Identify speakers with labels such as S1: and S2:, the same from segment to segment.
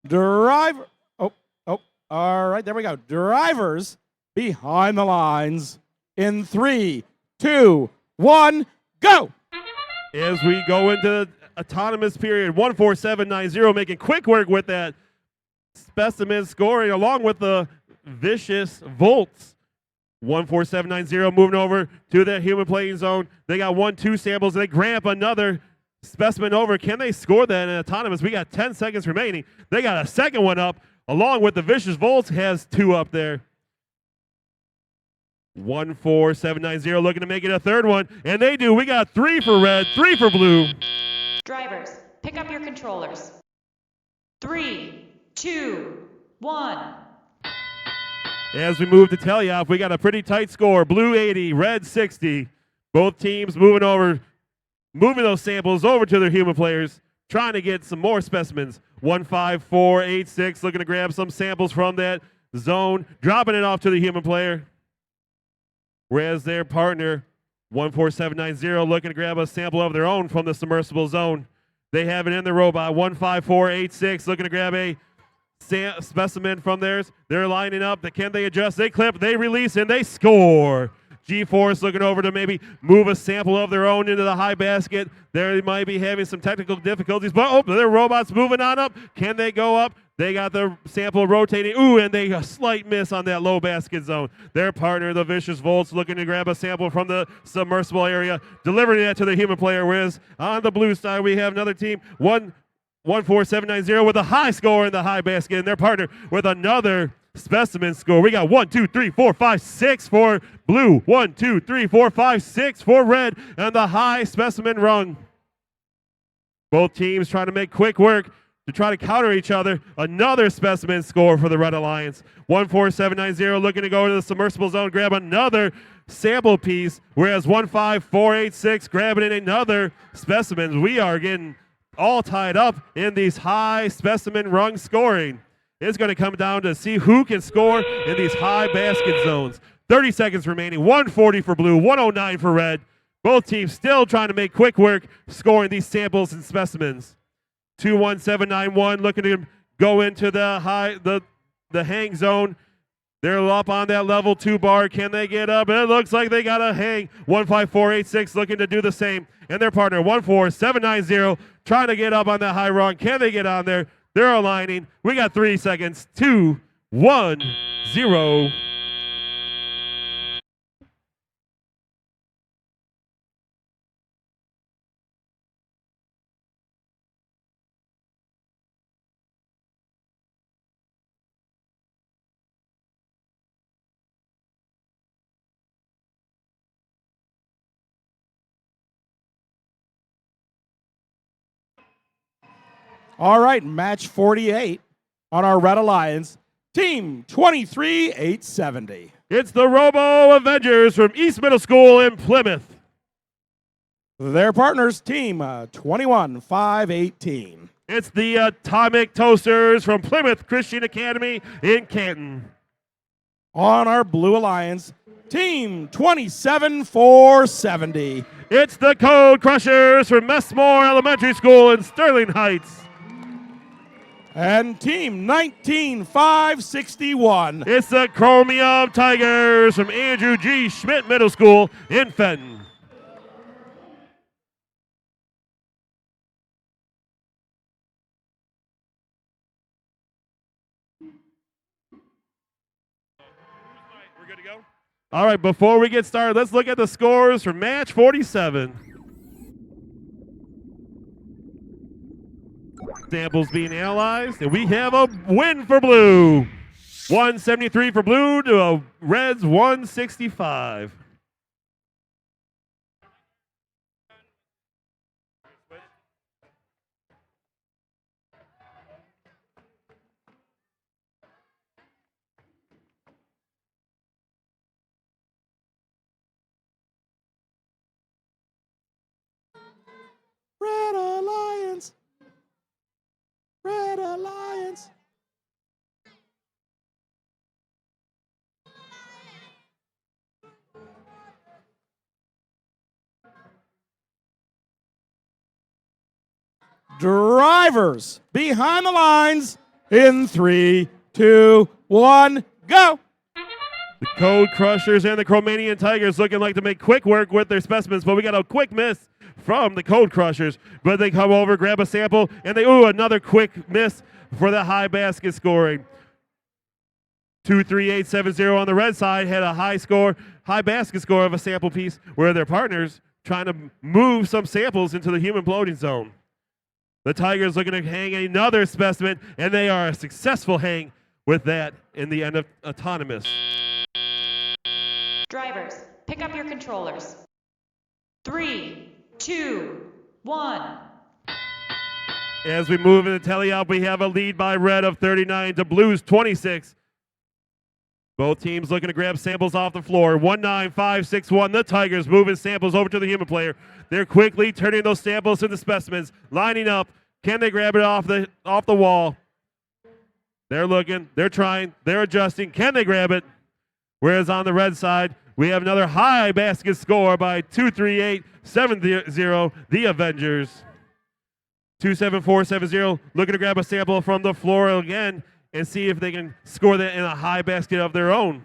S1: Driver. Oh, all right, there we go. Drivers behind the lines in 3, 2, 1, go.
S2: As we go into autonomous period, 14790 making quick work with that specimen scoring along with the vicious volts. 14790 moving over to the human playing zone. They got 1-2 samples. They grab another specimen over. Can they score that in autonomous? We got 10 seconds remaining. They got a second one up along with the vicious volts, has 2 up there. 14790 looking to make it a third one, and they do. We got 3 for red, 3 for blue.
S3: Drivers, pick up your controllers. 3, 2, 1.
S2: As we move to tell you off, we got a pretty tight score. Blue 80, red 60. Both teams moving those samples over to their human players, trying to get some more specimens. 15486 looking to grab some samples from that zone, dropping it off to the human player. Whereas their partner, 14790, looking to grab a sample of their own from the submersible zone. They have it in the robot. 15486 looking to grab a specimen from theirs. They're lining up. Can they adjust? They clip, they release, and they score. G-Force looking over to maybe move a sample of their own into the high basket. They might be having some technical difficulties, but their robot's moving on up. Can they go up? They got the sample rotating. Ooh, and they a slight miss on that low basket zone. Their partner, the Vicious Volts, looking to grab a sample from the submersible area, delivering that to the human player. Whereas on the blue side, we have another team, 14790 with a high score in the high basket, and their partner with another specimen score. We got 1, 2, 3, 4, 5, 6 for blue, 1, 2, 3, 4, 5, 6 for red, and the high specimen run. Both teams trying to make quick work to try to counter each other. Another specimen score for the Red Alliance. 14790 looking to go to the submersible zone, grab another sample piece, whereas 15486 grabbing in another specimen. We are getting all tied up in these high specimen rung scoring. It's going to come down to see who can score in these high basket zones. 30 seconds remaining. 140 for blue, 109 for red. Both teams still trying to make quick work scoring these samples and specimens. 21791 looking to go into the hang zone. They're up on that level 2 bar. Can they get up? It looks like they got a hang. 15486 looking to do the same. And their partner 14790 trying to get up on that high rung. Can they get on there? They're aligning. We got 3 seconds. 2, 1, 0.
S1: All right, match 48 on our Red Alliance, team 23870.
S2: It's the Robo Avengers from East Middle School in Plymouth.
S1: Their partners, team 21518.
S2: It's the Atomic Toasters from Plymouth Christian Academy in Canton.
S1: On our Blue Alliance, team 27470.
S2: It's the Code Crushers from Messmore Elementary School in Sterling Heights.
S1: And team 19561.
S2: It's the Chromium Tigers from Andrew G. Schmidt Middle School in Fenton. We're good to go? All right, before we get started, let's look at the scores for match 47. Samples being analyzed, and we have a win for blue. 173 for blue to a Reds 165.
S1: Red Alliance. Red Alliance. Drivers behind the lines in 3, 2, 1, go.
S2: The Code Crushers and the Chromanian Tigers looking like to make quick work with their specimens, but we got a quick miss from the Code Crushers. But they come over, grab a sample, and another quick miss for the high basket scoring. 23870 on the red side had a high basket score of a sample piece, where their partners trying to move some samples into the human bloating zone. The Tigers looking to hang another specimen, and they are a successful hang with that in the end of autonomous.
S3: Drivers, pick up your controllers. 3, 2, 1.
S2: As we move into tally-up, we have a lead by red of 39 to blues 26. Both teams looking to grab samples off the floor. 1-9-5-6-1. The Tigers moving samples over to the human player. They're quickly turning those samples into specimens, lining up. Can they grab it off the wall? They're looking, they're trying, they're adjusting. Can they grab it? Whereas on the red side, we have another high basket score by 23870, the Avengers. 27470 looking to grab a sample from the floor again and see if they can score that in a high basket of their own.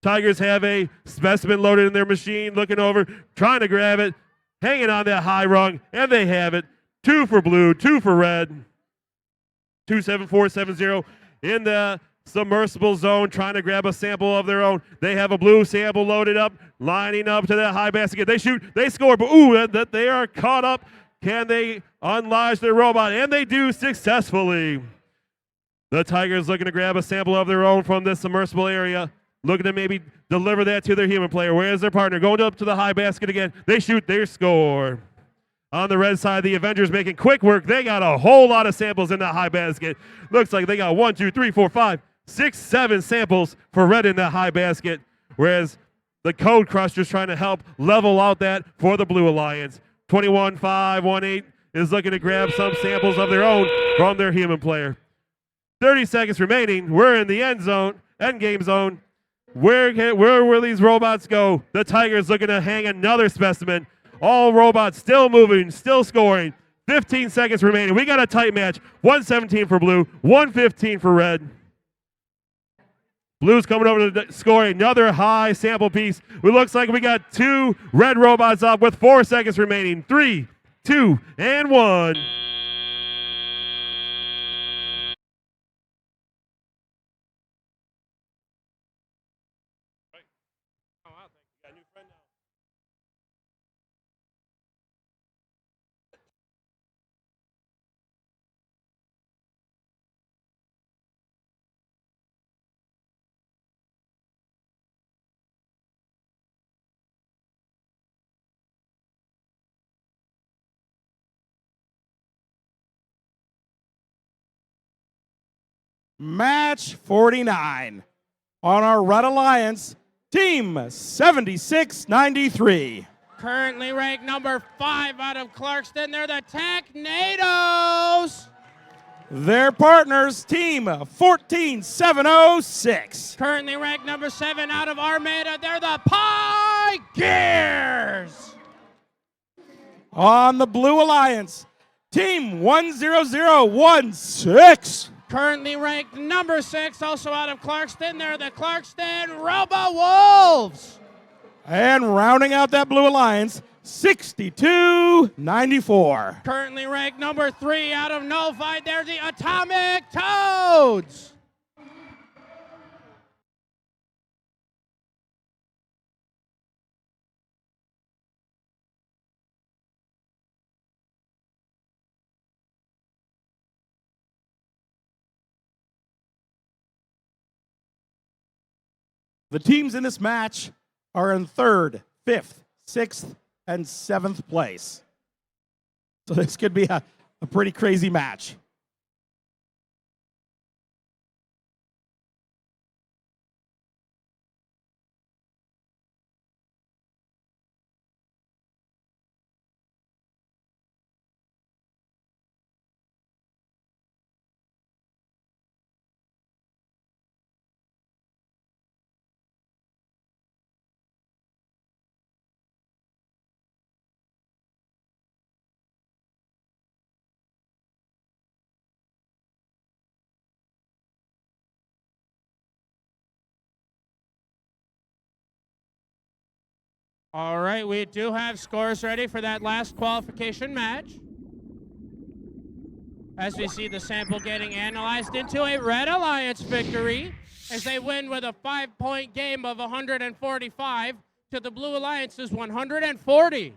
S2: Tigers have a specimen loaded in their machine, looking over, trying to grab it, hanging on that high rung, and they have it. 2 for blue, 2 for red. 27470 in the submersible zone, trying to grab a sample of their own. They have a blue sample loaded up, lining up to that high basket. They shoot, they score, but that they are caught up. Can they unlodge their robot? And they do successfully. The Tigers looking to grab a sample of their own from this submersible area, looking to maybe deliver that to their human player. Where's their partner? Going up to the high basket again. They shoot, they score. On the red side, the Avengers making quick work. They got a whole lot of samples in that high basket. Looks like they got 1, 2, 3, 4, 5, 6, 7 samples for red in that high basket, whereas the Code Crushers trying to help level out that for the Blue Alliance. 21-5-1-8 is looking to grab some samples of their own from their human player. 30 seconds remaining. We're in the end game zone. Where will these robots go? The Tigers looking to hang another specimen. All robots still moving, still scoring. 15 seconds remaining. We got a tight match. 117 for blue, 115 for red. Blue's coming over to score another high sample piece. It looks like we got 2 red robots up with 4 seconds remaining. 3, 2, and 1.
S1: Match 49 on our Red Alliance, Team 7693.
S4: Currently ranked number 5 out of Clarkston. They're the Technados.
S1: Their partners, Team 14706.
S4: Currently ranked number 7 out of Armada. They're the Pie Gears.
S1: On the Blue Alliance, Team 10016.
S4: Currently ranked number 6, also out of Clarkston. They're the Clarkston Robo Wolves.
S1: And rounding out that Blue Alliance, 6294.
S4: Currently ranked number 3 out of Nullified. They're the Atomic Toads.
S1: The teams in this match are in 3rd, 5th, 6th, and 7th place. So this could be a pretty crazy match.
S4: All right, we do have scores ready for that last qualification match. As we see the sample getting analyzed into a Red Alliance victory as they win with a 5-point game of 145 to the Blue Alliance's 140.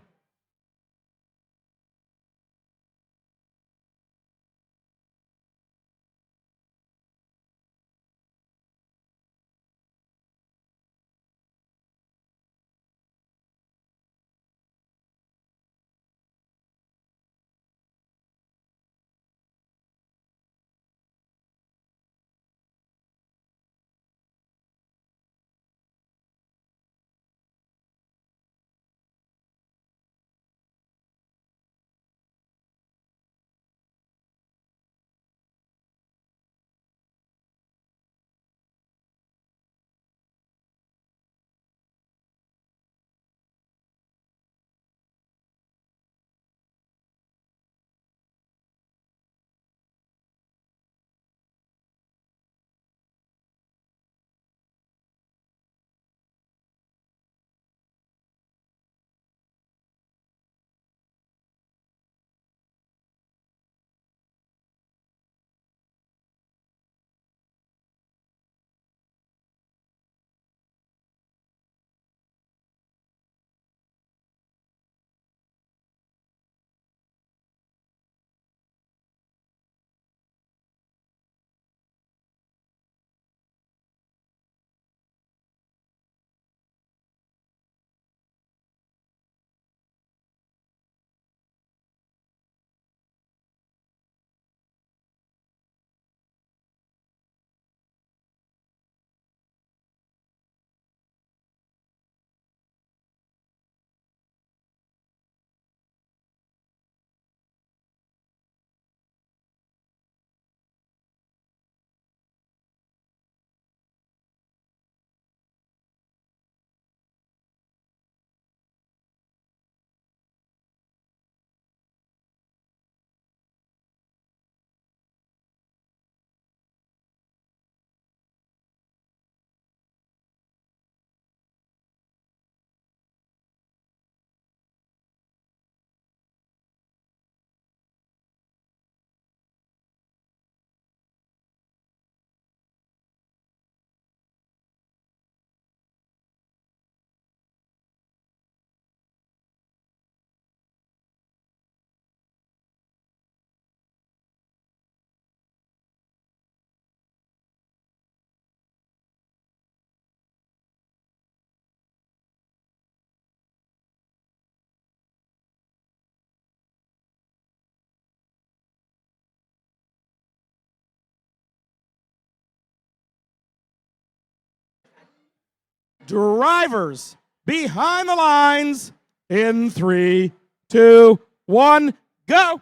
S1: Drivers behind the lines in 3, 2, 1, go.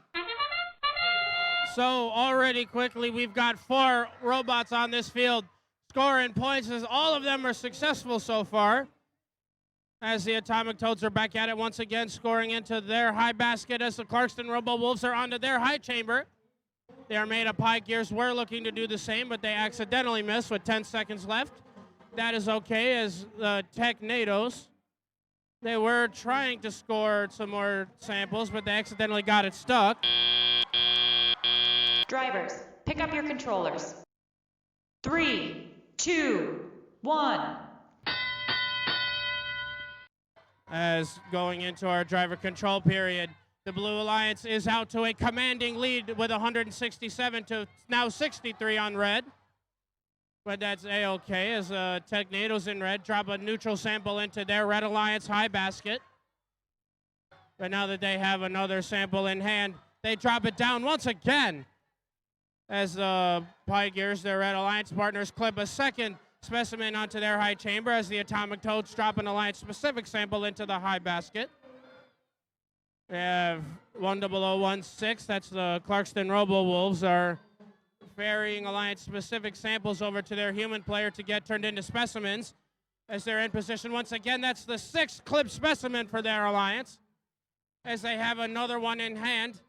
S4: So already quickly, we've got 4 robots on this field scoring points as all of them are successful so far. As the Atomic Toads are back at it once again, scoring into their high basket as the Clarkston Robo Wolves are onto their high chamber. They are made of pie gears. We're looking to do the same, but they accidentally missed with 10 seconds left. That is okay as the Technados, they were trying to score some more samples, but they accidentally got it stuck.
S3: Drivers, pick up your controllers. 3, 2, 1.
S4: As going into our driver control period, the Blue Alliance is out to a commanding lead with 167 to now 63 on red. But that's A-okay as Technados in red drop a neutral sample into their Red Alliance high basket. But now that they have another sample in hand, they drop it down once again as the Pie Gears, their Red Alliance partners, clip a second specimen onto their high chamber as the Atomic Toads drop an Alliance-specific sample into the high basket. We have 10016, that's the Clarkston Robo Wolves, are ferrying Alliance-specific samples over to their human player to get turned into specimens as they're in position. Once again, that's the 6th clip specimen for their Alliance as they have another one in hand.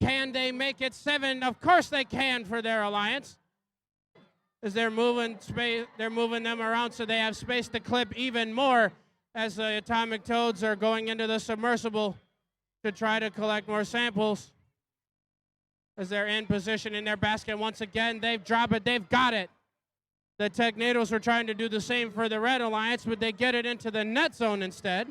S4: Can they make it 7? Of course they can for their Alliance as they're moving them around so they have space to clip even more as the atomic toads are going into the submersible to try to collect more samples. As they're in position in their basket once again, they've dropped it, they've got it. The Technados were trying to do the same for the Red Alliance, but they get it into the net zone instead.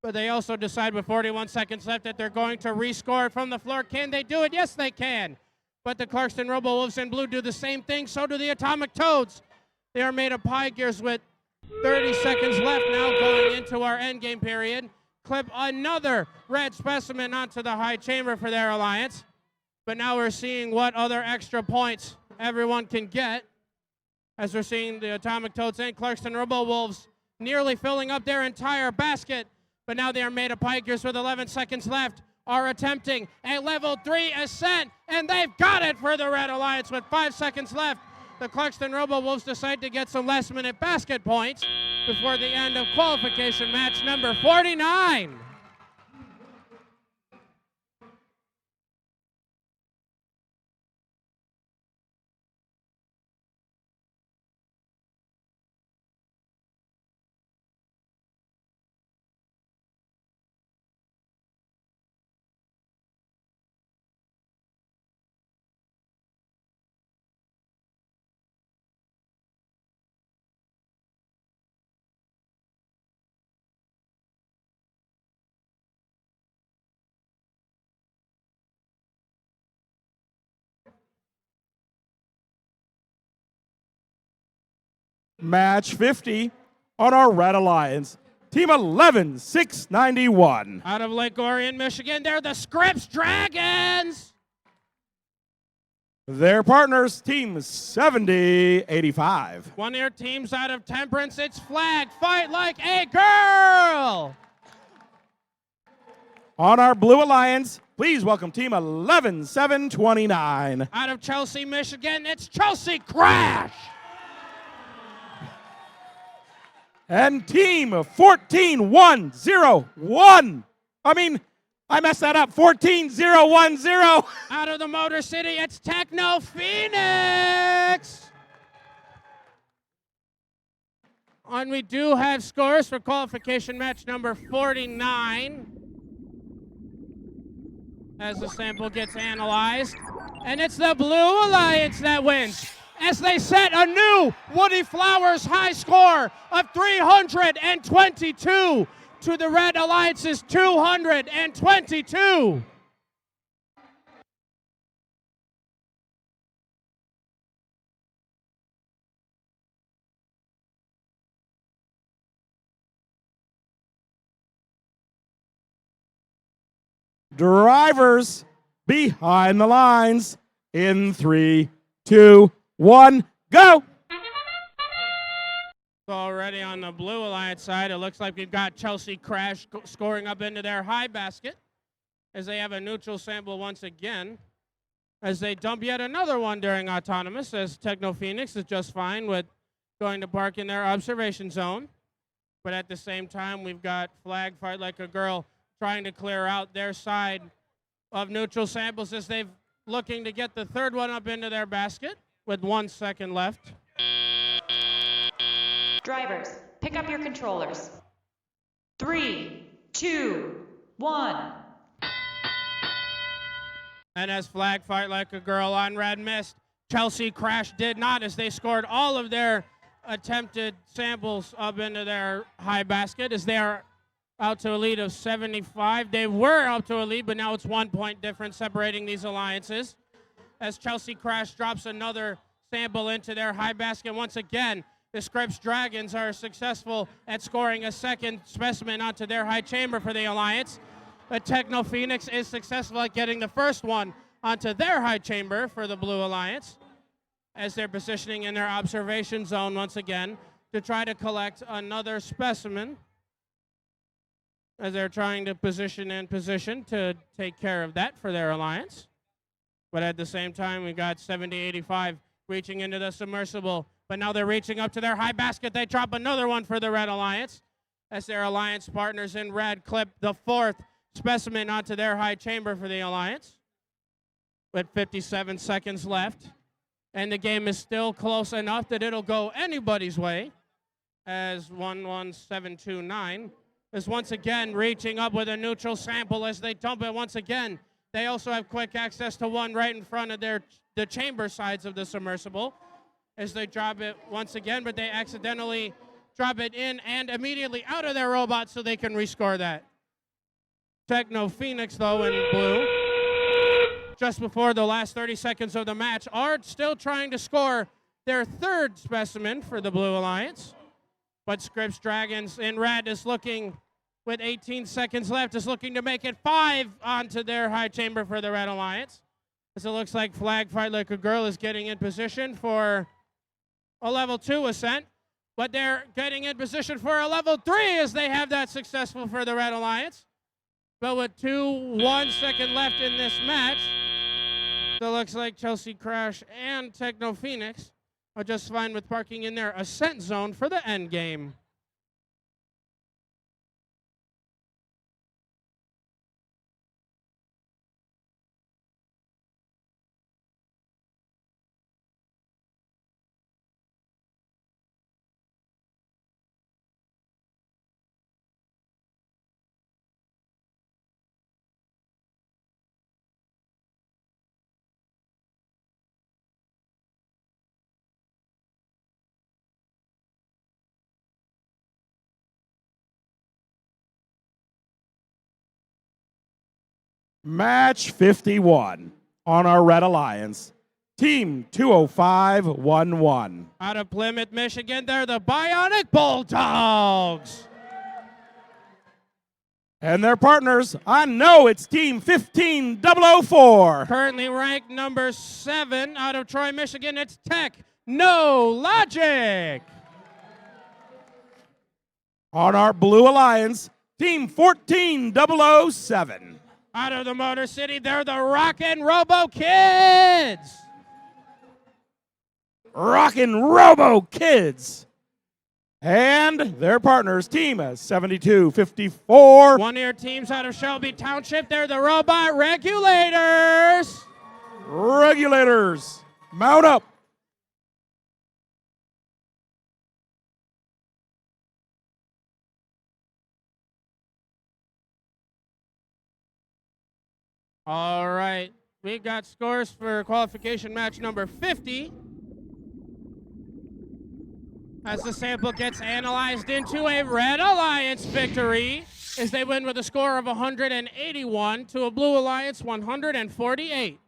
S4: But they also decide with 41 seconds left that they're going to rescore it from the floor. Can they do it? Yes, they can. But the Clarkston Robo Wolves in blue do the same thing. So do the Atomic Toads. They are made of pie gears with 30 seconds left now going into our endgame period. Clip another red specimen onto the high chamber for their alliance. But now we're seeing what other extra points everyone can get, as we're seeing the Atomic Toads and Clarkston Robo Wolves nearly filling up their entire basket. But now they are made of pie gears with 11 seconds left, are attempting a level 3 ascent, and they've got it for the Red Alliance with 5 seconds left. The Clarkston Robo Wolves decide to get some last-minute basket points before the end of qualification match number 49.
S1: Match 50 on our Red Alliance. Team 11, 691.
S4: Out of Lake Orion, Michigan, they're the Scripps Dragons.
S1: Their partners, Team 70, 85.
S4: One of your teams out of Temperance, it's Flag Fight Like a Girl.
S1: On our Blue Alliance, please welcome Team 11, 729.
S4: Out of Chelsea, Michigan, it's Chelsea Crash.
S1: And Team 14-1-0-1. I messed that up. 14-0-1-0.
S4: Out of the Motor City, it's Techno Phoenix. And we do have scores for qualification match number 49 as the sample gets analyzed. And it's the Blue Alliance that wins, as they set a new Woody Flowers high score of 322 to the Red Alliance's 222.
S1: Drivers behind the lines in 3, 2, 1, go!
S4: Already on the Blue Alliance side, it looks like we've got Chelsea Crash scoring up into their high basket as they have a neutral sample once again, as they dump yet another one during autonomous, as Techno Phoenix is just fine with going to park in their observation zone. But at the same time, we've got Flag Fight Like a Girl trying to clear out their side of neutral samples as they've looking to get the third one up into their basket with 1 second left.
S3: Drivers, pick up your controllers. 3, 2, 1.
S4: And as Flag Fight Like a Girl on red missed, Chelsea Crash did not, as they scored all of their attempted samples up into their high basket, as they are out to a lead of 75. They were out to a lead, but now it's 1 point difference separating these alliances. As Chelsea Crash drops another sample into their high basket once again, the Scripps Dragons are successful at scoring a second specimen onto their high chamber for the alliance. But Techno Phoenix is successful at getting the first one onto their high chamber for the Blue Alliance, as they're positioning in their observation zone once again to try to collect another specimen, as they're trying to position to take care of that for their alliance. But at the same time, we got 70-85 reaching into the submersible, but now they're reaching up to their high basket. They drop another one for the Red Alliance, as their alliance partners in red clip the fourth specimen onto their high chamber for the alliance with 57 seconds left. And the game is still close enough that it'll go anybody's way, as 11729 is once again reaching up with a neutral sample as they dump it once again. They also have quick access to one right in front of the chamber sides of the submersible as they drop it once again, but they accidentally drop it in and immediately out of their robot so they can rescore that. Techno Phoenix, though, in blue, just before the last 30 seconds of the match, are still trying to score their third specimen for the Blue Alliance. But Scripps Dragons in red is looking, with 18 seconds left, is looking to make it 5 onto their high chamber for the Red Alliance. As it looks like Flag Fight Like a Girl is getting in position for a level 2 ascent. But they're getting in position for a level 3 as they have that successful for the Red Alliance. But with 1 second left in this match, so it looks like Chelsea Crash and Techno Phoenix are just fine with parking in their ascent zone for the end game.
S1: Match 51 on our Red Alliance. Team 205-11.
S4: Out of Plymouth, Michigan, they're the Bionic Bulldogs.
S1: And their partners, I know it's Team 15004.
S4: Currently ranked number 7 out of Troy, Michigan, it's Tech No Logic.
S1: On our Blue Alliance, Team 14007.
S4: Out of the Motor City, they're the Rockin' Robo Kids.
S1: Rockin' Robo Kids. And their partners, Team 7254.
S4: One of your teams out of Shelby Township, they're the Robot Regulators.
S1: Regulators, mount up.
S4: All right, we got scores for qualification match number 50. As the sample gets analyzed into a Red Alliance victory, as they win with a score of 181 to a Blue Alliance 148.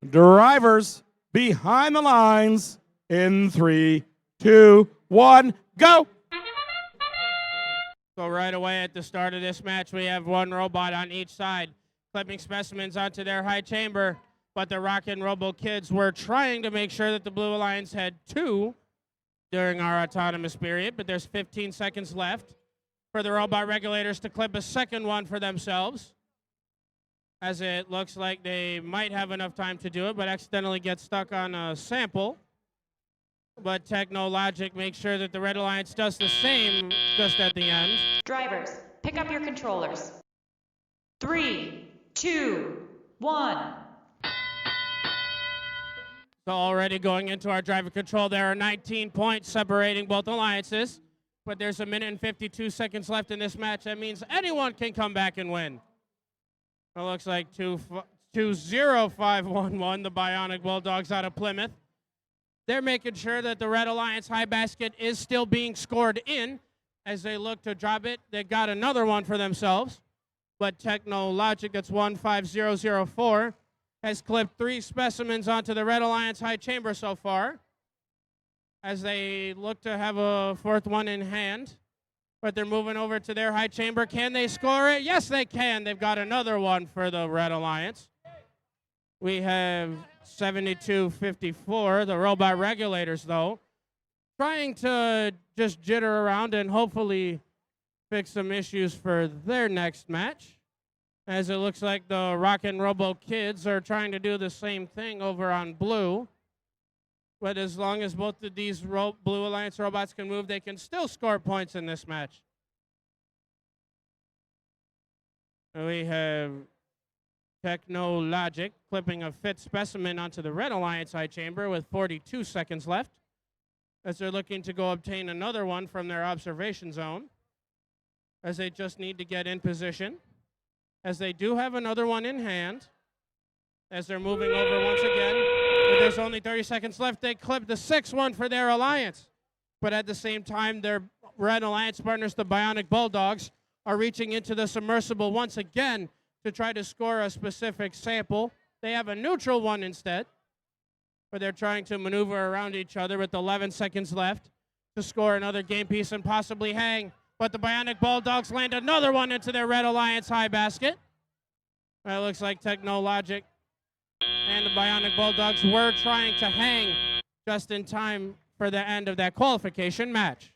S1: Drivers behind the lines in 3, 2, 1, go.
S4: So right away at the start of this match, we have one robot on each side, clipping specimens onto their high chamber, but the Rockin' Robo Kids were trying to make sure that the Blue Alliance had 2 during our autonomous period, but there's 15 seconds left for the Robot Regulators to clip a second one for themselves, as it looks like they might have enough time to do it, but accidentally get stuck on a sample. But Technologic makes sure that the Red Alliance does the same just at the end.
S3: Drivers, pick up your controllers. 3, 2, 1.
S4: So already going into our driver control, there are 19 points separating both alliances, but there's 1 minute and 52 seconds left in this match. That means anyone can come back and win. It looks like 20511, the Bionic Bulldogs out of Plymouth. They're making sure that the Red Alliance high basket is still being scored in as they look to drop it. They got another one for themselves, but Technologic, that's 15004, has clipped 3 specimens onto the Red Alliance high chamber so far as they look to have a 4th one in hand. But they're moving over to their high chamber. Can they score it? Yes, they can. They've got another one for the Red Alliance. We have 7254, the Robot Regulators, though, trying to just jitter around and hopefully fix some issues for their next match, as it looks like the Rockin' Robo Kids are trying to do the same thing over on blue. But as long as both of these Blue Alliance robots can move, they can still score points in this match. We have Technologic clipping a fit specimen onto the Red Alliance high chamber with 42 seconds left, as they're looking to go obtain another one from their observation zone, as they just need to get in position, as they do have another one in hand, as they're moving over once again. But there's only 30 seconds left. They clip the 6-1 for their alliance. But at the same time, their Red Alliance partners, the Bionic Bulldogs, are reaching into the submersible once again to try to score a specific sample. They have a neutral one instead, but they're trying to maneuver around each other with 11 seconds left to score another game piece and possibly hang. But the Bionic Bulldogs land another one into their Red Alliance high basket. It looks like Technologic and the Bionic Bulldogs were trying to hang just in time for the end of that qualification match.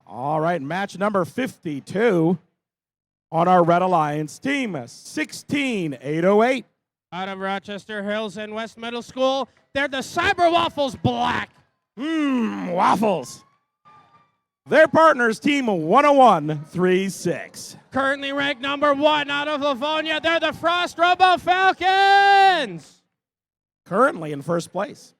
S1: All right, match number 52 on our Red Alliance team, 16808.
S4: Out of Rochester Hills and West Middle School, they're the Cyber Waffles Black.
S1: Waffles. Their partners, team 10136.
S4: Currently ranked number 1 out of Livonia, they're the Frost Robo Falcons.
S1: Currently in first place.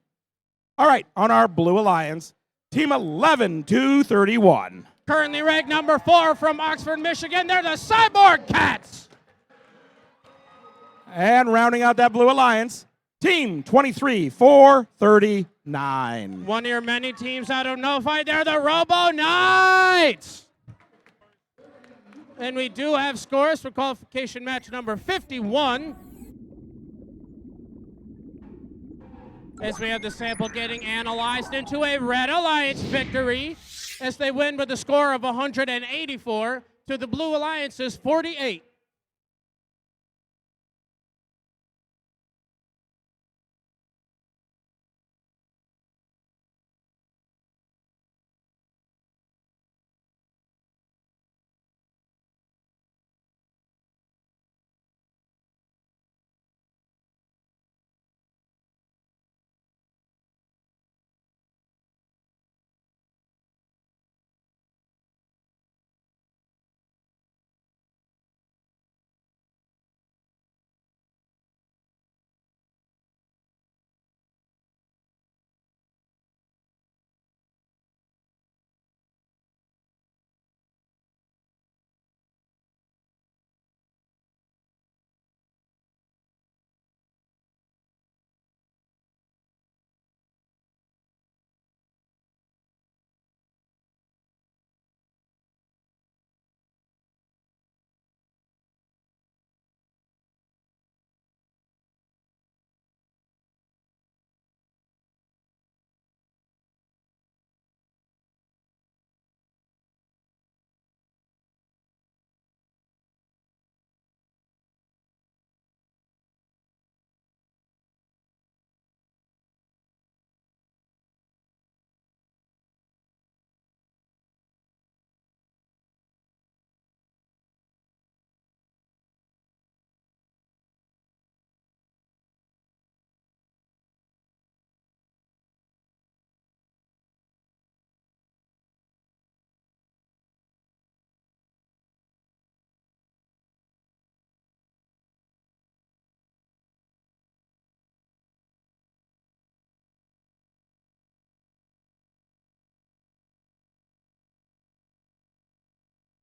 S1: All right, on our Blue Alliance, team 11231.
S4: Currently ranked number 4 from Oxford, Michigan, they're the Cyborg Cats.
S1: And rounding out that Blue Alliance, team 23439.
S4: One of your many teams out of Novi, they're the Robo Knights. And we do have scores for qualification match number 51. As we have the sample getting analyzed into a Red Alliance victory, as they win with a score of 184 to the Blue Alliance's 48.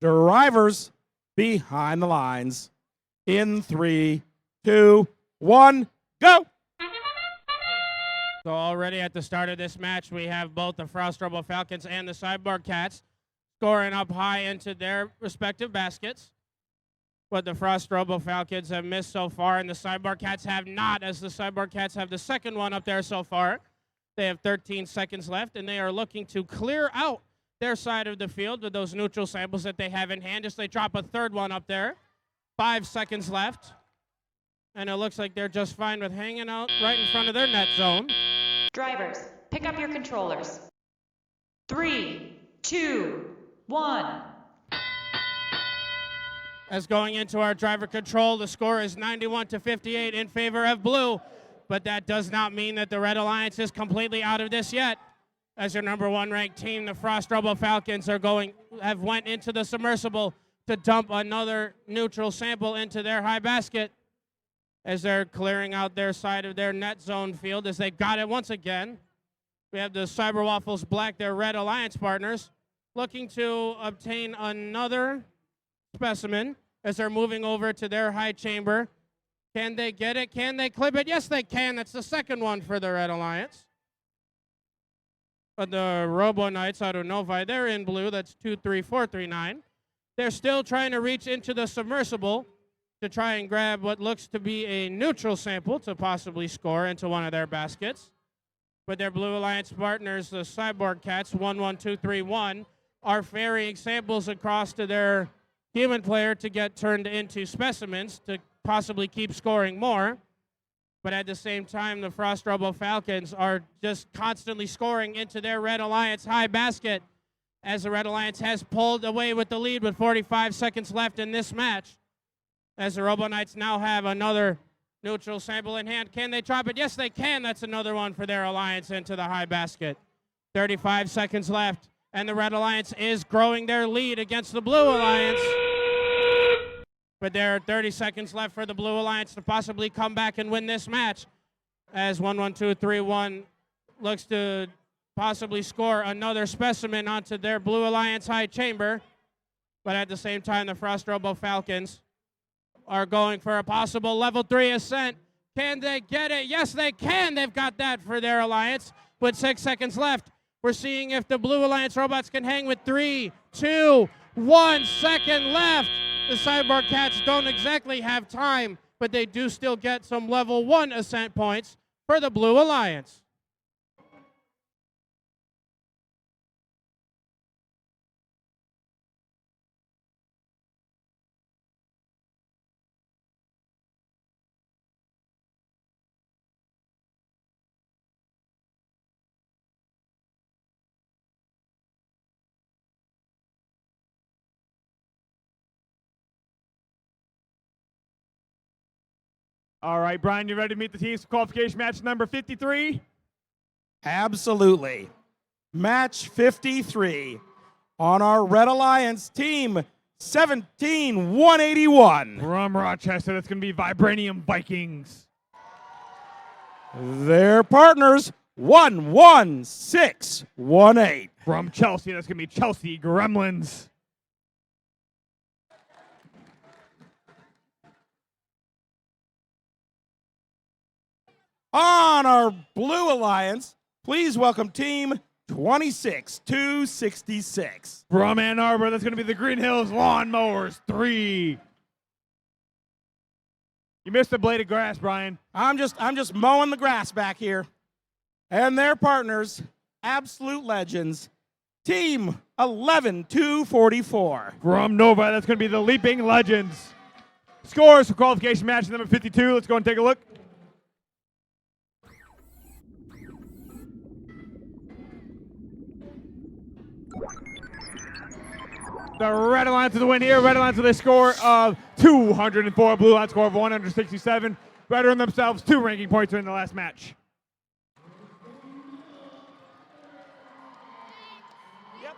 S1: Drivers behind the lines in 3, 2, 1, go.
S4: So already at the start of this match, we have both the Frost Robo Falcons and the Cyborg Cats scoring up high into their respective baskets. But the Frost Robo Falcons have missed so far, and the Cyborg Cats have not, as the Cyborg Cats have the second one up there so far. They have 13 seconds left, and they are looking to clear out their side of the field with those neutral samples that they have in hand as they drop a third one up there. 5 seconds left. And it looks like they're just fine with hanging out right in front of their net zone.
S3: Drivers, pick up your controllers. 3, 2, 1.
S4: As going into our driver control, the score is 91-58 in favor of blue. But that does not mean that the Red Alliance is completely out of this yet. As your number 1 ranked team, the Frost Robo Falcons have went into the submersible to dump another neutral sample into their high basket as they're clearing out their side of their net zone field as they got it once again. We have the Cyber Waffles Black, their Red Alliance partners, looking to obtain another specimen as they're moving over to their high chamber. Can they get it? Can they clip it? Yes, they can. That's the second one for the Red Alliance. But the Robo Knights out of Novi, they're in blue. That's 23439. They're still trying to reach into the submersible to try and grab what looks to be a neutral sample to possibly score into one of their baskets. But their Blue Alliance partners, the Cyborg Cats, 11231, are ferrying samples across to their human player to get turned into specimens to possibly keep scoring more. But at the same time, the Frost Robo Falcons are just constantly scoring into their Red Alliance high basket as the Red Alliance has pulled away with the lead with 45 seconds left in this match. As the Robo Knights now have another neutral sample in hand. Can they drop it? Yes, they can. That's another one for their Alliance into the high basket. 35 seconds left, and the Red Alliance is growing their lead against the Blue Alliance. But there are 30 seconds left for the Blue Alliance to possibly come back and win this match as 11231 looks to possibly score another specimen onto their Blue Alliance high chamber. But at the same time, the Frost Robo Falcons are going for a possible level 3 ascent. Can they get it? Yes, they can. They've got that for their Alliance with 6 seconds left. We're seeing if the Blue Alliance robots can hang with 3, 2, 1 second left. The Cyborg Cats don't exactly have time, but they do still get some level 1 ascent points for the Blue Alliance.
S5: All right, Brian, you ready to meet the teams for qualification match number 53?
S1: Absolutely. Match 53 on our Red Alliance team 17181.
S5: From Rochester, that's going to be Vibranium Vikings.
S1: Their partners 11618.
S5: From Chelsea, that's going to be Chelsea Gremlins.
S1: On our Blue Alliance, please welcome team 26266.
S5: From Ann Arbor, that's going to be the Green Hills Lawnmowers 3. You missed a blade of grass, Brian.
S1: I'm just mowing the grass back here. And their partners, absolute legends, team 11244.
S5: From Nova, that's going to be the Leaping Legends. Scores for qualification match number 52. Let's go and take a look. The Red Alliance to the win here. Red Alliance with a score of 204. Blue Alliance score of 167. Bettering themselves 2 ranking points in the last match.
S1: Yep.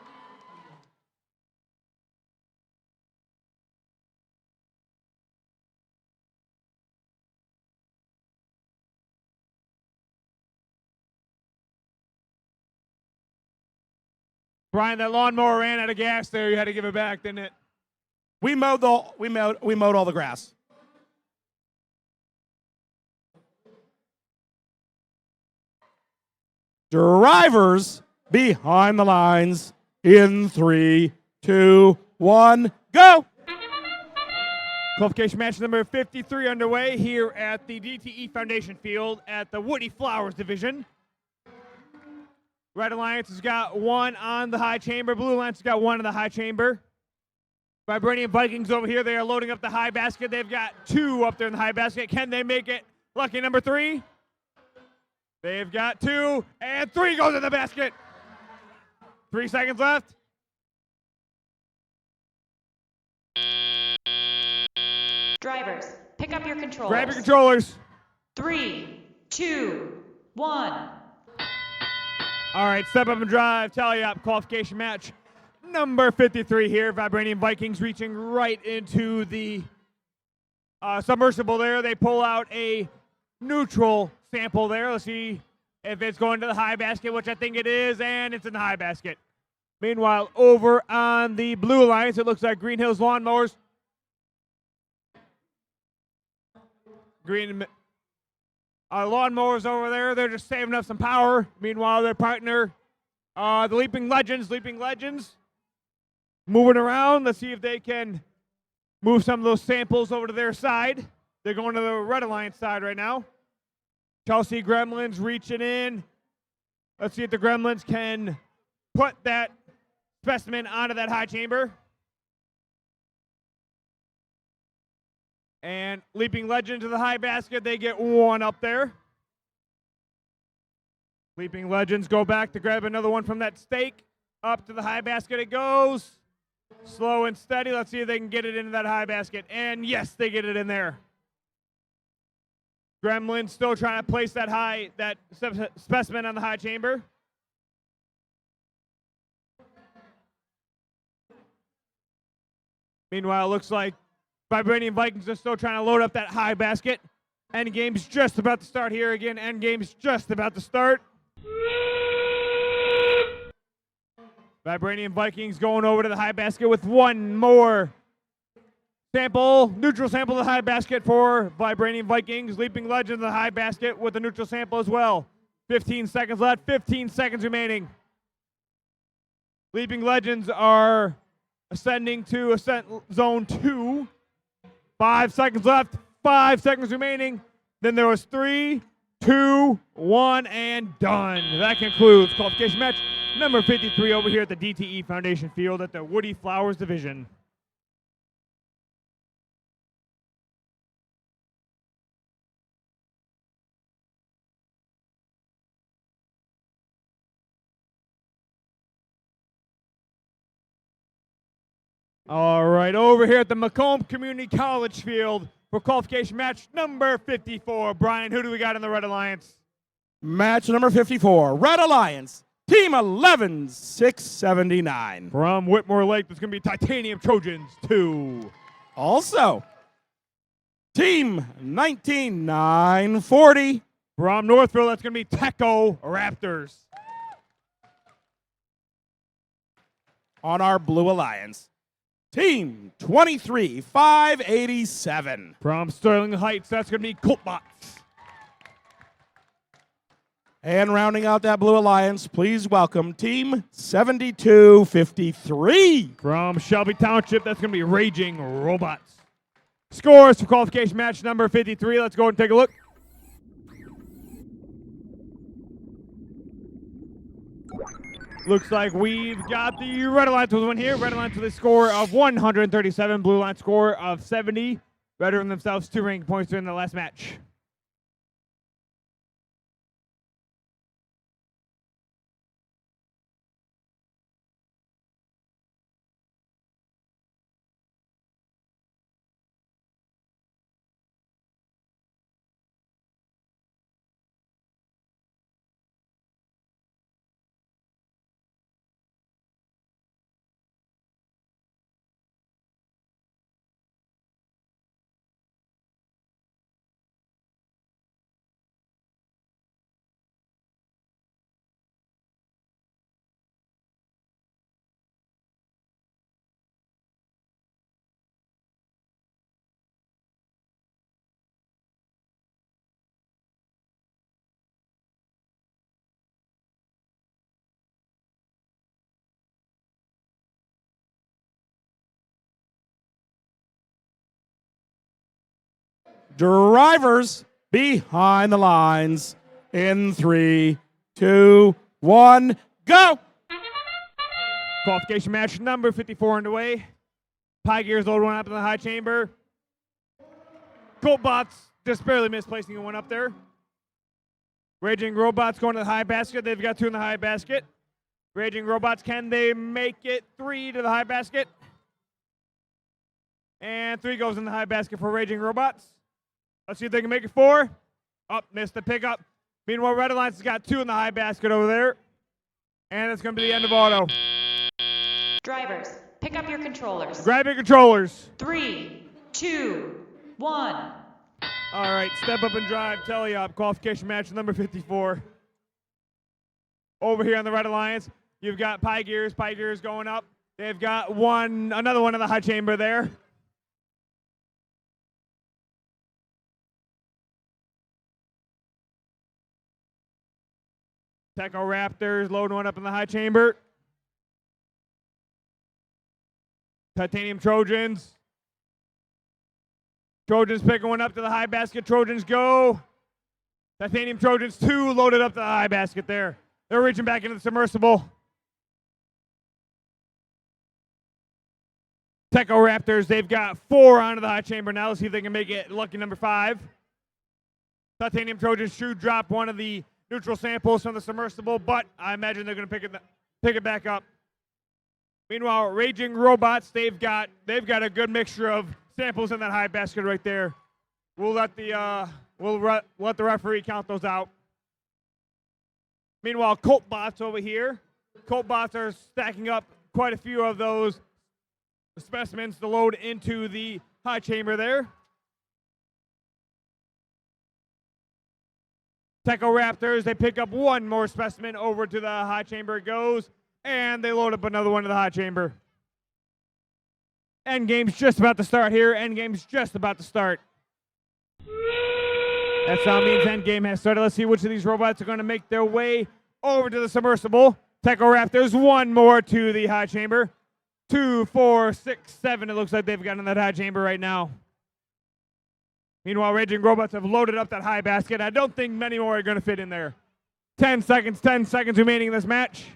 S5: Brian, that lawnmower ran out of gas there. You had to give it back, didn't it?
S1: We mowed all the grass. Drivers behind the lines in 3, 2, 1, go.
S5: Qualification match number 53 underway here at the DTE Foundation Field at the Woody Flowers Division. Red Alliance has got 1 on the high chamber. Blue Alliance has got 1 in the high chamber. Vibranium Vikings over here. They are loading up the high basket. They've got 2 up there in the high basket. Can they make it? Lucky number 3. They've got 2, and 3 goes in the basket. 3 seconds left.
S3: Drivers, pick up your controllers.
S5: Grab your controllers.
S3: 3, 2, 1.
S5: All right, step up and drive. Tally up. Qualification match number 53 here. Vibranium Vikings reaching right into the submersible there. They pull out a neutral sample there. Let's see if it's going to the high basket, which I think it is, and it's in the high basket. Meanwhile, over on the Blue Alliance, it looks like Green Hills Lawnmowers. Lawnmowers over there, they're just saving up some power. Meanwhile, their partner, the Leaping Legends, moving around. Let's see if they can move some of those samples over to their side. They're going to the Red Alliance side right now. Chelsea Gremlins reaching in. Let's see if the Gremlins can put that specimen onto that high chamber. And Leaping Legend to the high basket. They get 1 up there. Leaping Legends go back to grab another one from that stake. Up to the high basket it goes. Slow and steady. Let's see if they can get it into that high basket. And yes, they get it in there. Gremlin still trying to place that specimen on the high chamber. Meanwhile, it looks like Vibranium Vikings are still trying to load up that high basket. Endgame's just about to start here again. Endgame's just about to start. Vibranium Vikings going over to the high basket with 1 more sample. Neutral sample to the high basket for Vibranium Vikings. Leaping Legends to the high basket with a neutral sample as well. 15 seconds left. 15 seconds remaining. Leaping Legends are ascending to Ascent Zone 2. 5 seconds left. 5 seconds remaining. Then there was 3, 2, 1, and done. That concludes qualification match number 53 over here at the DTE Foundation Field at the Woody Flowers Division. All right, over here at the Macomb Community College Field for qualification match number 54. Brian, who do we got in the Red Alliance?
S1: Match number 54, Red Alliance, Team 11679.
S5: From Whitmore Lake, there's going to be Titanium Trojans 2.
S1: Also, Team 19940.
S5: From Northville, that's going to be Teco Raptors.
S1: On our Blue Alliance, Team 23587.
S5: From Sterling Heights, that's going to be Coltbots.
S1: And rounding out that Blue Alliance, please welcome Team 7253.
S5: From Shelby Township, that's going to be Raging Robots. Scores for qualification match number 53. Let's go and take a look. Looks like we've got the Red Alliance with one here. Red Alliance with a score of 137. Blue Alliance score of 70. Red earned themselves 2 ranking points during the last match.
S1: Drivers behind the lines in 3, 2, 1, go!
S5: Qualification match number 54 underway. Pie Gears load one up in the high chamber. Colt Bots just barely misplacing one up there. Raging Robots going to the high basket. They've got 2 in the high basket. Raging Robots, can they make it 3 to the high basket? And 3 goes in the high basket for Raging Robots. Let's see if they can make it 4. Up, missed the pickup. Meanwhile, Red Alliance has got 2 in the high basket over there. And it's going to be the end of auto.
S3: Drivers, pick up your controllers.
S5: Grab your controllers.
S3: 3, 2, 1.
S5: All right, step up and drive, tele-op, qualification match number 54. Over here on the Red Alliance, you've got Pie Gears going up. They've got another one in the high chamber there. Techo Raptors loading one up in the high chamber. Titanium Trojans. Trojans picking one up to the high basket. Trojans go. Titanium Trojans 2 loaded up to the high basket there. They're reaching back into the submersible. Techo Raptors, they've got 4 onto the high chamber now. Let's see if they can make it lucky number 5. Titanium Trojans should drop one of the neutral samples from the submersible, but I imagine they're going to pick it back up. Meanwhile, Raging Robots, they've got a good mixture of samples in that high basket right there. We'll let the referee count those out. Meanwhile, Colt Bots over here. Colt Bots are stacking up quite a few of those specimens to load into the high chamber there. Techo Raptors, they pick up 1 more specimen over to the high chamber it goes, and they load up another one to the high chamber. Endgame's just about to start here. Endgame's just about to start. That sound means Endgame has started. Let's see which of these robots are going to make their way over to the submersible. Techo Raptors, 1 more to the high chamber. 2, 4, 6, 7. It looks like they've got in that high chamber right now. Meanwhile, Raging Robots have loaded up that high basket. I don't think many more are going to fit in there. 10 seconds remaining in this match.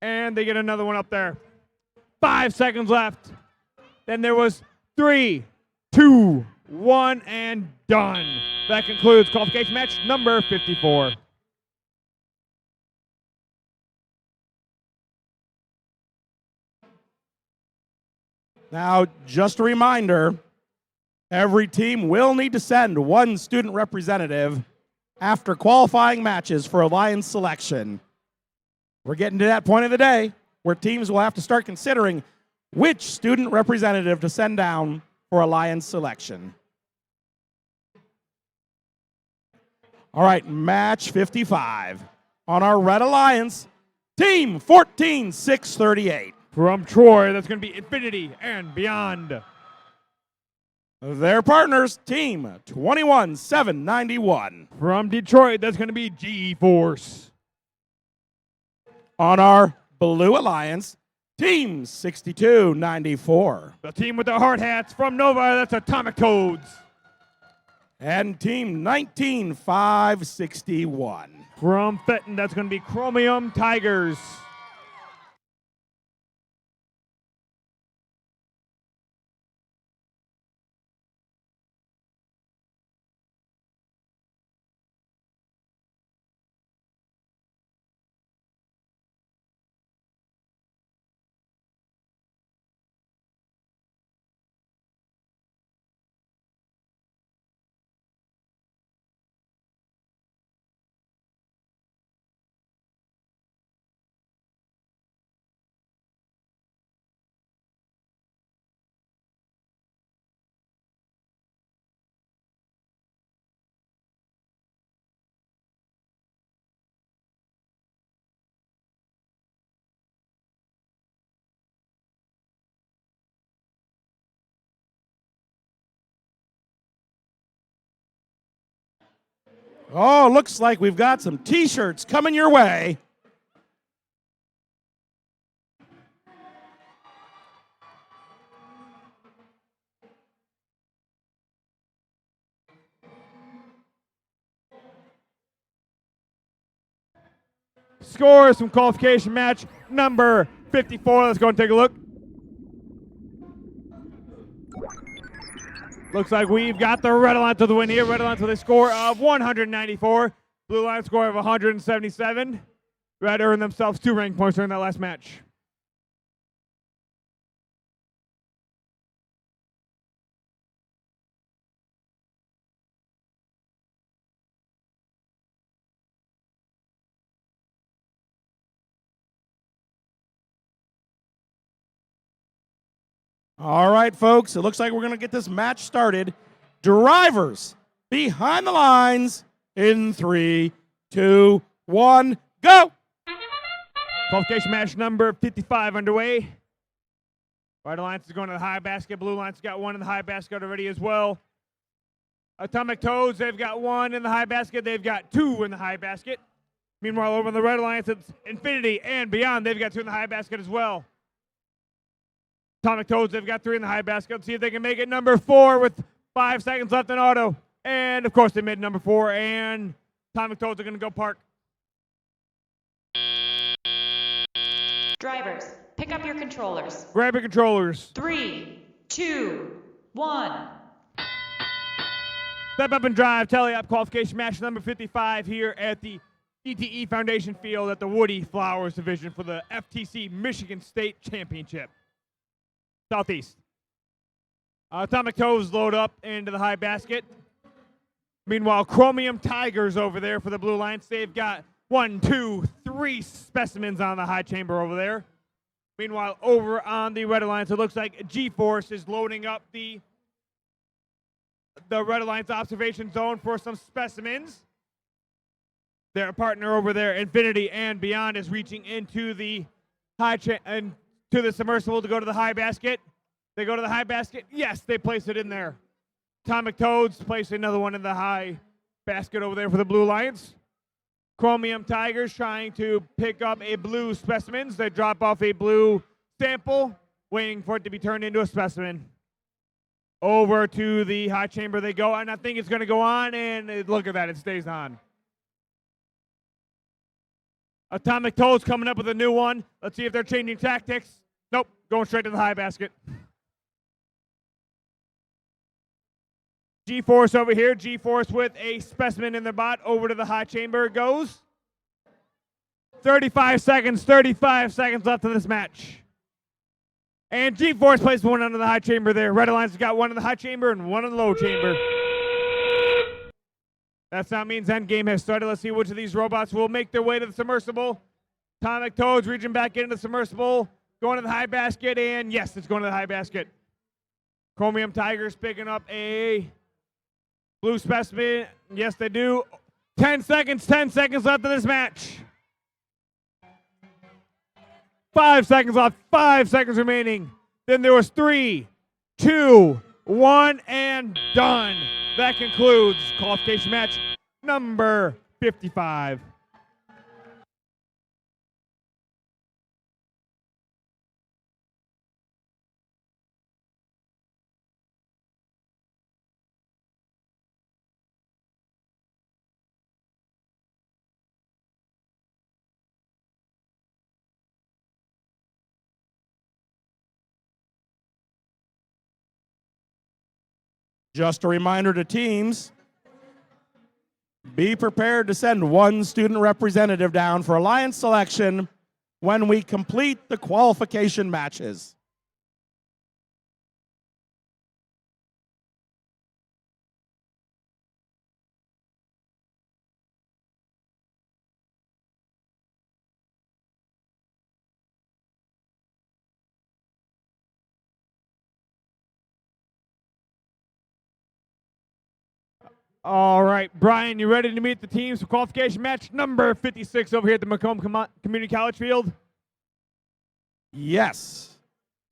S5: And they get another one up there. 5 seconds left. Then there was 3, 2, 1, and done. That concludes qualification match number 54.
S1: Now, just a reminder, every team will need to send 1 student representative after qualifying matches for Alliance selection. We're getting to that point of the day where teams will have to start considering which student representative to send down for Alliance selection. All right, match 55. On our Red Alliance, team 14638.
S5: From Troy, that's going to be Infinity and Beyond.
S1: Their partners, team 21791.
S5: From Detroit, that's going to be G-Force.
S1: On our Blue Alliance, team 6294.
S5: The team with the hard hats from Nova, that's Atomic Codes.
S1: And team 19561.
S5: From Fenton, that's going to be Chromium Tigers.
S1: Oh, looks like we've got some t-shirts coming your way.
S5: Scores from qualification match number 54. Let's go and take a look. Looks like we've got the Red Alliance to the win here. Red Alliance with a score of 194. Blue Alliance score of 177. Red earned themselves 2 rank points during that last match.
S1: All right, folks, it looks like we're going to get this match started. Drivers behind the lines in 3, 2, 1, go!
S5: Qualification match number 55 underway. Red Alliance is going to the high basket. Blue Alliance got 1 in the high basket already as well. Atomic Toads, they've got 1 in the high basket. They've got 2 in the high basket. Meanwhile, over on the Red Alliance, it's Infinity and Beyond. They've got 2 in the high basket as well. Atomic Toads, they've got 3 in the high basket. Let's see if they can make it number 4 with 5 seconds left in auto. And, of course, they made number 4, and Atomic Toads are going to go park.
S3: Drivers, pick up your controllers.
S5: Grab your controllers.
S3: 3, 2, 1.
S5: Step up and drive. Tally up qualification match number 55 here at the DTE Foundation Field at the Woody Flowers Division for the FTC Michigan State Championship. Southeast. Atomic Toes load up into the high basket. Meanwhile, Chromium Tigers over there for the Blue Alliance. They've got 1, 2, 3 specimens on the high chamber over there. Meanwhile, over on the Red Alliance, it looks like G-Force is loading up the Red Alliance observation zone for some specimens. Their partner over there, Infinity and Beyond, is reaching into the to the submersible to go to the high basket. They go to the high basket. Yes, they place it in there. Atomic Toads place another one in the high basket over there for the Blue Alliance. Chromium Tigers trying to pick up a blue specimens. They drop off a blue sample, waiting for it to be turned into a specimen. Over to the high chamber they go, and I think it's going to go on, and look at that, it stays on. Atomic Toads coming up with a new one. Let's see if they're changing tactics. Nope, going straight to the high basket. G-Force over here. G-Force with a specimen in their bot. Over to the high chamber it goes. 35 seconds left in this match. And G-Force placed 1 under the high chamber there. Red Alliance has got 1 in the high chamber and 1 in the low chamber. That sound means endgame has started. Let's see which of these robots will make their way to the submersible. Atomic Toads reaching back into the submersible. Going to the high basket, and yes, it's going to the high basket. Chromium Tigers picking up a blue specimen. Yes, they do. 10 seconds left in this match. 5 seconds left, 5 seconds remaining. Then there was 3, 2, 1, and done. That concludes qualification match number 55.
S1: Just a reminder to teams, be prepared to send 1 student representative down for alliance selection when we complete the qualification matches.
S5: All right, Brian, you ready to meet the teams for qualification match number 56 over here at the Macomb Community College Field?
S1: Yes.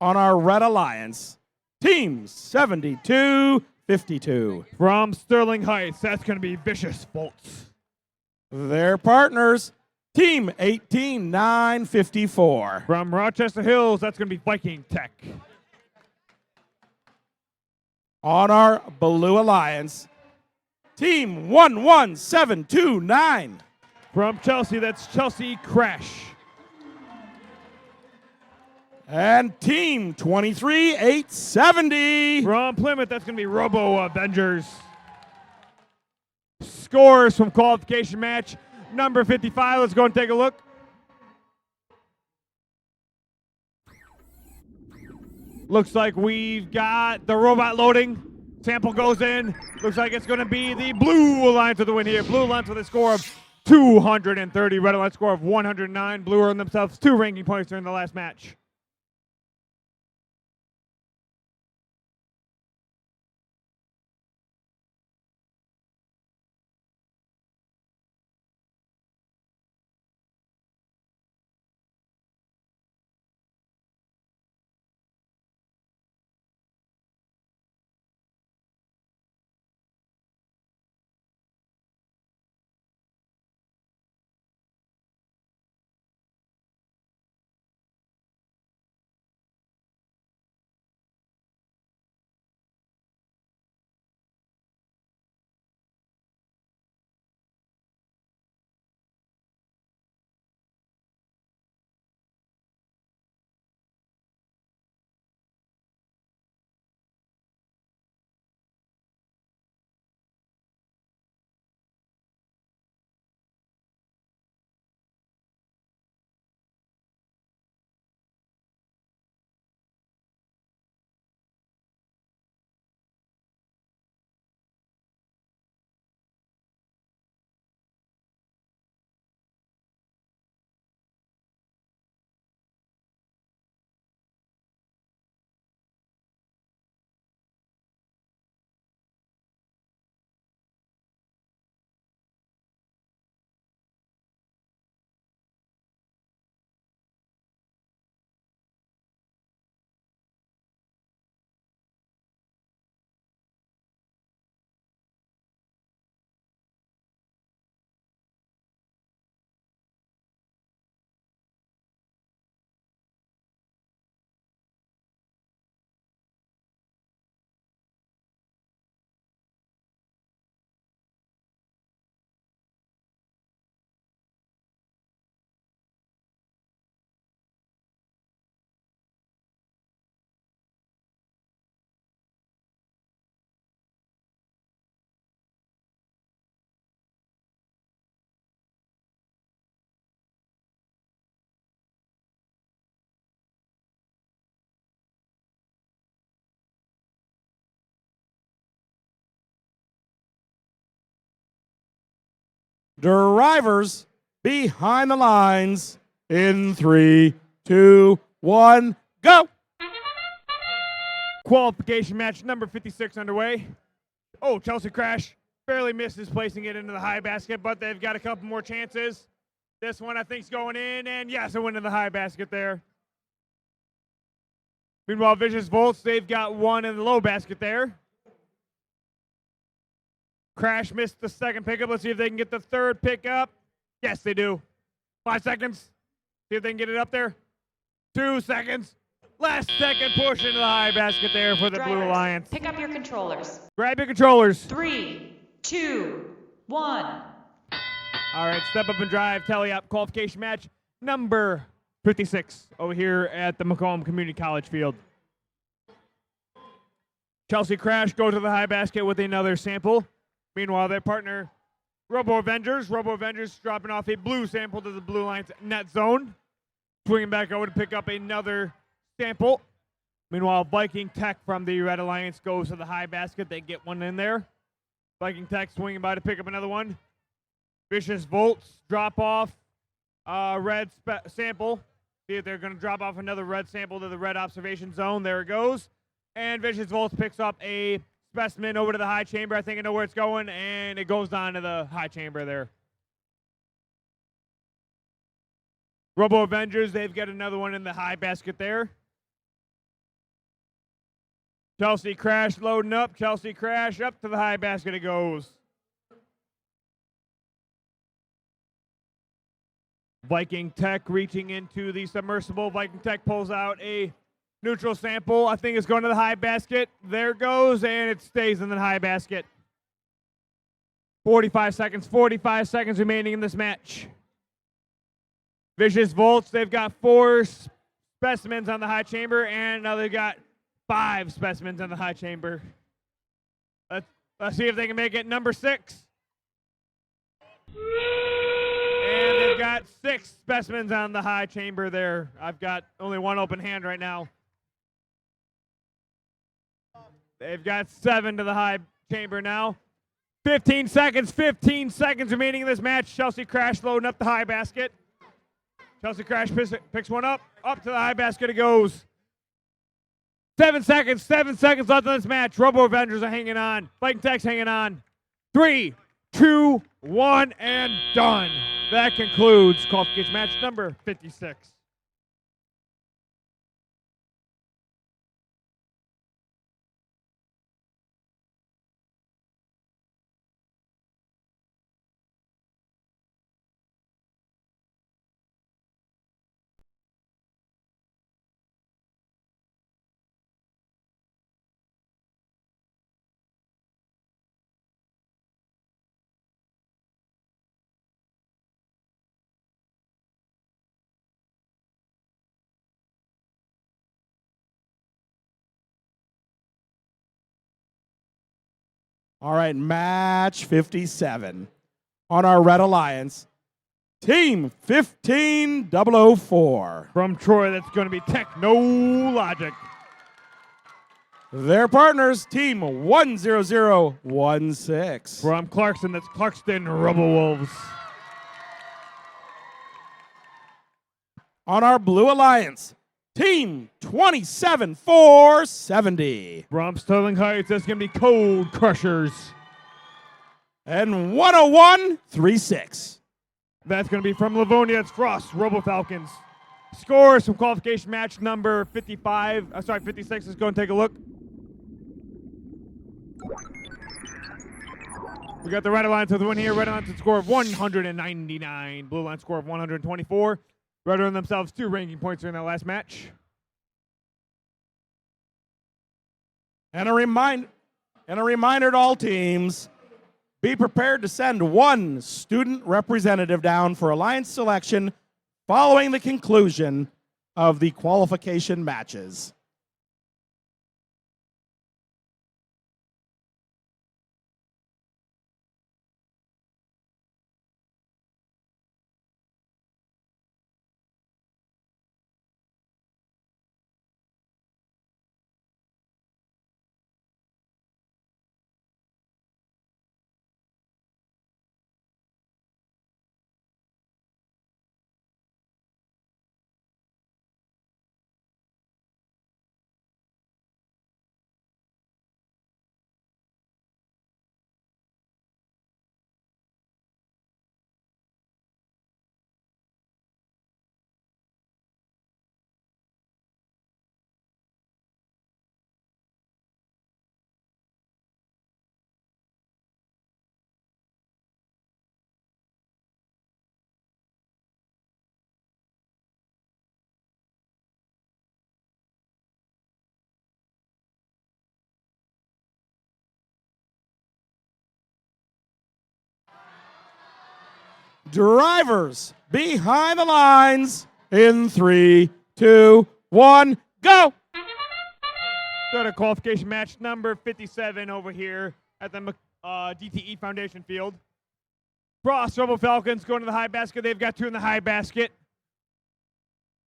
S1: On our Red Alliance, Team 7252.
S5: From Sterling Heights, that's going to be Vicious Bolts.
S1: Their partners, Team 18954.
S5: From Rochester Hills, that's going to be Viking Tech.
S1: On our Blue Alliance, Team 11729.
S5: From Chelsea, that's Chelsea Crash.
S1: And team 23-870.
S5: From Plymouth, that's going to be Robo Avengers. Scores from qualification match number 55. Let's go and take a look. Looks like we've got the robot loading. Sample goes in. Looks like it's going to be the Blue Alliance with the win here. Blue Alliance with a score of 230. Red Alliance score of 109. Blue earned themselves 2 ranking points during the last match.
S1: Drivers behind the lines in 3, 2, 1, go.
S5: Qualification match number 56 underway. Oh, Chelsea Crash barely misses placing it into the high basket, but they've got a couple more chances. This one I think's going in, and yes, it went in the high basket there. Meanwhile, Vicious Volts, they've got one in the low basket there. Crash missed the second pickup. Let's see if they can get the third pickup. Yes, they do. 5 seconds. See if they can get it up there. 2 seconds. Last second push into the high basket there for the
S3: Drivers,
S5: Blue Alliance.
S3: pick up your controllers.
S5: Grab your controllers.
S3: 3, 2, 1.
S5: All right, step up and drive, tally up, qualification match number 56 over here at the Macomb Community College field. Chelsea Crash goes to the high basket with another sample. Meanwhile, their partner, Robo Avengers dropping off a blue sample to the Blue Alliance net zone. Swinging back over to pick up another sample. Meanwhile, Viking Tech from the Red Alliance goes to the high basket. They get one in there. Viking Tech swinging by to pick up another one. Vicious Volts drop off red sample. See if they're going to drop off another red sample to the red observation zone. There it goes. And Vicious Volts picks up a specimen over to the high chamber. I think I know where it's going, and it goes down to the high chamber there. Robo Avengers, they've got another one in the high basket there. Chelsea Crash loading up. Chelsea Crash up to the high basket it goes. Viking Tech reaching into the submersible. Viking Tech pulls out a neutral sample. I think it's going to the high basket. There it goes, and it stays in the high basket. 45 seconds remaining in this match. Vicious Volts, they've got 4 specimens on the high chamber, and now they've got 5 specimens on the high chamber. Let's see if they can make it number 6. And they've got 6 specimens on the high chamber there. I've got only 1 open hand right now. They've got 7 to the high chamber now. 15 seconds remaining in this match. Chelsea Crash loading up the high basket. Chelsea Crash picks one up to the high basket it goes. 7 seconds left in this match. Robo Avengers are hanging on. Fighting Tech's hanging on. 3, 2, 1, and done. That concludes qualification match number 56.
S1: All right, match 57. On our Red Alliance, Team 15004.
S5: From Troy, that's going to be Technologic.
S1: Their partners, Team 10016.
S5: From Clarkson, that's Clarkston Rebel Wolves.
S1: On our Blue Alliance, Team 27470.
S5: From Sterling Heights, that's going to be Code Crushers.
S1: And 10136.
S5: That's going to be from Livonia, it's Frost Robo Falcons. Scores from qualification match number 56. Let's go and take a look. We got the Red Alliance with a win here. Red Alliance with a score of 199. Blue Alliance score of 124. Red earned themselves 2 ranking points during that last match.
S1: And a reminder to all teams, be prepared to send 1 student representative down for Alliance selection following the conclusion of the qualification matches. Drivers behind the lines in 3, 2, 1, go!
S5: Go to qualification match number 57 over here at the DTE Foundation Field. Frost Robo Falcons going to the high basket. They've got 2 in the high basket.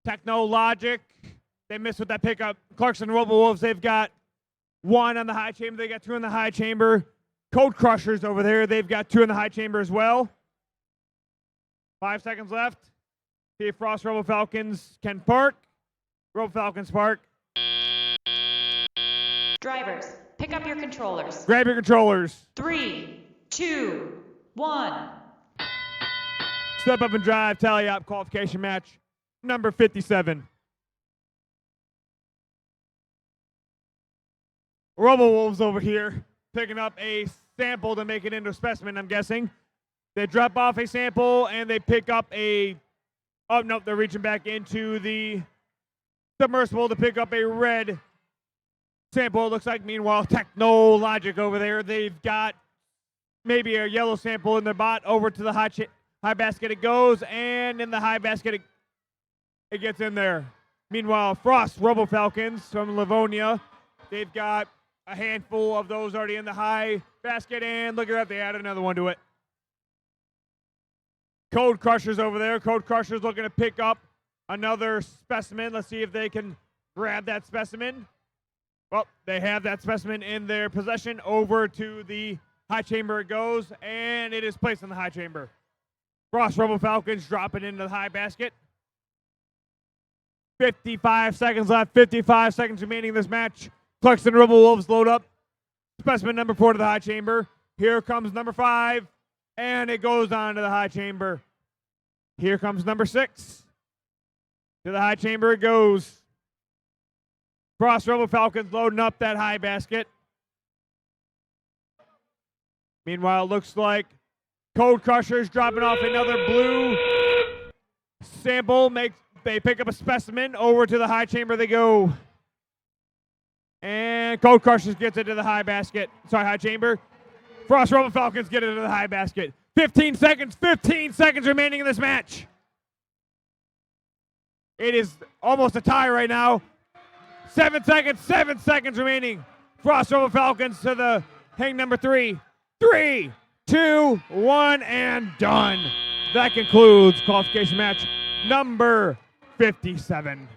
S5: Technologic, they missed with that pickup. Clarkson Robo Wolves, they've got 1 on the high chamber. They got 2 in the high chamber. Code Crushers over there, they've got 2 in the high chamber as well. 5 seconds left. See if Frost Robo Falcons can park. Robo Falcons park.
S3: Drivers, pick up your controllers.
S5: Grab your controllers.
S3: 3, 2, 1.
S5: Step up and drive. Tally up. Qualification match number 57. Robo Wolves over here picking up a sample to make it into a specimen, I'm guessing. They drop off a sample and they pick up a... Oh, nope, they're reaching back into the submersible to pick up a red sample, it looks like. Meanwhile, Technologic over there, they've got maybe a yellow sample in their bot. Over to the high basket it goes, and in the high basket it gets in there. Meanwhile, Frost Robo Falcons from Livonia, they've got a handful of those already in the high basket, and look at that, they added another one to it. Code Crushers over there. Code Crushers looking to pick up another specimen. Let's see if they can grab that specimen. Well, they have that specimen in their possession. Over to the high chamber it goes, and it is placed in the high chamber. Frost Robo Falcons drop it into the high basket. 55 seconds left. 55 seconds remaining in this match. Clarkson Robo Wolves load up specimen number 4 to the high chamber. Here comes number 5, and it goes on to the high chamber. Here comes number 6. To the high chamber it goes. Frost Robo Falcons loading up that high basket. Meanwhile, it looks like Code Crushers dropping off another blue sample. They pick up a specimen. Over to the high chamber they go. And Code Crushers gets it to the high basket. Sorry, high chamber. Frost Robo Falcons get it to the high basket. 15 seconds remaining in this match. It is almost a tie right now. 7 seconds remaining. Frost Robo Falcons to the hang number 3. 3, 2, 1, and done. That concludes qualification match number 57.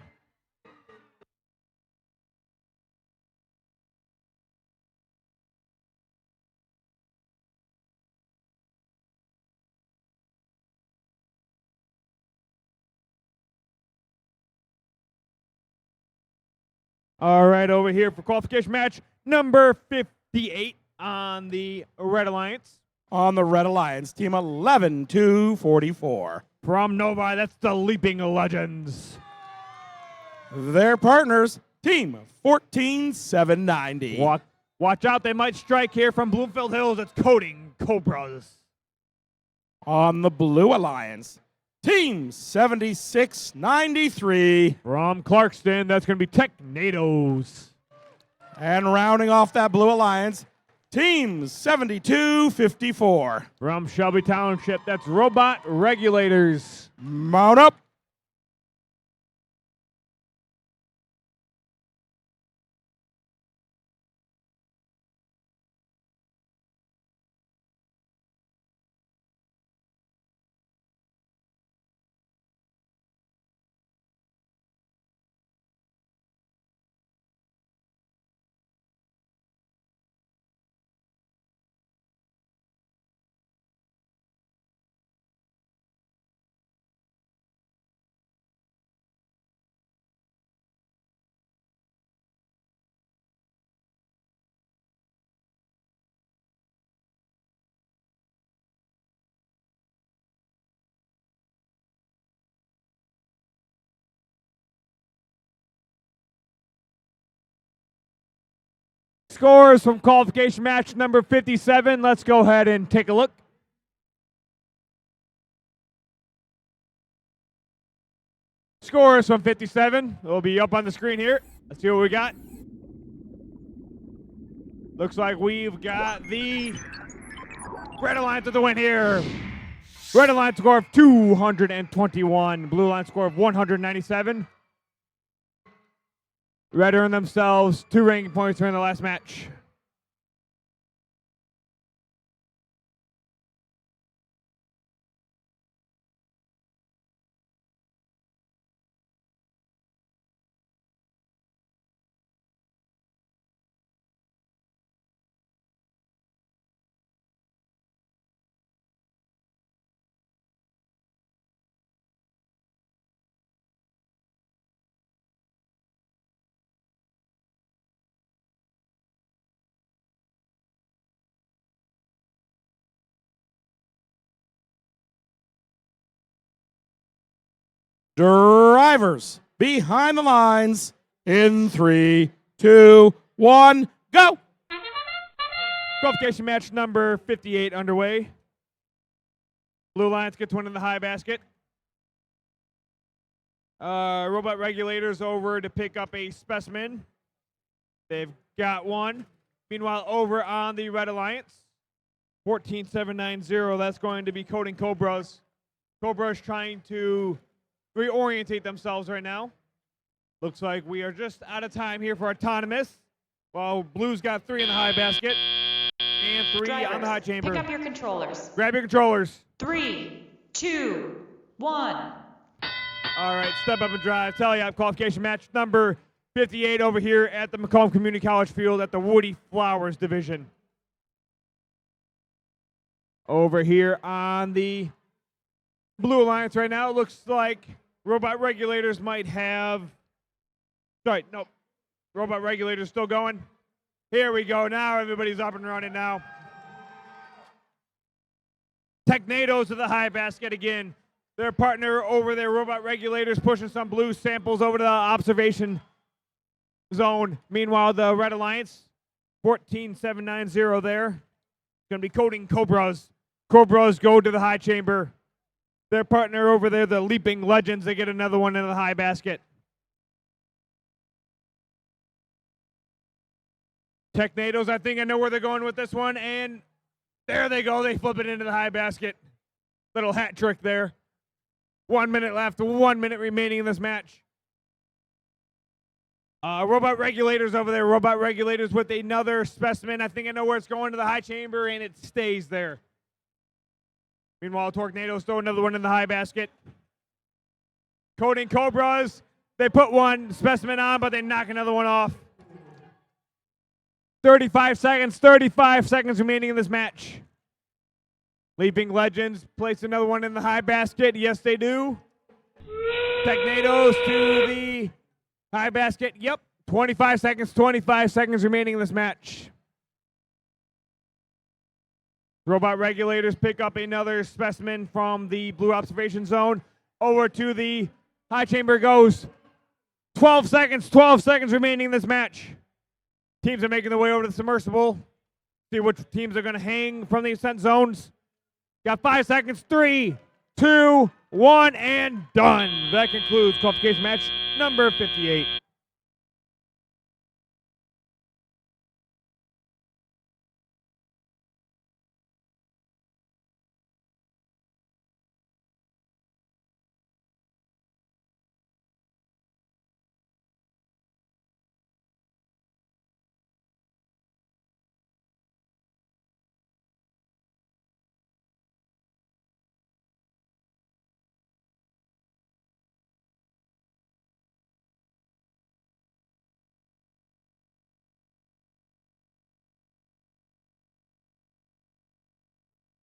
S5: All right, over here for qualification match number 58 on the Red Alliance.
S1: On the Red Alliance, team 11-2-44.
S5: From Novi, that's the Leaping Legends.
S1: Their partners, team 14-790.
S5: Watch out, they might strike here from Bloomfield Hills. It's Coding Cobras.
S1: On the Blue Alliance, team 76-93.
S5: From Clarkston, that's going to be Technados.
S1: And rounding off that Blue Alliance, team 72-54.
S5: From Shelby Township, that's Robot Regulators.
S1: Mount up.
S5: Scores from qualification match number 57. Let's go ahead and take a look. Scores from 57 will be up on the screen here. Let's see what we got. Looks like we've got the Red Alliance with the win here. Red Alliance score of 221. Blue Alliance score of 197. Red earned themselves 2 ranking points during the last match.
S1: Drivers behind the lines in 3, 2, 1, go.
S5: Qualification match number 58 underway. Blue Alliance gets one in the high basket. Robot Regulators over to pick up a specimen. They've got one. Meanwhile, over on the Red Alliance, 14-790, that's going to be Coding Cobras. Cobras trying to reorientate themselves right now. Looks like we are just out of time here for autonomous. Well, Blue's got 3 in the high basket and 3 on the high chamber.
S3: Pick up your controllers.
S5: Grab your controllers.
S3: 3, 2, 1.
S5: All right, step up and drive. Tally up qualification match number 58 over here at the Macomb Community College field at the Woody Flowers division. Over here on the Blue Alliance right now, it looks like Robot Regulators might have. Sorry, nope. Robot Regulators still going. Here we go. Now everybody's up and running now. Technados to the high basket again. Their partner over there, Robot Regulators, pushing some blue samples over to the observation zone. Meanwhile, the Red Alliance, 14790 there. Going to be coding Cobras. Cobras go to the high chamber. Their partner over there, the Leaping Legends, they get another one in the high basket. Technados, I think I know where they're going with this one, and there they go. They flip it into the high basket. Little hat trick there. 1 minute left, 1 minute remaining in this match. Robot Regulators over there. Robot Regulators with another specimen. I think I know where it's going, to the high chamber, and it stays there. Meanwhile, Tornadoes throw another one in the high basket. Coding Cobras. They put one specimen on, but they knock another one off. 35 seconds remaining in this match. Leaping Legends place another one in the high basket. Yes, they do. Technados to the high basket. Yep. 25 seconds remaining in this match. Robot Regulators pick up another specimen from the blue observation zone. Over to the high chamber goes. 12 seconds remaining in this match. Teams are making their way over to the submersible. See which teams are going to hang from the ascent zones. Got 5 seconds. 3, 2, 1, and done. That concludes qualification match number 58.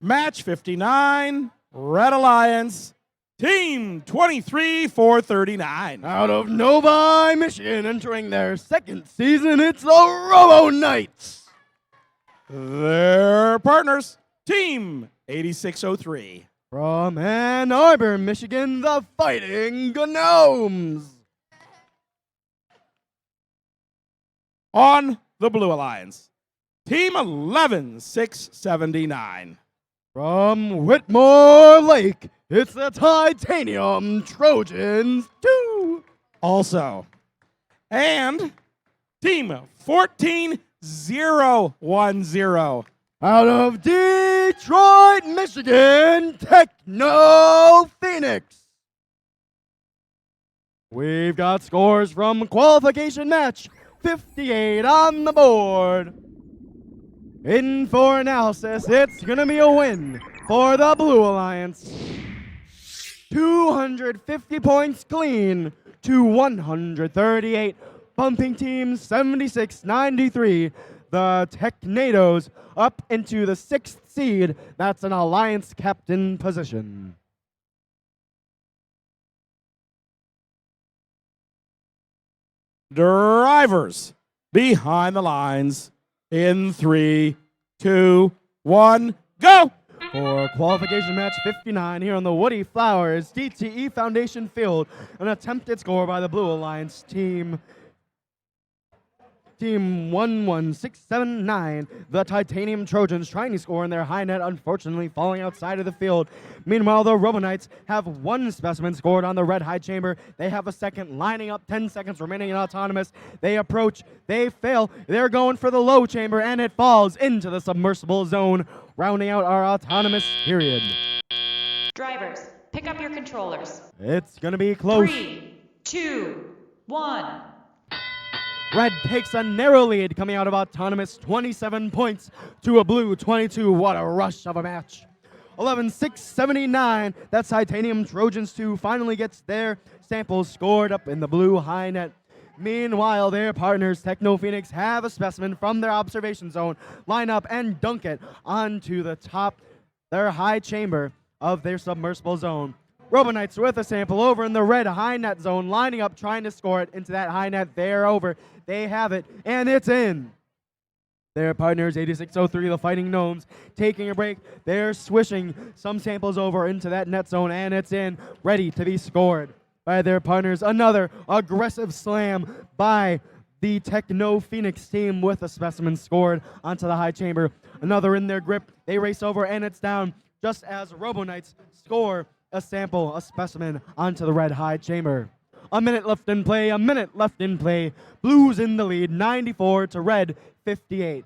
S1: Match 59, Red Alliance, Team 23-439.
S6: Out of Novi, Michigan, entering their second season, it's the Robo Knights.
S1: Their partners, Team 8603.
S6: From Ann Arbor, Michigan, the Fighting Gnomes.
S1: On the Blue Alliance, Team 11679.
S6: From Whitmore Lake, it's the Titanium Trojans 2.
S1: Also, and Team 14010.
S6: Out of Detroit, Michigan, Techno Phoenix. We've got scores from qualification match 58 on the board. In for analysis, it's going to be a win for the Blue Alliance. 250 points clean to 138, bumping Team 7693. The Technados up into the 6th seed. That's an Alliance captain position.
S1: Drivers behind the lines. In 3, 2, 1, go!
S6: For qualification match 59 here on the Woody Flowers DTE Foundation Field, an attempted score by the Blue Alliance Team 11679. The Titanium Trojans trying to score in their high net, unfortunately falling outside of the field. Meanwhile, the Robo Knights have one specimen scored on the red high chamber. They have a second lining up, 10 seconds remaining in autonomous. They approach, they fail. They're going for the low chamber, and it falls into the submersible zone, rounding out our autonomous period.
S3: Drivers, pick up your controllers.
S6: It's going to be close.
S3: 3, 2, 1.
S6: Red takes a narrow lead, coming out of autonomous 27 points to a blue 22. What a rush of a match. 11-6-79. That's Titanium Trojans 2 finally gets their samples scored up in the blue high net. Meanwhile, their partners, Techno Phoenix, have a specimen from their observation zone line up and dunk it onto the top, their high chamber of their submersible zone. Robonites with a sample over in the red high net zone, lining up, trying to score it into that high net. They're over. They have it, and it's in. Their partners, 8603, the Fighting Gnomes, taking a break. They're swishing some samples over into that net zone, and it's in, ready to be scored by their partners. Another aggressive slam by the Techno Phoenix team with a specimen scored onto the high chamber. Another in their grip. They race over, and it's down just as Robonites score a sample, a specimen, onto the red high chamber. A minute left in play, a minute left in play. Blues in the lead, 94 to red, 58.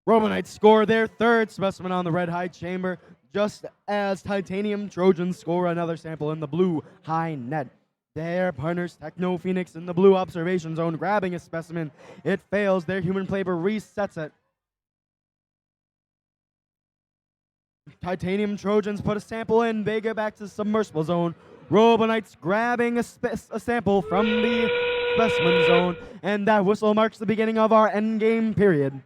S6: Robonites score their third specimen on the red high chamber, just as Titanium Trojans score another sample in the blue high net. Their partners, Techno Phoenix in the blue observation zone, grabbing a specimen. It fails. Their human flavor resets it. Titanium Trojans put a sample in. They get back to the submersible zone. Robonites grabbing a sample from the specimen zone. And that whistle marks the beginning of our endgame period.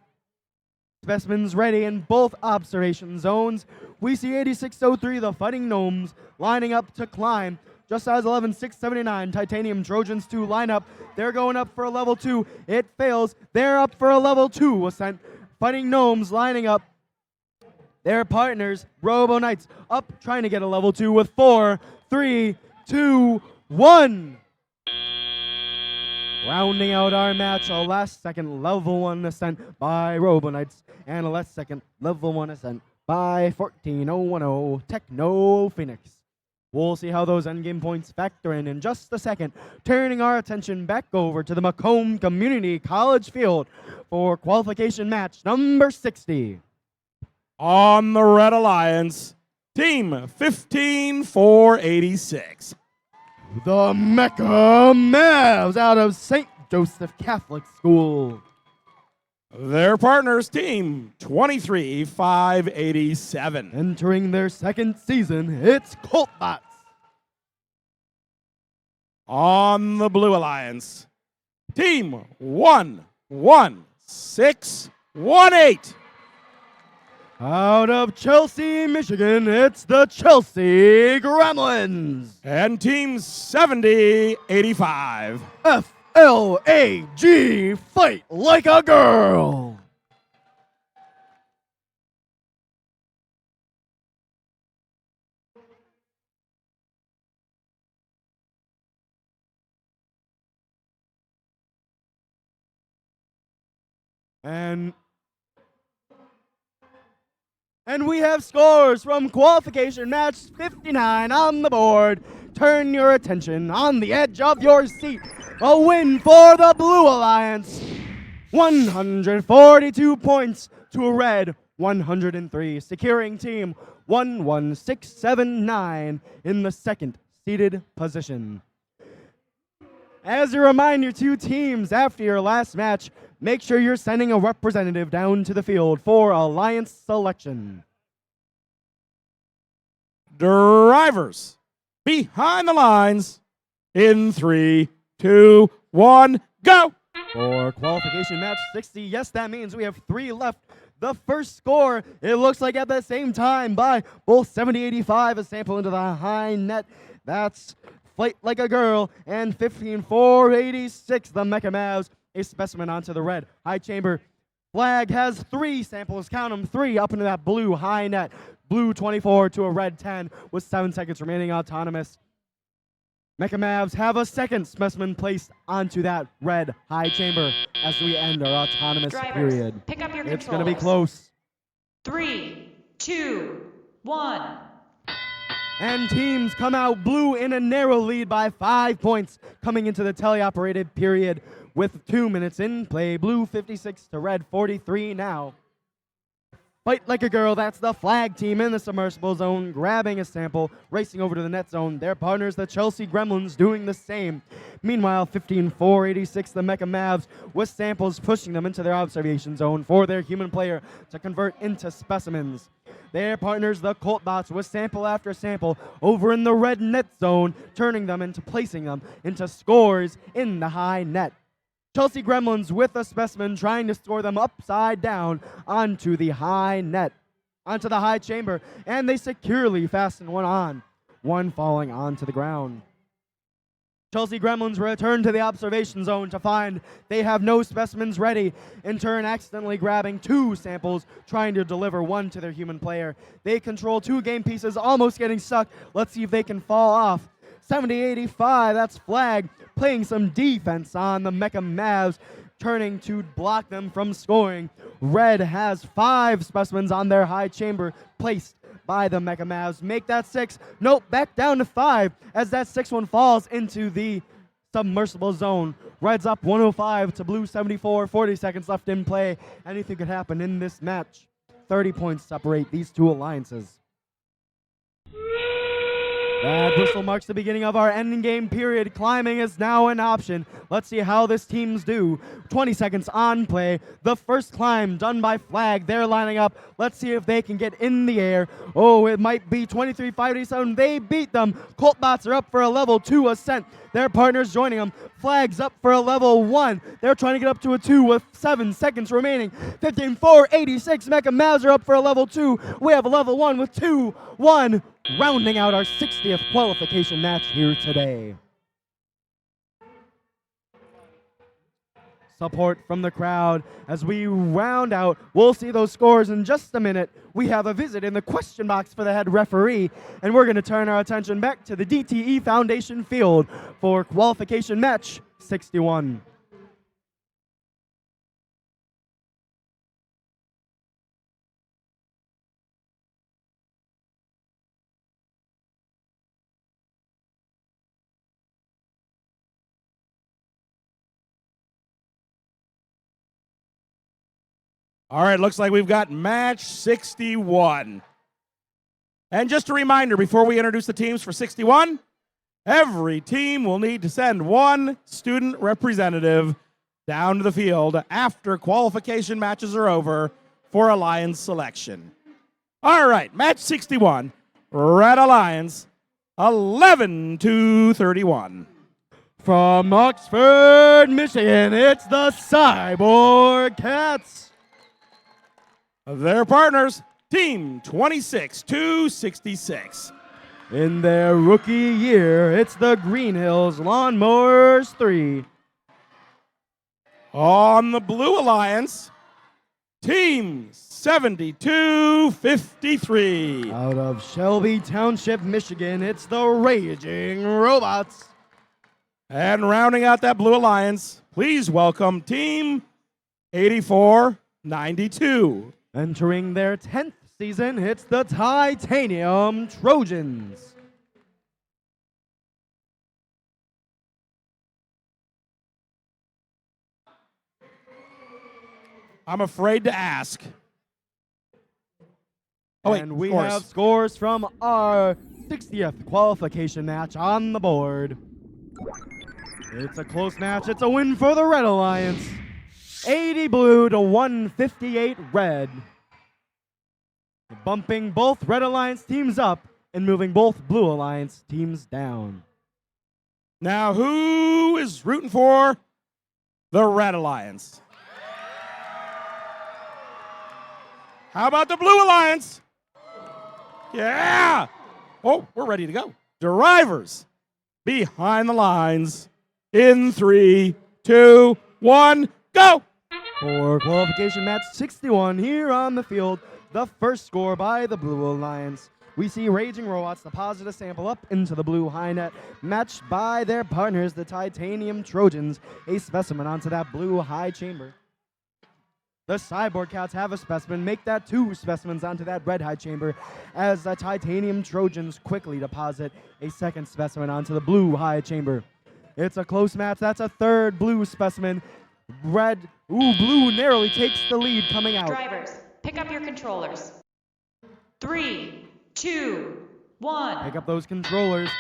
S6: Specimens ready in both observation zones. We see 8603, the Fighting Gnomes, lining up to climb. Just as 11-6-79, Titanium Trojans 2 line up. They're going up for a level 2. It fails. They're up for a level 2 ascent. Fighting Gnomes lining up. Their partners, Robonites, up trying to get a level 2 with 4, 3, 2, 1. Rounding out our match, a last second level 1 ascent by Robonites, and a last second level 1 ascent by 14010 Techno Phoenix. We'll see how those endgame points factor in just a second, turning our attention back over to the Macomb Community College field for qualification match number 60.
S1: On the Red Alliance, Team 15486.
S6: The Mecca Mavs out of St. Joseph Catholic School.
S1: Their partners, Team 23587.
S6: Entering their second season, it's Coltbots.
S1: On the Blue Alliance, Team 11618.
S6: Out of Chelsea, Michigan, it's the Chelsea Gremlins.
S1: And Team 7085.
S6: FLAG, fight like a girl. And we have scores from qualification match 59 on the board. Turn your attention on the edge of your seat. A win for the Blue Alliance. 142 points to a red 103, securing team 11679 in the second seeded position. As a reminder to teams, after your last match, make sure you're sending a representative down to the field for Alliance selection.
S1: Drivers, behind the lines, in 3, 2, 1, go!
S6: For qualification match 60, yes, that means we have 3 left. The first score, it looks like at the same time by both 7085, a sample into the high net. That's Fight Like a Girl, and 15486, the Mecha Mavs, a specimen onto the red high chamber. Flag has 3 samples, count them, 3 up into that blue high net. Blue 24 to a red 10 with 7 seconds remaining autonomous. Mecha Mavs have a second specimen placed onto that red high chamber as we end our autonomous
S3: Drivers,
S6: period.
S3: pick up your
S6: It's going to be
S3: controllers.
S6: close.
S3: 3, 2, 1.
S6: And teams come out blue in a narrow lead by 5 points coming into the teleoperated period with 2 minutes in play. Blue 56 to red 43 now. Fight like a girl, that's the flag team in the submersible zone, grabbing a sample, racing over to the net zone. Their partners, the Chelsea Gremlins, doing the same. Meanwhile, 15-4-86, the Mecha Mavs, with samples pushing them into their observation zone for their human player to convert into specimens. Their partners, the Coltbots, with sample after sample over in the red net zone, turning them into placing them into scores in the high net. Chelsea Gremlins with a specimen trying to score them upside down onto the high net, onto the high chamber, and they securely fasten one on, one falling onto the ground. Chelsea Gremlins return to the observation zone to find they have no specimens ready, in turn accidentally grabbing 2 samples, trying to deliver one to their human player. They control 2 game pieces, almost getting stuck. Let's see if they can fall off. 70-85, that's Flag, playing some defense on the Mecha Mavs, turning to block them from scoring. Red has 5 specimens on their high chamber placed by the Mecha Mavs. Make that 6. Nope, back down to 5 as that 6th one falls into the submersible zone. Red's up 105 to Blue 74, 40 seconds left in play. Anything could happen in this match. 30 points separate these 2 alliances. That whistle marks the beginning of our ending game period. Climbing is now an option. Let's see how this team's do. 20 seconds on play. The first climb done by Flag. They're lining up. Let's see if they can get in the air. Oh, it might be 23-587. They beat them. Coltbots are up for a level 2 ascent. Their partners joining them. Flag's up for a level 1. They're trying to get up to a 2 with 7 seconds remaining. 15-4-86. Mecha Mavs are up for a level 2. We have a level 1 with 2-1. Rounding out our 60th qualification match here today. Support from the crowd as we round out. We'll see those scores in just a minute. We have a visit in the question box for the head referee, and we're going to turn our attention back to the DTE Foundation field for qualification match 61.
S1: All right, looks like we've got match 61. And just a reminder before we introduce the teams for 61, every team will need to send 1 student representative down to the field after qualification matches are over for Alliance selection. All right, match 61, Red Alliance, 11-31.
S6: From Oxford, Michigan, it's the Cyborg Cats.
S1: Their partners, Team 26-66.
S6: In their rookie year, it's the Green Hills Lawnmowers 3.
S1: On the Blue Alliance, Team 72-53.
S6: Out of Shelby Township, Michigan, it's the Raging Robots.
S1: And rounding out that Blue Alliance, please welcome Team 84-92.
S6: Entering their 10th season, it's the Titanium Trojans.
S1: I'm afraid to ask.
S6: And we have scores from our 60th qualification match on the board. It's a close match. It's a win for the Red Alliance. 80 blue to 158 red. Bumping both Red Alliance teams up and moving both Blue Alliance teams down.
S1: Now, who is rooting for the Red Alliance? How about the Blue Alliance? Yeah! Oh, we're ready to go. Drivers, behind the lines in 3, 2, 1, go!
S6: For qualification match 61 here on the field, the first score by the Blue Alliance. We see Raging Robots deposit a sample up into the blue high net, matched by their partners, the Titanium Trojans, a specimen onto that blue high chamber. The Cyborg Cats have a specimen, make that 2 specimens onto that red high chamber, as the Titanium Trojans quickly deposit a 2nd specimen onto the blue high chamber. It's a close match. That's a 3rd blue specimen. Blue narrowly takes the lead coming out.
S3: Drivers, pick pick up your controllers. 3, 2, 1.
S6: Pick up those controllers.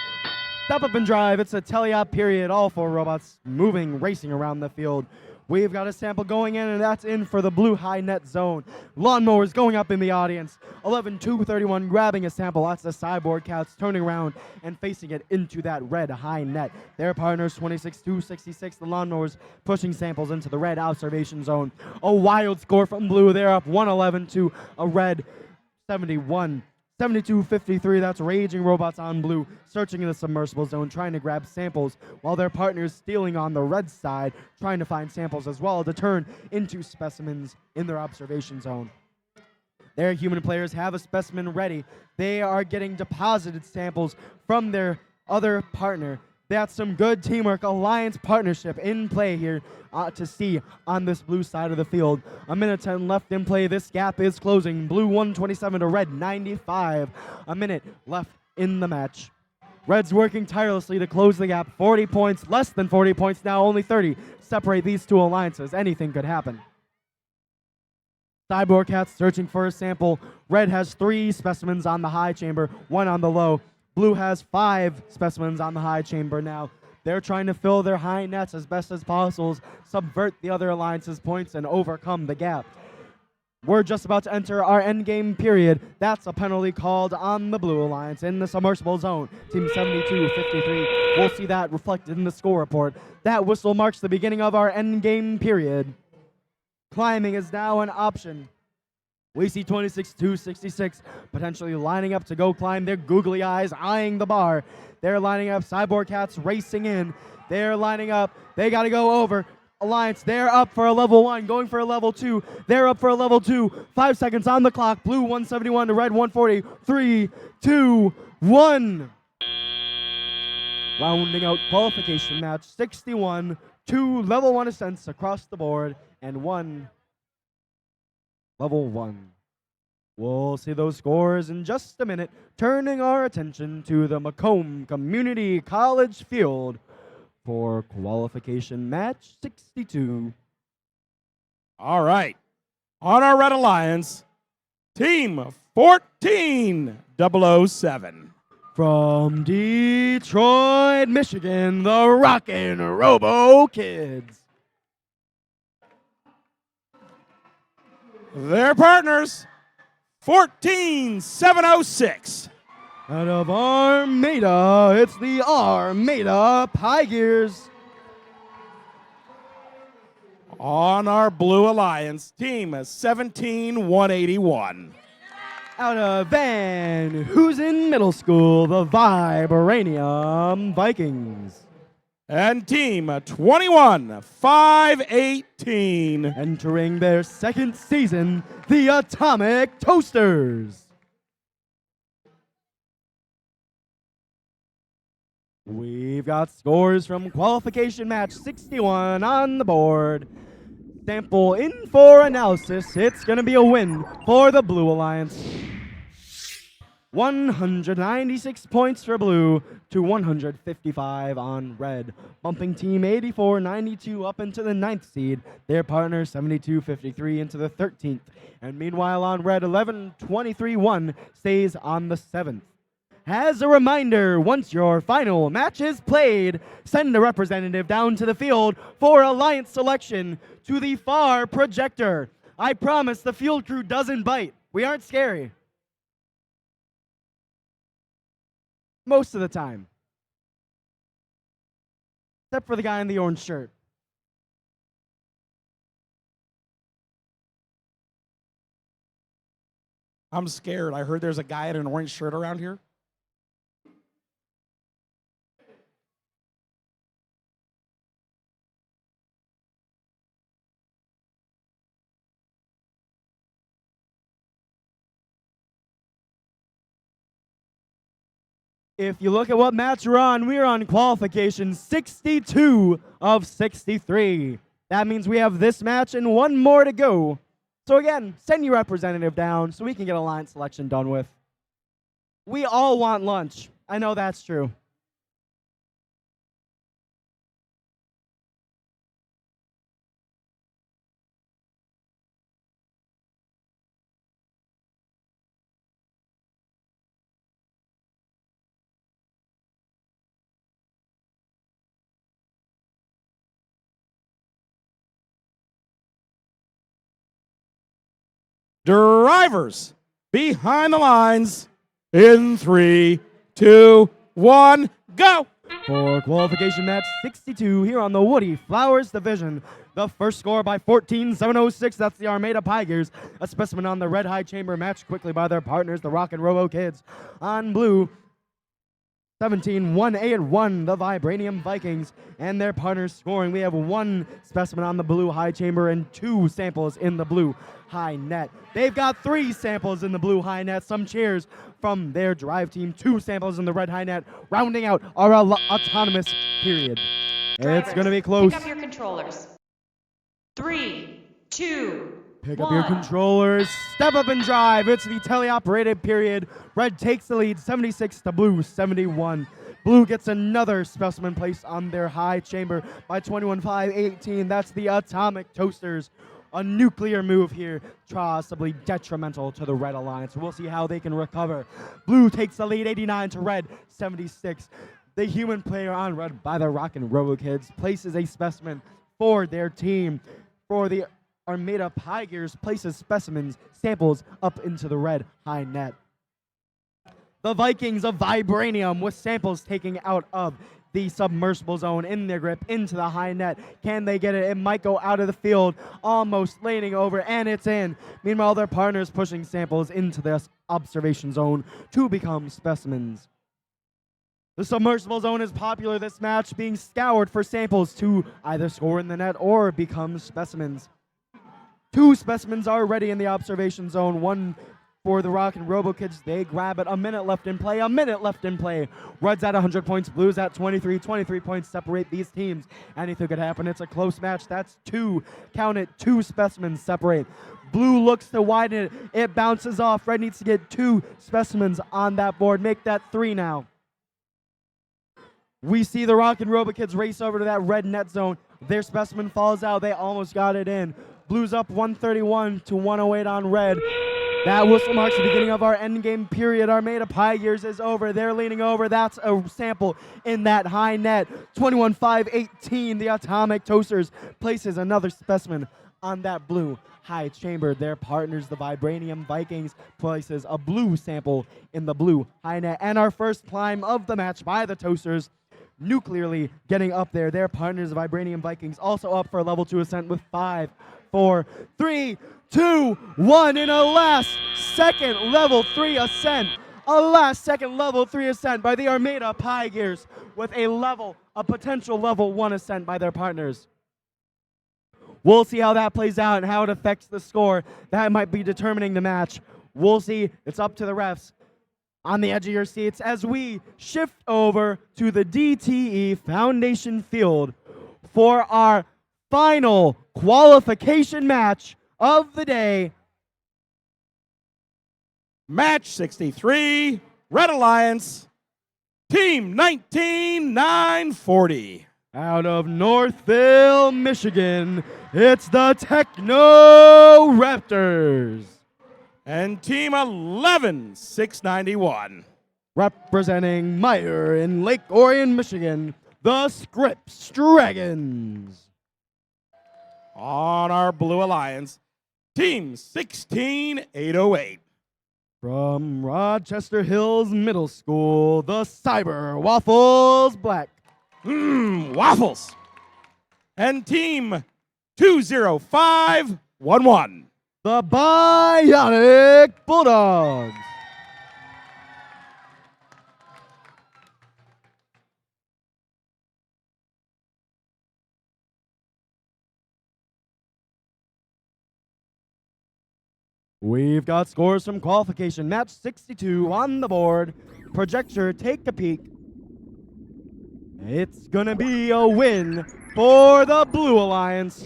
S6: Step up and drive. It's a teleop period. All 4 robots moving, racing around the field. We've got a sample going in, and that's in for the blue high net zone. Lawnmowers going up in the audience. 11-2-31 grabbing a sample. That's the Cyborg Cats turning around and facing it into that red high net. Their partners 26-2-66. The Lawnmowers pushing samples into the red observation zone. A wild score from blue. They're up 111 to a red 71. 72-53, that's Raging Robots on blue, searching in the submersible zone, trying to grab samples, while their partners stealing on the red side, trying to find samples as well to turn into specimens in their observation zone. Their human players have a specimen ready. They are getting deposited samples from their other partner. That's some good teamwork, alliance partnership in play here to see on this blue side of the field. 1:10 left in play. This gap is closing. Blue 127 to red 95. A minute left in the match. Reds working tirelessly to close the gap. 40 points, less than 40 points now, only 30. Separate these two alliances. Anything could happen. Cyborg Cats searching for a sample. Red has 3 specimens on the high chamber, 1 on the low. Blue has 5 specimens on the high chamber now. They're trying to fill their high nets as best as possible, subvert the other alliance's points, and overcome the gap. We're just about to enter our endgame period. That's a penalty called on the blue alliance in the submersible zone. Team 72-53. We'll see that reflected in the score report. That whistle marks the beginning of our endgame period. Climbing is now an option. We see 26-2-66 potentially lining up to go climb. Their googly eyes eyeing the bar. They're lining up. Cyborg Cats racing in. They're lining up. They got to go over. Alliance, they're up for a level 1, going for a level 2. They're up for a level 2. 5 seconds on the clock. Blue 171 to red 140. 3, 2, 1. Rounding out qualification match 61. 2 level 1 ascents across the board and 1 level 1. We'll see those scores in just a minute, turning our attention to the Macomb Community College field for qualification match 62.
S1: All right. On our Red Alliance, Team 14-007.
S6: From Detroit, Michigan, the Rockin' Robo Kids.
S1: Their partners, 14-706.
S6: Out of Armada, it's the Armada Pie Gears.
S1: On our Blue Alliance, Team 17-181.
S6: Out of Van Hoosen Middle School, the Vibranium Vikings.
S1: And Team 21-518.
S6: Entering their second season, the Atomic Toasters. We've got scores from qualification match 61 on the board. Sample in for analysis. It's going to be a win for the Blue Alliance. 196 points for blue to 155 on red, bumping team 84-92 up into the 9th seed, their partner 72-53 into the 13th, and meanwhile on red 11-23-1 stays on the 7th. As a reminder, once your final match is played, send a representative down to the field for alliance selection to the far projector. I promise the field crew doesn't bite. We aren't scary. Most of the time. Except for the guy in the orange shirt.
S1: I'm scared. I heard there's a guy in an orange shirt around here.
S6: If you look at what match we're on qualification 62 of 63. That means we have this match and one more to go. So again, send your representative down so we can get alliance selection done with. We all want lunch. I know that's true.
S1: Drivers behind the lines in 3, 2, 1, go!
S6: For qualification match 62 here on the Woody Flowers division. The first score by 14-706, that's the Armada Tigers. A specimen on the red high chamber matched quickly by their partners, the Rock and Robo Kids. On blue, 17-181, the Vibranium Vikings. And their partners scoring, we have one specimen on the blue high chamber and two samples in the blue high net. They've got three samples in the blue high net. Some cheers from their drive team. Two samples in the red high net, rounding out our autonomous period. It's going to be close.
S3: Pick up your controllers. 3, 2,
S6: Pick up your controllers, step up and drive. It's the teleoperated period. Red takes the lead, 76 to blue, 71. Blue gets another specimen placed on their high chamber by 21-5-18. That's the Atomic Toasters. A nuclear move here, possibly detrimental to the Red Alliance. We'll see how they can recover. Blue takes the lead, 89 to red, 76. The human player on red by the Rock and Robo Kids places a specimen for their team. For the Armada Tigers, places specimens, samples up into the red high net. The Vikings of Vibranium with samples taking out of the submersible zone in their grip into the high net. Can they get it? It might go out of the field, almost laning over, and it's in. Meanwhile, their partners pushing samples into this observation zone to become specimens. The submersible zone is popular this match, being scoured for samples to either score in the net or become specimens. Two specimens are already in the observation zone. One for the Rock and Robo Kids. They grab it. A minute left in play. Red's at 100 points. Blue's at 23. 23 points separate these teams. Anything could happen. It's a close match. That's two. Count it. Two specimens separate. Blue looks to widen it. It bounces off. Red needs to get two specimens on that board. Make that three now. We see the Rock and Robo Kids race over to that red net zone. Their specimen falls out. They almost got it in. Blue's up 131 to 108 on red. That whistle marks the beginning of our endgame period. Armada Tigers is over. They're leaning over. That's a sample in that high net. 21-5-18. The Atomic Toasters places another specimen on that blue high chamber. Their partners, the Vibranium Vikings, places a blue sample in the blue high net. And our first climb of the match by the Toasters, nuclearly getting up there. Their partners, the Vibranium Vikings, also up for a level 2 ascent with 5, 4, 3, 2, 1 in a last second level 3 ascent. A last second level 3 ascent by the Armada Tigers with a potential level 1 ascent by their partners. We'll see how that plays out and how it affects the score. That might be determining the match. We'll see. It's up to the refs. On the edge of your seats as we shift over to the DTE Foundation Field for our final qualification match of the day.
S1: Match 63, Red Alliance, Team 19-940.
S6: Out of Northville, Michigan, it's the Techno Raptors.
S1: And Team 11-691.
S6: Representing Meyer in Lake Orion, Michigan, the Scripps Dragons.
S1: On our Blue Alliance, Team 16-808.
S6: From Rochester Hills Middle School, the Cyber Waffles Black.
S1: Waffles. And Team 20511.
S6: The Bionic Bulldogs. We've got scores from qualification. Match 62 on the board. Projector, take a peek. It's gonna be a win for the Blue Alliance.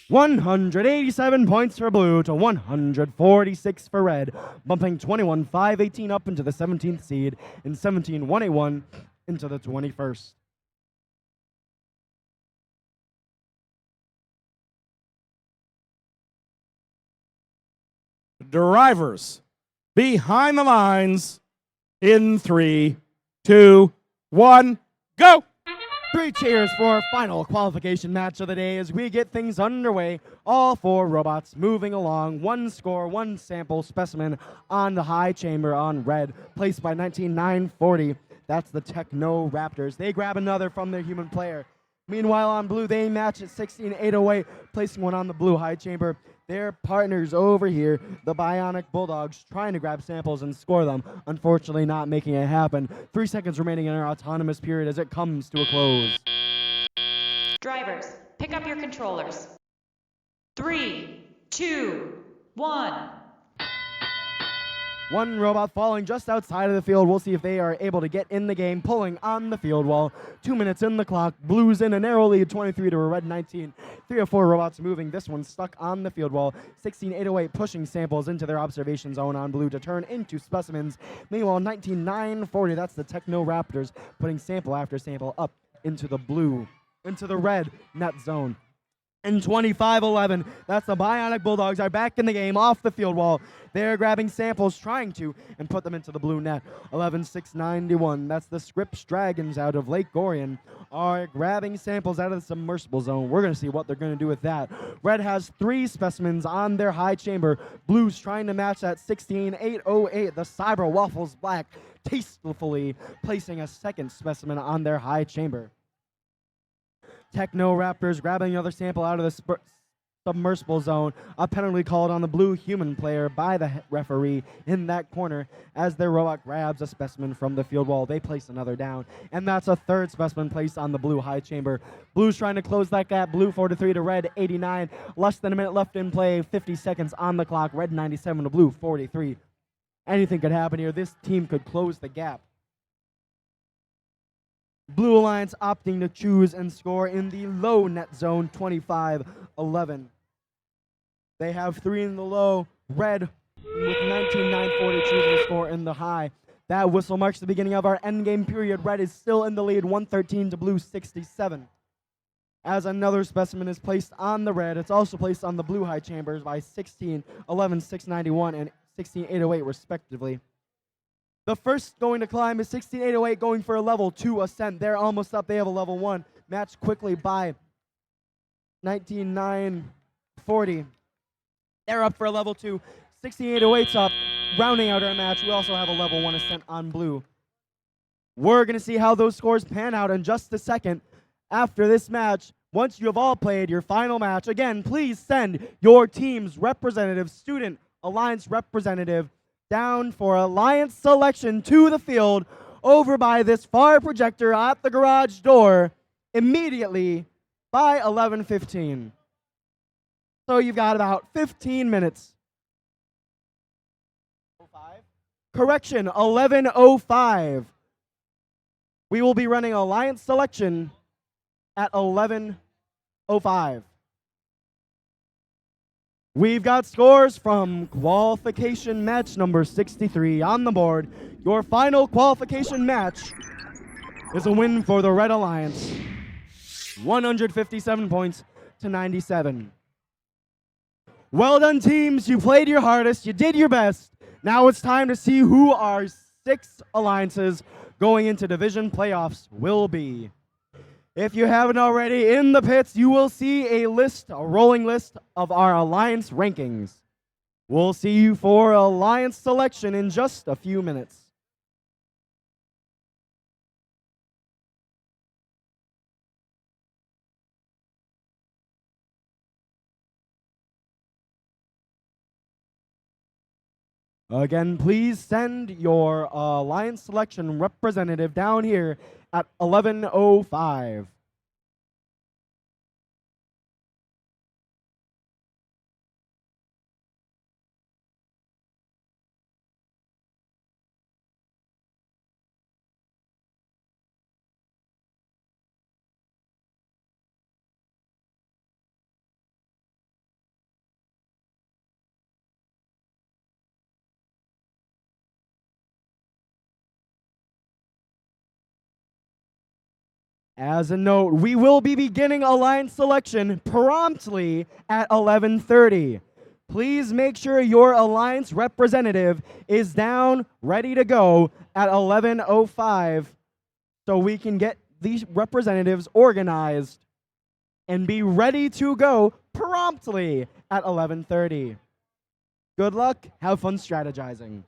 S6: 187 points for blue to 146 for red, bumping 21-5-18 up into the 17th seed and 17-1-1 into the 21st.
S1: Drivers behind the lines in 3, 2, 1, go!
S6: 3 cheers for our final qualification match of the day as we get things underway. All 4 robots moving along. 1 score, 1 sample specimen on the high chamber on red, placed by 19940. That's the Techno Raptors. They grab another from their human player. Meanwhile, on blue, they match at 16808, placing one on the blue high chamber. Their partners over here, the Bionic Bulldogs, trying to grab samples and score them. Unfortunately, not making it happen. 3 seconds remaining in our autonomous period as it comes to a close.
S3: Drivers, pick up your controllers. 3, 2, 1.
S6: 1 robot falling just outside of the field. We'll see if they are able to get in the game, pulling on the field wall. 2 minutes in the clock. Blues in a narrow lead, 23 to a red 19. 3 or 4 robots moving. This one stuck on the field wall. 16808 pushing samples into their observation zone on blue to turn into specimens. Meanwhile, 19940, that's the Techno Raptors, putting sample after sample up into the blue, into the red net zone. And 25-11, that's the Bionic Bulldogs are back in the game off the field wall. They're grabbing samples, trying to, and put them into the blue net. 11-6-91, that's the Scripps Dragons out of Lake Gorion, are grabbing samples out of the submersible zone. We're going to see what they're going to do with that. Red has 3 specimens on their high chamber. Blues trying to match that 16808, the Cyber Waffles Black, tastefully placing a 2nd specimen on their high chamber. Techno Raptors grabbing another sample out of the submersible zone. A penalty called on the blue human player by the referee in that corner as their robot grabs a specimen from the field wall. They place another down, and that's a 3rd specimen placed on the blue high chamber. Blues trying to close that gap. Blue 43 to red 89. Less than a minute left in play. 50 seconds on the clock. Red 97 to blue 43. Anything could happen here. This team could close the gap. Blue Alliance opting to choose and score in the low net zone, 25-11. They have 3 in the low. Red with 19-9-40 choosing to score in the high. That whistle marks the beginning of our endgame period. Red is still in the lead, 113 to blue 67. As another specimen is placed on the red, it's also placed on the blue high chambers by 16-11-691 and 16-808 respectively. The first going to climb is 16808 going for a level 2 ascent. They're almost up. They have a level 1. Matched quickly by 19940. They're up for a level 2. 16808's up. Rounding out our match, we also have a level 1 ascent on blue. We're going to see how those scores pan out in just a second after this match. Once you have all played your final match, again, please send your team's representative, student alliance representative, down for alliance selection to the field over by this far projector at the garage door immediately by 11:15. So you've got about 15 minutes. 05? Correction, 11:05. We will be running alliance selection at 11:05. We've got scores from qualification match number 63 on the board. Your final qualification match is a win for the Red Alliance. 157 points to 97. Well done, teams. You played your hardest. You did your best. Now it's time to see who our 6 alliances going into division playoffs will be. If you haven't already, in the pits, you will see a rolling list of our alliance rankings. We'll see you for alliance selection in just a few minutes. Again, please send your alliance selection representative down here at 11:05. As a note, we will be beginning alliance selection promptly at 11:30. Please make sure your alliance representative is down, ready to go at 11:05 so we can get the representatives organized and be ready to go promptly at 11:30. Good luck. Have fun strategizing.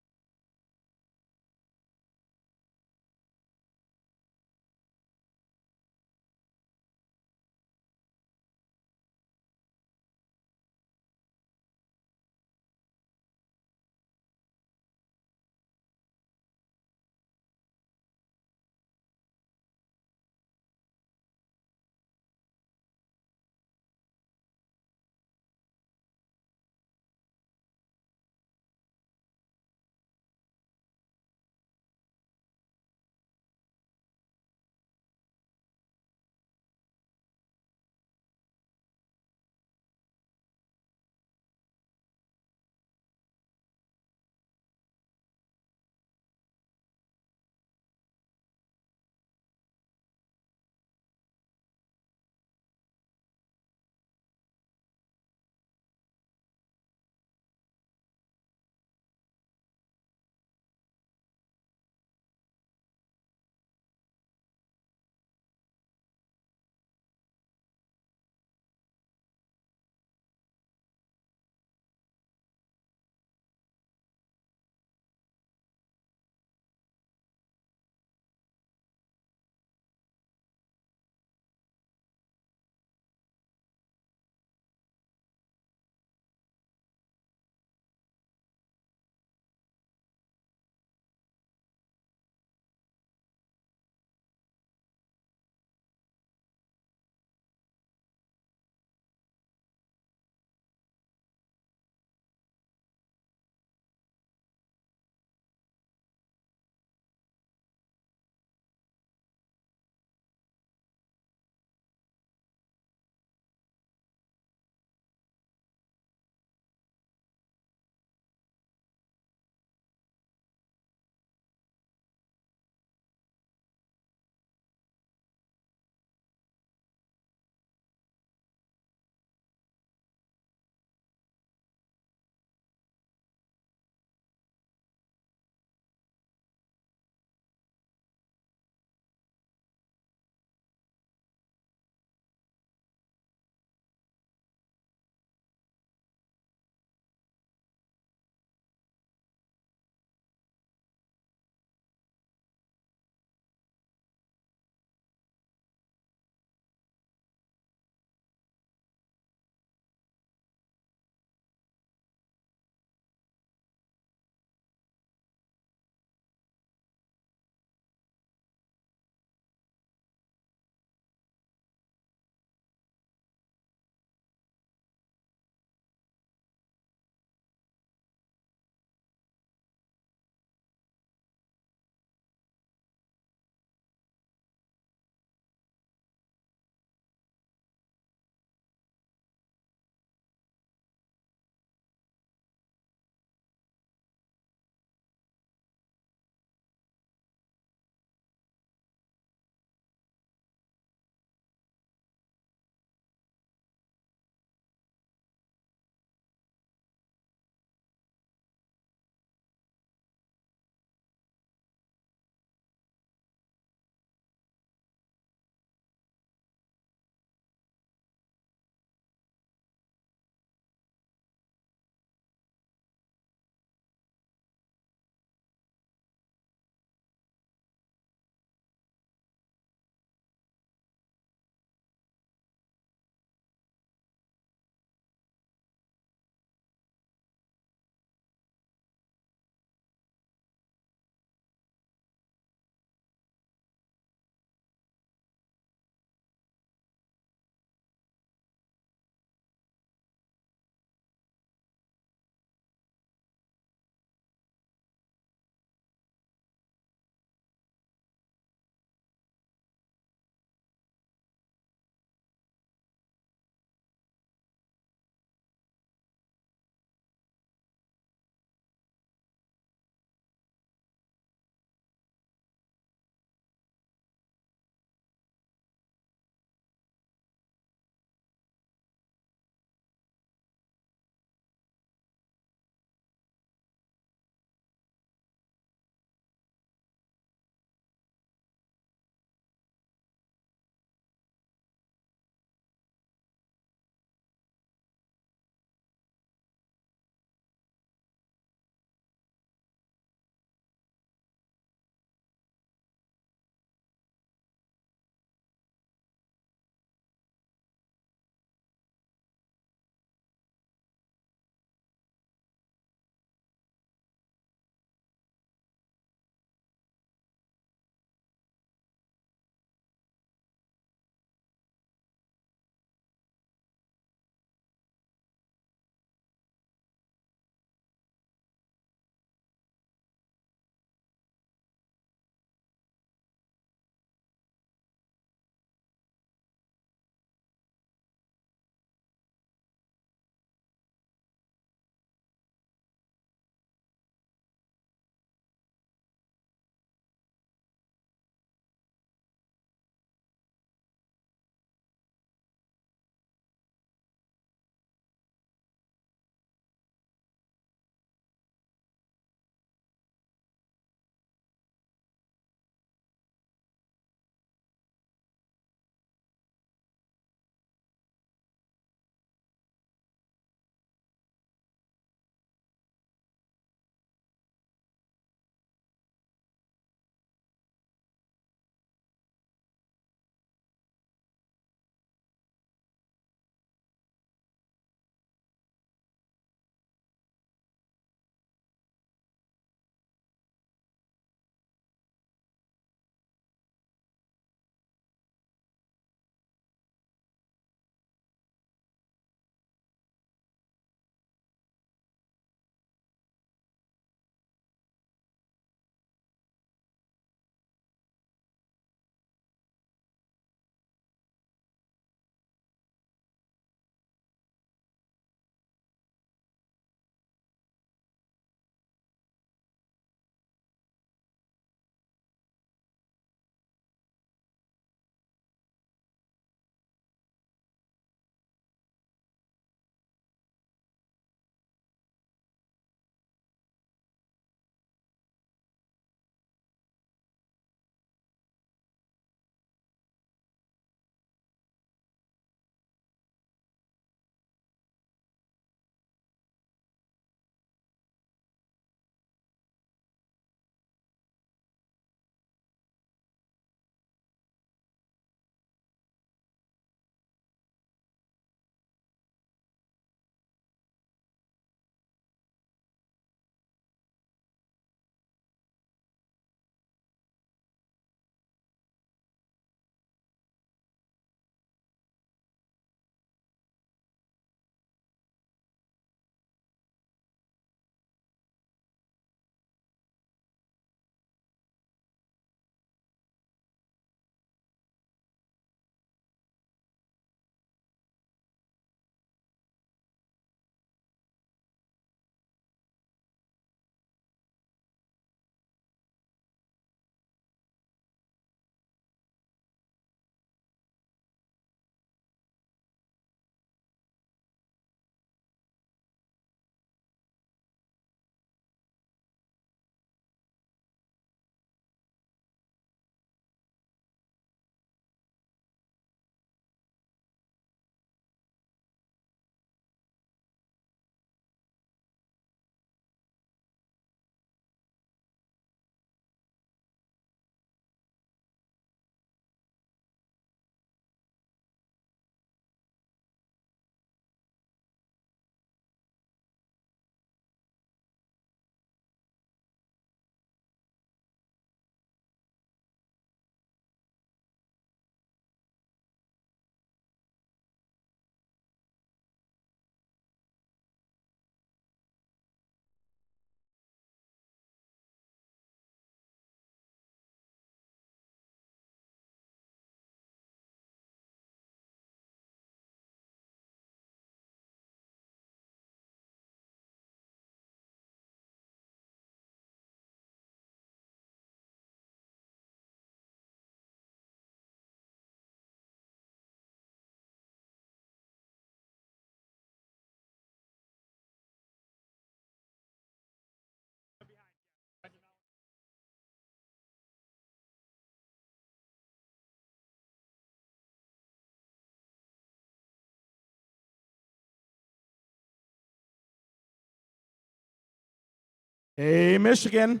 S1: Hey, Michigan.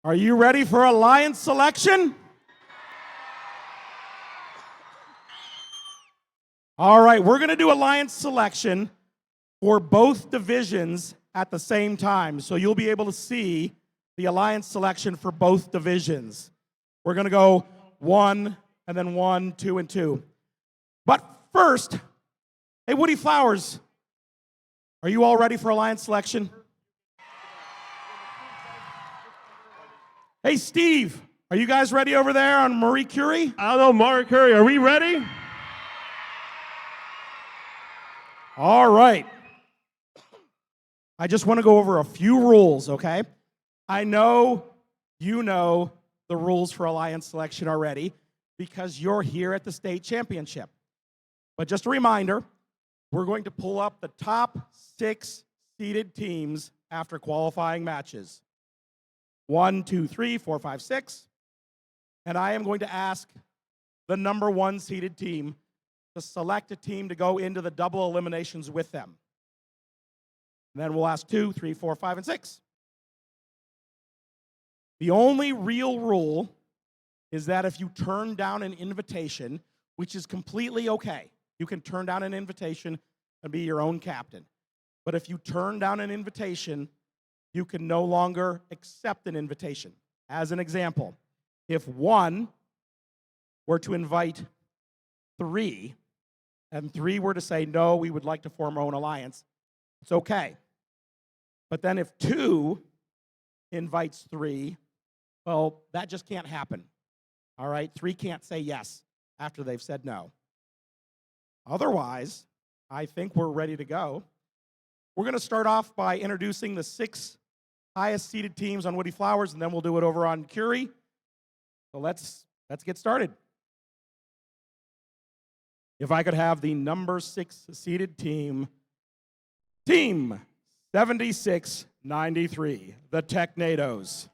S1: Are you ready for alliance selection? All right, we're going to do alliance selection for both divisions at the same time. So you'll be able to see the alliance selection for both divisions. We're going to go 1 and then 1, 2, and 2. But first, hey, Woody Flowers, are you all ready for alliance selection? Hey, Steve, are you guys ready over there on Marie Curie?
S2: I don't know, Marie Curie, are we ready?
S1: All right. I just want to go over a few rules, okay? I know you know the rules for alliance selection already because you're here at the state championship. But just a reminder, we're going to pull up the top 6 seeded teams after qualifying matches. 1, 2, 3, 4, 5, 6. And I am going to ask the number 1 seeded team to select a team to go into the double eliminations with them. And then we'll ask 2, 3, 4, 5, and 6. The only real rule is that if you turn down an invitation, which is completely okay, you can turn down an invitation and be your own captain. But if you turn down an invitation, you can no longer accept an invitation. As an example, if 1 were to invite 3, and 3 were to say, no, we would like to form our own alliance, it's okay. But then if 2 invites 3, well, that just can't happen. All right? 3 can't say yes after they've said no. Otherwise, I think we're ready to go. We're going to start off by introducing the 6 highest seeded teams on Woody Flowers, and then we'll do it over on Curie. So let's get started. If I could have the number 6 seeded team, Team 7693, the Technados.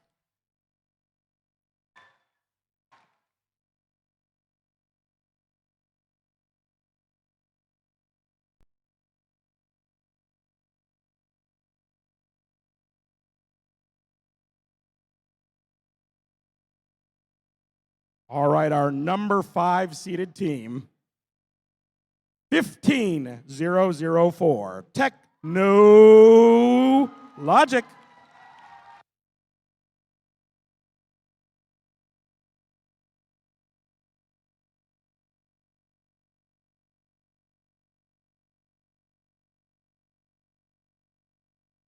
S1: All right, our number 5 seeded team, 15004, Techno Logic.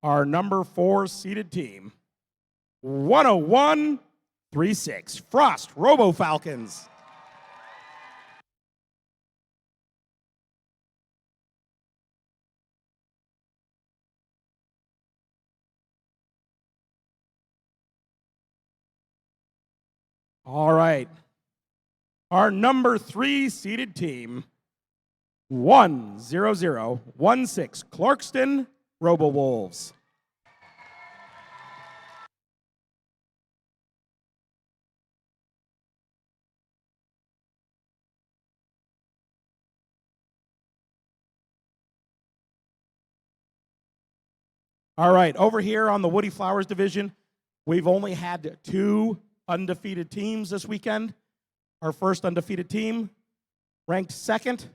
S1: Our number 4 seeded team, 10136, Frost Robo Falcons. All right. Our number 3 seeded team, 10016, Clarkston Robo Wolves. All right, over here on the Woody Flowers division, we've only had 2 undefeated teams this weekend. Our first undefeated team, ranked 2nd,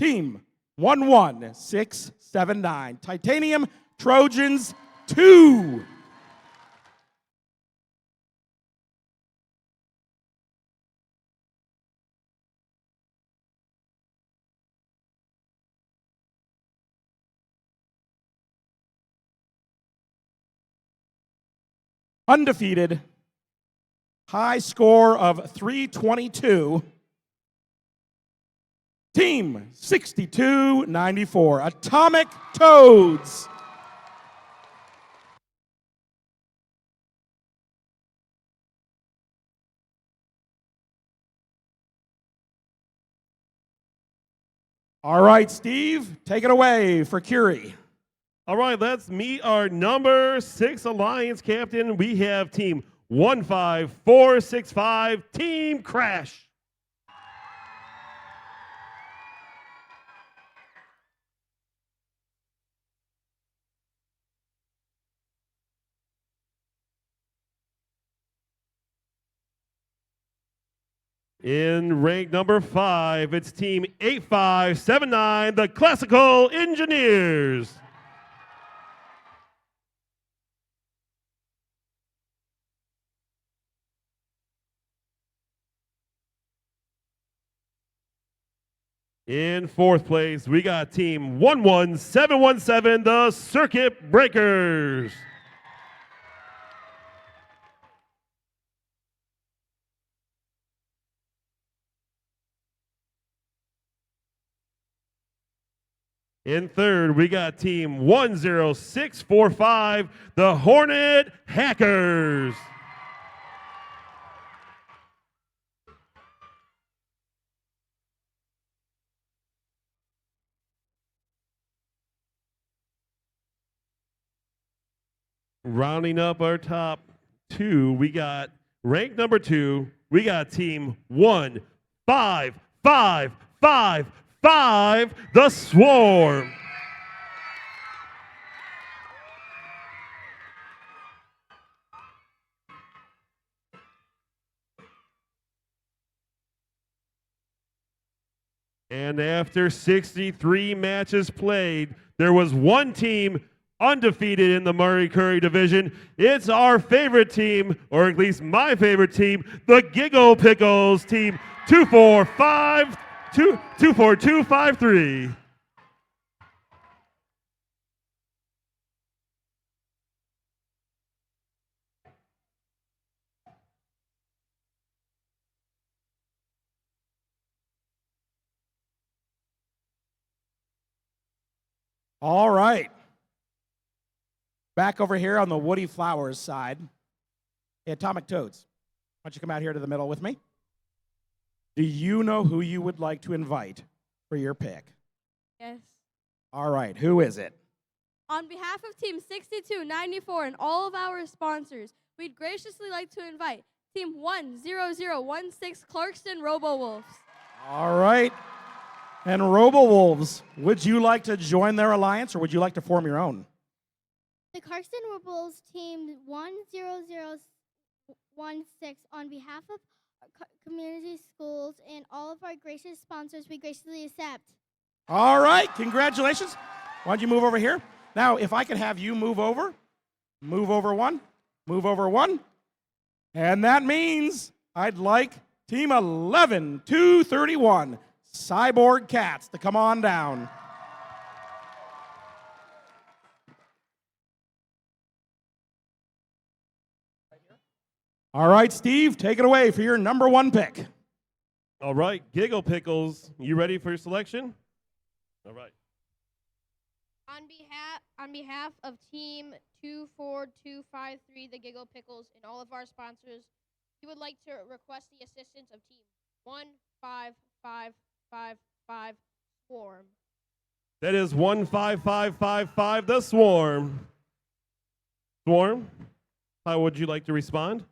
S1: Team 11679, Titanium Trojans 2. Undefeated, high score of 322. Team 6294, Atomic Toads. All right, Steve, take it away for Curie.
S2: All right, let's meet our number 6 alliance captain. We have team 15465, Team Crash. In rank number 5, it's team 8579, the Classical Engineers. In 4th place, we got team 11717, the Circuit Breakers. In 3rd, we got team 10645, the Hornet Hackers. Rounding up our top 2, we got rank number 2, we got team 15555, the Swarm. And after 63 matches played, there was one team undefeated in the Murray Curry division. It's our favorite team, or at least my favorite team, the Giggle Pickles team 24253.
S1: All right. Back over here on the Woody Flowers side, the Atomic Toads. Why don't you come out here to the middle with me? Do you know who you would like to invite for your pick?
S7: Yes.
S1: All right, who is it?
S7: On behalf of Team 6294 and all of our sponsors, we'd graciously like to invite Team 10016 Clarkston RoboWolves.
S1: All right. And RoboWolves, would you like to join their alliance or would you like to form your own?
S8: The Clarkston Rebels Team 10016, on behalf of community schools and all of our gracious sponsors, we graciously accept.
S1: All right, congratulations. Why don't you move over here? Now, if I could have you move over one, move over one. And that means I'd like Team 11231, Cyborg Cats, to come on down. All right, Steve, take it away for your number 1 pick.
S2: All right, Giggle Pickles, you ready for your selection? All right.
S9: On behalf of Team 24253, the Giggle Pickles, and all of our sponsors, we would like to request the assistance of Team 15555 Swarm.
S2: That is 15555, the Swarm. Swarm, how would you like to respond?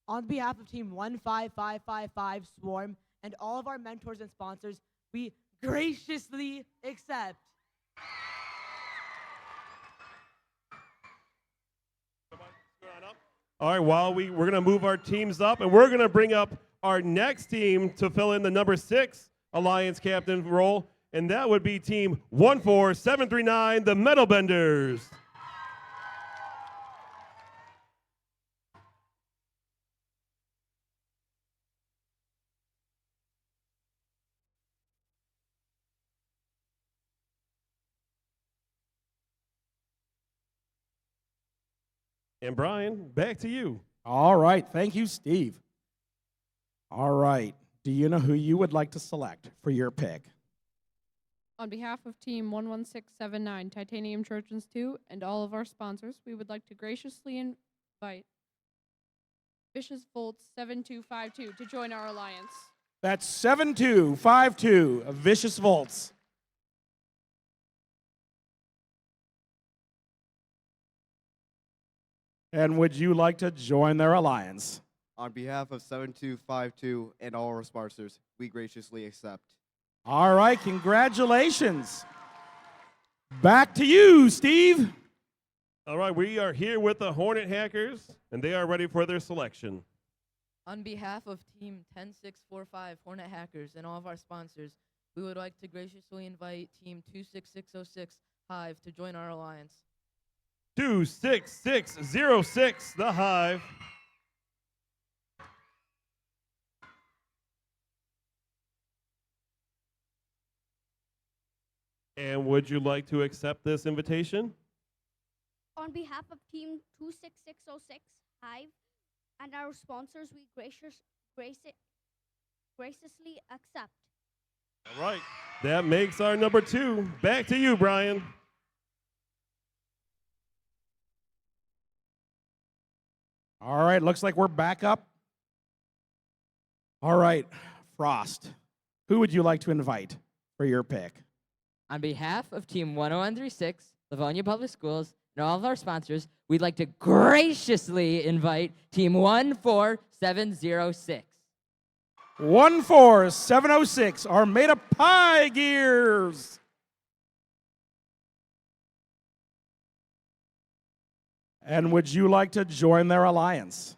S10: On behalf of Team 15555 Swarm and all of our mentors and sponsors, we graciously accept.
S2: All right, we're going to move our teams up, and we're going to bring up our next team to fill in the number 6 Alliance Captain role, and that would be Team 14739, the Metal Benders. And Brian, back to you.
S1: All right, thank you, Steve. All right, do you know who you would like to select for your pick?
S11: On behalf of Team 11679, Titanium Trojans 2, and all of our sponsors, we would like to graciously invite Vicious Volts 7252 to join our alliance.
S1: That's 7252 of Vicious Volts. And would you like to join their alliance?
S6: On behalf of 7252 and all our sponsors, we graciously accept.
S1: All right, congratulations. Back to you, Steve.
S2: All right, we are here with the Hornet Hackers, and they are ready for their selection.
S12: On behalf of Team 10645 Hornet Hackers and all of our sponsors, we would like to graciously invite Team 26606 Hive to join our alliance.
S2: 26606, the Hive. And would you like to accept this invitation?
S8: On behalf of Team 26606 Hive and our sponsors, we graciously accept.
S2: All right. That makes our number 2. Back to you, Brian.
S1: All right, looks like we're back up. All right, Frost, who would you like to invite for your pick?
S13: On behalf of Team 10136, Livonia Public Schools, and all of our sponsors, we'd like to graciously invite Team 14706.
S1: 14706 are made of pie gears. And would you like to join their alliance?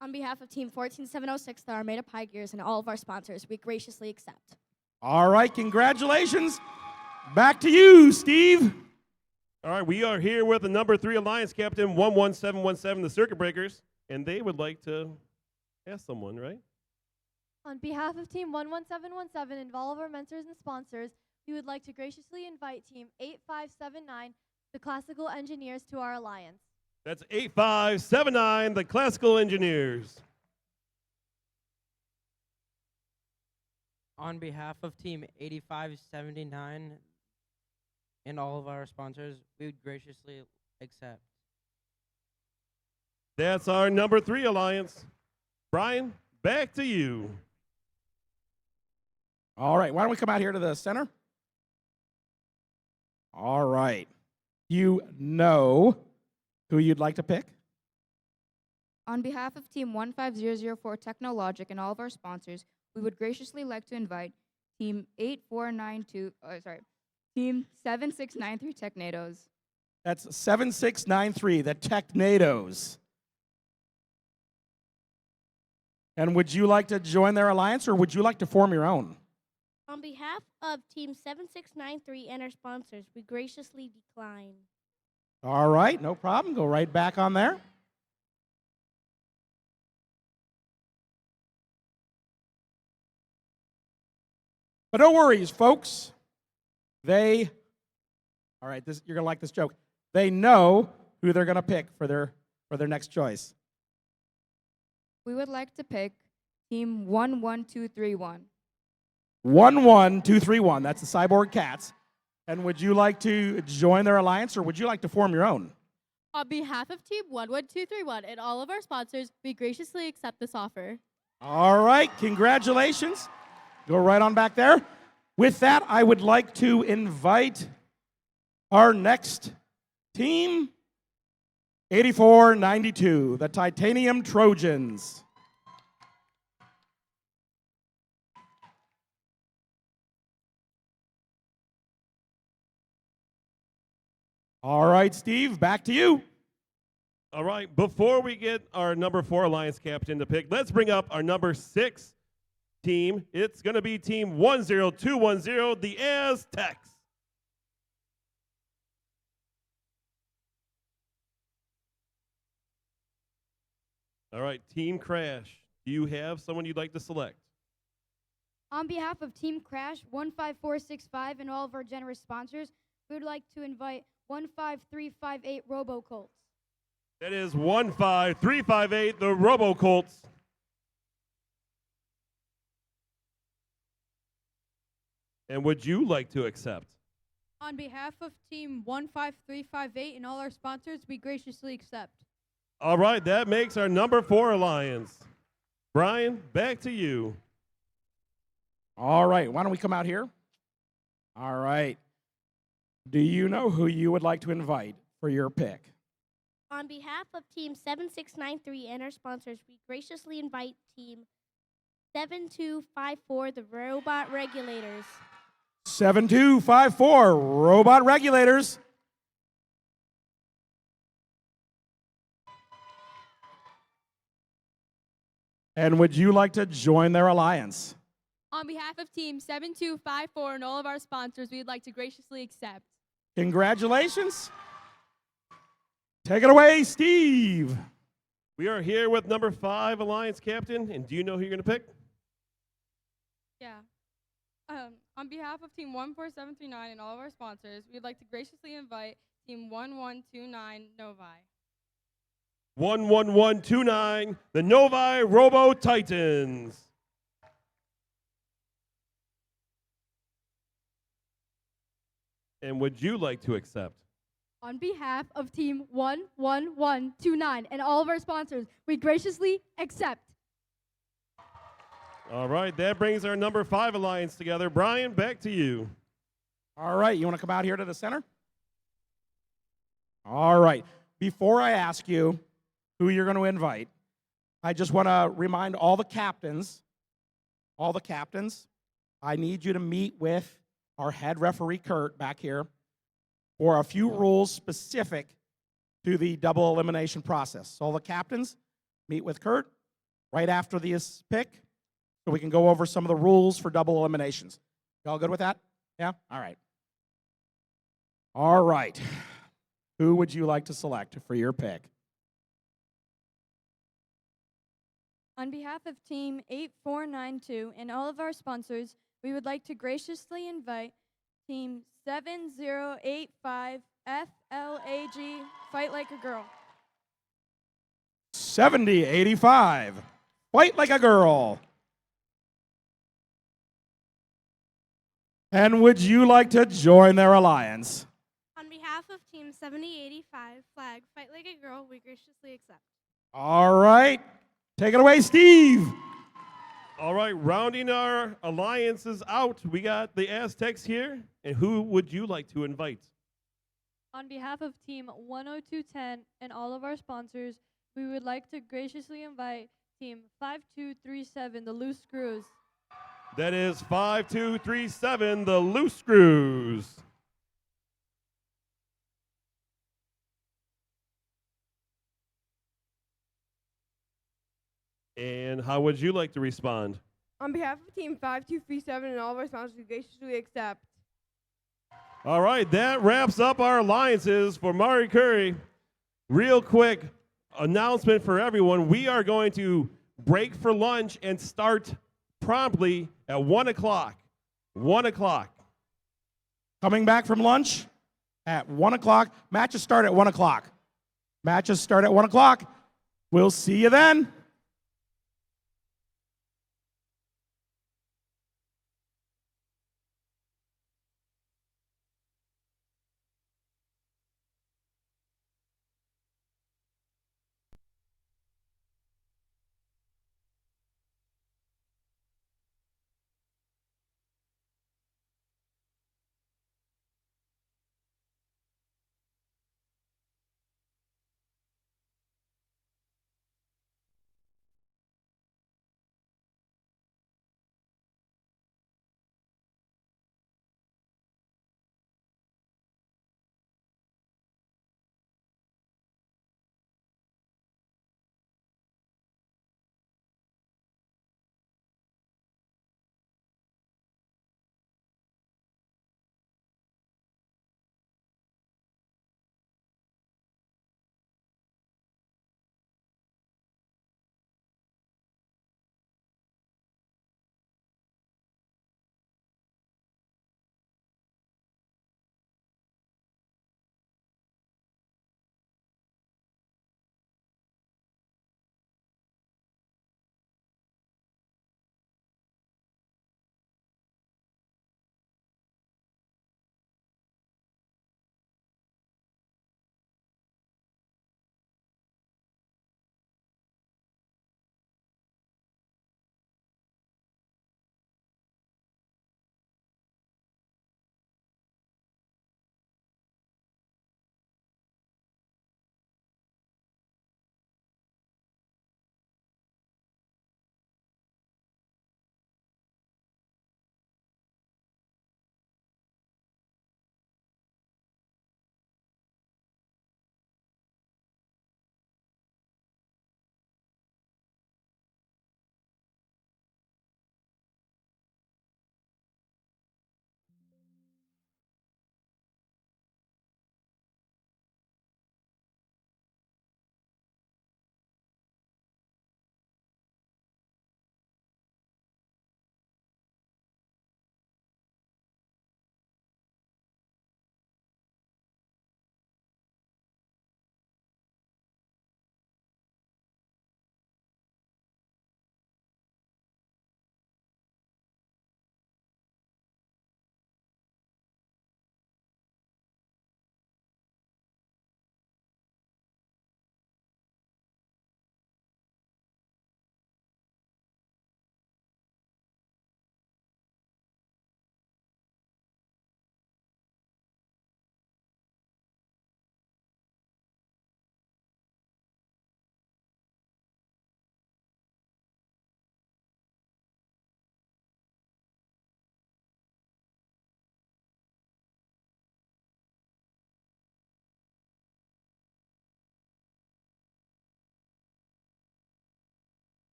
S7: On behalf of Team 14706, the Armada Pie Gears, and all of our sponsors, we graciously accept.
S1: All right, congratulations. Back to you, Steve.
S2: All right, we are here with the number 3 Alliance Captain 11717, the Circuit Breakers, and they would like to ask someone, right?
S14: On behalf of Team 11717 and all of our mentors and sponsors, we would like to graciously invite Team 8579, the Classical Engineers, to our alliance.
S2: That's 8579, the Classical Engineers.
S15: On behalf of Team 8579 and all of our sponsors, we would graciously accept.
S2: That's our number 3 Alliance. Brian, back to you.
S1: All right, why don't we come out here to the center? All right. You know who you'd like to pick?
S16: On behalf of Team 15004 Technologic and all of our sponsors, we would graciously like to invite Team 7693 Technados.
S1: That's 7693, the Technados. And would you like to join their alliance, or would you like to form your own?
S8: On behalf of Team 7693 and our sponsors, we graciously decline.
S1: All right, no problem. Go right back on there. But no worries, folks. All right, you're gonna like this joke. They know who they're gonna pick for their next choice.
S16: We would like to pick Team 11231.
S1: 11231. That's the Cyborg Cats. And would you like to join their alliance, or would you like to form your own?
S17: On behalf of Team 11231 and all of our sponsors, we graciously accept this offer.
S1: All right, congratulations. Go right on back there. With that, I would like to invite our next team, 8492, the Titanium Trojans. All right, Steve, back to you.
S2: All right, before we get our number 4 Alliance Captain to pick, let's bring up our number 6 team. It's going to be Team 10210, the Aztecs. All right, Team Crash, do you have someone you'd like to select?
S18: On behalf of Team Crash 15465 and all of our generous sponsors, we would like to invite 15358 Robo Colts.
S2: That is 15358, the Robo Colts. And would you like to accept?
S11: On behalf of Team 15358 and all our sponsors, we graciously accept.
S2: All right, that makes our number 4 Alliance. Brian, back to you.
S1: All right, why don't we come out here? All right. Do you know who you would like to invite for your pick?
S8: On behalf of Team 7693 and our sponsors, we graciously invite Team 7254, the Robot Regulators.
S1: 7254, Robot Regulators. And would you like to join their alliance?
S17: On behalf of Team 7254 and all of our sponsors, we would like to graciously accept.
S1: Congratulations. Take it away, Steve.
S2: We are here with number 5 Alliance Captain, and do you know who you're going to pick?
S19: Yeah. On behalf of Team 14739 and all of our sponsors, we'd like to graciously invite Team 1129 Novi.
S2: 11129, the Novi Robo Titans. And would you like to accept?
S14: On behalf of Team 11129 and all of our sponsors, we graciously accept.
S2: All right, that brings our number 5 Alliance together. Brian, back to you.
S1: All right, you want to come out here to the center? All right. Before I ask you who you're going to invite, I just want to remind all the captains, I need you to meet with our head referee, Kurt, back here, for a few rules specific to the double elimination process. So all the captains, meet with Kurt right after this pick so we can go over some of the rules for double eliminations. Y'all good with that? Yeah? All right. All right. Who would you like to select for your pick?
S7: On behalf of Team 8492 and all of our sponsors, we would like to graciously invite Team 7085 FLAG Fight Like a Girl.
S1: 7085. Fight like a girl. And would you like to join their alliance?
S20: On behalf of Team 7085 Flag Fight Like a Girl, we graciously accept.
S1: All right. Take it away, Steve.
S2: All right, rounding our alliances out, we got the Aztecs here. And who would you like to invite?
S14: On behalf of Team 10210 and all of our sponsors, we would like to graciously invite Team 5237, the Loose Screws.
S2: That is 5237, the Loose Screws. And how would you like to respond?
S19: On behalf of Team 5237 and all of our sponsors, we graciously accept.
S2: All right, that wraps up our alliances for Mari Curry. Real quick announcement for everyone. We are going to break for lunch and start promptly at 1 o'clock. 1 o'clock.
S1: Coming back from lunch at 1 o'clock. Matches start at 1 o'clock. Matches start at 1 o'clock. We'll see you then.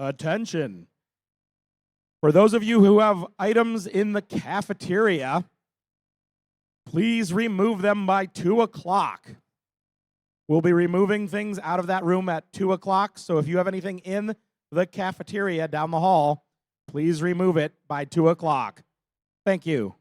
S1: Attention. For those of you who have items in the cafeteria, please remove them by 2 o'clock. We'll be removing things out of that room at 2 o'clock, so if you have anything in the cafeteria down the hall, please remove it by 2 o'clock. Thank you.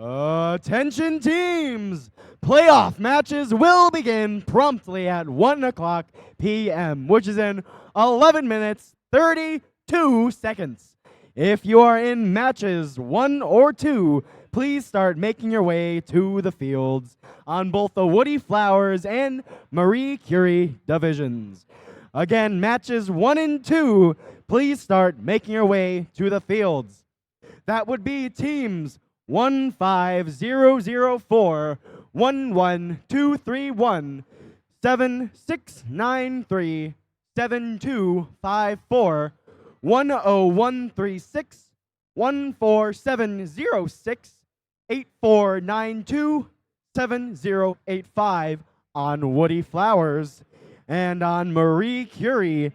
S6: Attention teams! Playoff matches will begin promptly at 1 o'clock p.m., which is in 11 minutes 32 seconds. If you are in matches 1 or 2, please start making your way to the fields on both the Woody Flowers and Marie Curie divisions. Again, matches 1 and 2, please start making your way to the fields. That would be teams 15004, 11231, 7693, 7254, 10136, 14706, 8492, 7085 on Woody Flowers, and on Marie Curie.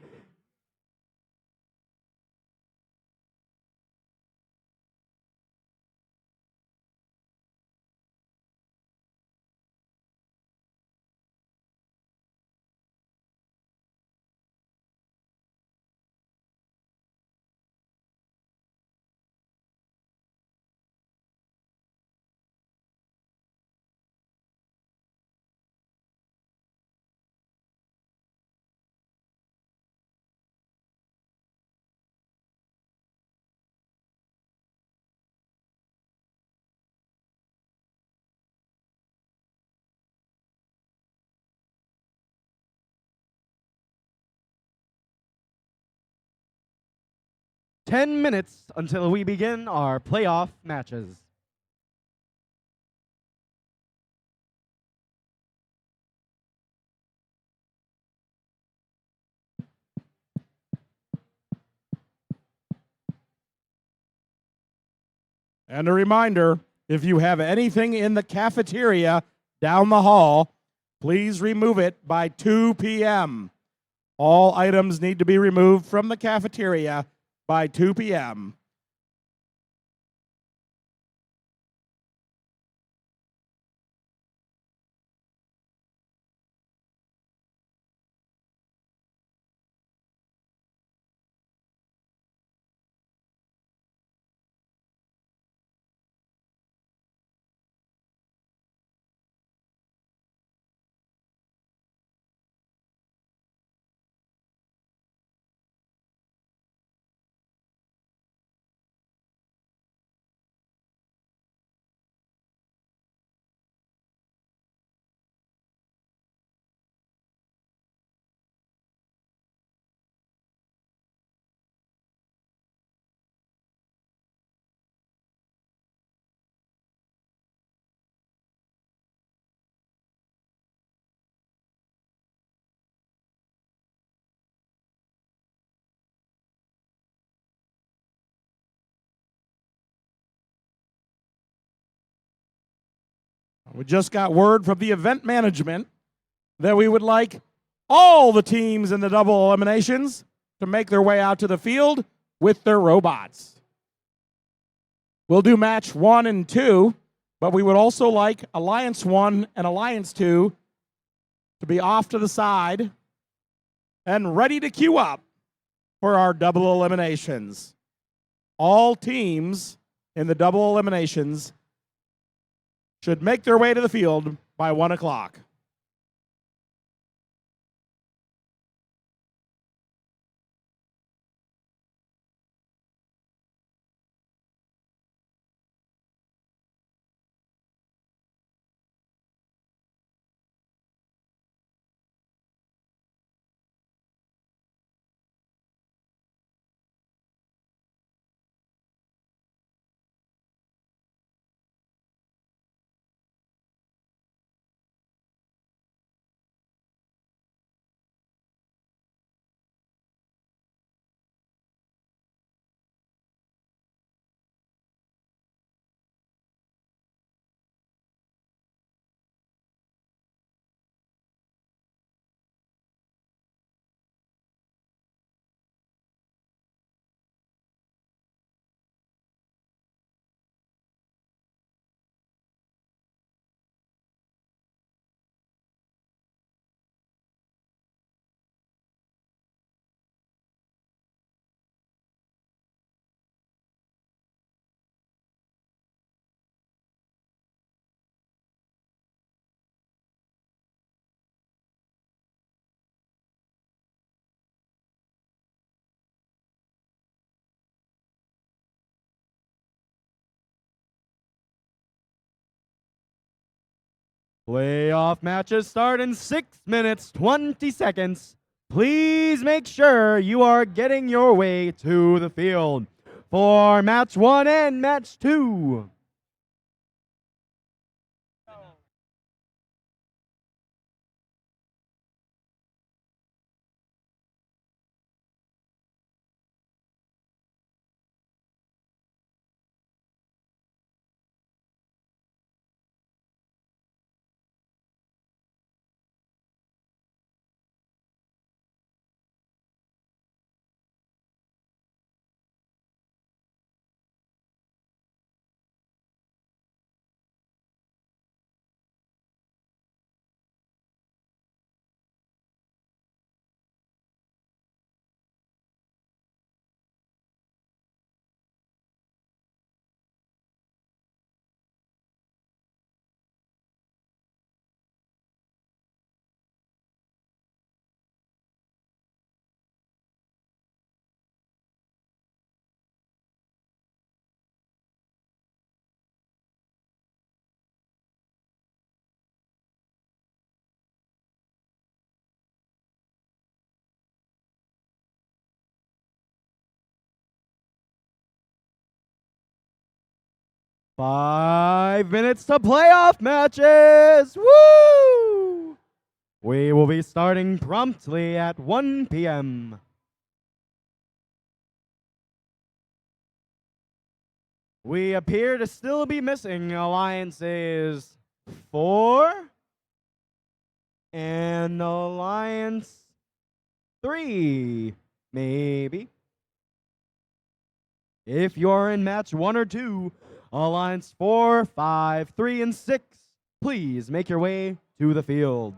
S6: Ten minutes until we begin our playoff matches.
S1: And a reminder, if you have anything in the cafeteria down the hall, please remove it by 2 p.m. All items need to be removed from the cafeteria by 2 p.m. We just got word from the event management that we would like all the teams in the double eliminations to make their way out to the field with their robots. We'll do match 1 and 2, but we would also like Alliance 1 and Alliance 2 to be off to the side and ready to queue up for our double eliminations. All teams in the double eliminations should make their way to the field by 1 o'clock.
S6: Playoff matches start in 6 minutes, 20 seconds. Please make sure you are getting your way to the field for match 1 and match 2. Five minutes to playoff matches. Woo! We will be starting promptly at 1 p.m. We appear to still be missing alliances 4 and alliance 3, maybe. If you're in match 1 or 2, alliance 4, 5, 3, and 6, please make your way to the field.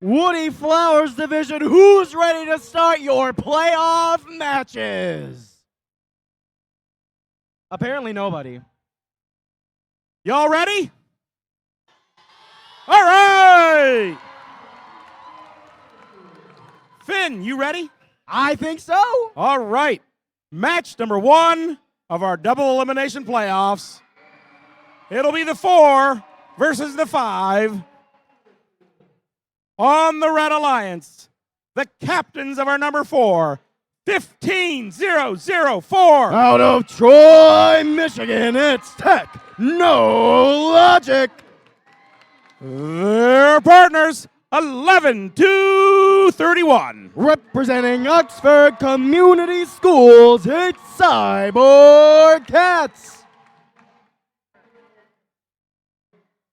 S6: Woody Flowers division, who's ready to start your playoff matches? Apparently nobody.
S1: Y'all ready? All right. Finn, you ready?
S6: I think so.
S1: All right. Match number 1 of our double elimination playoffs. It'll be the 4 versus the 5. On the Red Alliance, the captains of our number 4, 15004.
S6: Out of Troy, Michigan, it's Technologic.
S1: Their partners, 11231.
S6: Representing Oxford Community Schools, it's Cyborg Cats.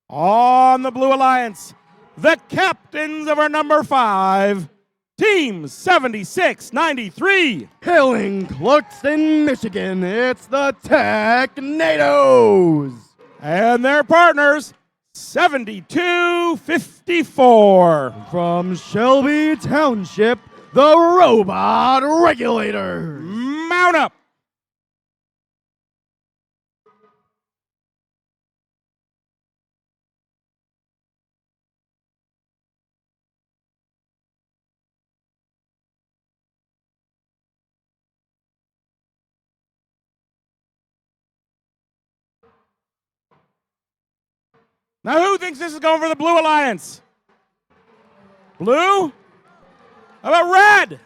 S1: On the Blue Alliance, the captains of our number 5, Team 7693.
S6: Hailing Clarkston, Michigan, it's the Technados.
S1: And their partners, 7254.
S6: From Shelby Township, the Robot Regulators.
S1: Mount up. Now, who thinks this is going for the Blue Alliance? Blue? How about red?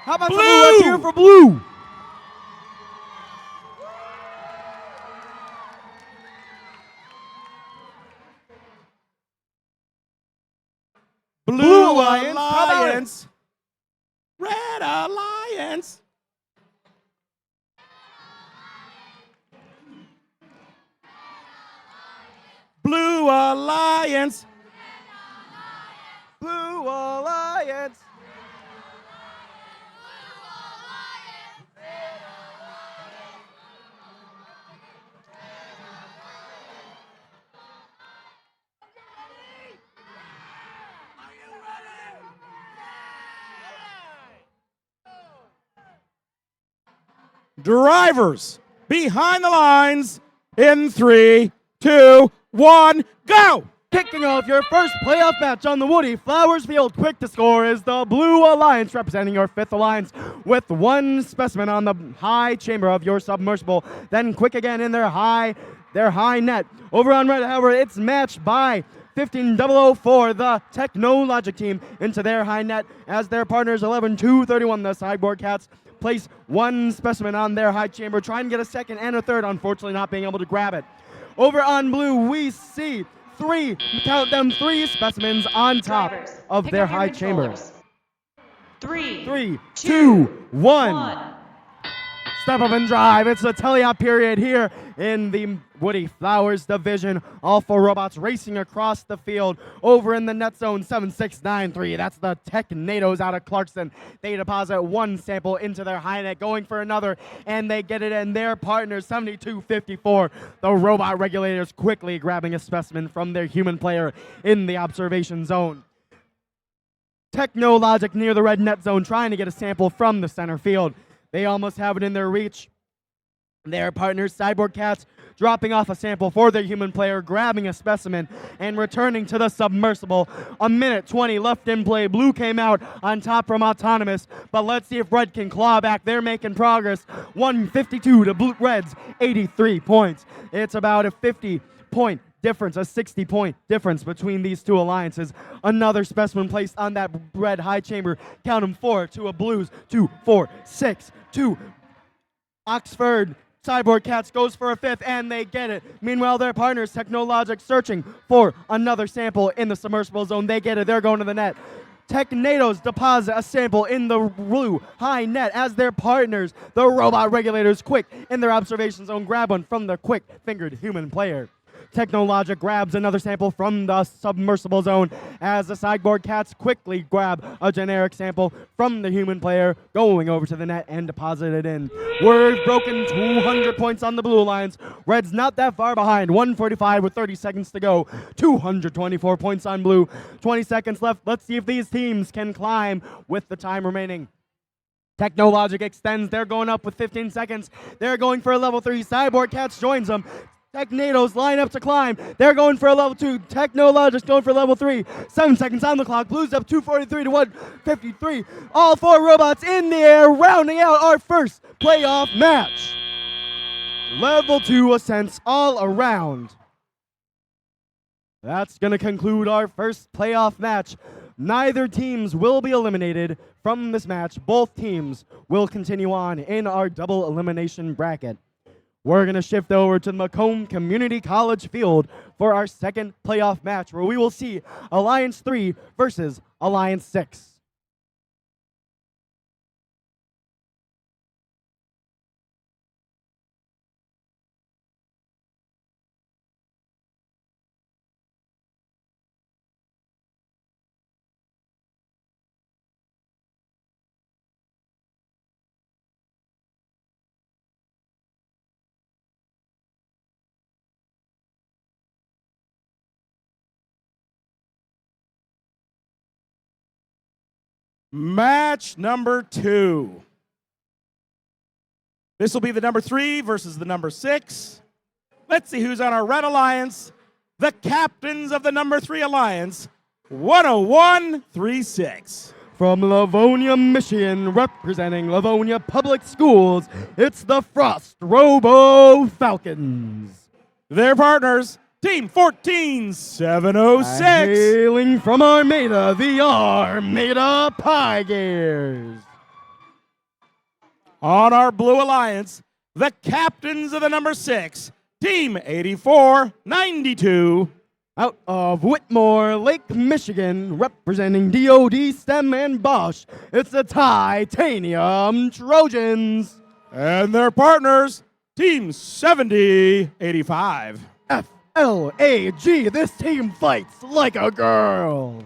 S6: How about
S1: blue?
S6: Let's hear for blue.
S1: Blue
S6: Alliance. How about it?
S1: Alliance. Red Alliance. Blue Alliance.
S6: Blue Alliance.
S1: Drivers behind the lines in 3, 2, 1, go!
S6: Kicking off your first playoff match on the Woody Flowers Field. Quick to score is the Blue Alliance, representing your 5th Alliance, with 1 specimen on the high chamber of your submersible. Then quick again in their high net. Over on red, however, it's matched by 15004, the Technologic team, into their high net as their partners 11231, the Cyborg Cats, place 1 specimen on their high chamber, trying to get a second and a third, unfortunately not being able to grab it. Over on blue, we see 3 specimens on top of their high chamber. 3, 2, 1. Step up and drive. It's a teleop period here in the Woody Flowers division. All 4 robots racing across the field. Over in the net zone, 7693. That's the Technados out of Clarkston. They deposit 1 sample into their high net, going for another, and they get it in. Their partner, 7254. The Robot Regulators quickly grabbing a specimen from their human player in the observation zone. Technologic near the red net zone, trying to get a sample from the center field. They almost have it in their reach. Their partners, Cyborg Cats, dropping off a sample for their human player, grabbing a specimen, and returning to the submersible. 1:20 left in play. Blue came out on top from Autonomous, but let's see if Red can claw back. They're making progress. 152 to Blue Red's 83 points. It's about a 50-point difference, a 60-point difference between these 2 alliances. Another specimen placed on that red high chamber. Count them 4 to a Blues, 2, 4, 6, 2. Oxford Cyborg Cats goes for a 5th, and they get it. Meanwhile, their partners, Technologic, searching for another sample in the submersible zone. They get it. They're going to the net. Technados deposit a sample in the blue high net as their partners, the Robot Regulators, quick in their observation zone, grab one from the quick-fingered human player. Technologic grabs another sample from the submersible zone as the sideboard cats quickly grab a generic sample from the human player, going over to the net and deposit it in. We've broken 200 points on the Blue Alliance. Red's not that far behind, 145 with 30 seconds to go. 224 points on Blue, 20 seconds left. Let's see if these teams can climb with the time remaining. Technologic extends. They're going up with 15 seconds. They're going for a level 3. Cyborg Cats joins them. Technados line up to climb. They're going for a level 2. Technologic's going for level 3. 7 seconds on the clock. Blues up 243 to 153. All 4 robots in the air, rounding out our first playoff match. Level 2 ascents all around. That's going to conclude our first playoff match. Neither teams will be eliminated from this match. Both teams will continue on in our double elimination bracket. We're going to shift over to the Macomb Community College field for our second playoff match, where we will see Alliance 3 versus Alliance 6.
S1: Match number 2. This will be the number 3 versus the number 6. Let's see who's on our Red Alliance. The captains of the number 3 Alliance, 101-36.
S6: From Livonia, Michigan, representing Livonia Public Schools, it's the Frost Robo Falcons.
S1: Their partners, Team 14706.
S6: Hailing from Armada, the Armada Pie Gears.
S1: On our Blue Alliance, the captains of the number 6, Team 8492.
S6: Out of Whitmore, Lake Michigan, representing DoD, STEM, and Bosch, it's the Titanium Trojans.
S1: And their partners, Team 7085.
S6: FLAG, this team fights like a girl.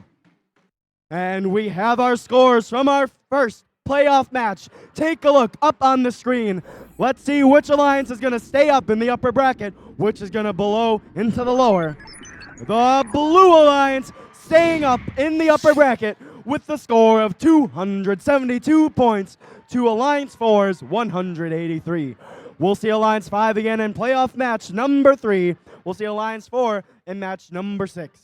S6: And we have our scores from our first playoff match. Take a look up on the screen. Let's see which alliance is going to stay up in the upper bracket, which is going to below into the lower. The Blue Alliance staying up in the upper bracket with the score of 272 points to Alliance 4's 183. We'll see Alliance 5 again in playoff match number 3. We'll see Alliance 4 in match number 6.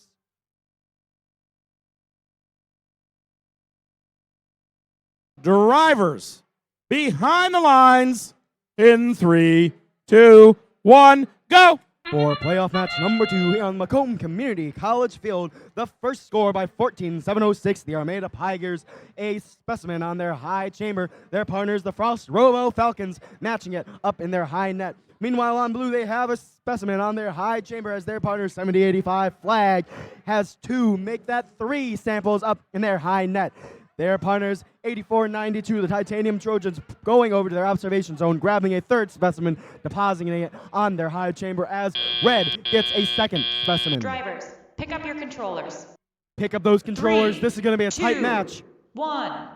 S1: Drivers behind the lines in 3, 2, 1, go!
S6: For playoff match number 2 here on Macomb Community College Field, the first score by 14-706, the Armada Pie Gears, a specimen on their high chamber. Their partners, the Frost Robo Falcons, matching it up in their high net. Meanwhile, on blue, they have a specimen on their high chamber as their partner, 7085 Flag, has 2, make that 3 samples up in their high net. Their partners, 8492, the Titanium Trojans, going over to their observation zone, grabbing a 3rd specimen, depositing it on their high chamber as Red gets a 2nd specimen.
S3: Drivers, pick up your controllers.
S6: Pick up those controllers.
S3: 3,
S6: this is going to be a
S3: 2,
S6: tight match.
S3: 1.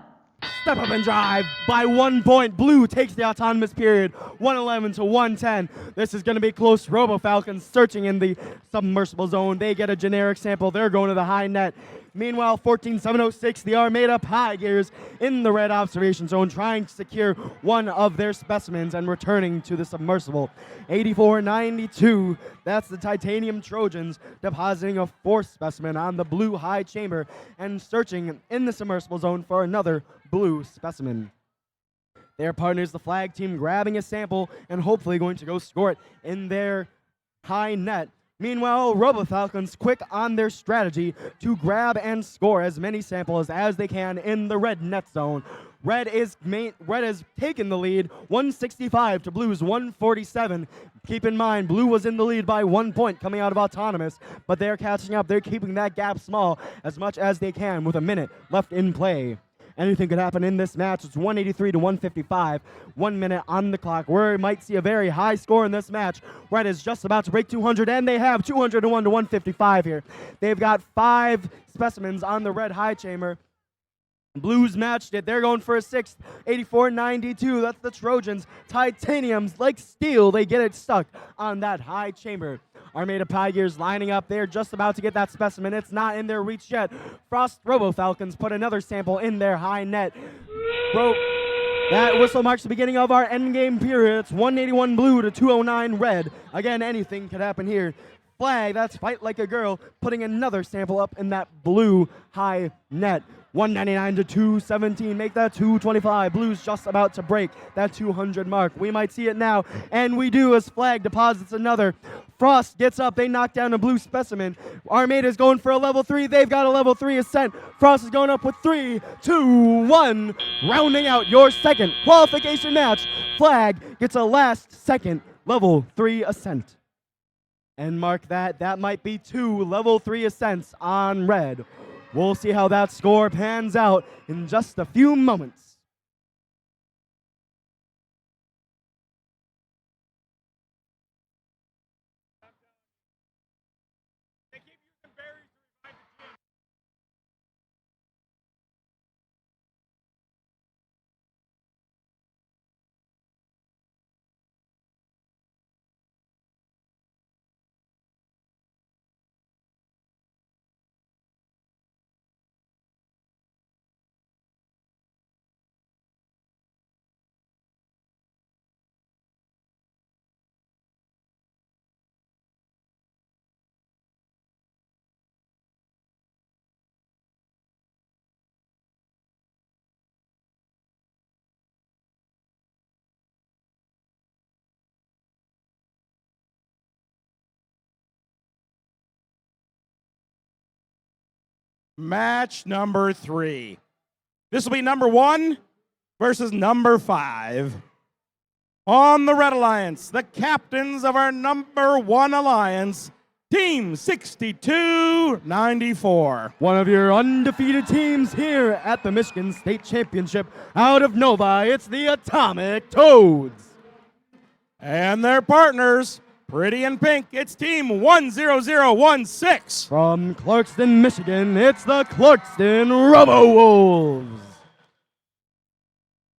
S6: Step up and drive by 1 point. Blue takes the autonomous period, 111 to 110. This is going to be close. Robo Falcons searching in the submersible zone. They get a generic sample. They're going to the high net. Meanwhile, 14706, the Armada Pie Gears in the red observation zone, trying to secure one of their specimens and returning to the submersible. 8492, that's the Titanium Trojans, depositing a 4th specimen on the blue high chamber and searching in the submersible zone for another blue specimen. Their partners, the Flag team, grabbing a sample and hopefully going to go score it in their high net. Meanwhile, Robo Falcons quick on their strategy to grab and score as many samples as they can in the red net zone. Red has taken the lead, 165 to Blue's 147. Keep in mind, Blue was in the lead by 1 point coming out of autonomous, but they're catching up. They're keeping that gap small as much as they can with a minute left in play. Anything could happen in this match. It's 183 to 155. 1 minute on the clock. We might see a very high score in this match. Red is just about to break 200, and they have 201 to 155 here. They've got 5 specimens on the red high chamber. Blues matched it. They're going for a 6th. 84-92. That's the Trojans. Titaniums, like steel, they get it stuck on that high chamber. Armada Pioneers lining up. They're just about to get that specimen. It's not in their reach yet. Frost Robo Falcons put another sample in their high net. That whistle marks the beginning of our endgame period. It's 181 blue to 209 red. Again, anything could happen here. Flag, that's Fight Like a Girl, putting another sample up in that blue high net. 199 to 217, make that 225. Blues just about to break that 200 mark. We might see it now, and we do as Flag deposits another. Frost gets up, they knock down a blue specimen. Armada's going for a level 3, they've got a level 3 ascent. Frost is going up with 3, 2, 1. Rounding out your second qualification match, Flag gets a last second level 3 ascent. And mark that, that might be 2 level 3 ascents on red. We'll see how that score pans out in just a few moments.
S1: Match number 3. This will be number 1 versus number 5. On the Red Alliance, the captains of our number 1 alliance, Team 6294.
S6: One of your undefeated teams here at the Michigan State Championship. Out of Novi, it's the Atomic Toads.
S1: And their partners, pretty in pink, it's Team 10016.
S6: From Clarkston, Michigan, it's the Clarkston Robo-Wolves.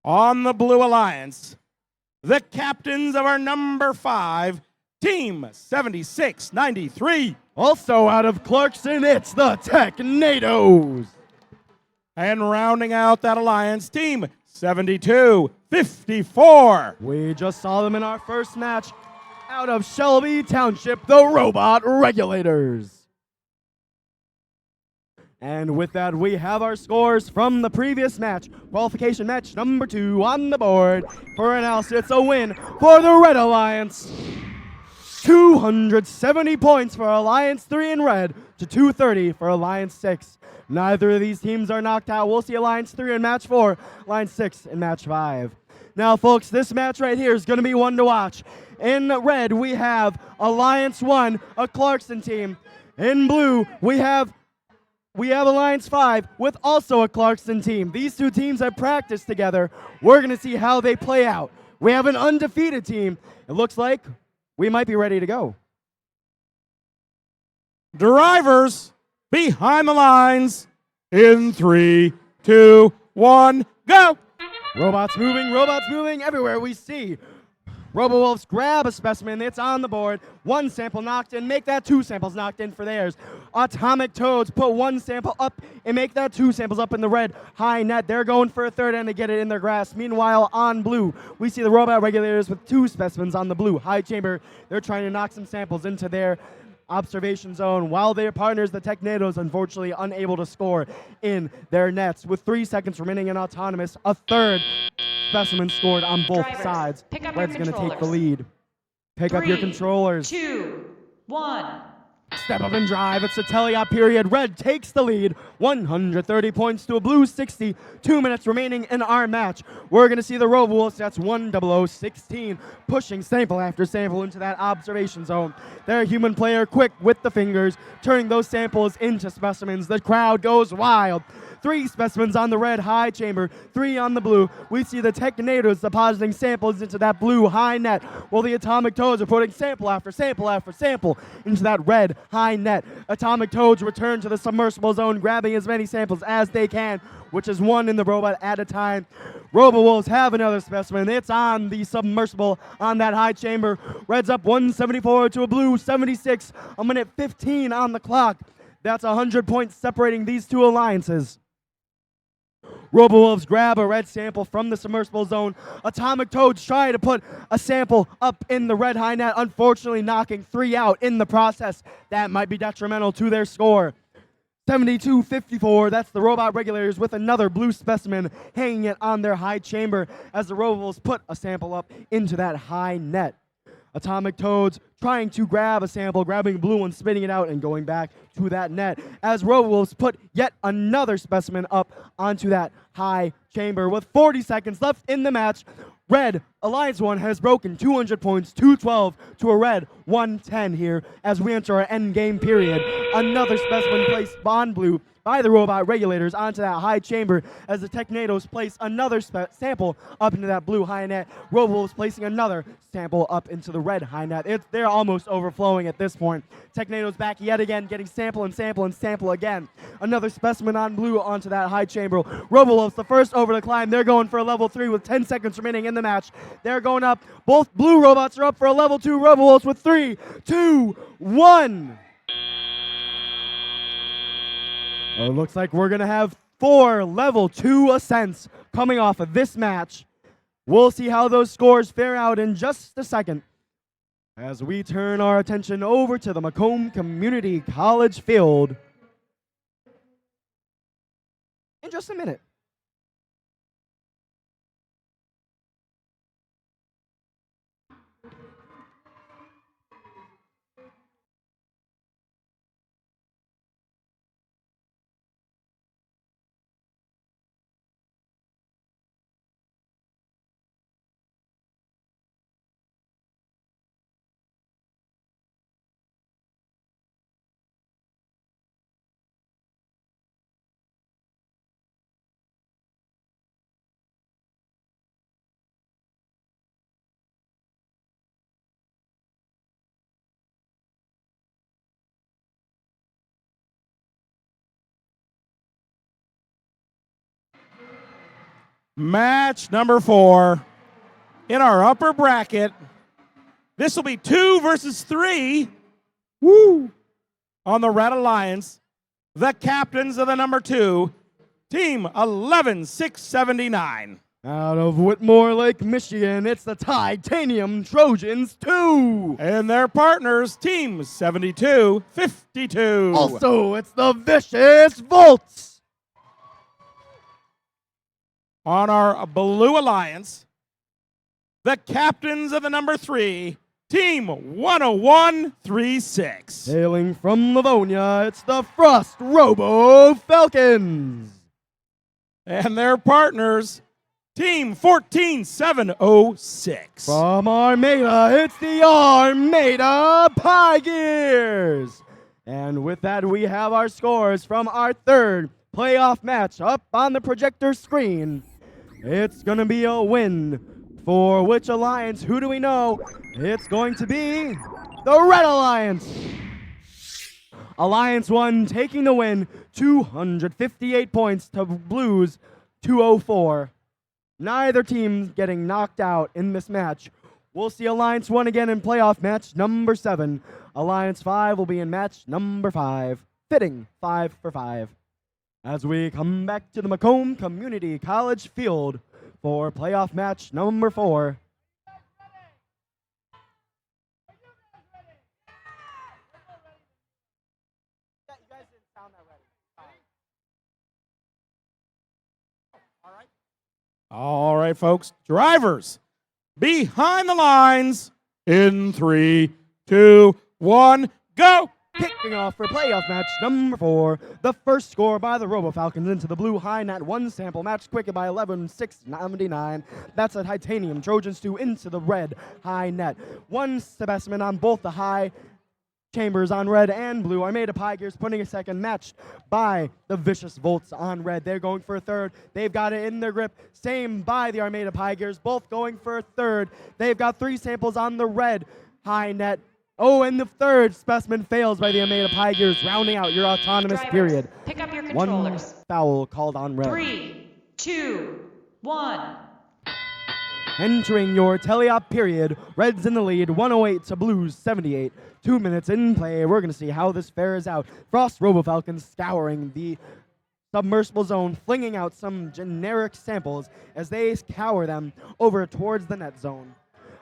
S1: On the Blue Alliance, the captains of our number 5, Team 7693.
S6: Also out of Clarkston, it's the Technados.
S1: And rounding out that alliance, Team 7254.
S6: We just saw them in our first match. Out of Shelby Township, the Robot Regulators. And with that, we have our scores from the previous match. Qualification match number 2 on the board. For analysis, it's a win for the Red Alliance. 270 points for Alliance 3 in red to 230 for Alliance 6. Neither of these teams are knocked out. We'll see Alliance 3 in match 4, Alliance 6 in match 5. Now, folks, this match right here is going to be one to watch. In red, we have Alliance 1, a Clarkston team. In blue, we have Alliance 5 with also a Clarkston team. These two teams have practiced together. We're going to see how they play out. We have an undefeated team. It looks like we might be ready to go.
S1: Drivers behind the lines in 3, 2, 1, go!
S6: Robots moving everywhere we see. Robo-Wolves grab a specimen, it's on the board. 1 sample knocked in, make that 2 samples knocked in for theirs. Atomic Toads put 1 sample up and make that 2 samples up in the red high net. They're going for a 3rd and they get it in their grasp. Meanwhile, on blue, we see the Robot Regulators with 2 specimens on the blue high chamber. They're trying to knock some samples into their observation zone, while their partners, the Technados, unfortunately unable to score in their nets. With 3 seconds remaining in Autonomous, a 3rd specimen scored on both sides. Red's going to take the lead. Pick up your controllers.
S3: 2, 1.
S6: Step up and drive. It's a teleop period. Red takes the lead. 130 points to a blue 60. 2 minutes remaining in our match. We're going to see the Robo-Wolves, that's 10016, pushing sample after sample into that observation zone. Their human player quick with the fingers, turning those samples into specimens. The crowd goes wild. 3 specimens on the red high chamber, 3 on the blue. We see the Technados depositing samples into that blue high net, while the Atomic Toads are putting sample after sample after sample into that red high net. Atomic Toads return to the submersible zone, grabbing as many samples as they can, which is one in the robot at a time. RoboWolves have another specimen. It's on the submersible on that high chamber. Red's up 174 to a blue 76. A minute 15 on the clock. That's 100 points separating these two alliances. RoboWolves grab a red sample from the submersible zone. Atomic Toads try to put a sample up in the red high net, unfortunately knocking 3 out in the process. That might be detrimental to their score. 72-54, that's the robot regulators with another blue specimen hanging it on their high chamber as the RoboWolves put a sample up into that high net. Atomic Toads trying to grab a sample, grabbing a blue one, spitting it out, and going back to that net as RoboWolves put yet another specimen up onto that high chamber. With 40 seconds left in the match, Red Alliance 1 has broken 200 points, 212 to a red 110 here as we enter our end game period. Another specimen placed on blue by the robot regulators onto that high chamber as the Technados place another sample up into that blue high net. RoboWolves placing another sample up into the red high net. They're almost overflowing at this point. Technados back yet again, getting sample and sample and sample again. Another specimen on blue onto that high chamber. RoboWolves, the first over to climb. They're going for a level 3 with 10 seconds remaining in the match. They're going up. Both blue robots are up for a level 2. RoboWolves with 3, 2, 1. Well, it looks like we're going to have 4 level 2 ascents coming off of this match. We'll see how those scores fare out in just a second as we turn our attention over to the Macomb Community College field in just a minute.
S1: Match number 4 in our upper bracket. This will be 2 versus 3. Woo! On the Red Alliance, the captains of the number 2, Team 11679.
S6: Out of Whitmore Lake, Michigan, it's the Titanium Trojans 2.
S1: And their partners, Team 7252.
S6: Also, it's the Vicious Volts.
S1: On our Blue Alliance, the captains of the number 3, Team 10136.
S6: Hailing from Livonia, it's the Frost Robo Falcons.
S1: And their partners, Team 14706.
S6: From Armada, it's the Armada Pie Gears. And with that, we have our scores from our third playoff match up on the projector screen. It's going to be a win for which alliance? Who do we know? It's going to be the Red Alliance. Alliance 1 taking the win, 258 points to Blues 204. Neither team getting knocked out in this match. We'll see Alliance 1 again in playoff match number 7. Alliance 5 will be in match number 5. Fitting 5 for 5. As we come back to the Macomb Community College field for playoff match number 4.
S1: All right, folks. Drivers, behind the lines in 3, 2, 1, go!
S6: Kicking off for playoff match number 4. The first score by the Robo Falcons into the blue high net 1 sample match quicker by 11-6-99. That's a Titanium Trojans 2 into the red high net. 1 specimen on both the high Chambers on red and blue. Armada Pie Gears putting a second, matched by the Vicious Volts on red. They're going for a third. They've got it in their grip. Same by the Armada Pie Gears, both going for a third. They've got 3 samples on the red high net. Oh, and the third specimen fails by the Armada Pie Gears, rounding out your autonomous
S3: Drivers,
S6: period.
S3: pick up your
S6: 1
S3: controllers.
S6: foul called on red.
S3: 3, 2, 1.
S6: Entering your teleop period, Reds in the lead, 108 to Blues 78. 2 minutes in play. We're going to see how this fares out. Frost RoboFalcons scouring the submersible zone, flinging out some generic samples as they scour them over towards the net zone.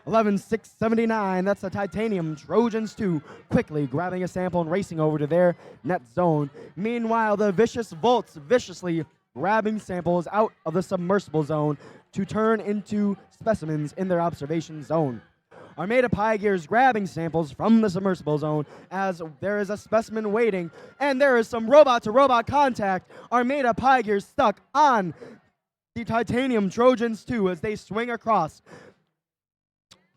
S6: 11-6-79, that's the Titanium Trojans 2, quickly grabbing a sample and racing over to their net zone. Meanwhile, the Vicious Volts viciously grabbing samples out of the submersible zone to turn into specimens in their observation zone. Armada Pie Gears grabbing samples from the submersible zone as there is a specimen waiting, and there is some robot-to-robot contact. Armada Pie Gears stuck on the Titanium Trojans 2 as they swing across.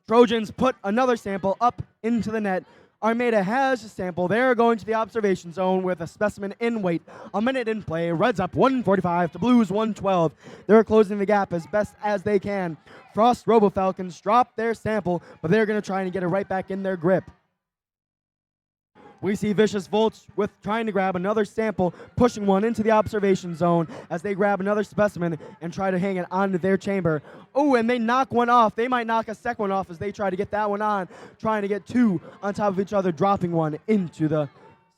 S6: Trojans put another sample up into the net. Armada has a sample. They're going to the observation zone with a specimen in wait. A minute in play. Reds up 145 to Blues 112. They're closing the gap as best as they can. Frost RoboFalcons drop their sample, but they're going to try and get it right back in their grip. We see Vicious Volts with trying to grab another sample, pushing one into the observation zone as they grab another specimen and try to hang it onto their chamber. Oh, and they knock one off. They might knock a second one off as they try to get that one on, trying to get 2 on top of each other, dropping one into the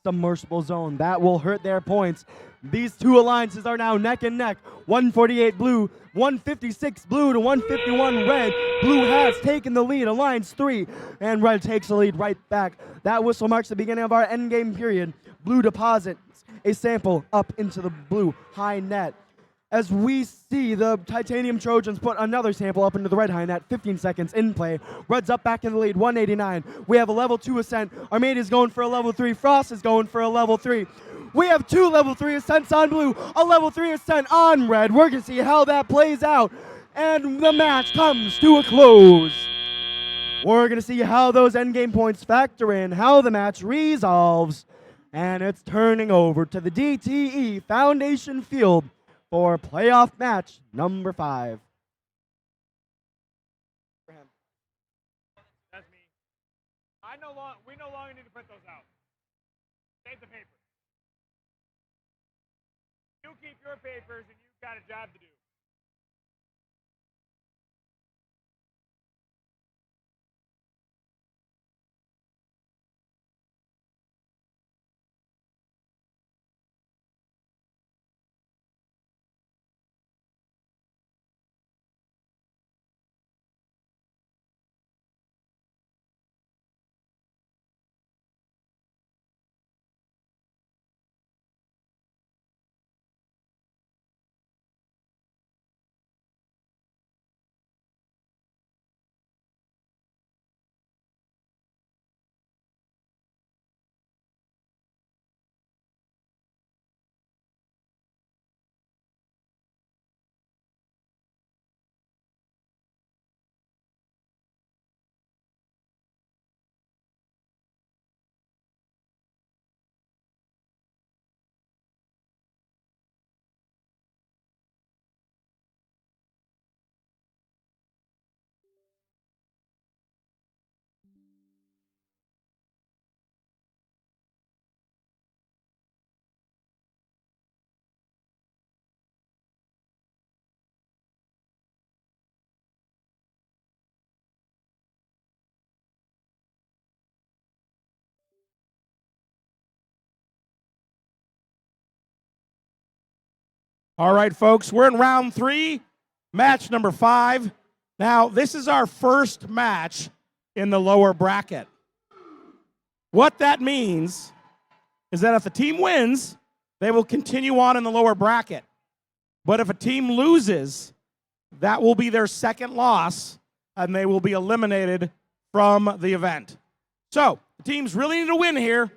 S6: submersible zone. That will hurt their points. These 2 alliances are now neck and neck. 148 Blue, 156 Blue to 151 Red. Blue has taken the lead, Alliance 3, and Red takes the lead right back. That whistle marks the beginning of our endgame period. Blue deposits a sample up into the blue high net. As we see the Titanium Trojans put another sample up into the red high net, 15 seconds in play. Red's up back in the lead, 189. We have a level 2 ascent. Armada's going for a level 3. Frost is going for a level 3. We have 2 level 3 ascents on blue, a level 3 ascent on red. We're going to see how that plays out. And the match comes to a close. We're going to see how those endgame points factor in, how the match resolves. And it's turning over to the DTE Foundation Field for playoff match number 5.
S5: That's me. We no longer need to print those out. Save the paper. You keep your papers and you've got a job to do.
S1: All right, folks, we're in round 3, match number 5. Now, this is our first match in the lower bracket. What that means is that if the team wins, they will continue on in the lower bracket. But if a team loses, that will be their second loss, and they will be eliminated from the event. So, the teams really need to win here.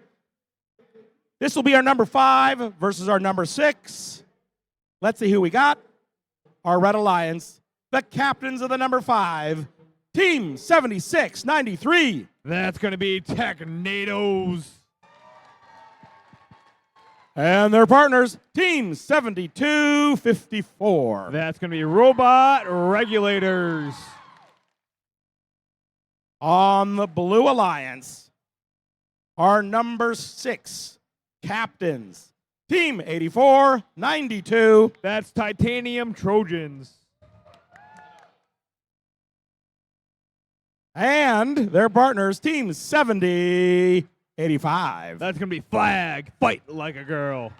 S1: This will be our number 5 versus our number 6. Let's see who we got. Our Red Alliance, the captains of the number 5, Team 7693.
S5: That's going to be Technados.
S1: And their partners, Team 7254.
S5: That's going to be Robot Regulators.
S1: On the Blue Alliance, our number 6 captains, Team 8492.
S5: That's Titanium Trojans.
S1: And their partners, Team 7085.
S5: That's going to be Flag, Fight Like a Girl.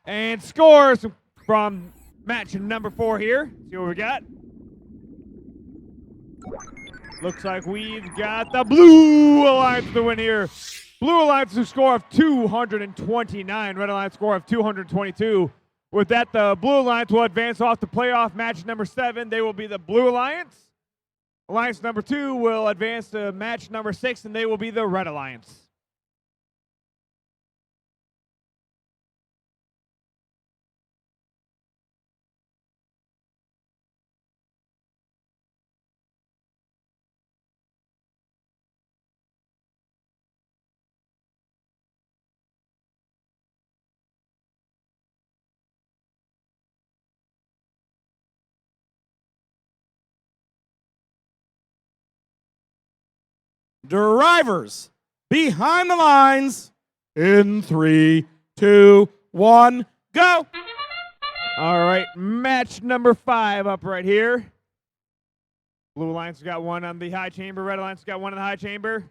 S5: And scores from match number 4 here. See what we got. Looks like we've got the Blue Alliance to win here. Blue Alliance a score of 229. Red Alliance score of 222. With that, the Blue Alliance will advance off to playoff match number 7. They will be the Blue Alliance. Alliance number 2 will advance to match number 6, and they will be the Red Alliance.
S1: Drivers behind the lines in 3, 2, 1, go.
S5: All right, match number 5 up right here. Blue Alliance got one on the high chamber. Red Alliance got one in the high chamber.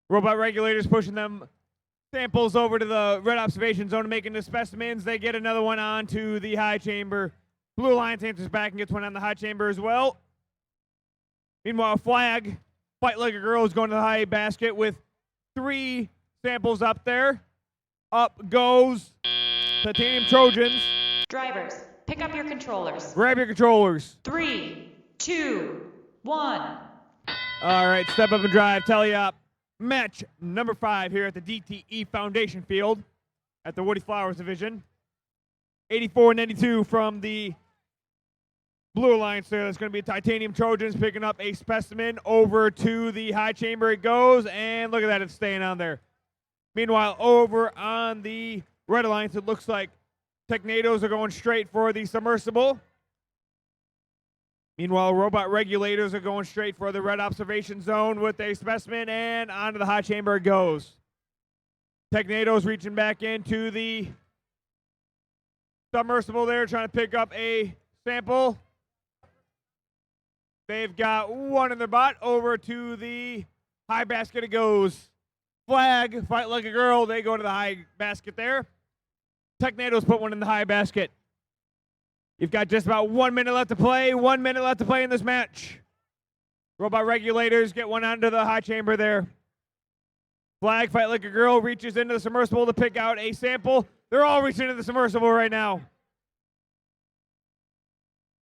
S5: Robot Regulators pushing them samples over to the red observation zone and making the specimens. They get another one onto the high chamber. Blue Alliance answers back and gets one on the high chamber as well. Meanwhile, Flag, Fight Like a Girl, is going to the high basket with 3 samples up there. Up goes Titanium Trojans.
S3: Drivers, pick up your controllers.
S5: Grab your controllers.
S3: 3, 2, 1.
S5: All right, step up and drive, tally up. Match number 5 here at the DTE Foundation Field at the Woody Flowers Division. 84-92 from the Blue Alliance there. That's going to be Titanium Trojans picking up a specimen over to the high chamber. It goes, and look at that, it's staying on there. Meanwhile, over on the Red Alliance, it looks like Technados are going straight for the submersible. Meanwhile, Robot Regulators are going straight for the red observation zone with a specimen, and onto the high chamber it goes. Technados reaching back into the submersible there, trying to pick up a sample. They've got one in their butt. Over to the high basket it goes. Flag, Fight Like a Girl, they go to the high basket there. Technados put one in the high basket. You've got just about 1 minute left to play. 1 minute left to play in this match. Robot Regulators get one onto the high chamber there. Flag, Fight Like a Girl, reaches into the submersible to pick out a sample. They're all reaching into the submersible right now.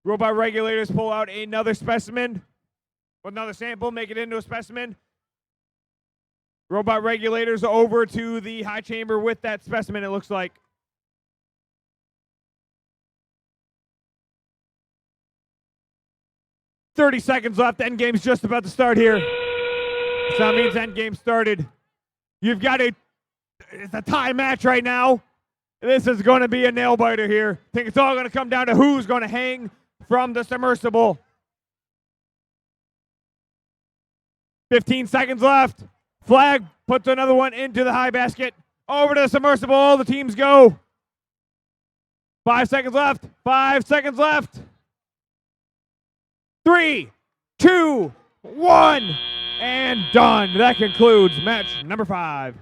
S5: Robot Regulators pull out another specimen. Another sample, make it into a specimen. Robot Regulators over to the high chamber with that specimen, it looks like. "30 seconds left. Endgame's just about to start here. So that means endgame started. You've got it's a tie match right now. This is going to be a nail biter here. I think it's all going to come down to who's going to hang from the submersible. 15 seconds left. Flag puts another one into the high basket. Over to the submersible. All the teams go. 5 seconds left. 5 seconds left. 3, 2, 1, and done. That concludes match number 5.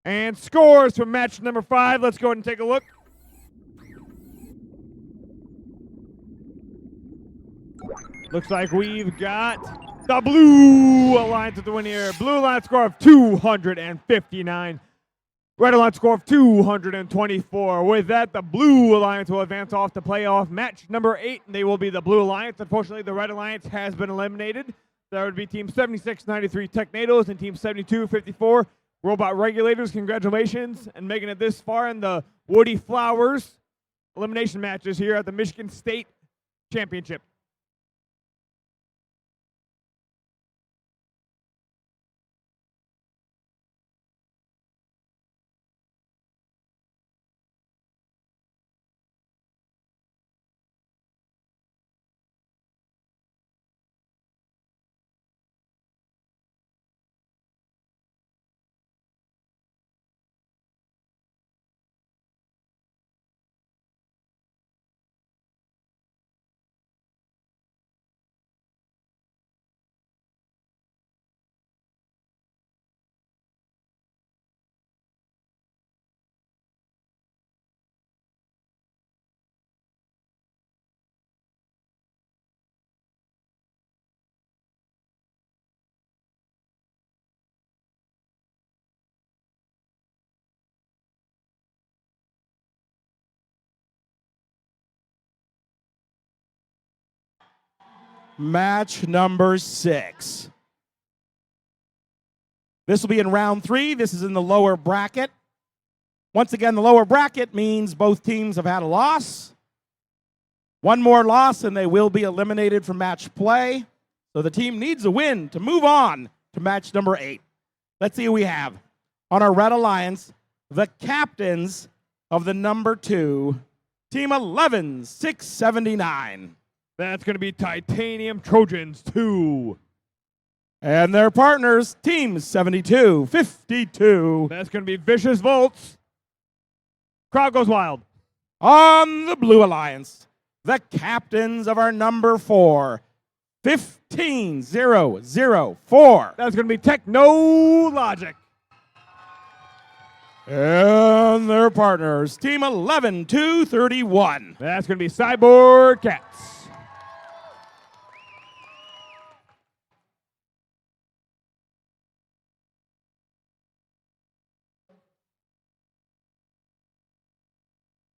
S5: And scores for match number 5. Let's go ahead and take a look. Looks like we've got the Blue Alliance with the win here. Blue Alliance score of 259. Red Alliance score of 224. With that, the Blue Alliance will advance off to playoff match number 8. And they will be the Blue Alliance. Unfortunately, the Red Alliance has been eliminated. That would be Team 7693 Technados and Team 7254 Robot Regulators. Congratulations and making it this far in the Woody Flowers elimination matches here at the Michigan State Championship.
S1: Match number 6. This will be in round 3. This is in the lower bracket. Once again, the lower bracket means both teams have had a loss. One more loss and they will be eliminated from match play. So the team needs a win to move on to match number 8. Let's see who we have. On our Red Alliance, the captains of the number 2, Team 11679.
S5: That's going to be Titanium Trojans 2.
S1: And their partners, Team 7252.
S5: That's going to be Vicious Volts. Crowd goes wild.
S1: On the Blue Alliance, the captains of our number 4, 15004.
S5: That's going to be Technologic.
S1: And their partners, Team 11231.
S5: That's going to be Cyborg Cats.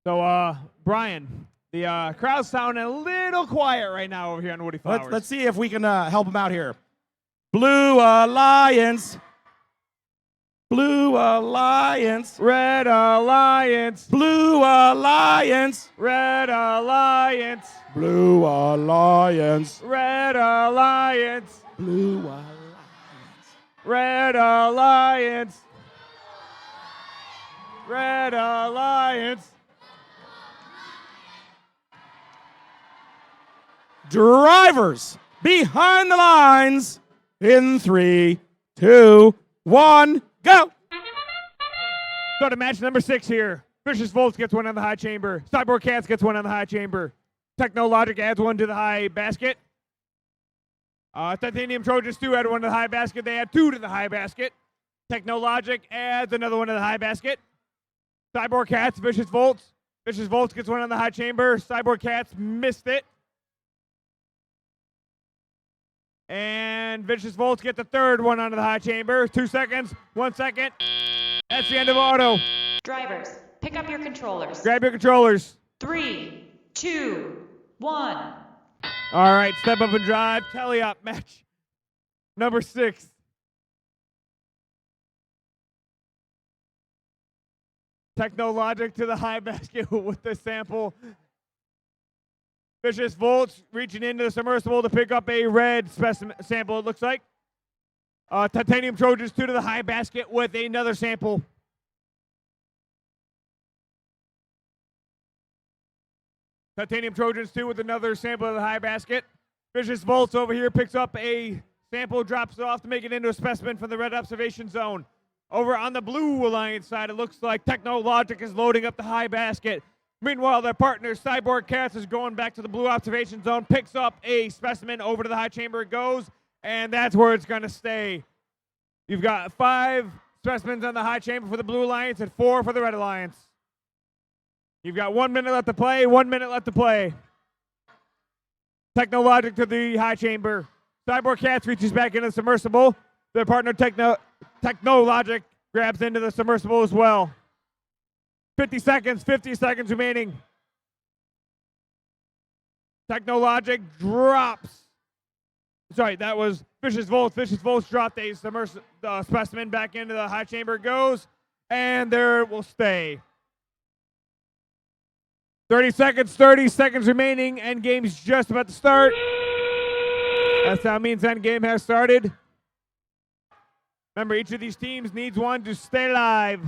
S5: So, Brian, the crowd's sounding a little quiet right now over here on Woody Flowers.
S1: Let's see if we can help them out here. Blue Alliance. Blue Alliance.
S5: Red Alliance.
S1: Blue Alliance.
S5: Red Alliance.
S1: Blue Alliance.
S5: Red Alliance.
S1: Blue Alliance.
S5: Red Alliance. Red Alliance.
S1: Drivers behind the lines in 3, 2, 1, go.
S5: So to match number 6 here, Vicious Volts gets one on the high chamber. Cyborg Cats gets one on the high chamber. Technologic adds one to the high basket. Titanium Trojans 2 add one to the high basket. They add 2 to the high basket. Technologic adds another one to the high basket. Cyborg Cats, Vicious Volts. Vicious Volts gets one on the high chamber. Cyborg Cats missed it. And Vicious Volts get the third one onto the high chamber. 2 seconds, 1 second. That's the end of auto.
S3: Drivers, pick up your controllers.
S5: Grab your controllers.
S3: 3, 2, 1.
S5: All right, step up and drive. Tally up, match number 6. Technologic to the high basket with the sample. Vicious Volts reaching into the submersible to pick up a red specimen sample, it looks like. Titanium Trojans 2 to the high basket with another sample. Titanium Trojans 2 with another sample of the high basket. Vicious Volts over here picks up a sample, drops it off to make it into a specimen from the red observation zone. Over on the Blue Alliance side, it looks like Technologic is loading up the high basket. Meanwhile, their partner, Cyborg Cats, is going back to the blue observation zone, picks up a specimen, over to the high chamber it goes, and that's where it's going to stay. You've got 5 specimens on the high chamber for the Blue Alliance and 4 for the Red Alliance. You've got 1 minute left to play, 1 minute left to play. Technologic to the high chamber. Cyborg Cats reaches back into the submersible. Their partner Technologic grabs into the submersible as well. 50 seconds remaining. Technologic drops. Sorry, that was Vicious Volts. Vicious Volts dropped a specimen back into the high chamber. It goes, and there it will stay. 30 seconds remaining. End game's just about to start. That sound means end game has started. Remember, each of these teams needs one to stay alive.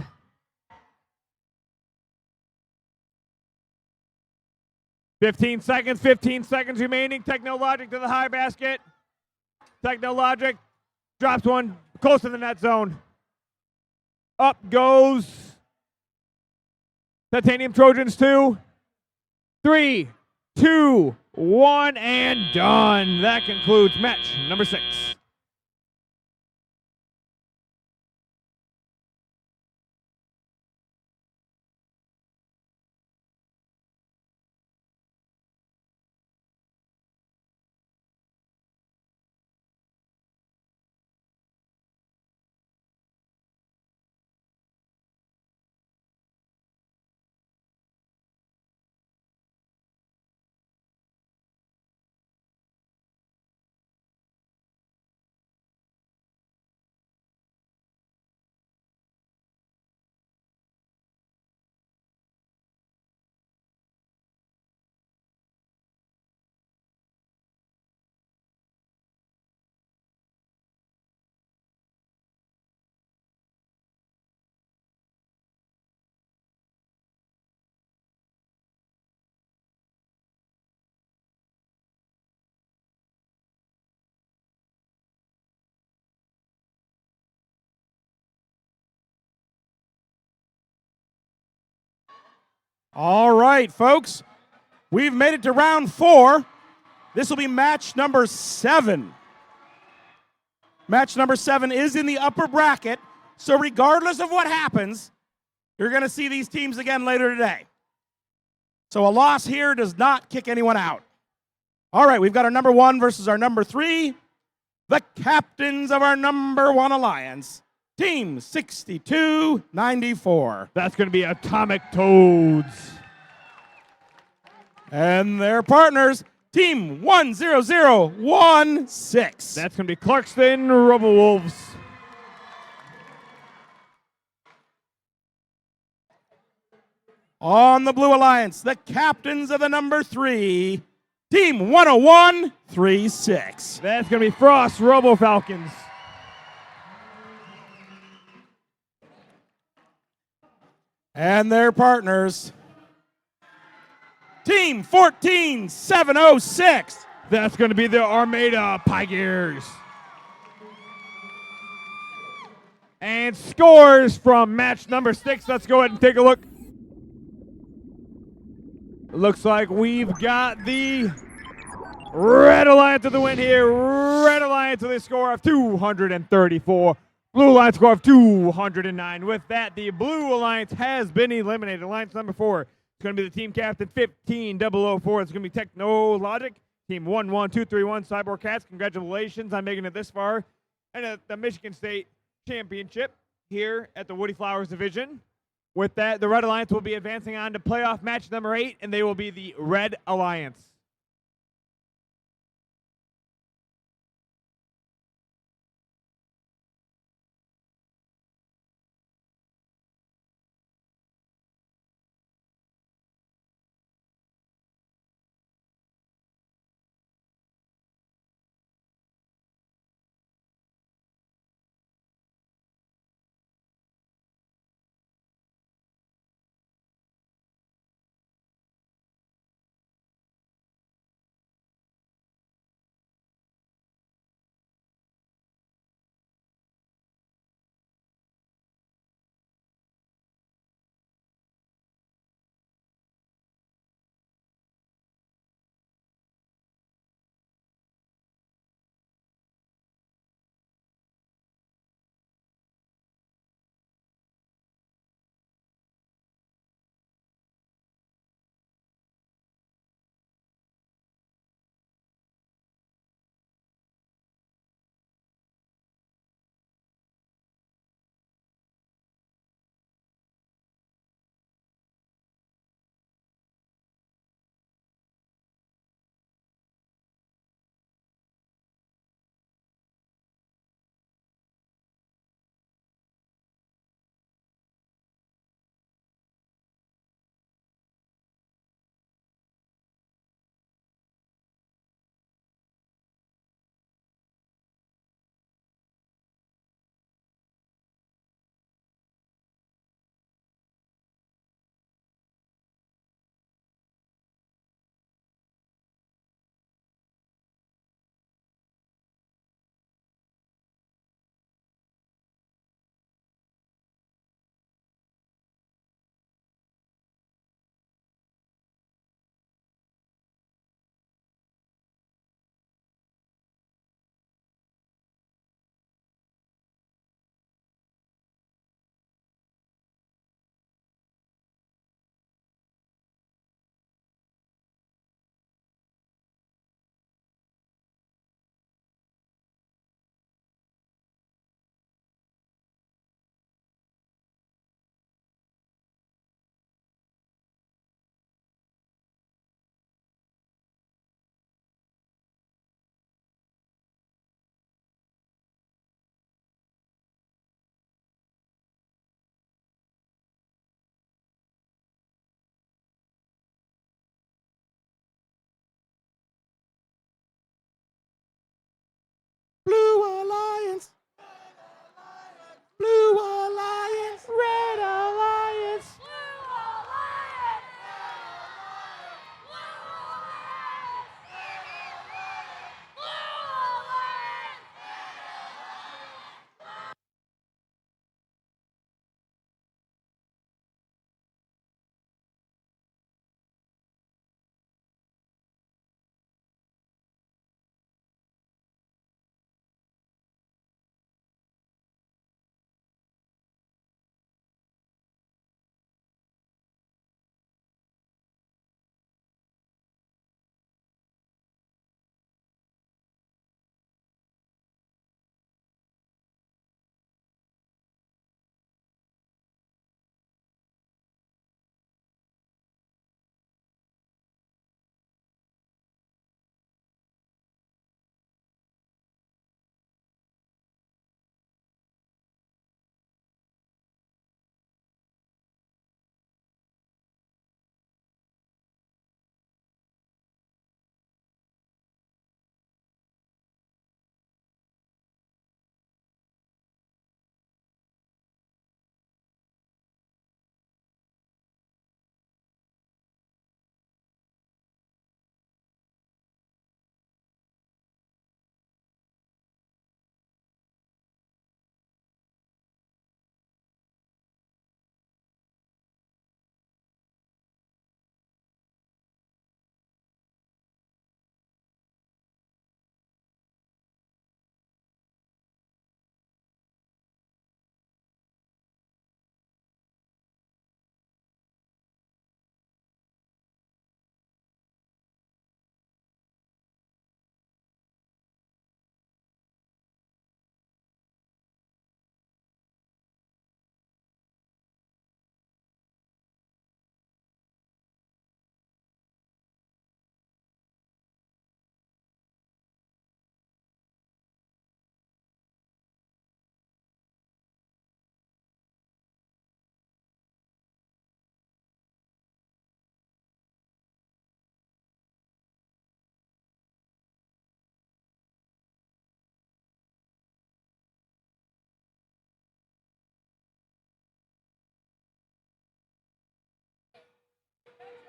S5: Fifteen seconds remaining. Technologic to the high basket. Technologic drops one close to the net zone. Up goes Titanium Trojans 2. 3, 2, 1, and done. That concludes match number 6.
S1: All right, folks. We've made it to round 4. This will be match number 7. Match number 7 is in the upper bracket, so regardless of what happens, you're going to see these teams again later today. So a loss here does not kick anyone out. All right, we've got our number 1 versus our number 3. The captains of our number 1 alliance, Team 6294.
S5: That's going to be Atomic Toads.
S1: And their partners, Team 10016.
S5: That's going to be Clarkston Robowolves.
S1: On the Blue Alliance, the captains of the number 3, Team 10136.
S5: That's going to be Frost Robo Falcons.
S1: And their partners, Team 14706.
S5: That's going to be the Armada Tigers. And scores from match number 6. Let's go ahead and take a look. Looks like we've got the Red Alliance with the win here. Red Alliance with a score of 234. Blue Alliance score of 209. With that, the Blue Alliance has been eliminated. Alliance number 4 is going to be the team captain 15004. It's going to be Technologic. Team 11231 Cyborg Cats. Congratulations on making it this far. And at the Michigan State Championship here at the Woody Flowers Division. With that, the Red Alliance will be advancing on to playoff match number 8, and they will be the Red Alliance.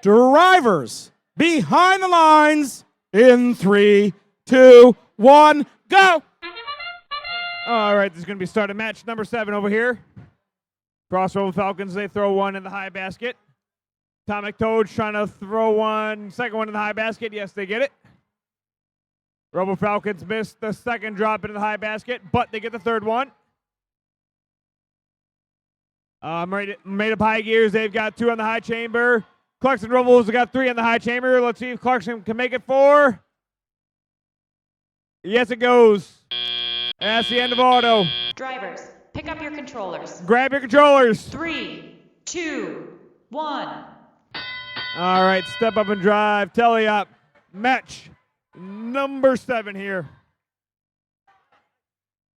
S1: Drivers behind the lines in 3, 2, 1, go!
S5: All right, this is going to be starting match number 7 over here. Crossroad Falcons, they throw one in the high basket. Atomic Toads trying to throw one, second one in the high basket. Yes, they get it. Robo Falcons missed the second drop into the high basket, but they get the third one. Made Up High Gears, they've got 2 on the high chamber. Clarkson Rebels have got 3 on the high chamber. Let's see if Clarkson can make it 4. Yes, it goes. That's the end of auto.
S3: Drivers, pick up your controllers.
S5: Grab your controllers.
S3: 3, 2, 1.
S5: All right, step up and drive. Telly up. Match number 7 here.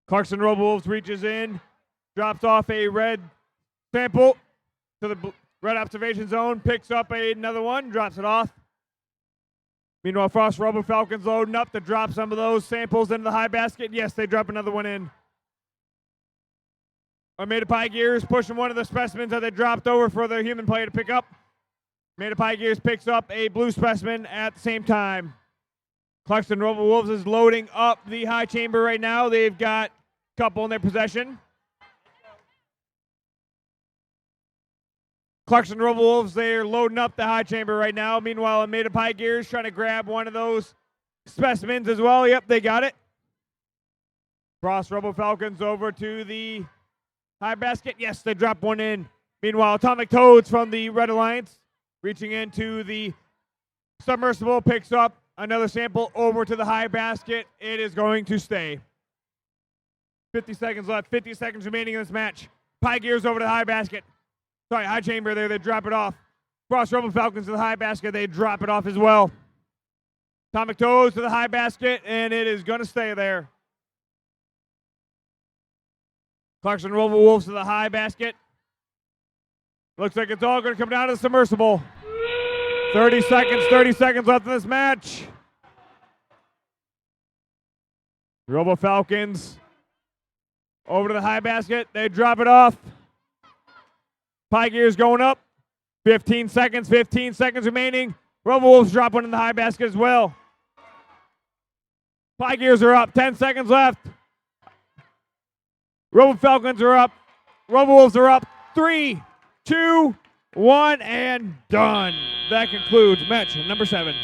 S5: Clarkson Robowolves reaches in, drops off a red sample to the red observation zone, picks up another one, drops it off. Meanwhile, Frost Robo Falcons loading up to drop some of those samples into the high basket. Yes, they drop another one in. Made Up High Gears pushing one of the specimens that they dropped over for the human player to pick up. Made Up High Gears picks up a blue specimen at the same time. Clarkson Robo Wolves is loading up the high chamber right now. They've got a couple in their possession. Clarkson Robo Wolves, they're loading up the high chamber right now. Meanwhile, Made Up High Gears trying to grab one of those specimens as well. Yep, they got it. Frost Robo Falcons over to the high basket. Yes, they drop one in. Meanwhile, Atomic Toads from the Red Alliance reaching into the submersible, picks up another sample over to the high basket. It is going to stay. 50 seconds left. 50 seconds remaining in this match. Pie Gears over to the high basket. Sorry, high chamber there. They drop it off. Frost Robo Falcons to the high basket. They drop it off as well. Atomic Toads to the high basket, and it is going to stay there. Clarkson Robo Wolves to the high basket. Looks like it's all going to come down to the submersible. 30 seconds left in this match. Robo Falcons over to the high basket. They drop it off. Pie Gears going up. 15 seconds remaining. Robo Wolves drop one in the high basket as well. Pie Gears are up. 10 seconds left. Robo Falcons are up. Robo Wolves are up. 3, 2, 1, and done. That concludes match number 7.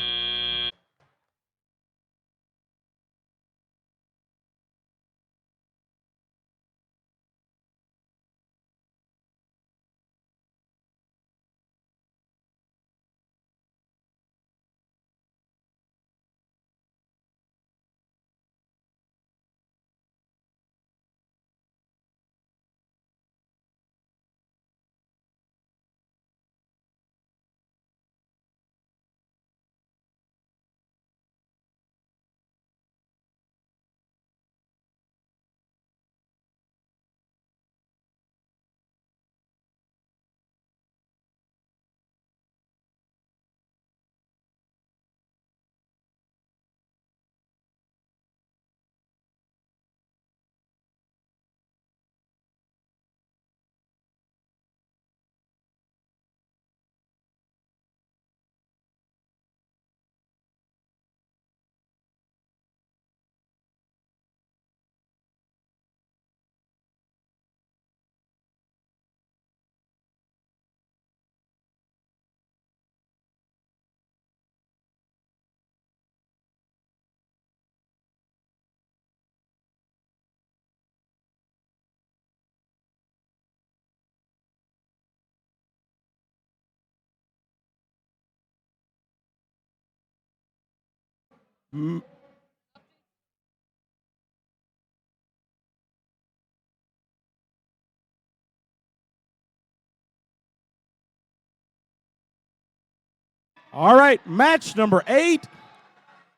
S1: All right, match number 8.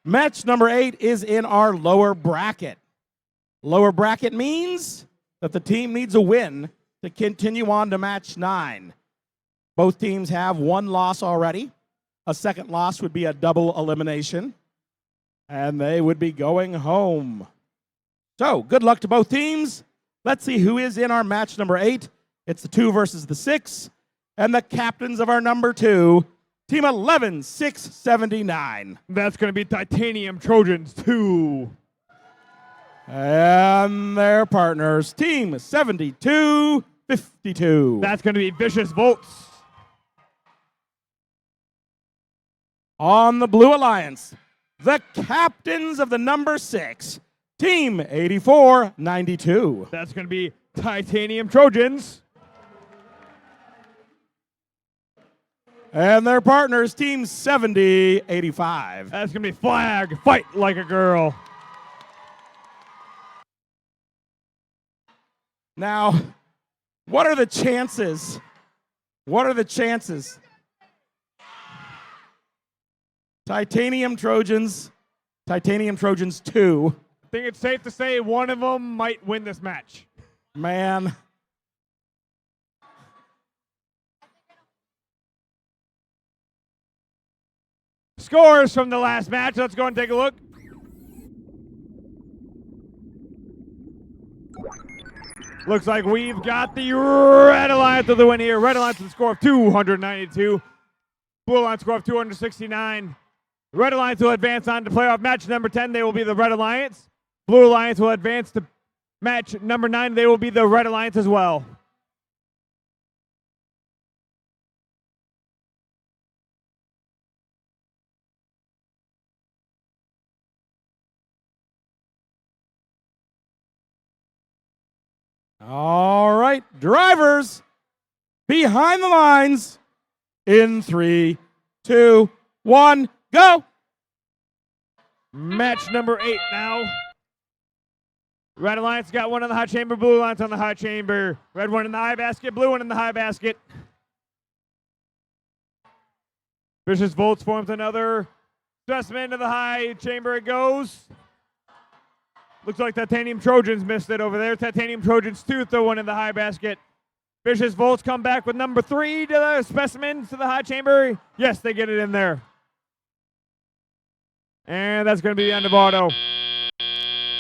S1: Match number 8 is in our lower bracket. Lower bracket means that the team needs a win to continue on to match 9. Both teams have 1 loss already. A second loss would be a double elimination, and they would be going home. So, good luck to both teams. Let's see who is in our match number 8. It's the 2 versus the 6, and the captains of our number 2, Team 11679.
S5: That's going to be Titanium Trojans 2.
S1: And their partners, Team 7252.
S5: That's going to be Vicious Volts.
S1: On the Blue Alliance, the captains of the number 6, Team 8492.
S5: That's going to be Titanium Trojans.
S1: And their partners, Team 7085.
S5: That's going to be Flag, Fight Like a Girl.
S1: Now, what are the chances? What are the chances? Titanium Trojans 2.
S5: I think it's safe to say one of them might win this match.
S1: Man.
S5: Scores from the last match. Let's go and take a look. Looks like we've got the Red Alliance with the win here. Red Alliance with a score of 292. Blue Alliance score of 269. Red Alliance will advance on to playoff match number 10. They will be the Red Alliance. Blue Alliance will advance to match number 9. They will be the Red Alliance as well.
S1: All right, drivers, behind the lines in 3, 2, 1, go.
S5: Match number 8 now. Red Alliance got one on the hot chamber, Blue Alliance on the hot chamber. Red one in the high basket, blue one in the high basket. Vicious Volts forms another specimen to the high chamber it goes. Looks like Titanium Trojans missed it over there. Titanium Trojans 2 throw one in the high basket. Vicious Volts come back with number 3 to the specimen to the high chamber. Yes, they get it in there. And that's going to be the end of auto.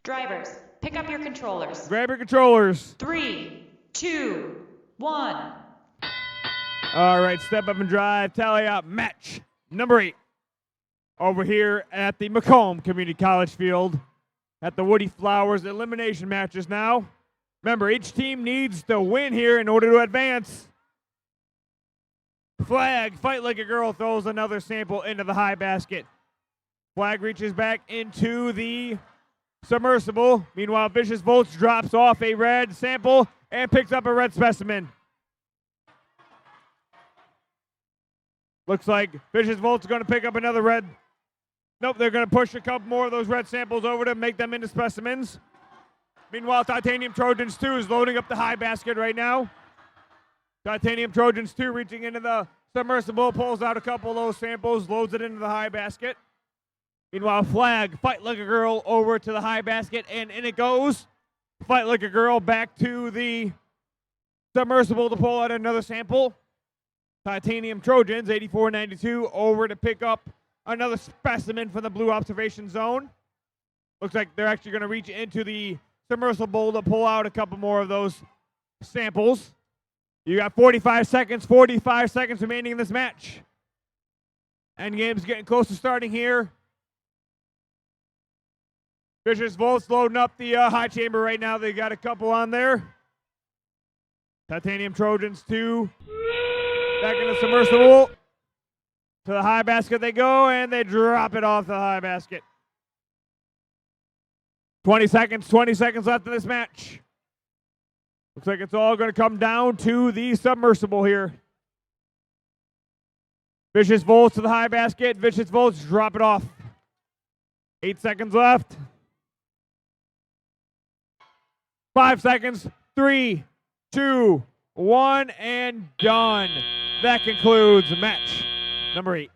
S3: Drivers, pick up your controllers.
S5: Grab your controllers.
S3: 3, 2, 1.
S5: All right, step up and drive. Tally up match number 8. Over here at the Macomb Community College field at the Woody Flowers elimination matches now. Remember, each team needs to win here in order to advance. Flag, Fight Like a Girl, throws another sample into the high basket. Flag reaches back into the submersible. Meanwhile, Vicious Volts drops off a red sample and picks up a red specimen. Looks like Vicious Volts are going to pick up another red. Nope, they're going to push a couple more of those red samples over to make them into specimens. Meanwhile, Titanium Trojans 2 is loading up the high basket right now. Titanium Trojans 2 reaching into the submersible, pulls out a couple of those samples, loads it into the high basket. Meanwhile, Flag, Fight Like a Girl, over to the high basket, and in it goes. Fight Like a Girl back to the submersible to pull out another sample. Titanium Trojans, 8492, over to pick up another specimen from the blue observation zone. Looks like they're actually going to reach into the submersible to pull out a couple more of those samples. You got 45 seconds remaining in this match. Endgame's getting close to starting here. Vicious Volts loading up the high chamber right now. They got a couple on there. Titanium Trojans 2. Back in the submersible. To the high basket they go, and they drop it off the high basket. 20 seconds left in this match. Looks like it's all going to come down to the submersible here. Vicious Volts to the high basket. Vicious Volts drop it off. 8 seconds left. 5 seconds. 3, 2, 1, and done. That concludes match number 8.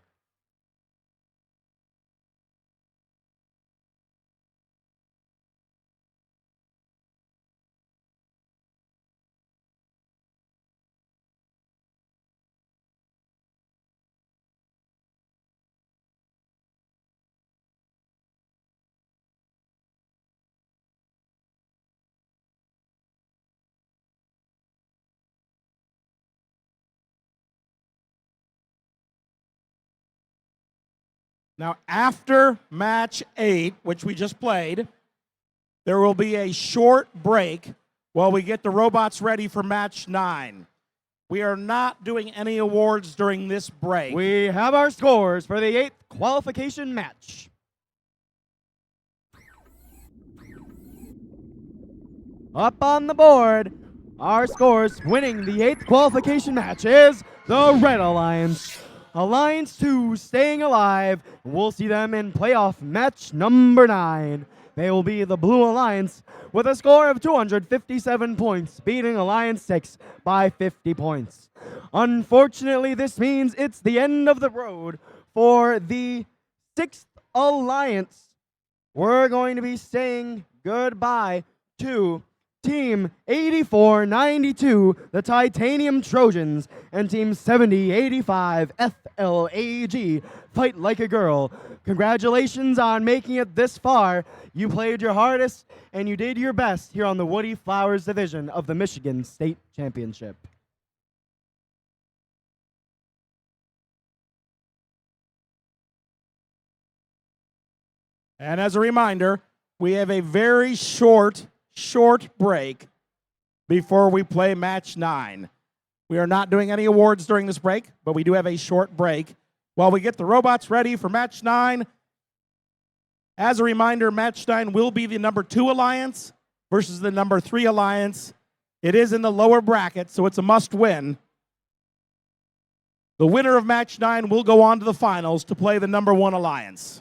S1: Now, after match 8, which we just played, there will be a short break while we get the robots ready for match 9. We are not doing any awards during this break.
S6: We have our scores for the 8th qualification match. Up on the board, our scores winning the 8th qualification match is the Red Alliance. Alliance 2 staying alive. We'll see them in playoff match number 9. They will be the Blue Alliance with a score of 257 points, beating Alliance 6 by 50 points. Unfortunately, this means it's the end of the road for the 6th Alliance. We're going to be saying goodbye to Team 8492, the Titanium Trojans, and Team 7085, FLAG, Fight Like a Girl. Congratulations on making it this far. You played your hardest, and you did your best here on the Woody Flowers Division of the Michigan State Championship.
S1: And as a reminder, we have a very short break before we play match 9. We are not doing any awards during this break, but we do have a short break while we get the robots ready for match 9. As a reminder, match 9 will be the number 2 alliance versus the number 3 alliance. It is in the lower bracket, so it's a must win. The winner of match 9 will go on to the finals to play the number 1 alliance.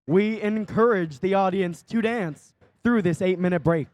S6: We encourage the audience to dance through this 8-minute break.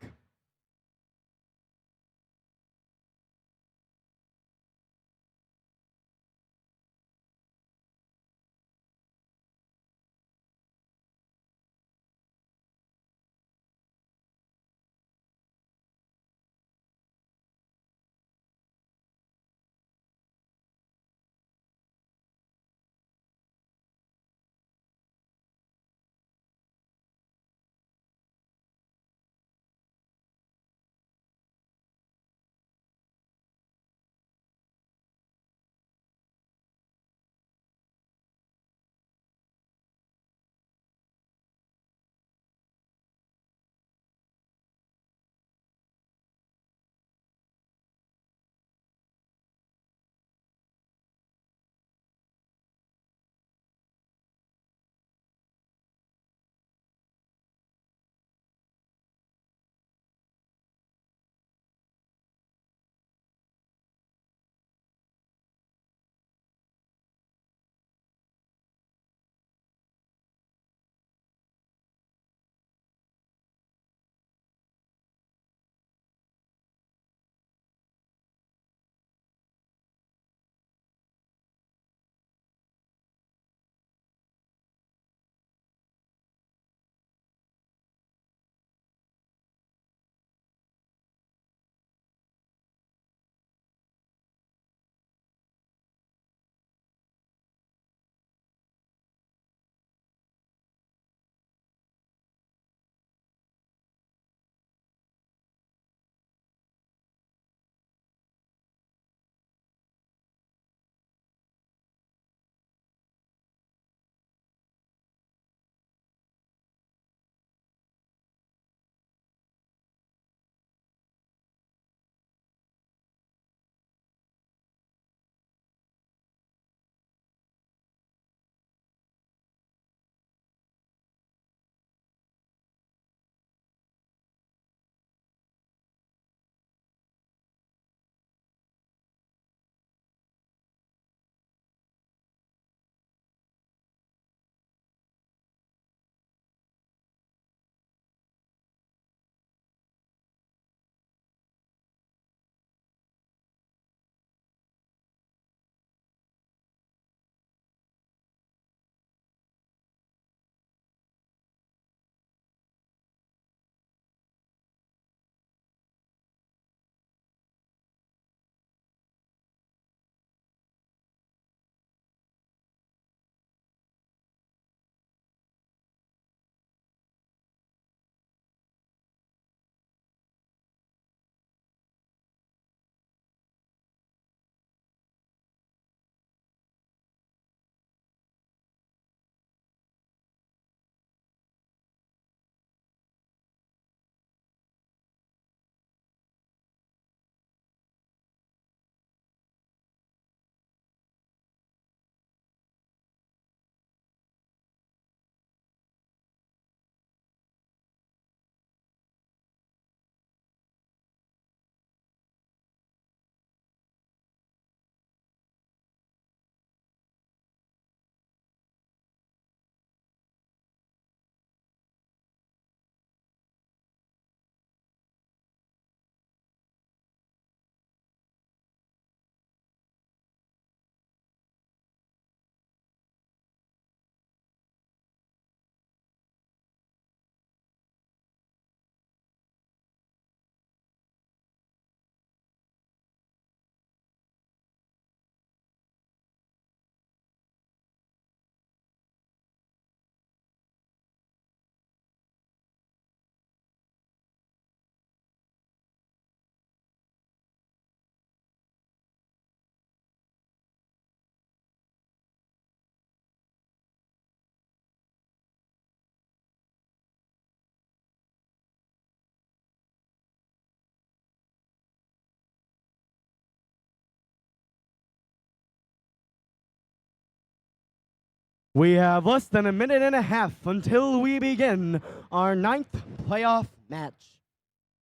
S6: We have less than a minute and a half until we begin our 9th playoff match.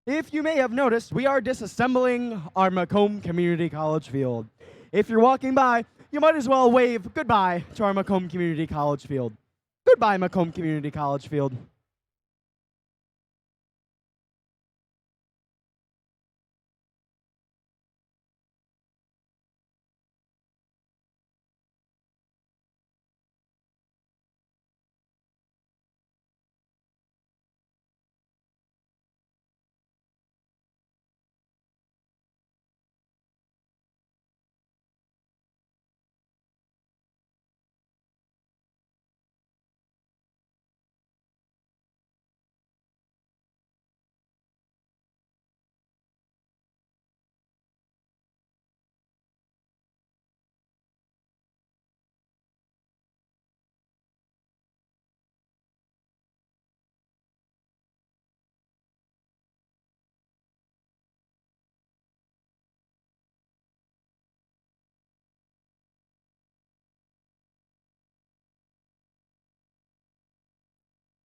S6: If you may have noticed, we are disassembling our Macomb Community College field. If you're walking by, you might as well wave goodbye to our Macomb Community College field. Goodbye, Macomb Community College field.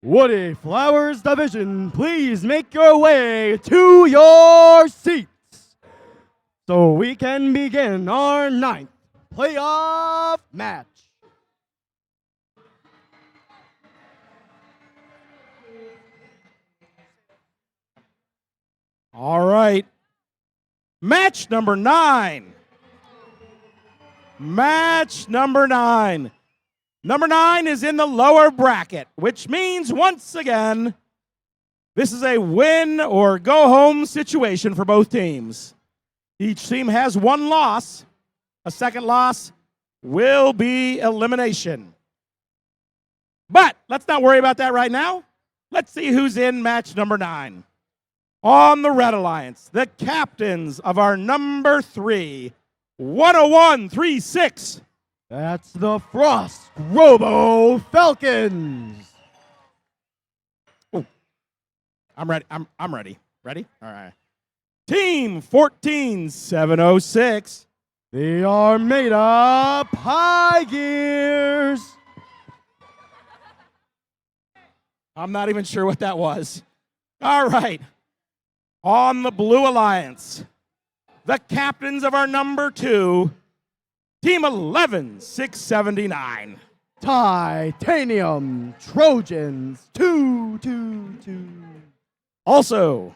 S6: Woody Flowers Division, please make your way to your seats so we can begin our 9th playoff match.
S1: All right. Match number 9. Match number 9. Number 9 is in the lower bracket, which means once again, this is a win or go home situation for both teams. Each team has one loss. A second loss will be elimination. But let's not worry about that right now. Let's see who's in match number 9. On the Red Alliance, the captains of our number 3, 101-36.
S6: That's the Frost Robo Falcons.
S1: Oh, I'm ready. I'm ready. Ready? All right. Team 14706.
S6: The Armada Pie Gears.
S1: I'm not even sure what that was. All right. On the Blue Alliance, the captains of our number 2, Team 11679.
S6: Titanium Trojans 222.
S1: Also,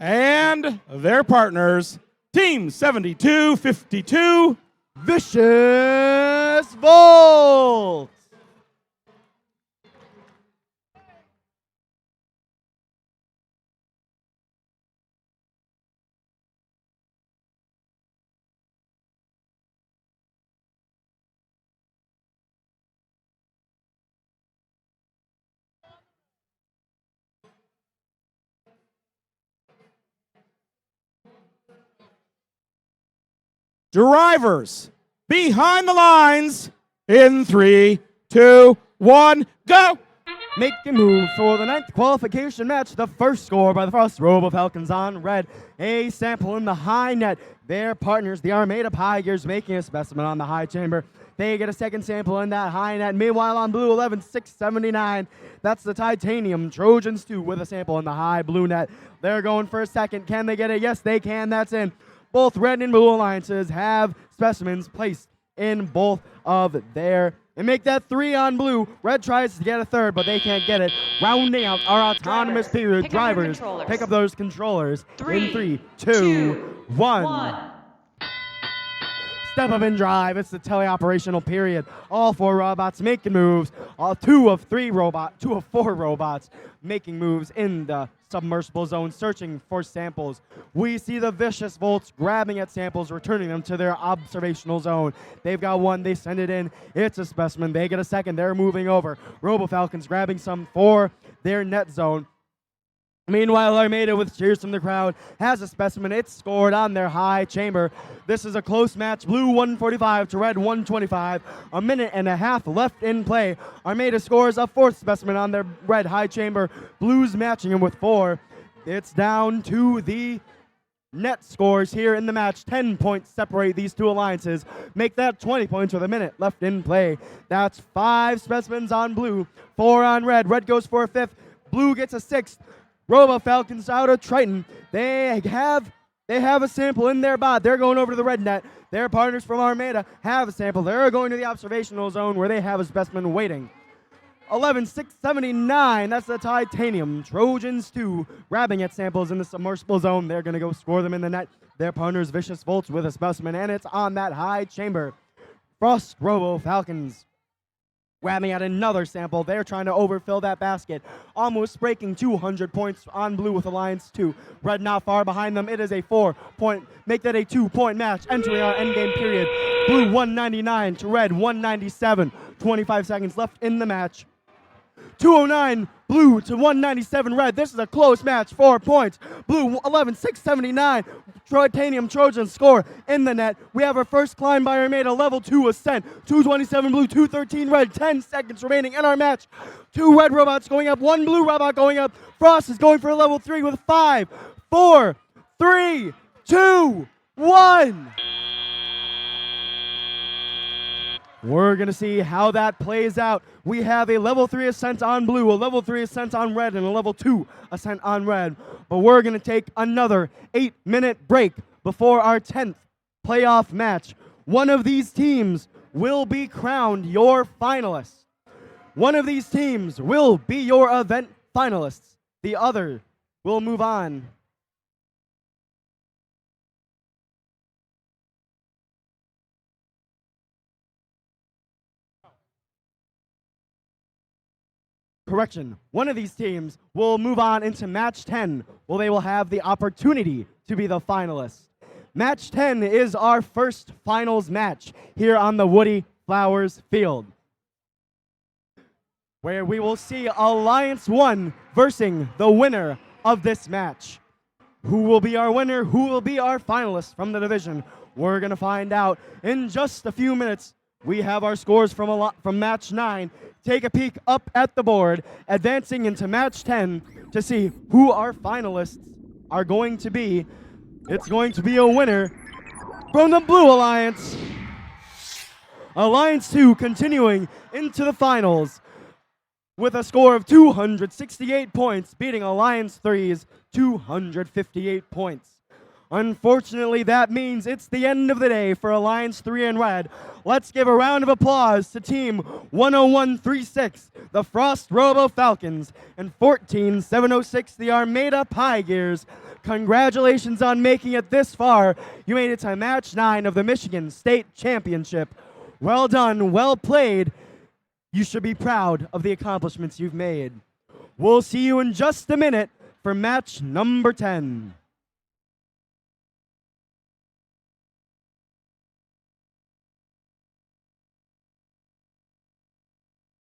S1: and their partners, Team 7252.
S6: Vicious Volts.
S1: Drivers behind the lines in 3, 2, 1, go!
S6: Make a move for the 9th qualification match. The first score by the Frost Robo Falcons on red. A sample in the high net. Their partners, the Armada Pie Gears, making a specimen on the high chamber. They get a second sample in that high net. Meanwhile, on blue 11679, that's the Titanium Trojans 2 with a sample in the high blue net. They're going for a second. Can they get it? Yes, they can. That's in. Both red and blue alliances have specimens placed in both of their, and make that 3 on blue. Red tries to get a third, but they can't get it. Rounding out our autonomous period. Drivers, pick up those controllers in 3, 2, 1. Step up and drive. It's the teleoperational period. All 4 robots making moves. All 2 of 4 robots making moves in the submersible zone, searching for samples. We see the Vicious Volts grabbing at samples, returning them to their observational zone. They've got one. They send it in. It's a specimen. They get a second. They're moving over. Robo Falcons grabbing some for their net zone. Meanwhile, Armada, with cheers from the crowd, has a specimen. It's scored on their high chamber. This is a close match. Blue 145 to red 125. A minute and a half left in play. Armada scores a 4th specimen on their red high chamber. Blues matching him with 4. It's down to the net scores here in the match. 10 points separate these two alliances. Make that 20 points with a minute left in play. That's 5 specimens on blue, 4 on red. Red goes for a 5th. Blue gets a 6th. Robo Falcons out of Triton. They have a sample in their bot. They're going over to the red net. Their partners from Armada have a sample. They're going to the observational zone where they have a specimen waiting. 11,679. That's the Titanium Trojans 2. Grabbing at samples in the submersible zone. They're going to go score them in the net. Their partners Vicious Volts with a specimen, and it's on that high chamber. Frost Robo Falcons grabbing at another sample. They're trying to overfill that basket. Almost breaking 200 points on blue with Alliance 2. Red not far behind them. It is a 4-point, make that a 2-point match entering our endgame period. Blue 199 to red 197. 25 seconds left in the match. 209 blue to 197 red. This is a close match. 4 points. Blue 11,679. Titanium Trojans score in the net. We have our first climb by Armada, level 2 ascent. 227 blue, 213 red. 10 seconds remaining in our match. 2 red robots going up, 1 blue robot going up. Frost is going for a level 3 with 5, 4, 3, 2, 1. We're going to see how that plays out. We have a level 3 ascent on blue, a level 3 ascent on red, and a level 2 ascent on red. But we're going to take another 8-minute break before our 10th playoff match. One of these teams will be crowned your finalist. One of these teams will be your event finalists. The other will move on. Correction, one of these teams will move on into match 10, where they will have the opportunity to be the finalists. Match 10 is our first finals match here on the Woody Flowers Field, where we will see Alliance 1 versus the winner of this match. Who will be our winner? Who will be our finalist from the division? We're going to find out in just a few minutes. We have our scores from match 9. Take a peek up at the board, advancing into match 10 to see who our finalists are going to be. It's going to be a winner from the Blue Alliance. Alliance 2 continuing into the finals with a score of 268 points, beating Alliance 3's 258 points. Unfortunately, that means it's the end of the day for Alliance 3 in red. Let's give a round of applause to Team 10136, the Frost Robo Falcons, and 14706, the Armada Pie Gears. Congratulations on making it this far. You made it to match 9 of the Michigan State Championship. Well done, well played. You should be proud of the accomplishments you've made. We'll see you in just a minute for match number 10.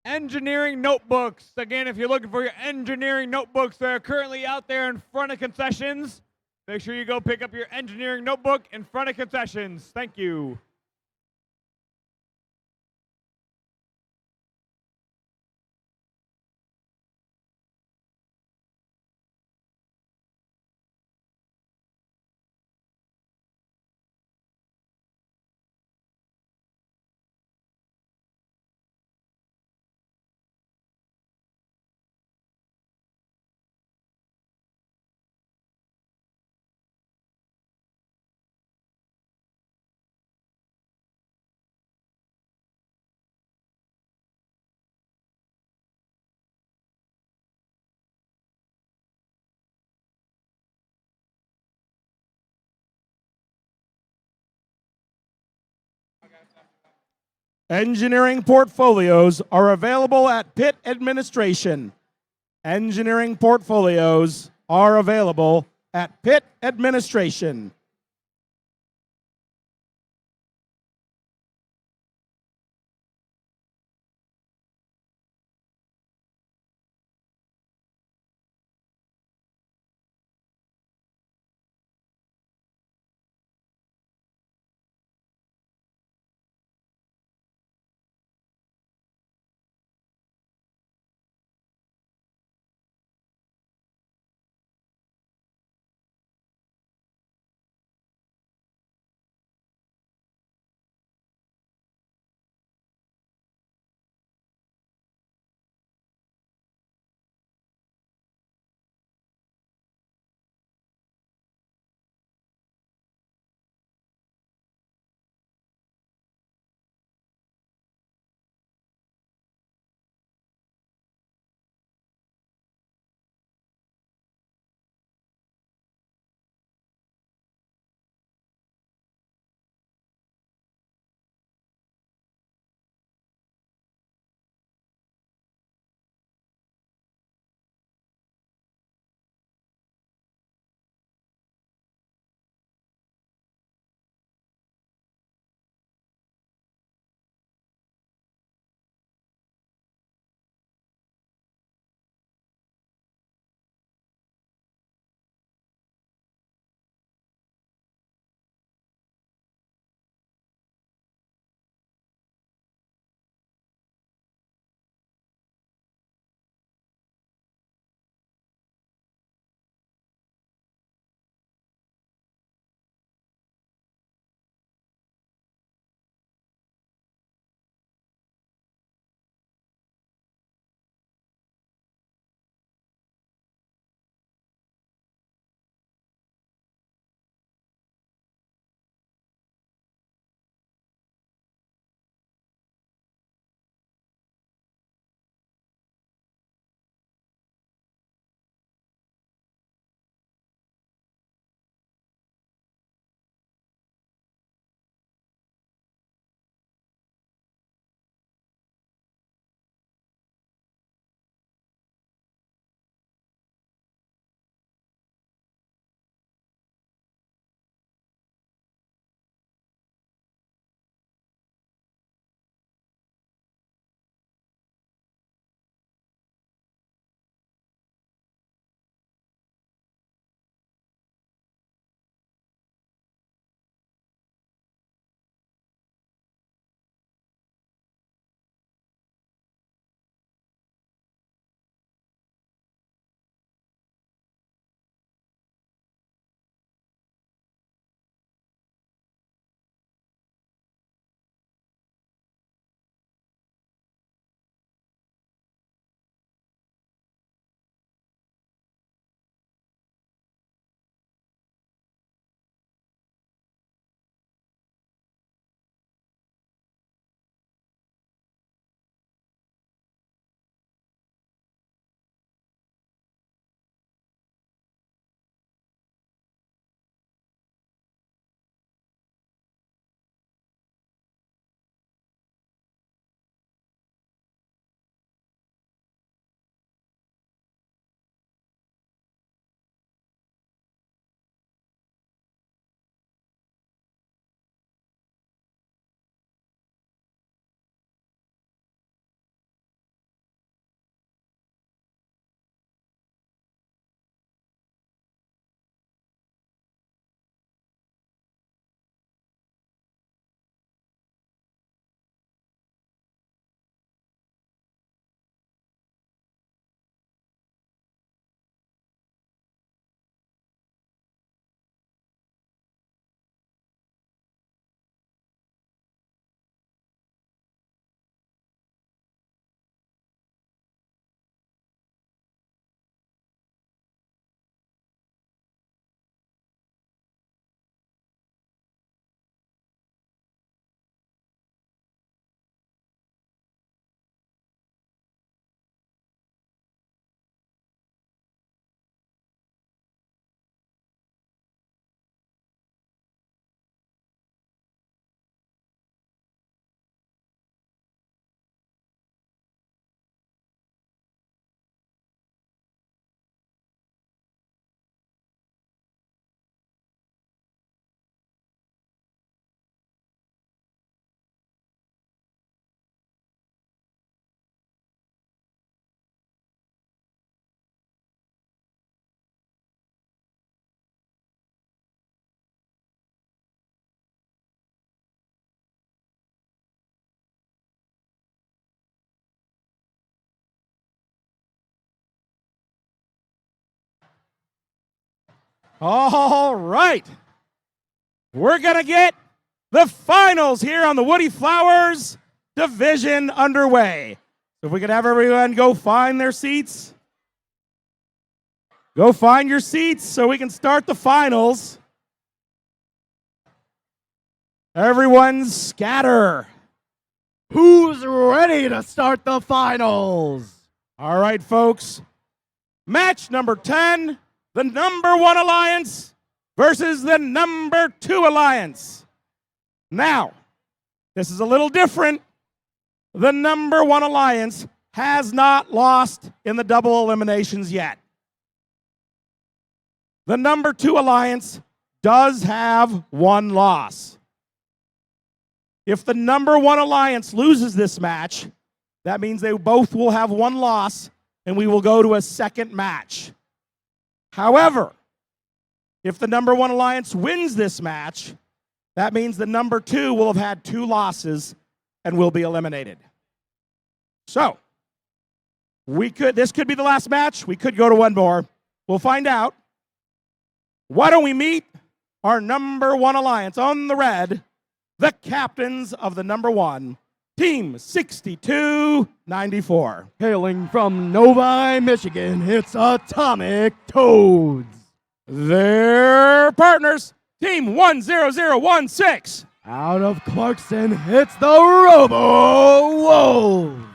S5: Engineering notebooks. Again, if you're looking for your engineering notebooks, they're currently out there in front of concessions. Make sure you go pick up your engineering notebook in front of concessions. Thank you.
S1: Engineering portfolios are available at Pit Administration. Engineering portfolios are available at Pit Administration. All right. We're going to get the finals here on the Woody Flowers division underway. So if we could have everyone go find their seats. Go find your seats so we can start the finals. Everyone scatter.
S6: Who's ready to start the finals?
S1: All right, folks. Match number 10, the number 1 alliance versus the number 2 alliance. Now, this is a little different. The number 1 alliance has not lost in the double eliminations yet. The number 2 alliance does have 1 loss. If the number 1 alliance loses this match, that means they both will have 1 loss, and we will go to a second match. However, if the number 1 alliance wins this match, that means the number 2 will have had 2 losses and will be eliminated. So, this could be the last match. We could go to 1 more. We'll find out. Why don't we meet our number 1 alliance on the red, the captains of the number 1, Team 6294.
S6: Hailing from Novi, Michigan, it's Atomic Toads.
S1: Their partners, Team 10016.
S6: Out of Clarkson, it's the Robo Wolves.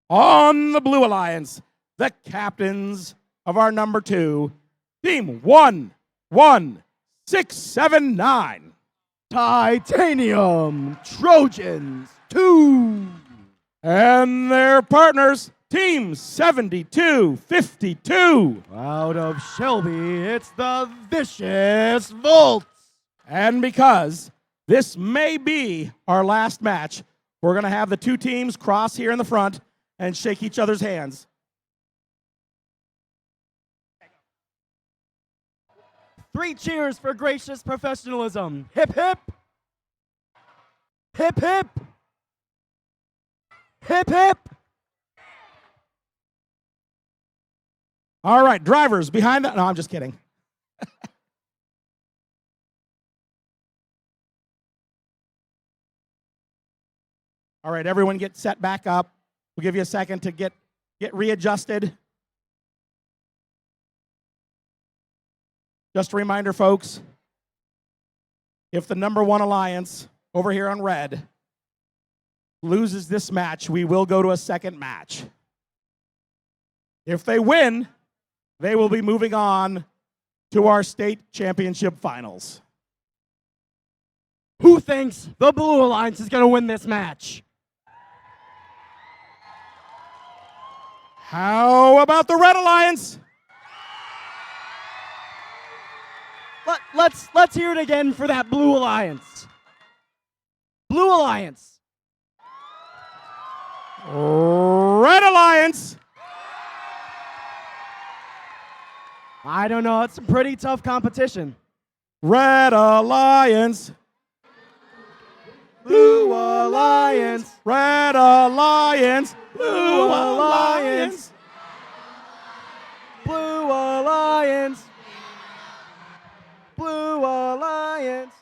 S1: On the blue alliance, the captains of our number 2, Team 11679.
S6: Titanium Trojans 2.
S1: And their partners, Team 7252.
S6: Out of Shelby, it's the Vicious Volts.
S1: And because this may be our last match, we're going to have the 2 teams cross here in the front and shake each other's hands.
S6: Three cheers for gracious professionalism. Hip, hip. Hip, hip. Hip, hip.
S1: All right, drivers behind that. No, I'm just kidding. All right, everyone get set back up. We'll give you a second to get readjusted. Just a reminder, folks, if the number 1 alliance over here on red loses this match, we will go to a second match. If they win, they will be moving on to our state championship finals.
S6: Who thinks the Blue Alliance is going to win this match?
S1: How about the Red Alliance?
S6: Let's hear it again for that Blue Alliance. Blue Alliance.
S1: Red Alliance.
S6: I don't know. It's some pretty tough competition.
S1: Red Alliance.
S6: Blue Alliance.
S1: Red Alliance.
S6: Blue Alliance. Blue Alliance. Blue Alliance.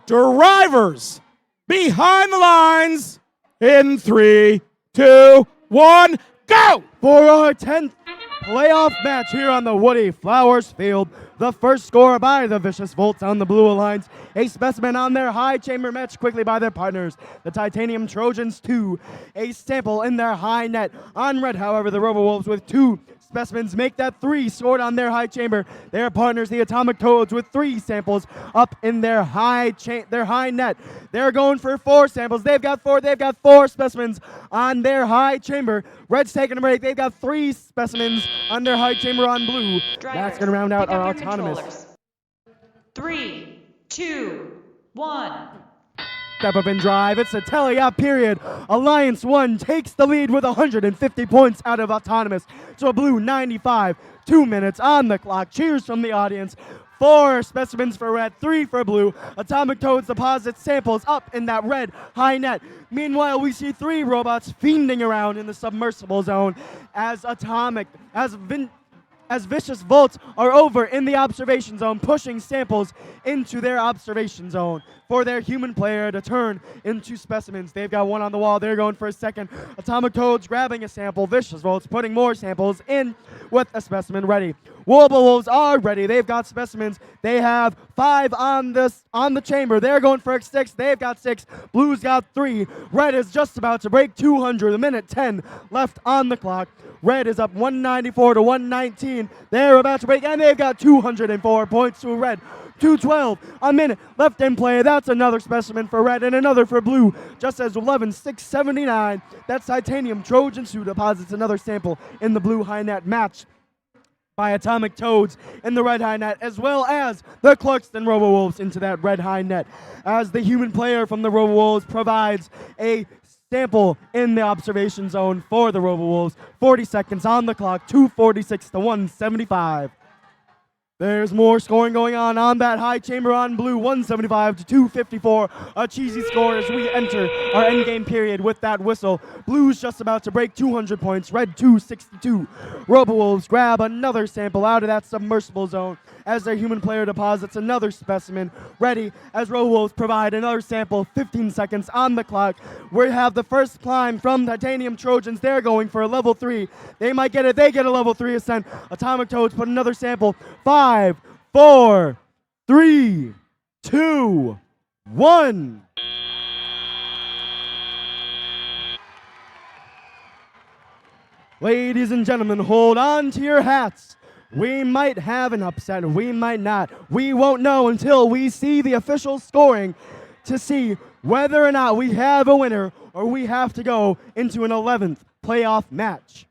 S1: Drivers behind the lines in 3, 2, 1, go!
S6: For our 10th playoff match here on the Woody Flowers field, the first score by the Vicious Volts on the Blue Alliance, a specimen on their high chamber matched quickly by their partners, the Titanium Trojans 2, a sample in their high net. On red, however, the Robo Wolves with 2 specimens make that 3 scored on their high chamber. Their partners, the Atomic Toads, with 3 samples up in their high net. They're going for 4 samples. They've got 4 specimens on their high chamber. Red's taking a break. They've got 3 specimens on their high chamber on blue. That's going to round out our autonomous.
S3: 3, 2, 1.
S6: Step up and drive. It's a tally-up period. Alliance 1 takes the lead with 150 points out of autonomous. So a blue 95. 2 minutes on the clock. Cheers from the audience 4 specimens for red, 3 for blue. Atomic Toads deposits samples up in that red high net. Meanwhile, we see 3 robots fiending around in the submersible zone as Vicious Volts are over in the observation zone, pushing samples into their observation zone for their human player to turn into specimens. They've got one on the wall. They're going for a second. Atomic Toads grabbing a sample. Vicious Volts putting more samples in with a specimen ready. Wolves are ready. They've got specimens. They have 5 on the chamber. They're going for 6. They've got 6. Blue's got 3. Red is just about to break 200. A minute 10 left on the clock. Red is up 194 to 119. They're about to break, and they've got 204 points to red. 212, a minute left in play. That's another specimen for red and another for blue. Just as 11,679. That's Titanium Trojans who deposits another sample in the blue high net match by Atomic Toads in the red high net, as well as the Clarkston Robo-Wolves into that red high net, as the human player from the Robo-Wolves provides a sample in the observation zone for the Robo-Wolves. 40 seconds on the clock, 246 to 175. There's more scoring going on that high chamber on blue, 175 to 254. A cheesy score as we enter our endgame period with that whistle. Blue's just about to break 200 points, red 262. Robo-Wolves grab another sample out of that submersible zone as their human player deposits another specimen ready as Robo-Wolves provide another sample, 15 seconds on the clock. We have the first climb from Titanium Trojans. They're going for a level 3. They might get it. They get a level 3 ascent. Atomic Toads put another sample. 5, 4, 3, 2, 1. Ladies and gentlemen, hold on to your hats. We might have an upset, we might not. We won't know until we see the official scoring to see whether or not we have a winner or we have to go into an 11th playoff match.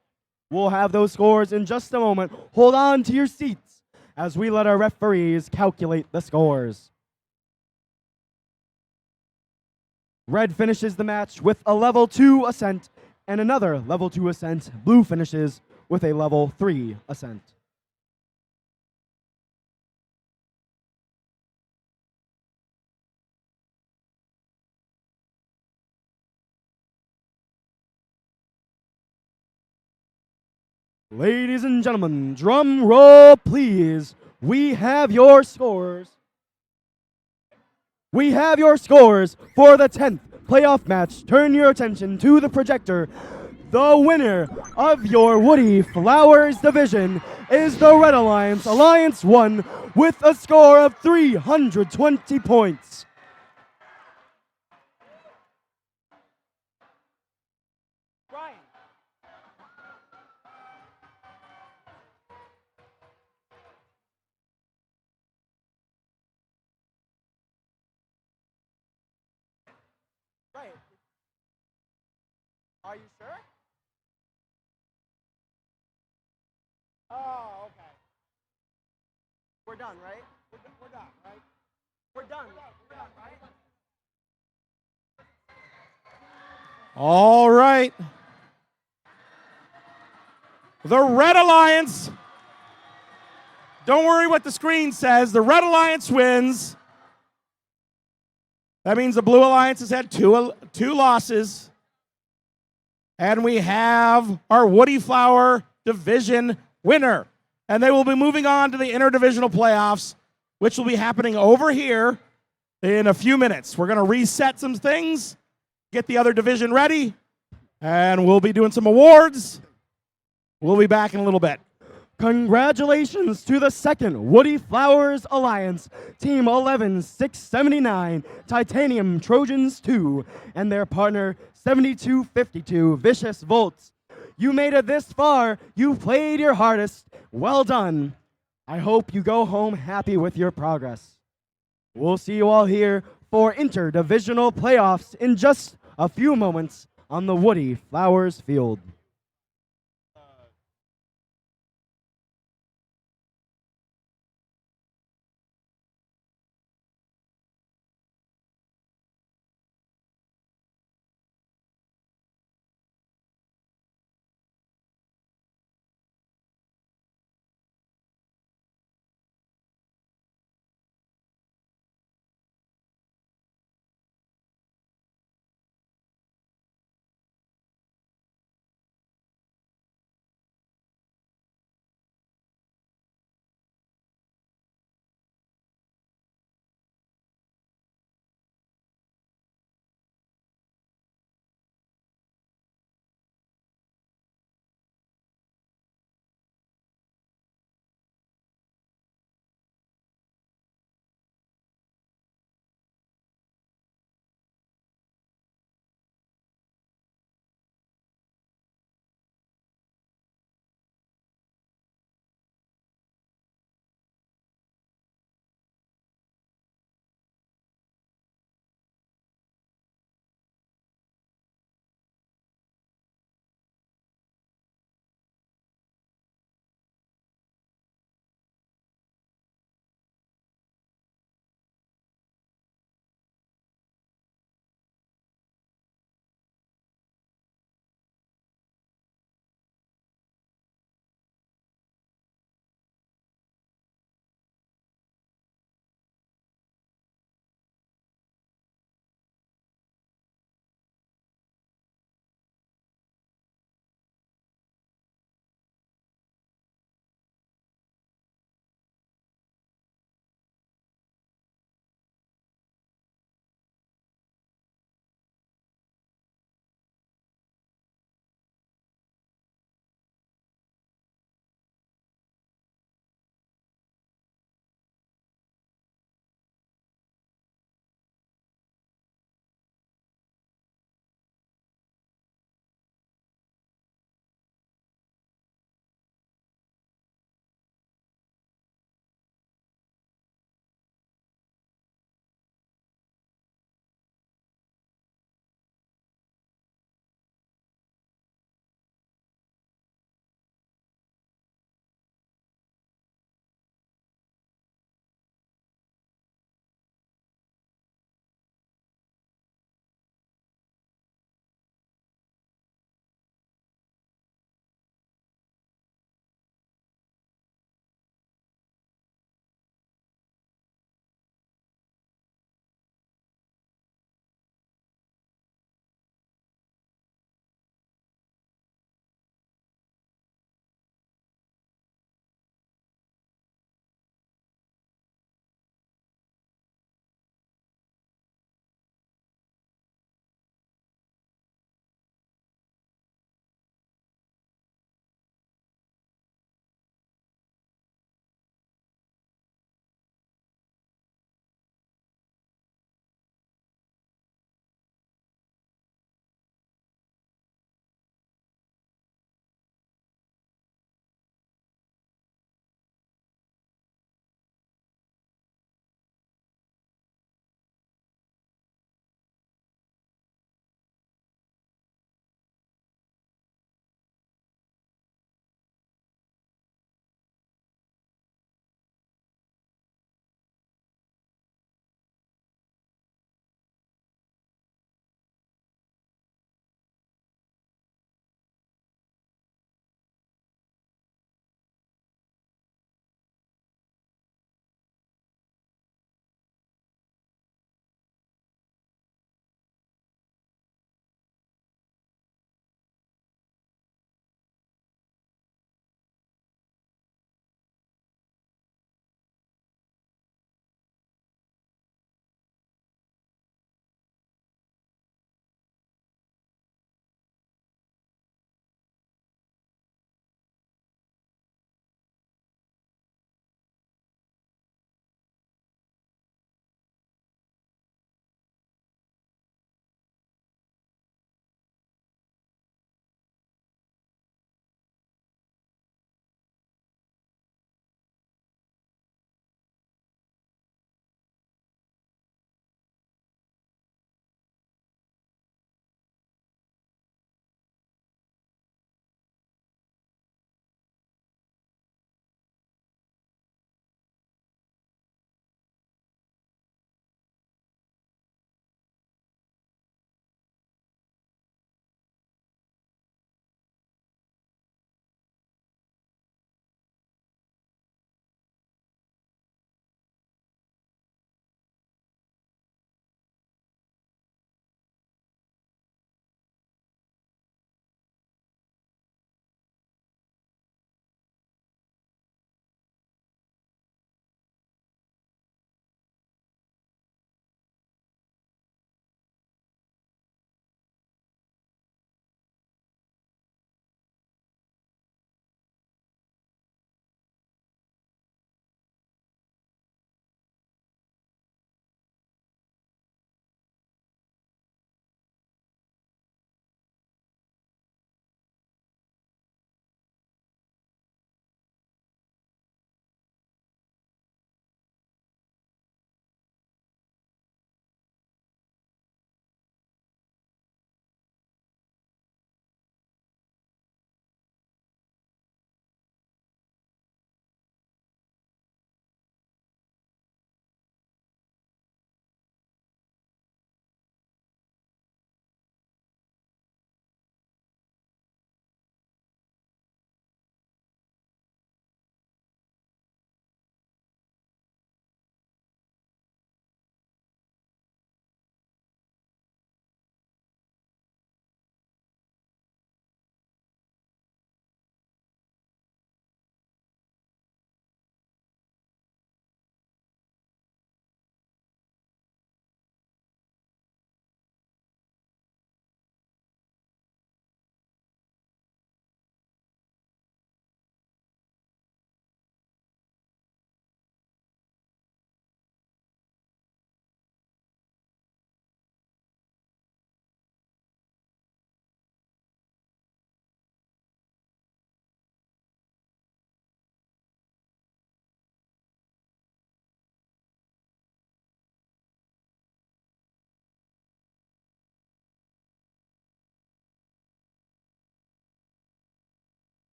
S6: We'll have those scores in just a moment. Hold on to your seats as we let our referees calculate the scores. Red finishes the match with a level 2 ascent and another level 2 ascent. Blue finishes with a level 3 ascent. Ladies and gentlemen, drum roll please. We have your scores. We have your scores for the 10th playoff match. Turn your attention to the projector. The winner of your Woody Flowers division is the Red Alliance, Alliance 1, with a score of 320 points. Right. Are you sure? Oh, okay. We're done, right? We're done, right? We're done. We're done, right?
S1: All right. The Red Alliance. Don't worry what the screen says. The Red Alliance wins. That means the Blue Alliance has had two losses. And we have our Woody Flower division winner. And they will be moving on to the interdivisional playoffs, which will be happening over here in a few minutes. We're going to reset some things, get the other division ready, and we'll be doing some awards. We'll be back in a little bit.
S6: Congratulations to the second Woody Flowers Alliance, Team 11679, Titanium Trojans 2, and their partner 7252, Vicious Volts. You made it this far. You played your hardest. Well done. I hope you go home happy with your progress. We'll see you all here for interdivisional playoffs in just a few moments on the Woody Flowers field.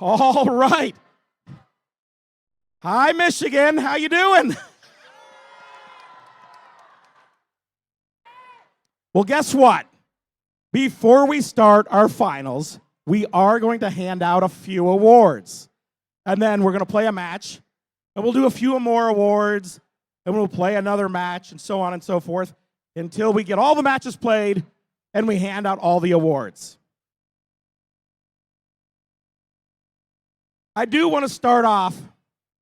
S1: All right. Hi, Michigan. How you doing? Well, guess what? Before we start our finals, we are going to hand out a few awards. And then we're going to play a match, and we'll do a few more awards, and we'll play another match, and so on and so forth, until we get all the matches played and we hand out all the awards. I do want to start off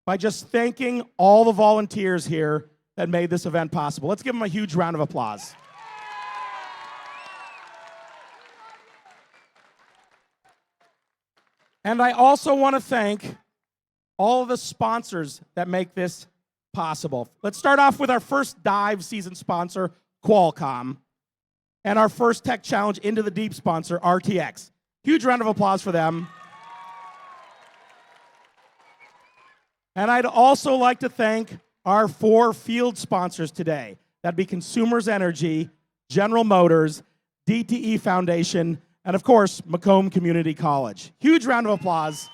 S1: by just thanking all the volunteers here that made this event possible. Let's give them a huge round of applause. And I also want to thank all of the sponsors that make this possible. Let's start off with our first dive season sponsor, Qualcomm, and our first Tech Challenge Into the Deep sponsor, RTX. Huge round of applause for them. And I'd also like to thank our 4 field sponsors today. That'd be Consumers Energy, General Motors, DTE Foundation, and of course, Macomb Community College. Huge round of applause.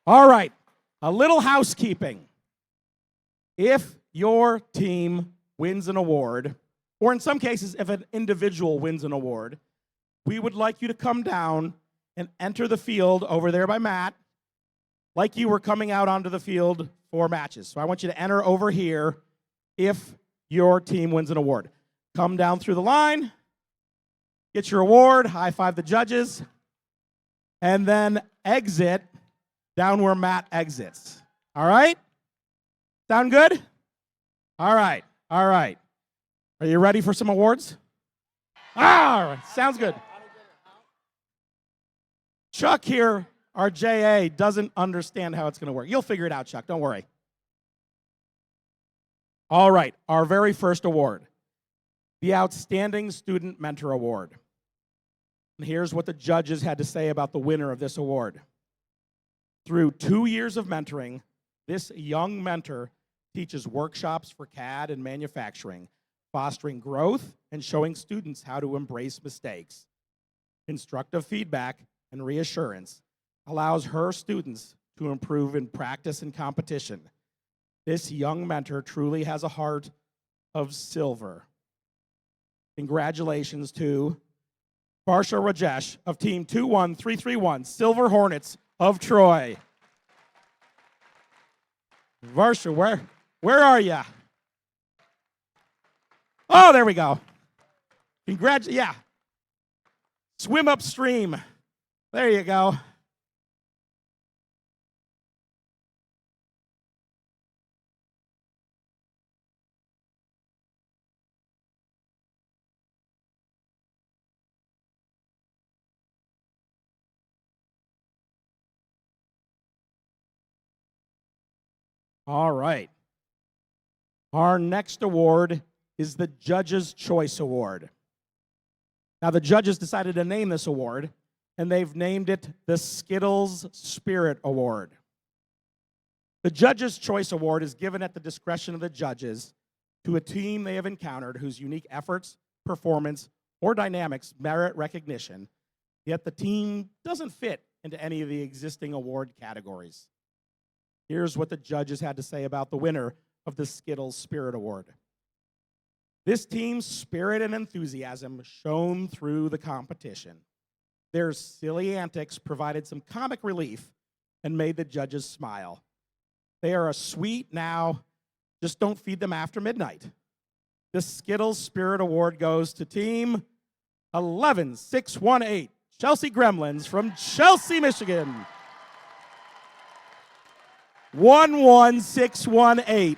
S1: All right, a little housekeeping. If your team wins an award, or in some cases, if an individual wins an award, we would like you to come down and enter the field over there by Matt, like you were coming out onto the field for matches. So I want you to enter over here if your team wins an award. Come down through the line, get your award, high five the judges, and then exit down where Matt exits. All right? Sound good? All right, all right. Are you ready for some awards? All right, sounds good. Chuck here, our JA, doesn't understand how it's going to work. You'll figure it out, Chuck. Don't worry. All right, our very first award, the Outstanding Student Mentor Award. And here's what the judges had to say about the winner of this award. Through 2 years of mentoring, this young mentor teaches workshops for CAD and manufacturing, fostering growth and showing students how to embrace mistakes. Constructive feedback and reassurance allows her students to improve in practice and competition. This young mentor truly has a heart of silver. Congratulations to Varsha Rajesh of Team 21331, Silver Hornets of Troy. Varsha, where are you? Oh, there we go. Yeah. Swim upstream. There you go. All right. Our next award is the Judges' Choice Award. Now, the judges decided to name this award, and they've named it the Skittles Spirit Award. The Judges' Choice Award is given at the discretion of the judges to a team they have encountered whose unique efforts, performance, or dynamics merit recognition, yet the team doesn't fit into any of the existing award categories. Here's what the judges had to say about the winner of the Skittles Spirit Award. This team's spirit and enthusiasm shone through the competition. Their silly antics provided some comic relief and made the judges smile. They are a sweet now, just don't feed them after midnight. The Skittles Spirit Award goes to Team 11618, Chelsea Gremlins from Chelsea, Michigan. 11618.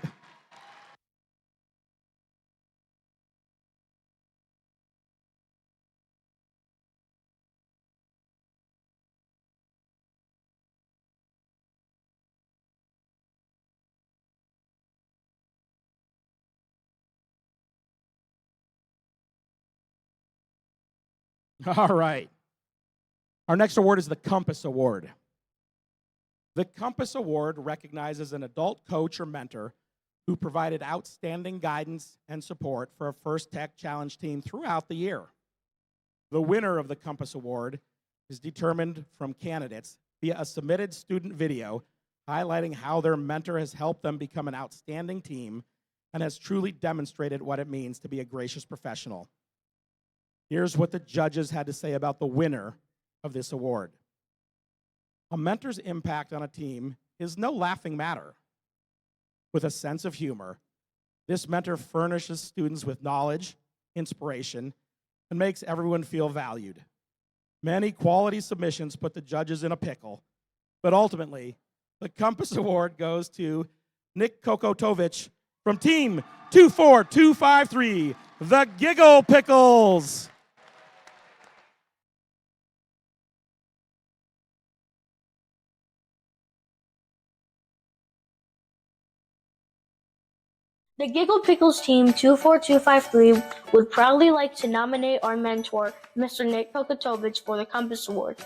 S1: All right. Our next award is the Compass Award. The Compass Award recognizes an adult coach or mentor who provided outstanding guidance and support for a First Tech Challenge team throughout the year. The winner of the Compass Award is determined from candidates via a submitted student video highlighting how their mentor has helped them become an outstanding team and has truly demonstrated what it means to be a gracious professional. Here's what the judges had to say about the winner of this award. A mentor's impact on a team is no laughing matter. With a sense of humor, this mentor furnishes students with knowledge, inspiration, and makes everyone feel valued. Many quality submissions put the judges in a pickle, but ultimately, the Compass Award goes to Nick Kokotovich from Team 24253, the Giggle Pickles.
S21: The Giggle Pickles Team 24253 would proudly like to nominate our mentor, Mr. Nick Kokotovich, for the Compass Award.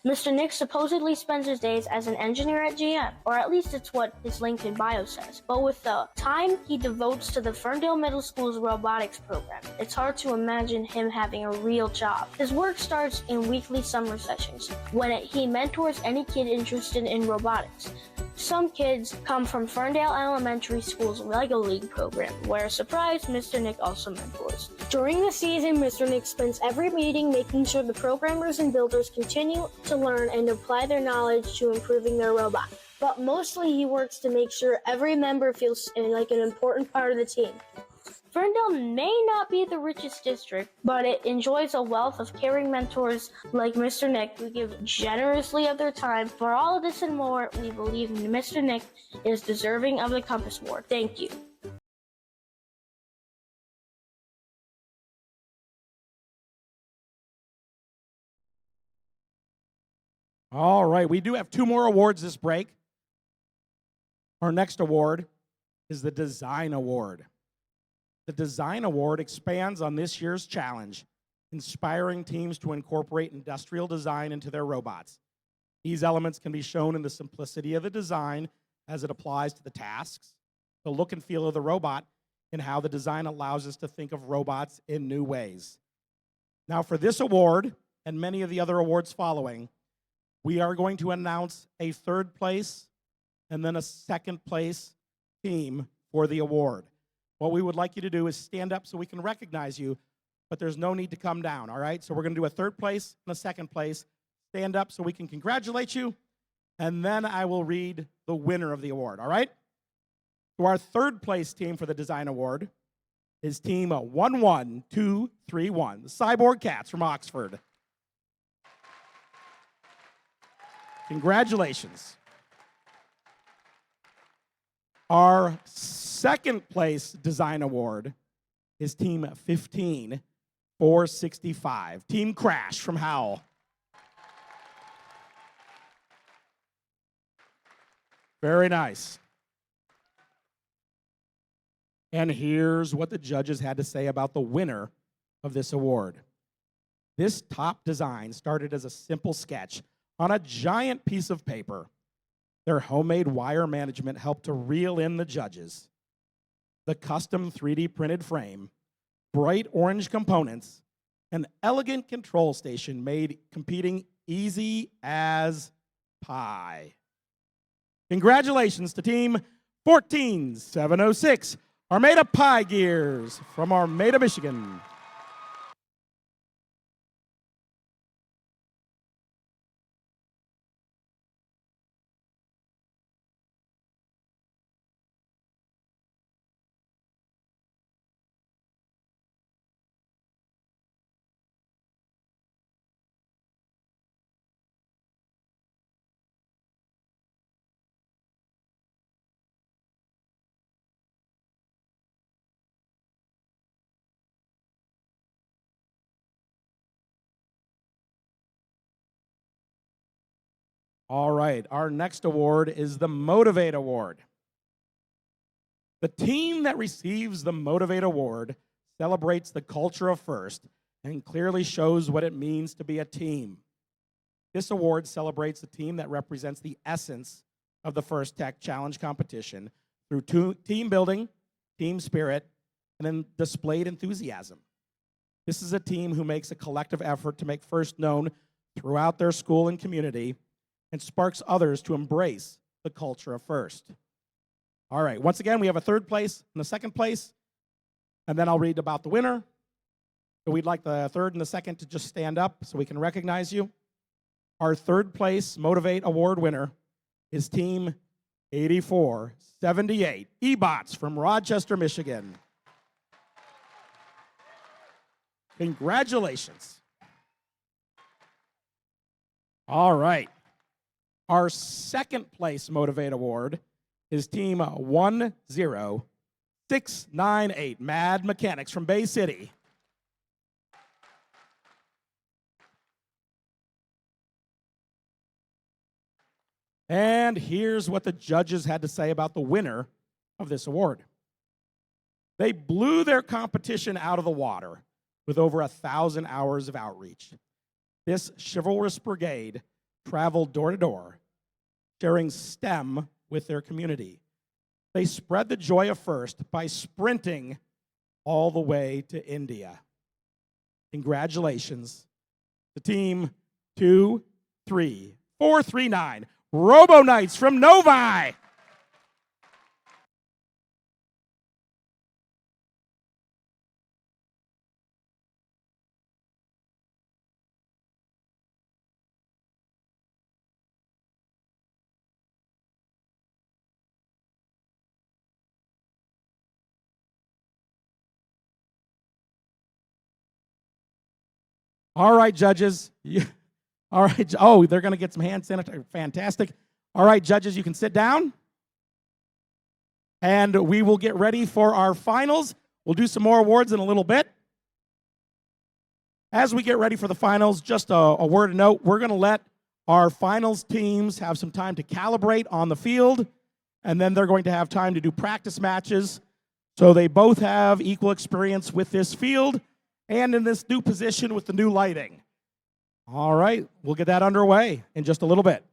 S21: Mr. Nick supposedly spends his days as an engineer at GM, or at least it's what his LinkedIn bio says. But with the time he devotes to the Ferndale Middle School's robotics program, it's hard to imagine him having a real job. His work starts in weekly summer sessions, when he mentors any kid interested in robotics. Some kids come from Ferndale Elementary School's Lego League program, where, surprise, Mr. Nick also mentors. During the season, Mr. Nick spends every meeting making sure the programmers and builders continue to learn and apply their knowledge to improving their robot. But mostly he works to make sure every member feels like an important part of the team. Ferndale may not be the richest district, but it enjoys a wealth of caring mentors like Mr. Nick who give generously of their time. For all of this and more, we believe Mr. Nick is deserving of the Compass Award. Thank you.
S1: All right, we do have 2 more awards this break. Our next award is the Design Award. The Design Award expands on this year's challenge, inspiring teams to incorporate industrial design into their robots. These elements can be shown in the simplicity of the design as it applies to the tasks, the look and feel of the robot, and how the design allows us to think of robots in new ways. Now, for this award and many of the other awards following, we are going to announce a 3rd place and then a 2nd place team for the award. What we would like you to do is stand up so we can recognize you, but there's no need to come down, all right? So we're going to do a 3rd place and a 2nd place. Stand up so we can congratulate you, and then I will read the winner of the award, all right? So our 3rd place team for the Design Award is Team 11231, the Cyborg Cats from Oxford. Congratulations. Our 2nd place Design Award is Team 15465, Team Crash from Howell. Very nice. And here's what the judges had to say about the winner of this award. This top design started as a simple sketch on a giant piece of paper. Their homemade wire management helped to reel in the judges. The custom 3D printed frame, bright orange components, an elegant control station made competing easy as pie. Congratulations to Team 14706, Armada Pie Gears from Armada, Michigan. All right, our next award is the Motivate Award. The team that receives the Motivate Award celebrates the culture of FIRST and clearly shows what it means to be a team. This award celebrates the team that represents the essence of the FIRST Tech Challenge competition through team building, team spirit, and then displayed enthusiasm. This is a team who makes a collective effort to make FIRST known throughout their school and community and sparks others to embrace the culture of FIRST. All right, once again, we have a third place and a second place, and then I'll read about the winner. So we'd like the third and the second to just stand up so we can recognize you. Our third place Motivate Award winner is Team 8478, E-Bots from Rochester, Michigan. Congratulations. All right. Our second place Motivate Award is Team 10698, Mad Mechanics from Bay City. And here's what the judges had to say about the winner of this award. They blew their competition out of the water with over 1,000 hours of outreach. This chivalrous brigade traveled door to door, sharing STEM with their community. They spread the joy of FIRST by sprinting all the way to India. Congratulations to Team 23439. Robo Knights from Novi. All right, judges. All right. Oh, they're going to get some hand sanitizer. Fantastic. All right, judges, you can sit down. And we will get ready for our finals. We'll do some more awards in a little bit. As we get ready for the finals, just a word of note, we're going to let our finals teams have some time to calibrate on the field, and then they're going to have time to do practice matches. So they both have equal experience with this field and in this new position with the new lighting. All right, we'll get that underway in just a little bit.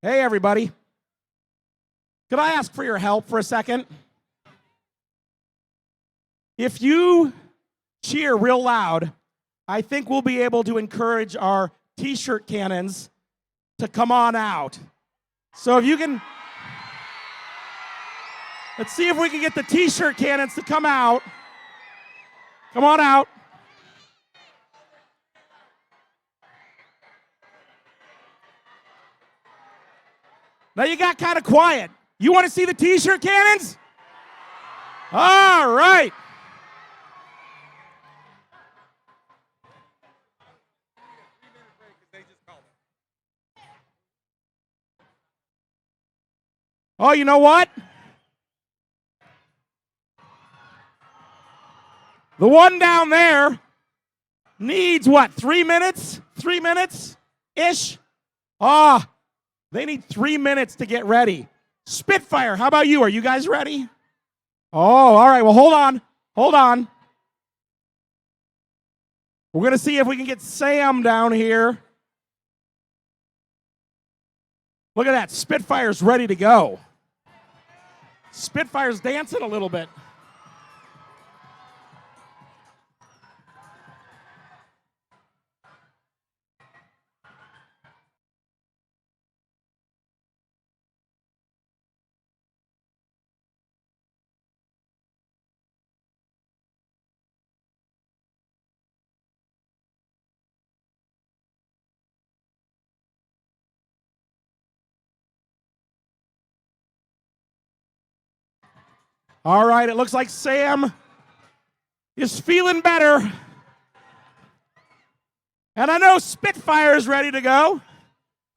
S1: Hey, everybody. Could I ask for your help for a second? If you cheer real loud, I think we'll be able to encourage our t-shirt cannons to come on out. So if you can, let's see if we can get the t-shirt cannons to come out. Come on out. Now you got kind of quiet. You want to see the t-shirt cannons? All right. Oh, you know what? The one down there needs what, 3 minutes? 3 minutes-ish? Ah, they need 3 minutes to get ready. Spitfire, how about you? Are you guys ready? Oh, all right. Well, hold on. Hold on. We're going to see if we can get Sam down here. Look at that. Spitfire's ready to go. Spitfire's dancing a little bit. All right, it looks like Sam is feeling better. And I know Spitfire is ready to go.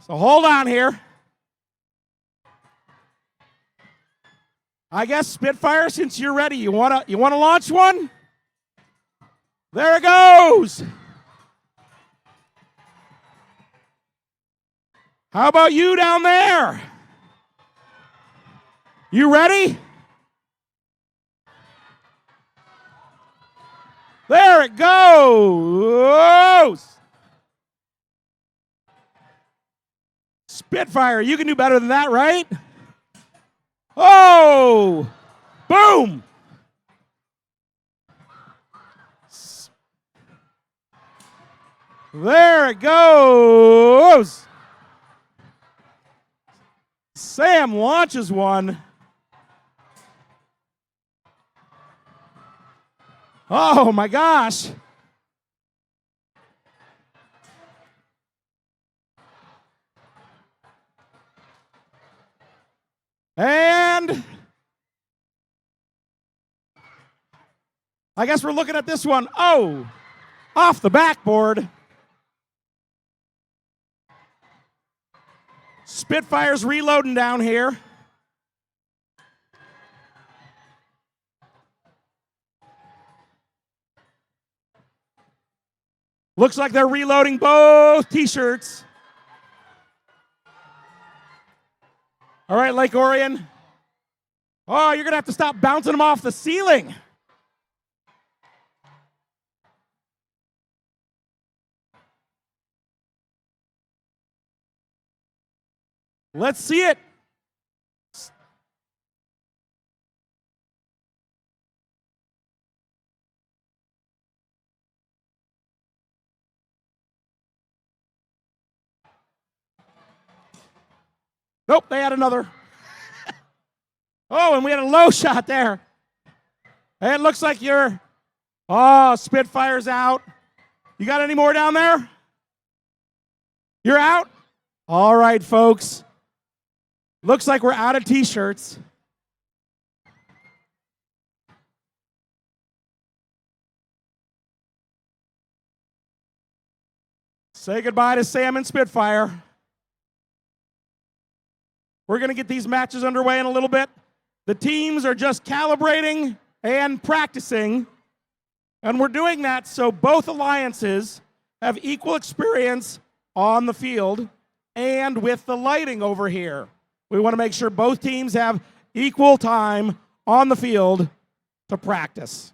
S1: So hold on here. I guess Spitfire, since you're ready, you wanna launch one? There it goes. How about you down there? You ready? There it goes. Spitfire, you can do better than that, right? Oh, boom. There it goes. Sam launches one. Oh my gosh. And I guess we're looking at this one. Oh, off the backboard. Spitfire's reloading down here. Looks like they're reloading both t-shirts. All right, Lake Orion. Oh, you're going to have to stop bouncing them off the ceiling. Let's see it. Nope, they had another. Oh, and we had a low shot there. Hey, it looks like you're, oh, Spitfire's out. You got any more down there? You're out? All right, folks. Looks like we're out of t-shirts. Say goodbye to Sam and Spitfire. We're going to get these matches underway in a little bit. The teams are just calibrating and practicing, and we're doing that so both alliances have equal experience on the field and with the lighting over here. We want to make sure both teams have equal time on the field to practice.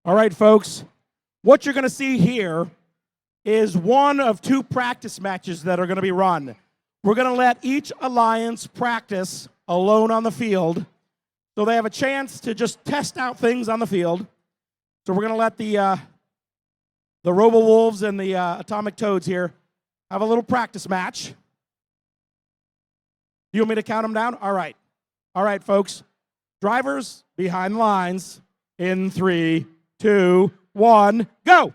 S1: All right, folks. What you're going to see here is one of two practice matches that are going to be run. We're going to let each alliance practice alone on the field so they have a chance to just test out things on the field. So we're going to let the Robo Wolves and the Atomic Toads here have a little practice match. You want me to count them down? All right. All right, folks. Drivers behind the lines in 3, 2, 1, go!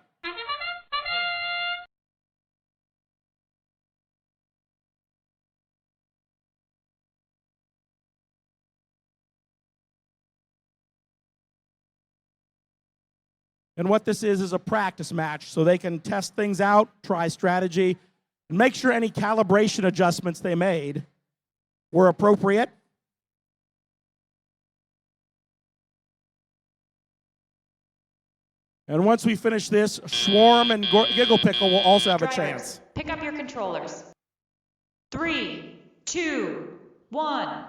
S1: And what this is a practice match so they can test things out, try strategy, and make sure any calibration adjustments they made were appropriate. And once we finish this, Swarm and Giggle Pickle will also have a chance.
S3: Pick up your controllers. 3, 2, 1.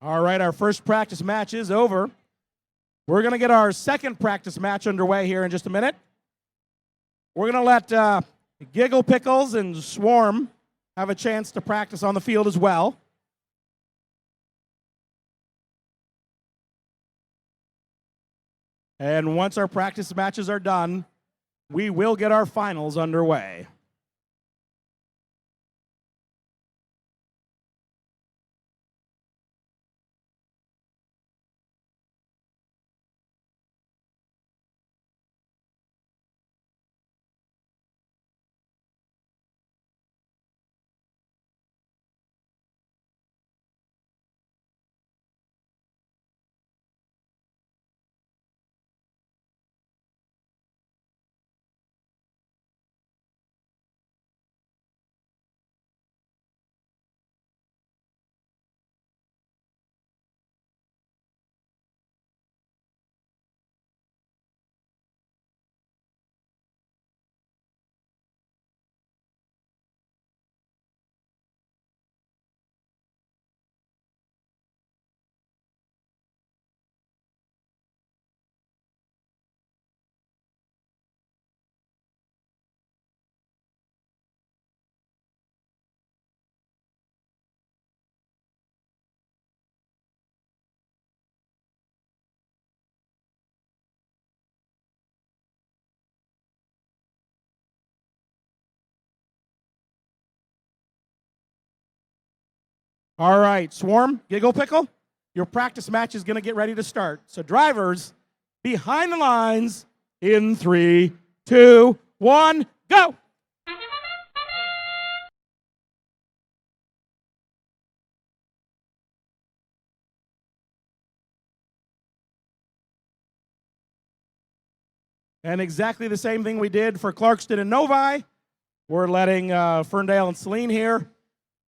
S1: All right, our first practice match is over. We're going to get our second practice match underway here in just a minute. We're going to let Giggle Pickles and Swarm have a chance to practice on the field as well. And once our practice matches are done, we will get our finals underway. All right, Swarm, Giggle Pickle, your practice match is going to get ready to start. So, drivers, behind the lines in 3, 2, 1, go! And exactly the same thing we did for Clarkston and Novi. We're letting Ferndale and Saline here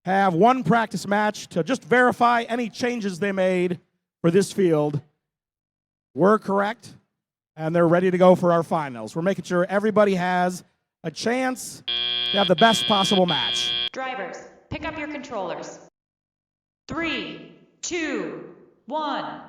S1: have one practice match to just verify any changes they made for this field were correct, and they're ready to go for our finals. We're making sure everybody has a chance to have the best possible match.
S3: Drivers, pick up your controllers. 3, 2, 1.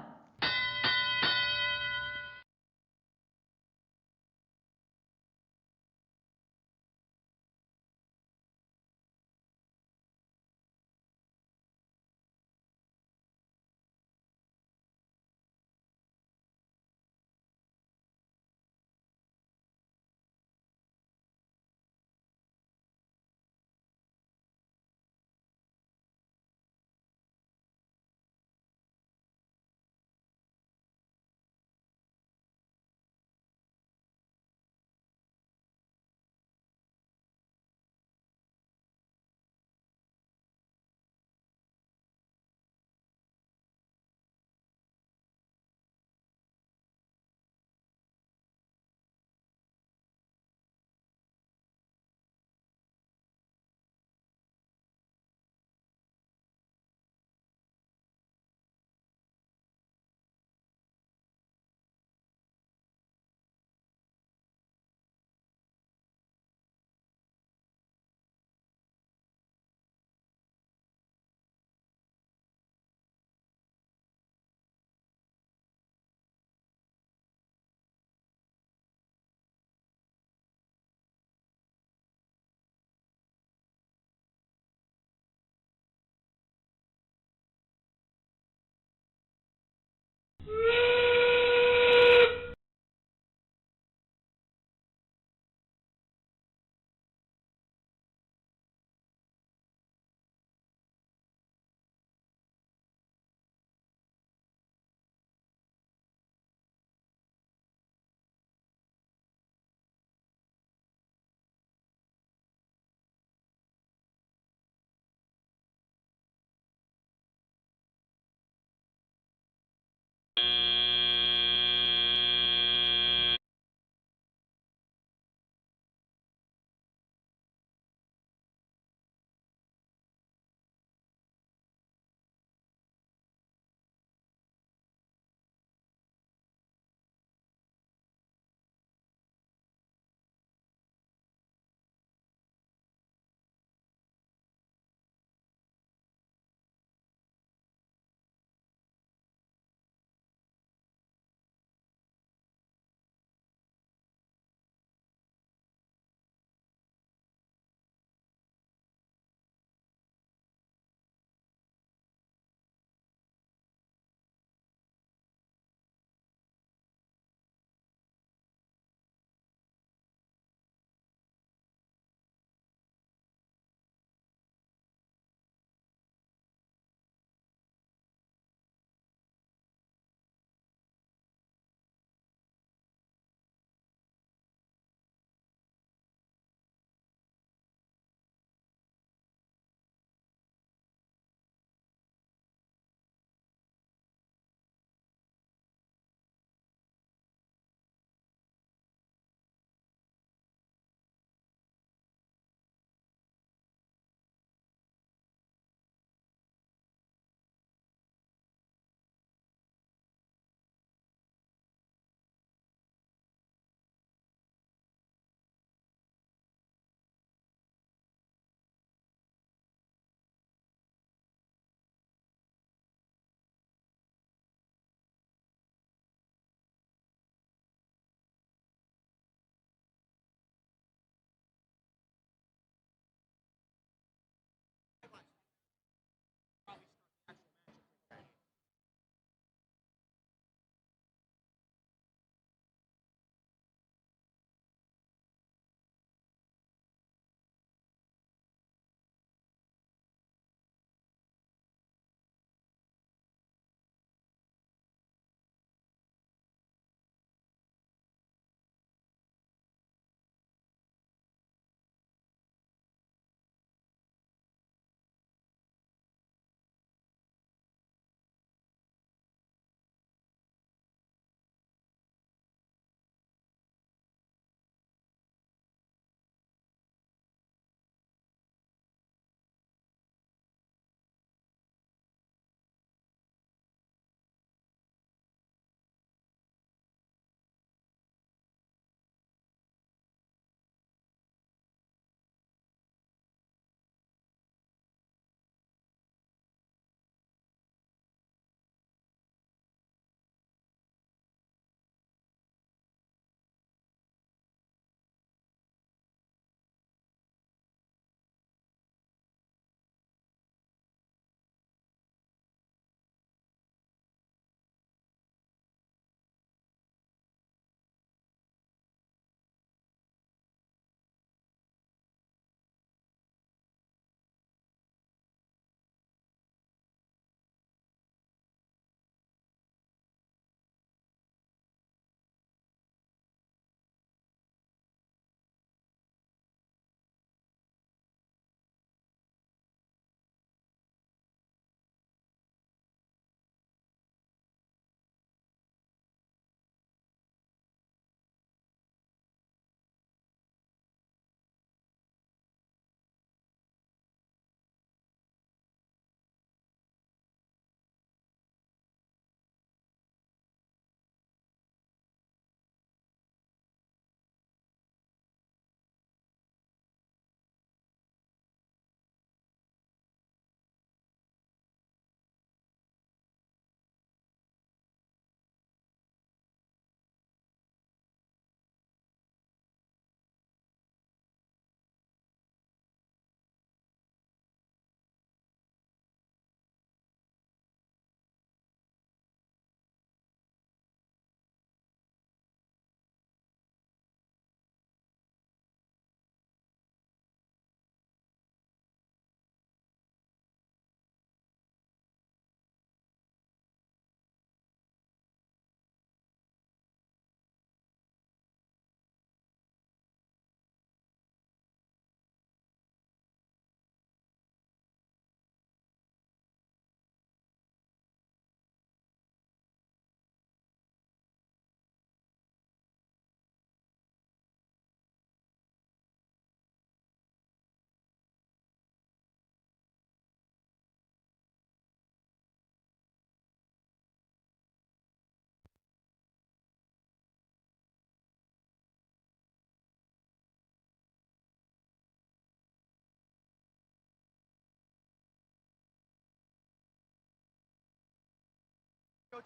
S6: Real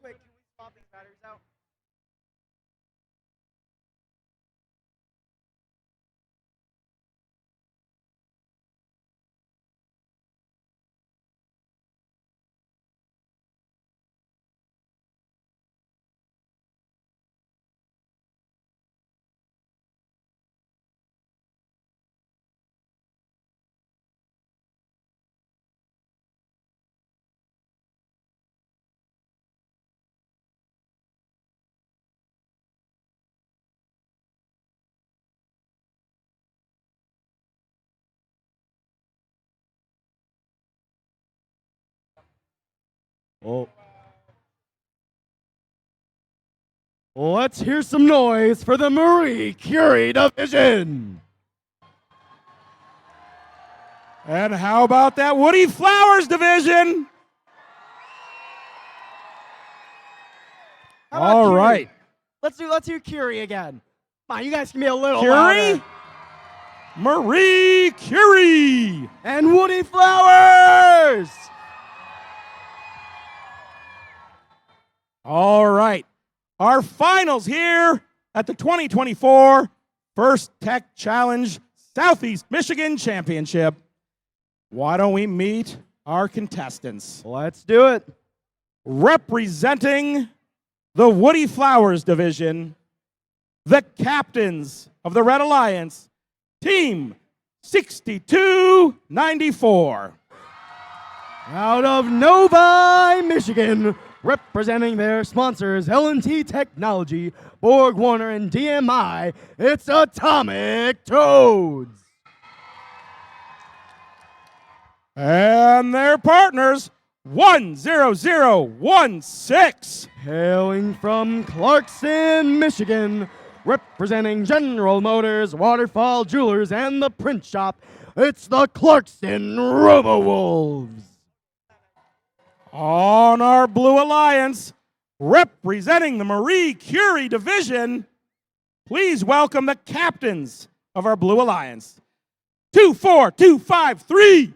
S6: quick, can we swap these batteries out? Oh. Let's hear some noise for the Marie Curie division.
S1: And how about that Woody Flowers division?
S6: How about
S1: All
S6: Curie?
S1: right.
S6: Let's hear Curie again. Come on, you guys can be a little
S1: Curie?
S6: louder.
S1: Marie Curie.
S6: And Woody Flowers.
S1: All right. Our finals here at the 2024 First Tech Challenge Southeast Michigan Championship. Why don't we meet our contestants?
S6: Let's do it.
S1: Representing the Woody Flowers division, the captains of the Red Alliance, Team 6294.
S6: Out of Novi, Michigan, representing their sponsors, L&T Technology, Borg Warner, and DMI, it's Atomic Toads.
S1: And their partners, 10016.
S6: Hailing from Clarkson, Michigan, representing General Motors, Waterfall Jewelers, and the print shop, it's the Clarkson Robo-Wolves.
S1: On our Blue Alliance, representing the Marie Curie division, please welcome the captains of our Blue Alliance, 24253.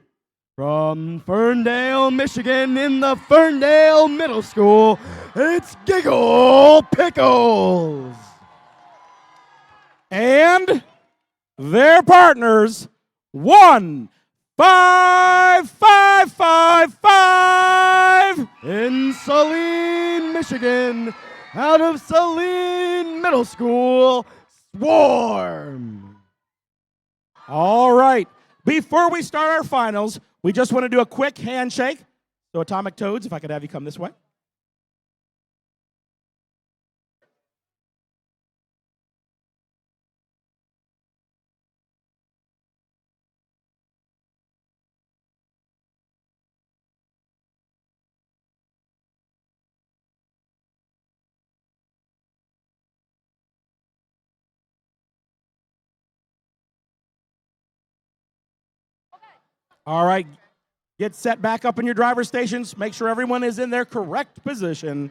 S6: From Ferndale, Michigan, in the Ferndale Middle School, it's Giggle Pickles.
S1: And their partners, 15555.
S6: In Saline, Michigan, out of Saline Middle School, Swarm.
S1: All right. Before we start our finals, we just want to do a quick handshake. So, Atomic Toads, if I could have you come this way. All right. Get set back up in your driver's stations. Make sure everyone is in their correct position.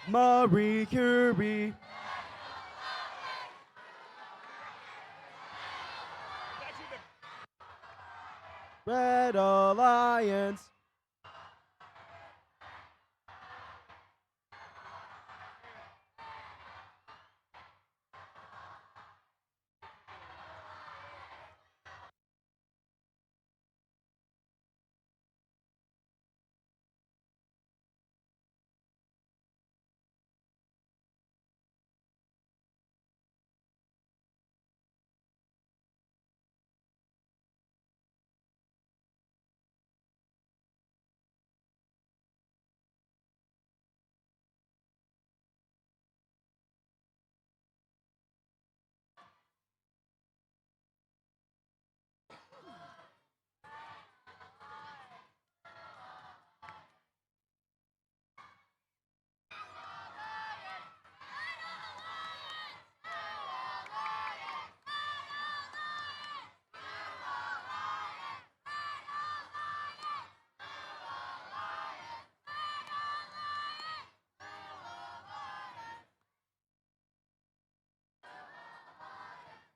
S6: Marie Curie. Red Alliance.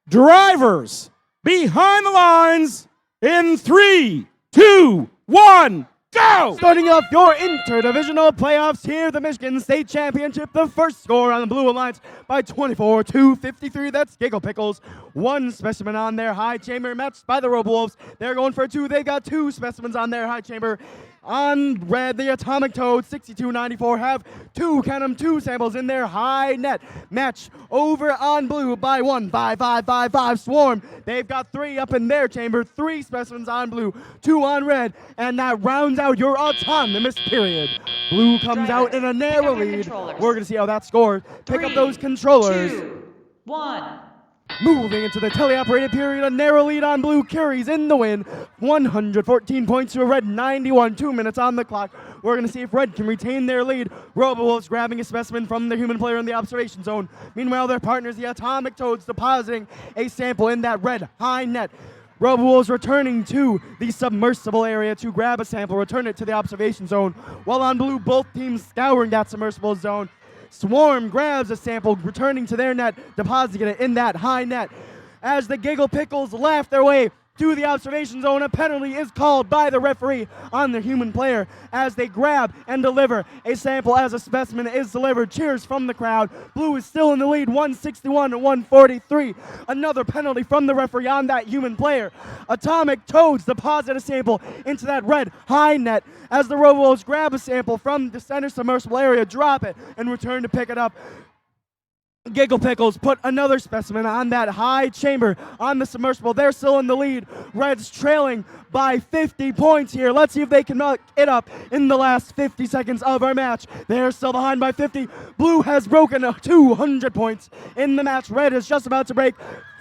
S1: Drivers, behind the lines in 3, 2, 1, go!
S6: Starting off your interdivisional playoffs here, the Michigan State Championship. The first score on the Blue Alliance by 24-53. That's Giggle Pickles. One specimen on their high chamber, matched by the Robowolves. They're going for two. They've got two specimens on their high chamber. On red, the Atomic Toad 6294 have two samples in their high net. Match over on blue by 15555 Swarm. They've got three up in their chamber, three specimens on blue, two on red, and that rounds out your autonomous period. Blue comes out in a narrow lead. We're going to see how that scores. Pick up those controllers.
S3: 2, 1.
S6: Moving into the teleoperated period, a narrow lead on blue carries in the win. 114 points to a red, 91, 2 minutes on the clock. We're going to see if red can retain their lead. Robowolves grabbing a specimen from the human player in the observation zone. Meanwhile, their partners, the Atomic Toads, depositing a sample in that red high net. Robowolves returning to the submersible area to grab a sample, return it to the observation zone. While on blue, both teams scouring that submersible zone. Swarm grabs a sample, returning to their net, depositing it in that high net. As the Giggle Pickles laugh their way to the observation zone, a penalty is called by the referee on the human player as they grab and deliver a sample as a specimen is delivered. Cheers from the crowd. Blue is still in the lead, 161-143. Another penalty from the referee on that human player. Atomic Toads deposit a sample into that red high net as the Robowolves grab a sample from the center submersible area, drop it, and return to pick it up. Giggle Pickles put another specimen on that high chamber on the submersible. They're still in the lead. Red's trailing by 50 points here. Let's see if they can knock it up in the last 50 seconds of our match. They're still behind by 50. Blue has broken 200 points in the match. Red is just about to break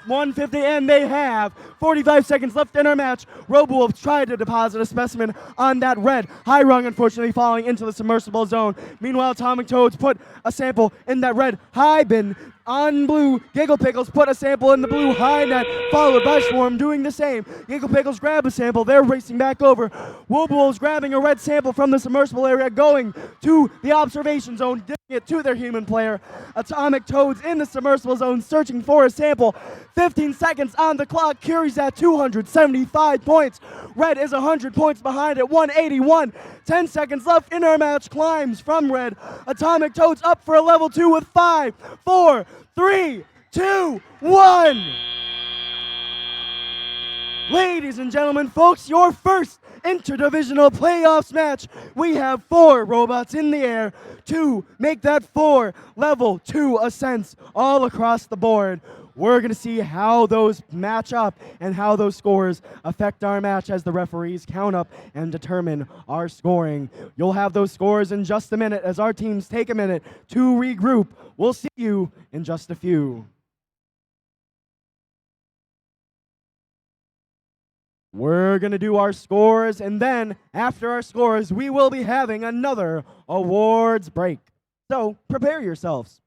S6: 150, and they have 45 seconds left in our match. Robowolves tried to deposit a specimen on that red high rung, unfortunately falling into the submersible zone. Meanwhile, Atomic Toads put a sample in that red high bin. On blue, Giggle Pickles put a sample in the blue high net, followed by Swarm doing the same. Giggle Pickles grab a sample. They're racing back over. Robowolves grabbing a red sample from the submersible area, going to the observation zone, giving it to their human player. Atomic Toads in the submersible zone, searching for a sample. 15 seconds on the clock, carries at 275 points. Red is 100 points behind at 181. 10 seconds left in our match, climbs from red. Atomic Toads up for a level 2 with 5, 4, 3, 2, 1. Ladies and gentlemen, folks, your first interdivisional playoffs match. We have 4 robots in the air to make that 4 level 2 ascents all across the board. We're going to see how those match up and how those scores affect our match as the referees count up and determine our scoring. You'll have those scores in just a minute as our teams take a minute to regroup. We'll see you in just a few. We're going to do our scores, and then after our scores, we will be having another awards break. So prepare yourselves.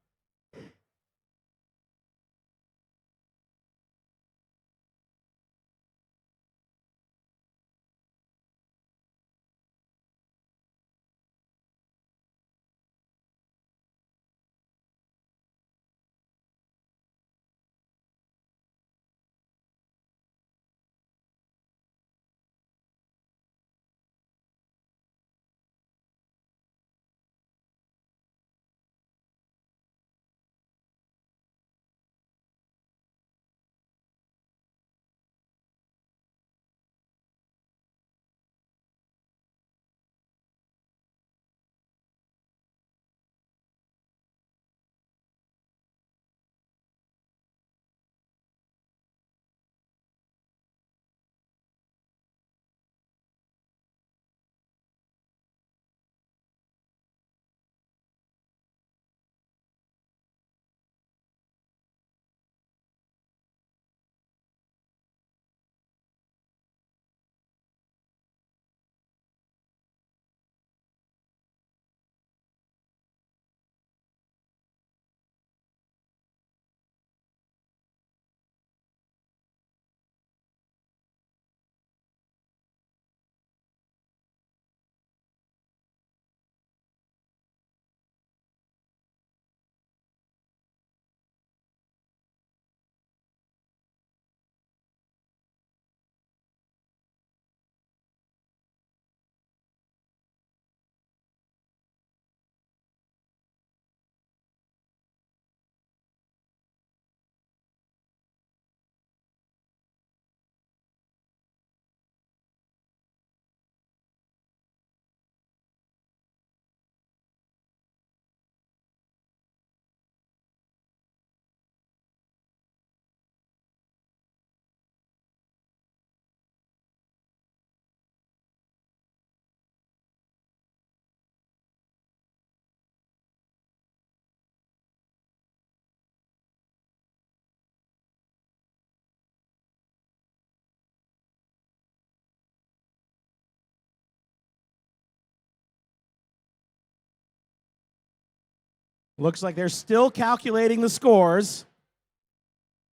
S1: Looks like they're still calculating the scores.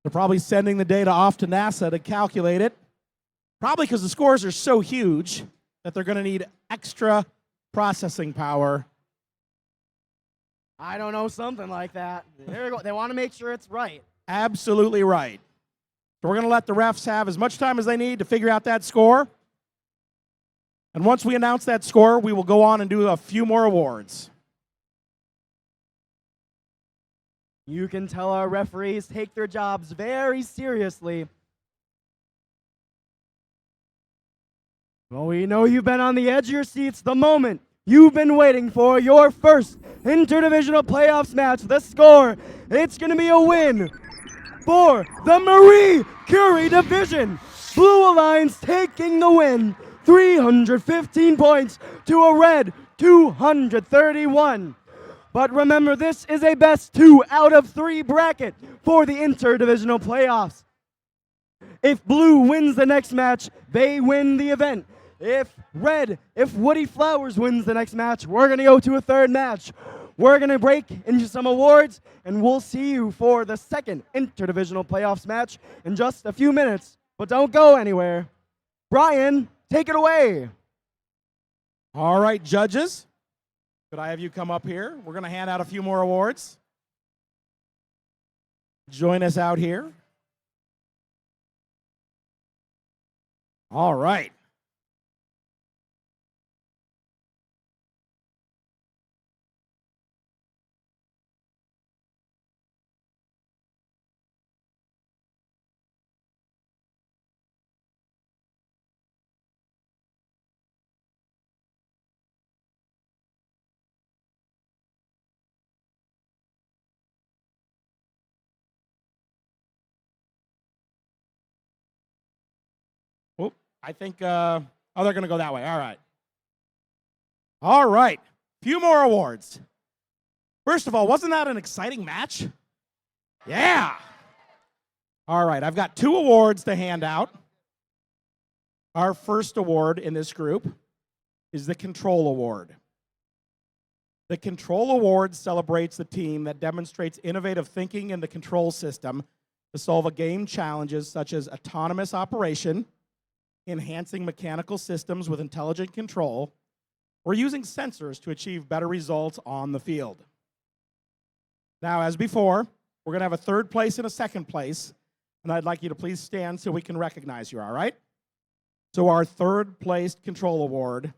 S1: They're probably sending the data off to NASA to calculate it. Probably because the scores are so huge that they're going to need extra processing power.
S6: I don't know, something like that. There you go. They want to make sure it's right.
S1: Absolutely right. So we're going to let the refs have as much time as they need to figure out that score. And once we announce that score, we will go on and do a few more awards.
S6: You can tell our referees take their jobs very seriously. Well, we know you've been on the edge of your seats the moment you've been waiting for your first interdivisional playoffs match. The score, it's going to be a win for the Marie Curie division. Blue Alliance taking the win, 315 points to a red 231. But remember, this is a best 2 out of 3 bracket for the interdivisional playoffs. If blue wins the next match, they win the event. If Woody Flowers wins the next match, we're going to go to a third match. We're going to break into some awards, and we'll see you for the second interdivisional playoffs match in just a few minutes. But don't go anywhere. Brian, take it away.
S1: All right, judges. Could I have you come up here? We're going to hand out a few more awards. Join us out here. All right. Oh, I think, they're going to go that way. All right. All right. Few more awards. First of all, wasn't that an exciting match? Yeah. All right, I've got 2 awards to hand out. Our first award in this group is the Control Award. The Control Award celebrates the team that demonstrates innovative thinking in the control system to solve a game challenges such as autonomous operation, enhancing mechanical systems with intelligent control, or using sensors to achieve better results on the field. Now, as before, we're going to have a third place and a second place, and I'd like you to please stand so we can recognize you, all right? So our third placed control award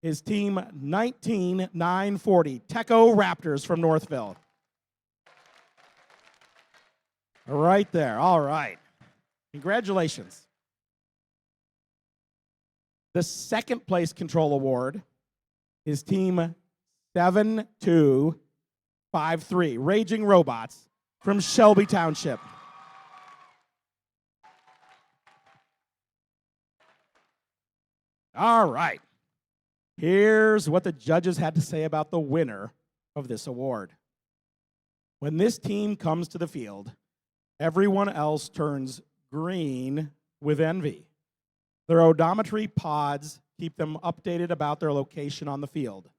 S1: is Team 19940, Teco Raptors from Northville. Right there, all right. Congratulations. The second place control award is Team 7253, Raging Robots from Shelby Township. All right. Here's what the judges had to say about the winner of this award. When this team comes to the field, everyone else turns green with envy. Their odometry pods keep them updated about their location on the field.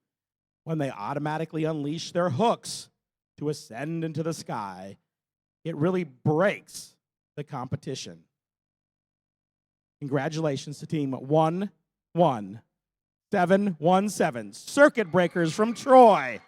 S1: When they automatically unleash their hooks to ascend into the sky, it really breaks the competition. Congratulations to Team 11717, Circuit Breakers from Troy.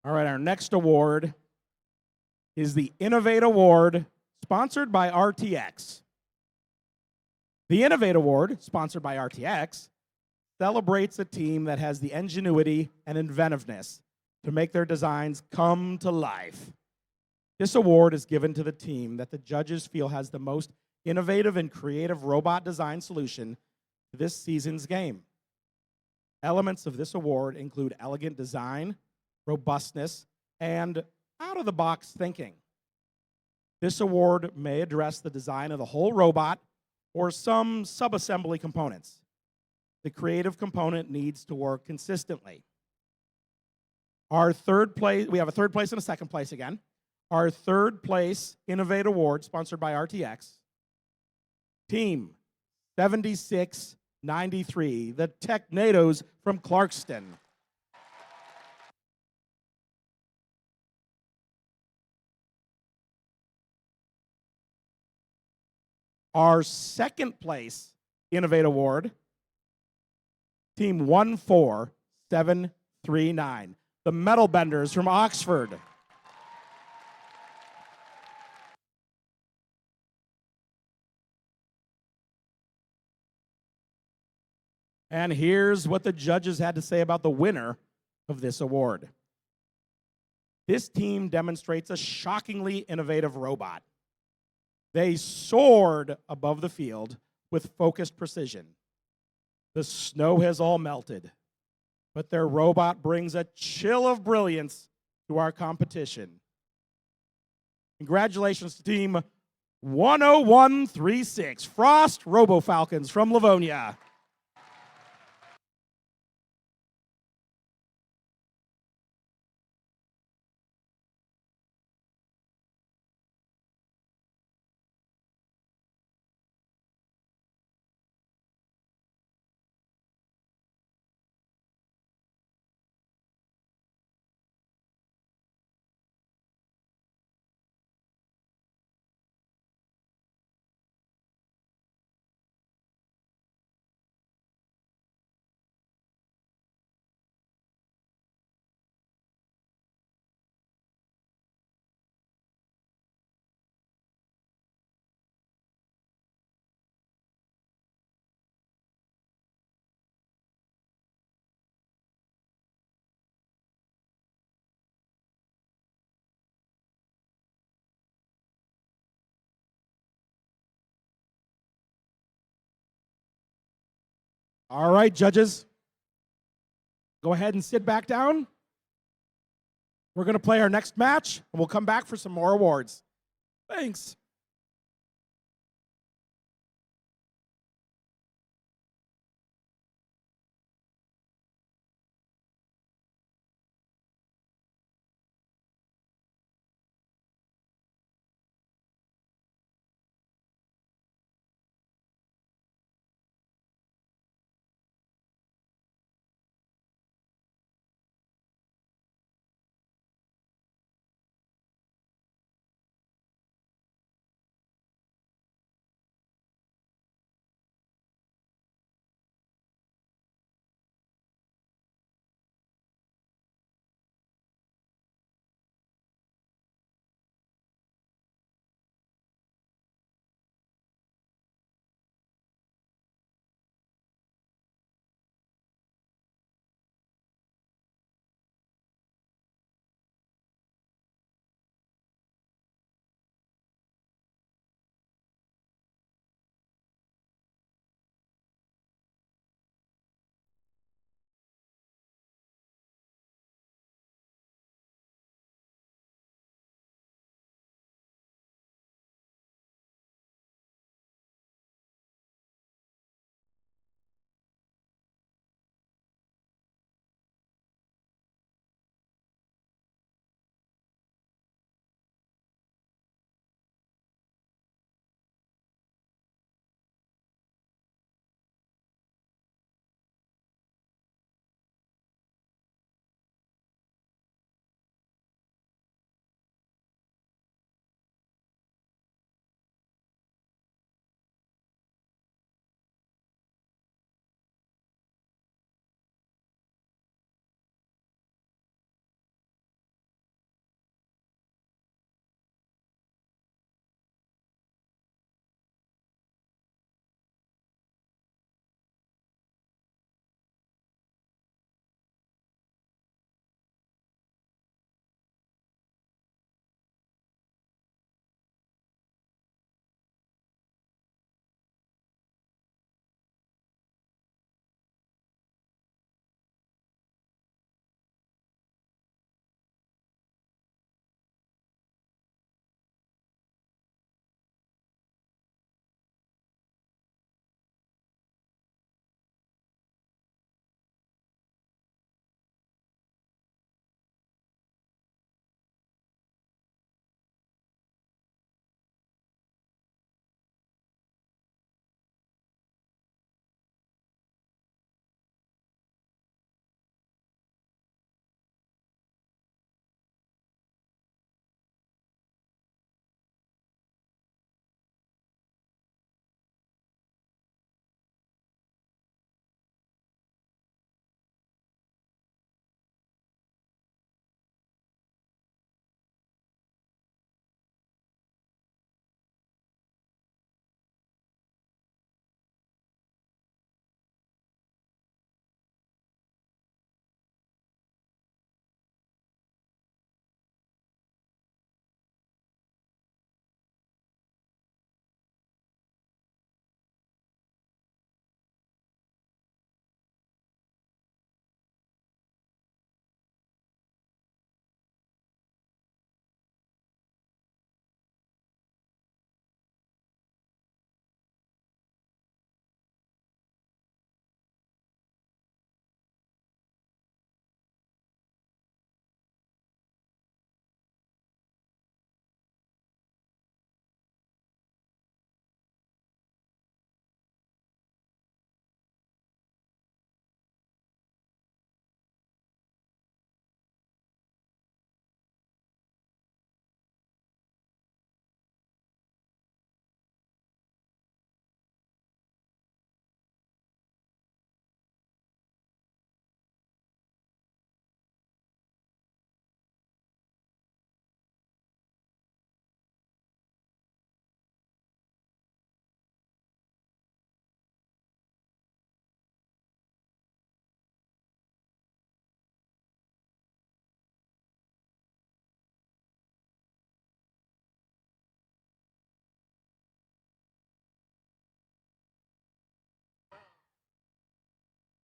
S1: All right, our next award is the Innovate Award, sponsored by RTX. The Innovate Award, sponsored by RTX, celebrates a team that has the ingenuity and inventiveness to make their designs come to life. This award is given to the team that the judges feel has the most innovative and creative robot design solution to this season's game. Elements of this award include elegant design, robustness, and out-of-the-box thinking. This award may address the design of the whole robot or some subassembly components. The creative component needs to work consistently. Our third place, we have a third place and a second place again. Our third place Innovate Award, sponsored by RTX, Team 7693, the Technados from Clarkston. Our second place Innovate Award, Team 14739, the Metal Benders from Oxford. And here's what the judges had to say about the winner of this award. This team demonstrates a shockingly innovative robot. They soared above the field with focused precision. The snow has all melted, but their robot brings a chill of brilliance to our competition. Congratulations to Team 10136, Frost Robo Falcons from Livonia. All right, judges, go ahead and sit back down. We're going to play our next match, and we'll come back for some more awards. Thanks.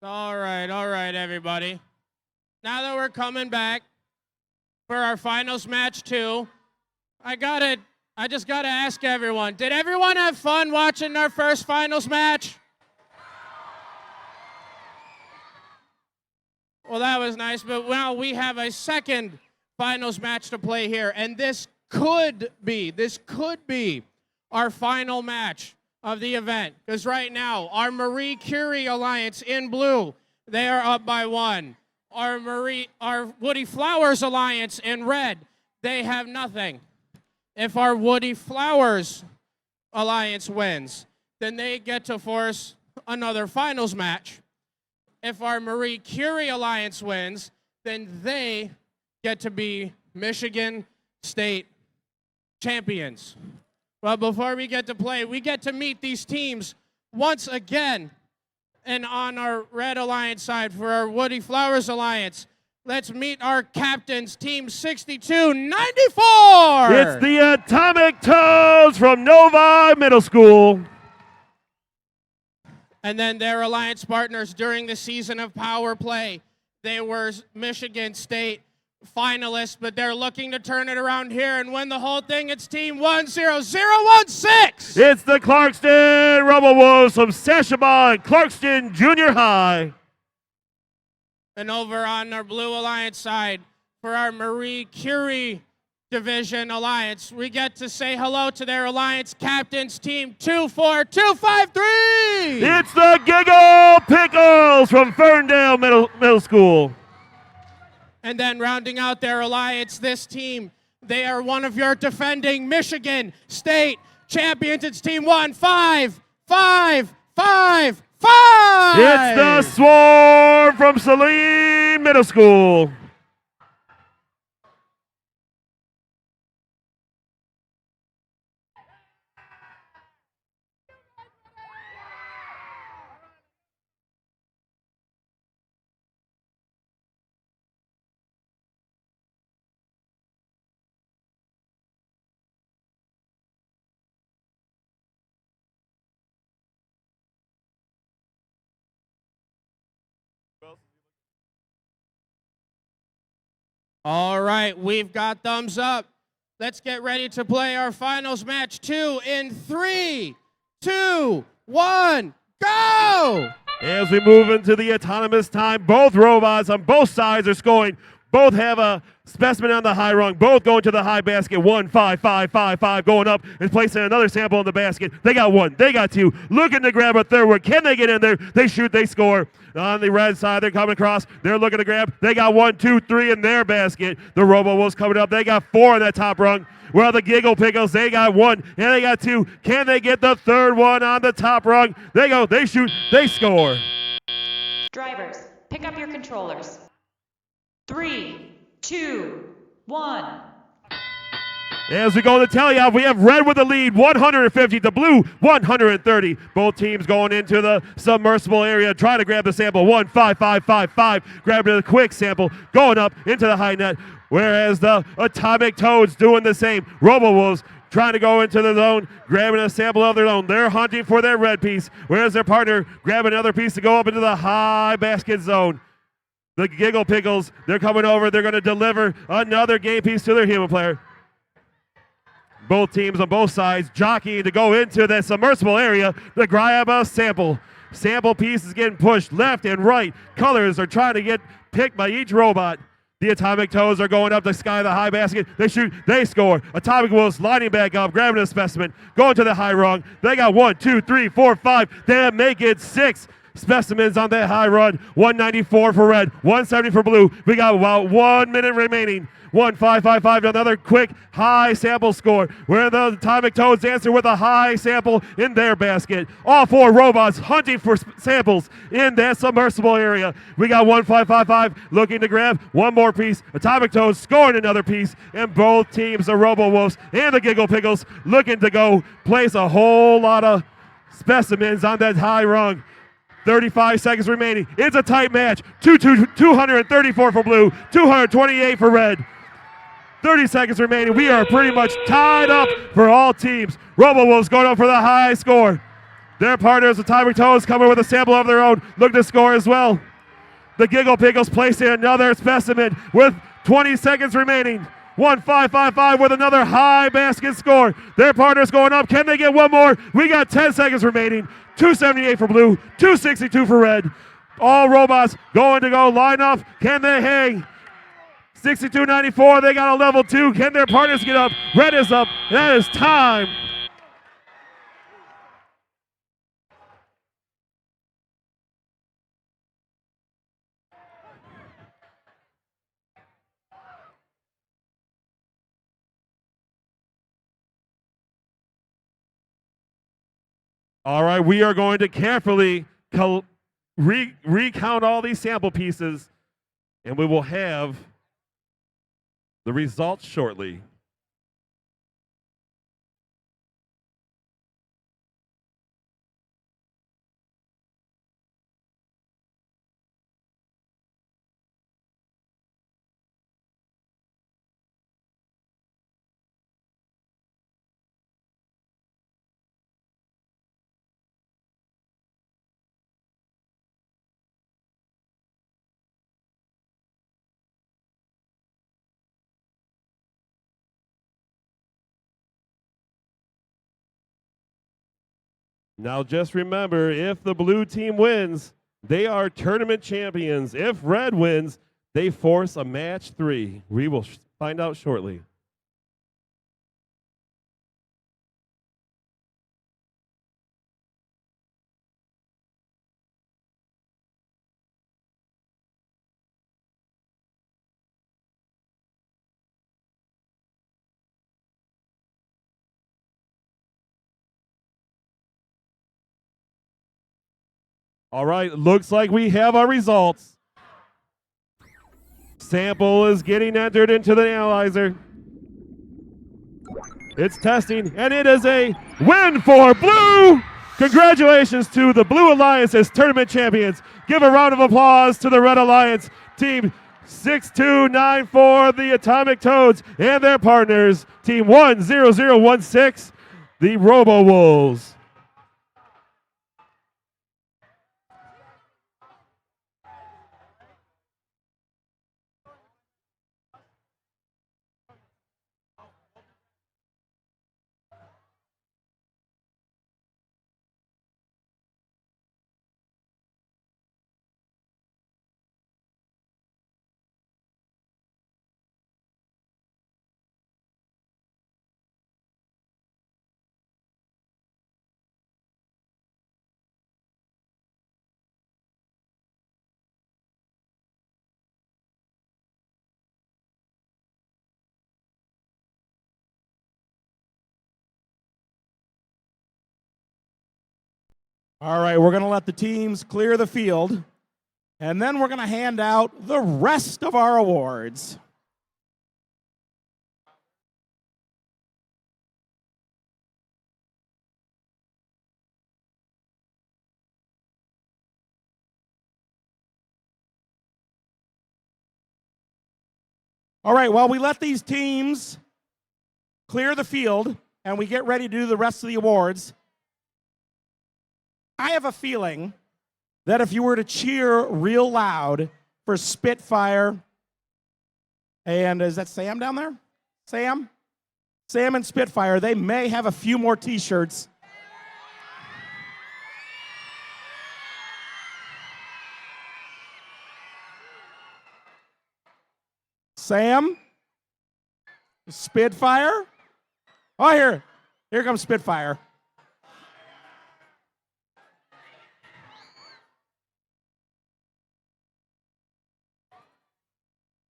S4: All right, everybody. Now that we're coming back for our finals match 2, I just gotta ask everyone, did everyone have fun watching our first finals match? Well, that was nice, but now we have a second finals match to play here, and this could be our final match of the event, because right now, our Marie Curie Alliance in blue, they are up by 1. Our Woody Flowers Alliance in red, they have nothing. If our Woody Flowers Alliance wins, then they get to force another finals match. If our Marie Curie Alliance wins, then they get to be Michigan State champions. But before we get to play, we get to meet these teams once again. And on our Red Alliance side, for our Woody Flowers Alliance, let's meet our captains, Team 6294.
S2: It's the Atomic Toads from Novi Middle School.
S4: And then their alliance partners during the season of Power Play, they were Michigan State finalists, but they're looking to turn it around here and win the whole thing. It's Team 10016.
S2: It's the Clarkston Rebel Wolves from Sashaban Clarkston Junior High.
S4: And over on our Blue Alliance side, for our Marie Curie Division Alliance, we get to say hello to their alliance captains, Team 24253.
S2: It's the Giggle Pickles from Ferndale Middle School.
S4: And then rounding out their alliance, this team, they are one of your defending Michigan State champions. It's Team 15555.
S2: It's the Swarm from Saline Middle School.
S4: All right, we've got thumbs up. Let's get ready to play our finals match 2 in 3, 2, 1, go!
S2: As we move into the autonomous time, both robots on both sides are scoring. Both have a specimen on the high rung. Both going to the high basket. 15555 going up and placing another sample in the basket. They got 1. They got 2. Looking to grab a third one. Can they get in there? They shoot. They score. On the red side, they're coming across. They're looking to grab. They got 1, 2, 3 in their basket. The Robo Wolves coming up. They got 4 on that top rung. Well, the Giggle Pickles, they got 1 and they got 2. Can they get the third one on the top rung? They go. They shoot. They score.
S3: Drivers, pick up your controllers. 3, 2, 1.
S2: As we go to tally-off, we have red with the lead, 150 to blue, 130. Both teams going into the submersible area, trying to grab the sample, 15555. Grabbing a quick sample, going up into the high net, whereas the Atomic Toads doing the same. Robo Wolves trying to go into the zone, grabbing a sample of their own. They're hunting for their red piece, whereas their partner grabbing another piece to go up into the high basket zone. The Giggle Pickles, they're coming over. They're going to deliver another game piece to their human player. Both teams on both sides jockeying to go into the submersible area to grab a sample. Sample piece is getting pushed left and right. Colors are trying to get picked by each robot. The Atomic Toads are going up the sky, the high basket. They shoot, they score. Atomic Wolves lining back up, grabbing a specimen, going to the high rung. They got 1, 2, 3, 4, 5. They make it 6 specimens on that high run. 194 for red, 170 for blue. We got about 1 minute remaining. 1555, another quick high sample score, where the Atomic Toads answer with a high sample in their basket. All 4 robots hunting for samples in that submersible area. We got 1555 looking to grab 1 more piece. Atomic Toads scoring another piece, and both teams, the Robo Wolves and the Giggle Pickles, looking to go place a whole lot of specimens on that high rung. 35 seconds remaining. It's a tight match. 234 for blue, 228 for red. 30 seconds remaining. We are pretty much tied up for all teams. Robo Wolves going up for the high score. Their partners, the Atomic Toads, coming with a sample of their own, look to score as well. The Giggle Pickles placing another specimen with 20 seconds remaining. 1-5-5-5 with another high basket score. Their partners going up. Can they get one more? We got 10 seconds remaining. 278 for blue, 262 for red. All robots going to go line up. Can they hang? 62-94, they got a level 2. Can their partners get up? Red is up. That is time. All right, we are going to carefully recount all these sample pieces, and we will have the results shortly. Now just remember, if the blue team wins, they are tournament champions. If red wins, they force a match 3. We will find out shortly. All right, looks like we have our results. Sample is getting entered into the analyzer. It's testing, and it is a win for blue. Congratulations to the Blue Alliance as tournament champions. Give a round of applause to the Red Alliance team 6294, the Atomic Toads, and their partners, team 10016, the Robo Wolves.
S1: All right, we're going to let the teams clear the field, and then we're going to hand out the rest of our awards. All right, while we let these teams clear the field and we get ready to do the rest of the awards, I have a feeling that if you were to cheer real loud for Spitfire, and is that Sam down there? Sam? Sam and Spitfire, they may have a few more t-shirts. Sam? Spitfire? Oh, here comes Spitfire.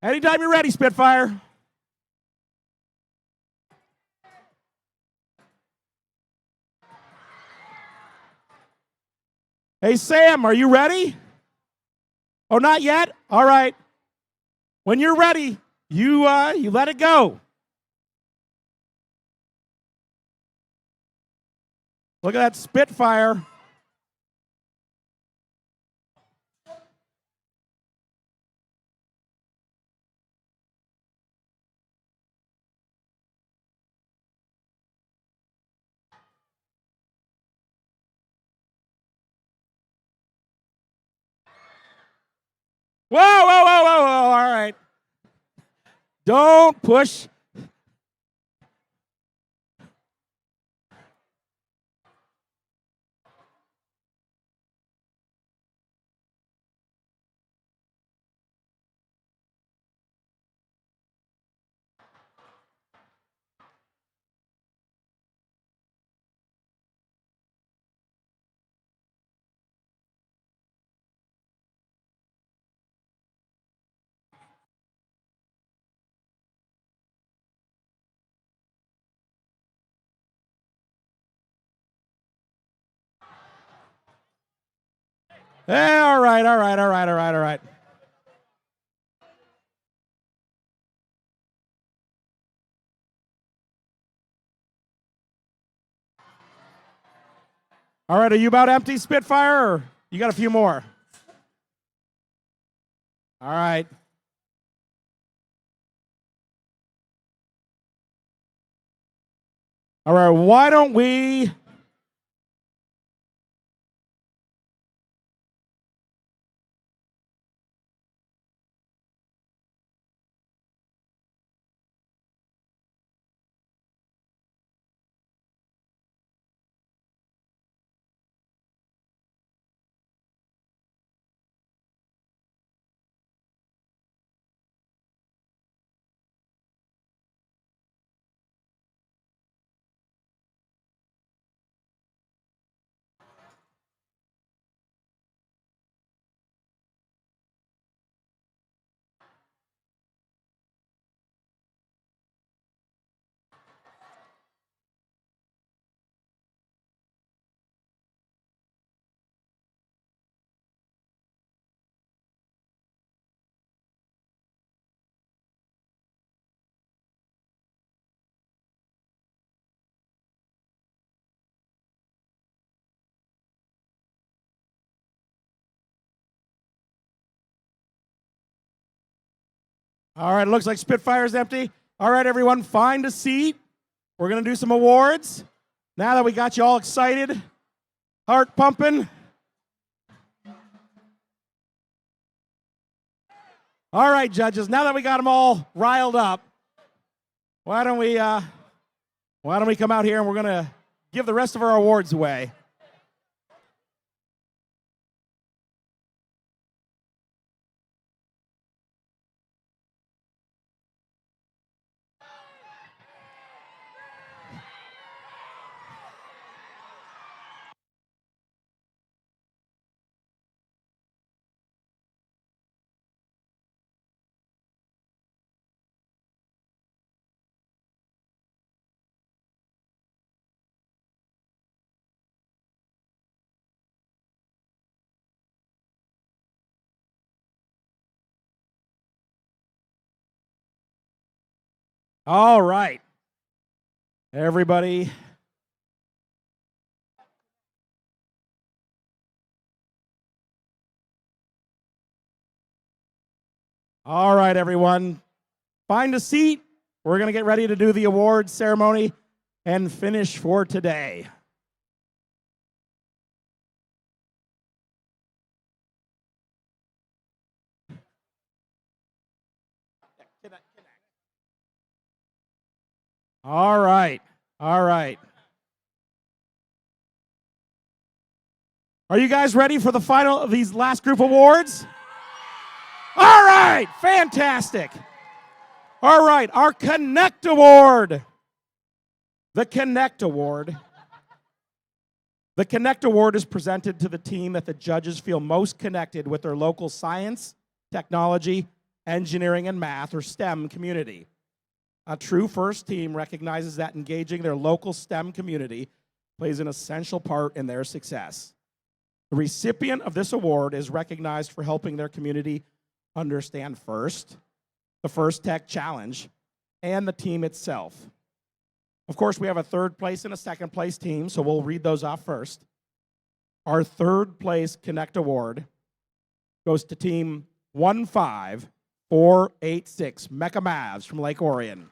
S1: Anytime you're ready, Spitfire. Hey, Sam, are you ready? Oh, not yet? All right. When you're ready, you let it go. Look at that Spitfire. Whoa, whoa, whoa, whoa, whoa. All right. Don't push. Hey, all right, all right, all right, all right, all right. All right, are you about empty, Spitfire, or you got a few more? All right. All right, why don't we... All right, it looks like Spitfire's empty. All right, everyone, find a seat. We're going to do some awards. Now that we got you all excited, heart pumping. All right, judges, now that we got them all riled up, why don't we come out here and we're going to give the rest of our awards away. All right. Everybody. All right, everyone. Find a seat. We're going to get ready to do the awards ceremony and finish for today. All right. All right. Are you guys ready for the final of these last group awards? All right. Fantastic. All right. Our Connect Award. The Connect Award. The Connect Award is presented to the team that the judges feel most connected with their local science, technology, engineering, and math, or STEM community. A true first team recognizes that engaging their local STEM community plays an essential part in their success. The recipient of this award is recognized for helping their community understand FIRST, the FIRST Tech Challenge, and the team itself. Of course, we have a third place and a second place team, so we'll read those off first. Our third place Connect Award goes to team 15486, Mecca Mavs from Lake Orion.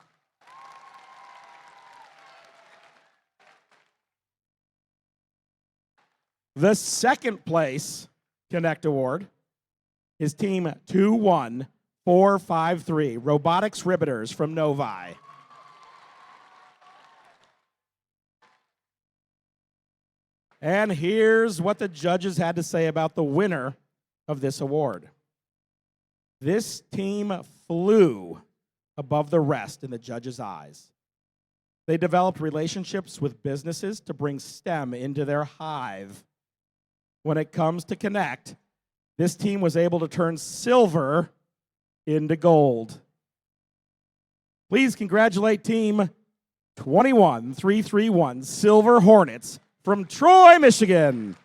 S1: The second place Connect Award is Team 21453, Robotics Riveters from Novi. And here's what the judges had to say about the winner of this award. This team flew above the rest in the judges' eyes. They developed relationships with businesses to bring STEM into their hive. When it comes to Connect, this team was able to turn silver into gold. Please congratulate Team 21331 Silver Hornets from Troy, Michigan.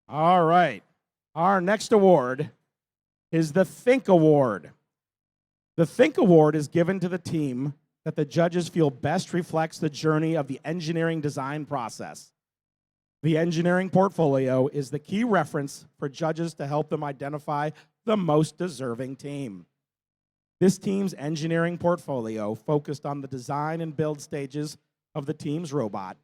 S1: All right. Our next award is the Think Award. The Think Award is given to the team that the judges feel best reflects the journey of the engineering design process. The engineering portfolio is the key reference for judges to help them identify the most deserving team. This team's engineering portfolio focused on the design and build stages of the team's robot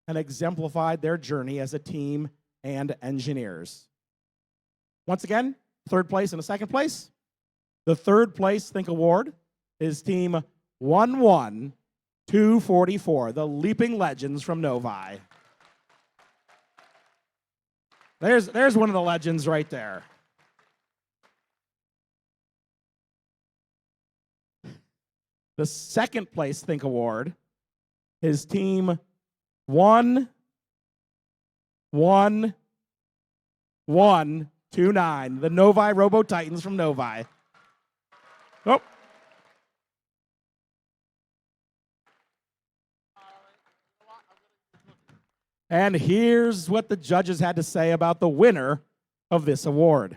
S1: and exemplified their journey as a team and engineers. Once again, third place and a second place. The third place Think Award is Team 11244, the Leaping Legends from Novi. There's one of the legends right there. The second place Think Award is Team 11129, the Novi Robo Titans from Novi. Oh. And here's what the judges had to say about the winner of this award.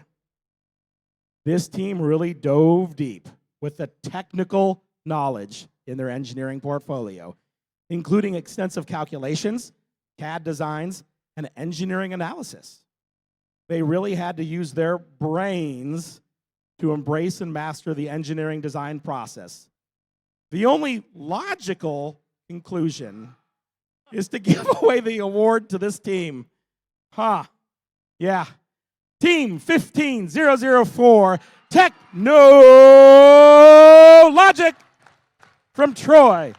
S1: This team really dove deep with the technical knowledge in their engineering portfolio, including extensive calculations, CAD designs, and engineering analysis. They really had to use their brains to embrace and master the engineering design process. The only logical conclusion is to give away the award to this team. Yeah. Team 15004, Technologic from Troy.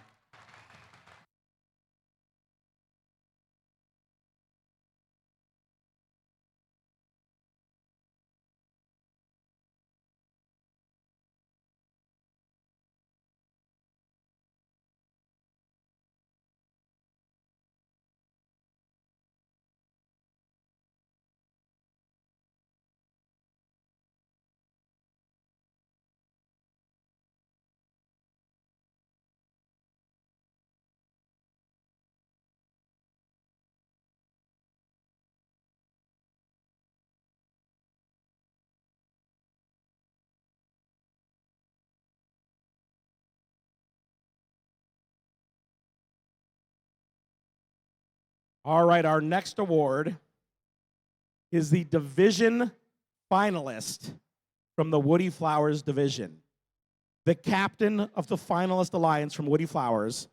S1: All right, our next award is the division finalist from the Woody Flowers division. The captain of the finalist alliance from Woody Flowers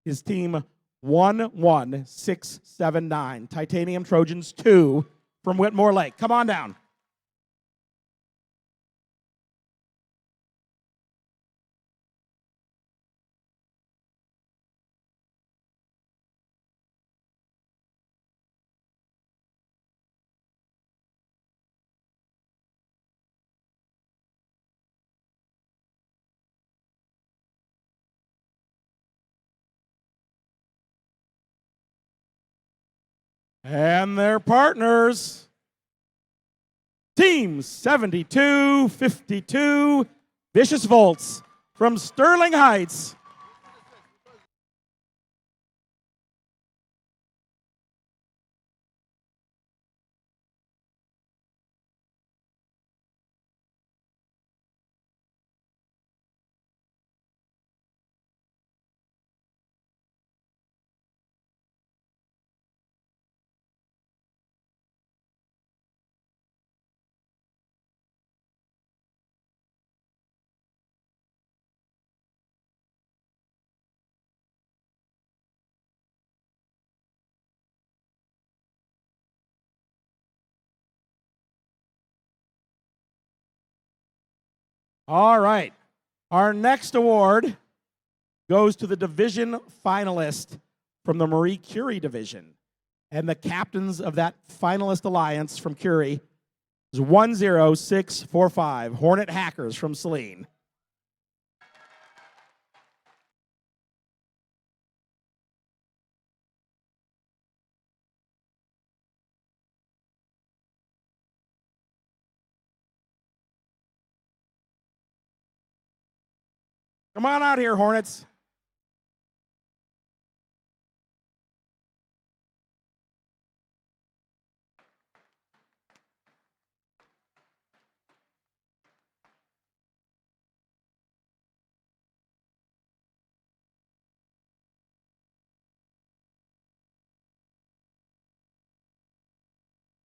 S1: is Team 11679, Titanium Trojans 2 from Whitmore Lake. Come on down. And their partners, Team 7252, Vicious Volts from Sterling Heights. All right. Our next award goes to the division finalist from the Marie Curie division. And the captains of that finalist alliance from Curie is 10645 Hornet Hackers from Saline. Come on out here, Hornets.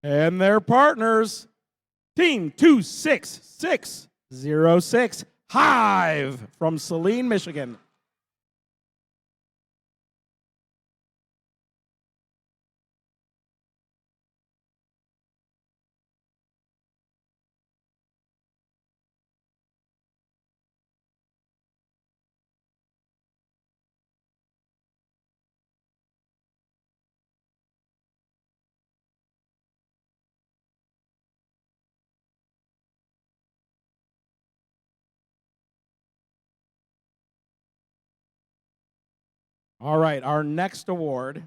S1: And their partners, Team 26606 Hive from Saline, Michigan. All right, our next award.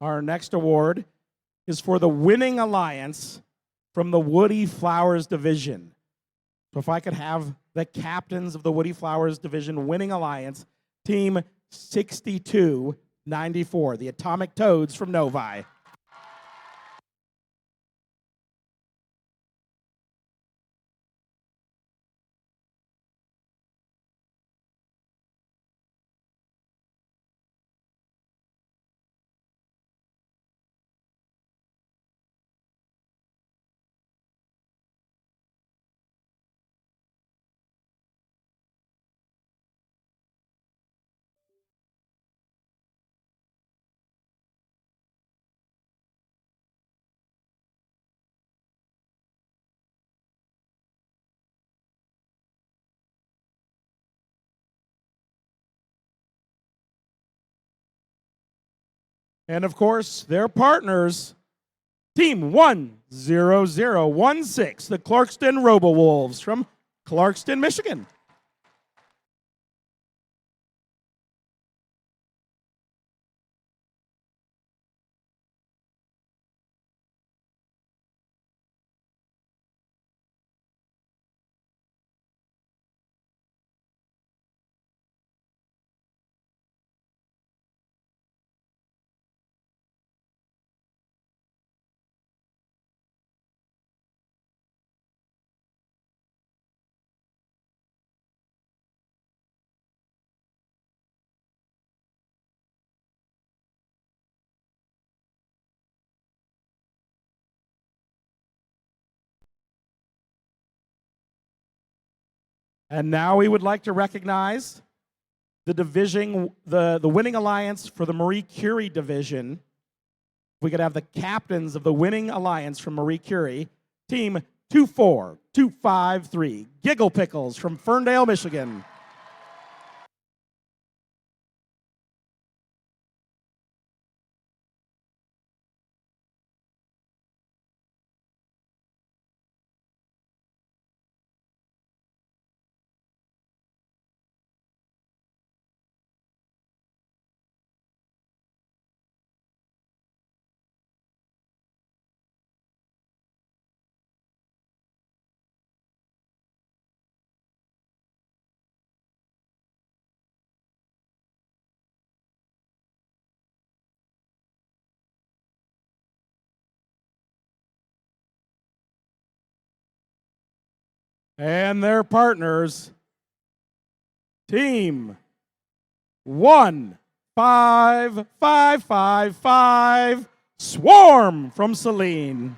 S1: Our next award is for the winning alliance from the Woody Flowers division. So if I could have the captains of the Woody Flowers division winning alliance, Team 6294, the Atomic Toads from Novi. And of course, their partners, Team 10016, the Clarkston Robo-Wolves from Clarkston, Michigan. And now we would like to recognize the division, the winning alliance for the Marie Curie division. If we could have the captains of the winning alliance from Marie Curie, Team 24253, Giggle Pickles from Ferndale, Michigan. And their partners, Team 15555, Swarm from Saline.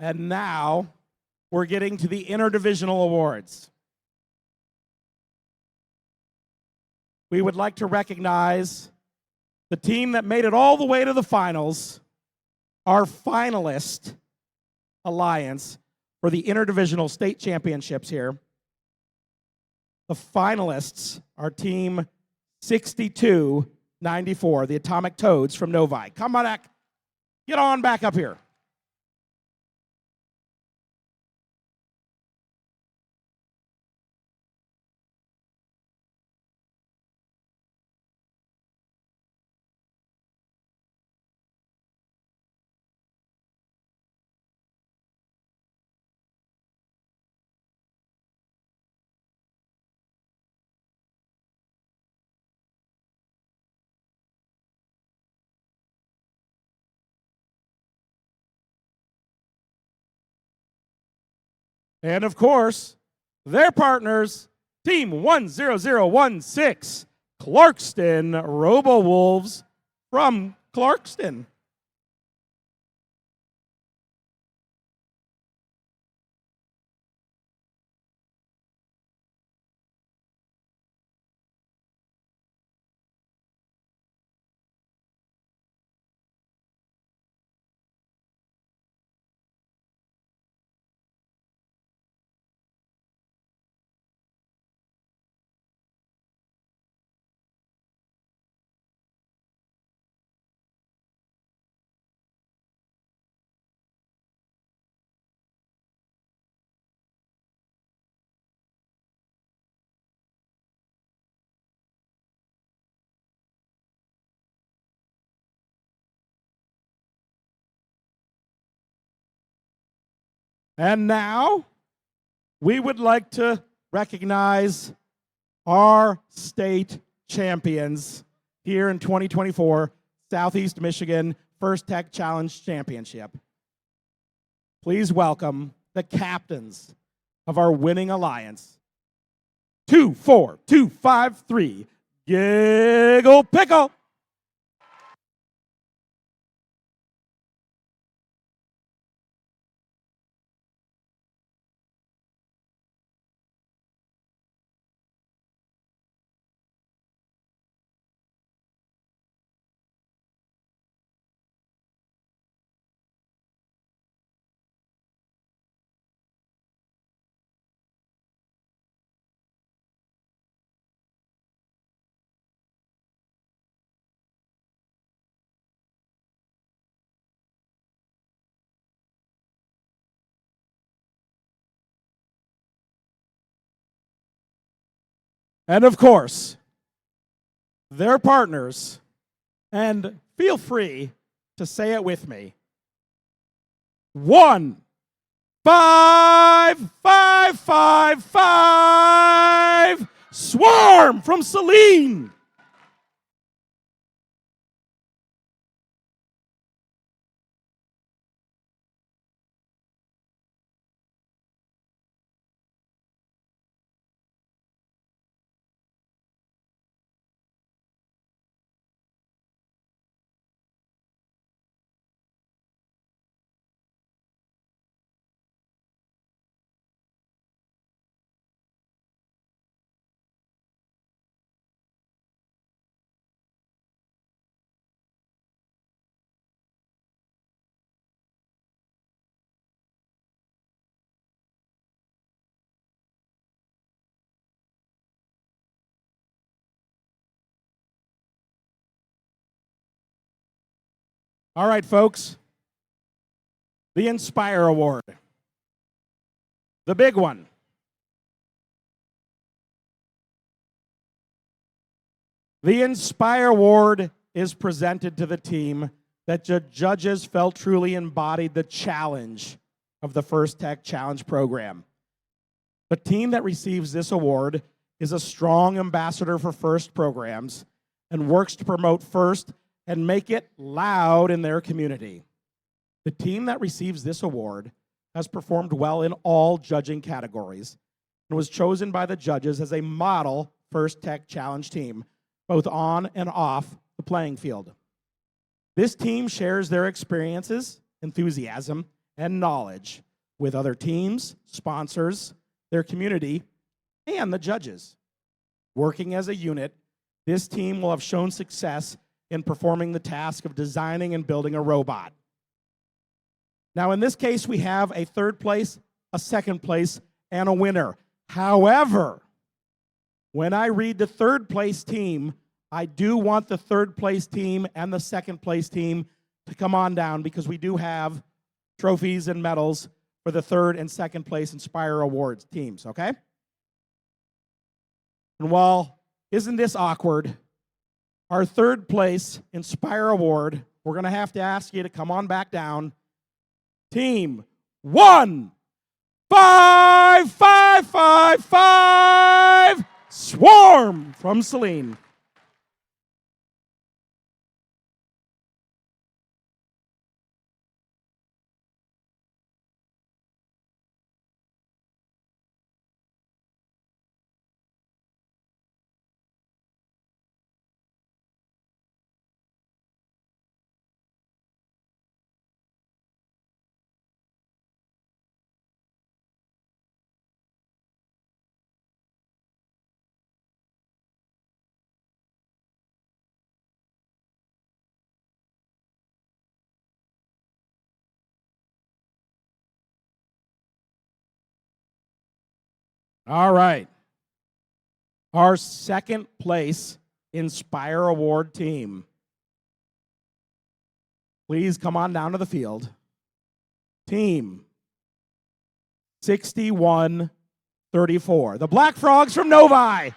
S1: And now we're getting to the interdivisional awards. We would like to recognize the team that made it all the way to the finals, our finalist alliance for the interdivisional state championships here. The finalists are team 6294, the Atomic Toads from Novi. Come on back. Get on back up here. And of course, their partners, Team 10016, Clarkston Robo Wolves from Clarkston. And now, we would like to recognize our state champions here in 2024 Southeast Michigan First Tech Challenge Championship. Please welcome the captains of our winning alliance, 24253 Giggle Pickle. And of course, their partners, and feel free to say it with me. 1, 5, 5, 5, 5, Swarm from Saline. All right, folks. The Inspire Award. The big one. The Inspire Award is presented to the team that the judges felt truly embodied the challenge of the First Tech Challenge program. The team that receives this award is a strong ambassador for FIRST programs and works to promote FIRST and make it loud in their community. The team that receives this award has performed well in all judging categories and was chosen by the judges as a model First Tech Challenge team, both on and off the playing field. This team shares their experiences, enthusiasm, and knowledge with other teams, sponsors, their community, and the judges. Working as a unit, this team will have shown success in performing the task of designing and building a robot. Now, in this case, we have a third place, a second place, and a winner. However, when I read the third place team, I do want the third place team and the second place team to come on down because we do have trophies and medals for the third and second place Inspire Awards teams, okay? And while isn't this awkward, our third place Inspire Award, we're going to have to ask you to come on back down. Team 1, 5, 5, 5, 5, Swarm from Celine. All right. Our second place Inspire Award team. Please come on down to the field. Team 6134. The Black Frogs from Novi.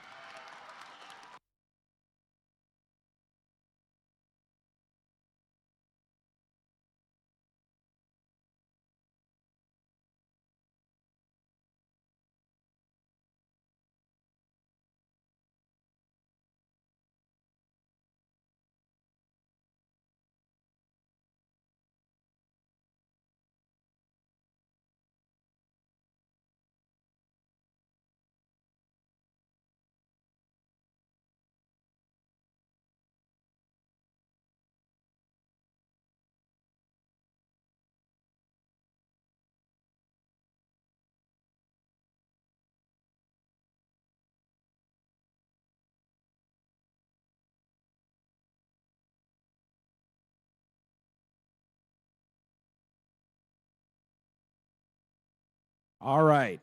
S1: All right.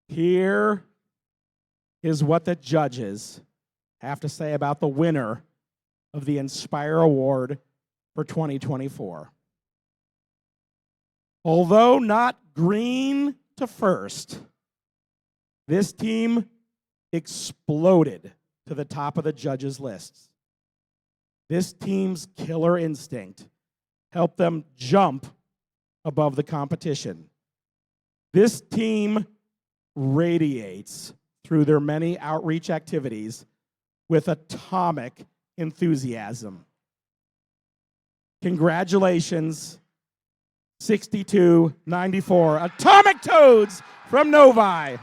S1: Here is what the judges have to say about the winner of the Inspire Award for 2024. Although not green to first, this team exploded to the top of the judges' lists. This team's killer instinct helped them jump above the competition. This team radiates through their many outreach activities with atomic enthusiasm. Congratulations, 6294 Atomic Toads from Novi.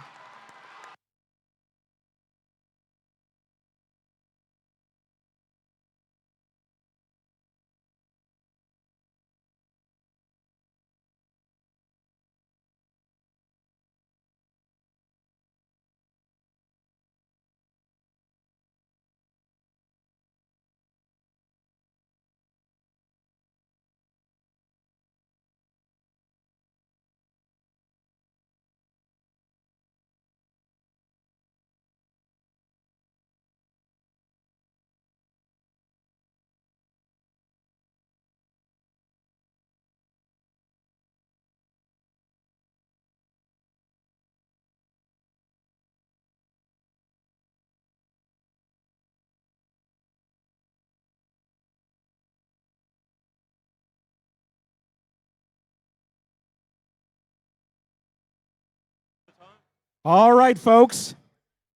S1: All right, folks.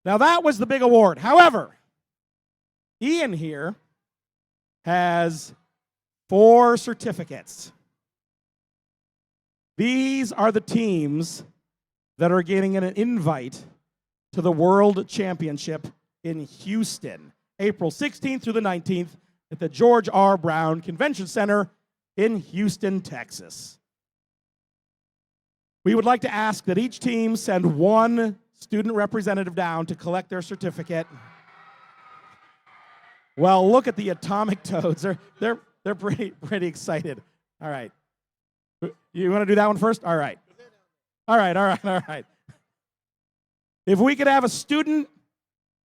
S1: Now that was the big award. However, Ian here has 4 certificates. These are the teams that are getting an invite to the World Championship in Houston, April 16th through the 19th at the George R. Brown Convention Center in Houston, Texas. We would like to ask that each team send one student representative down to collect their certificate. Well, look at the Atomic Toads. They're pretty excited. All right. You want to do that one first? All right. All right. If we could have a student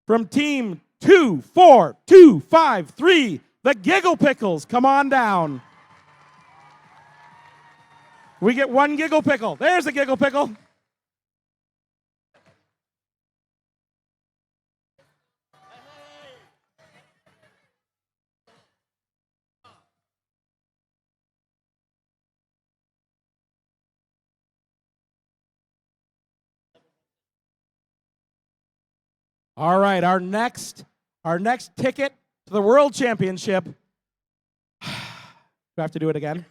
S1: from team 24253, the Giggle Pickles, come on down. We get one Giggle Pickle. There's a Giggle Pickle. All right, our next ticket to the World Championship. Do I have to do it again?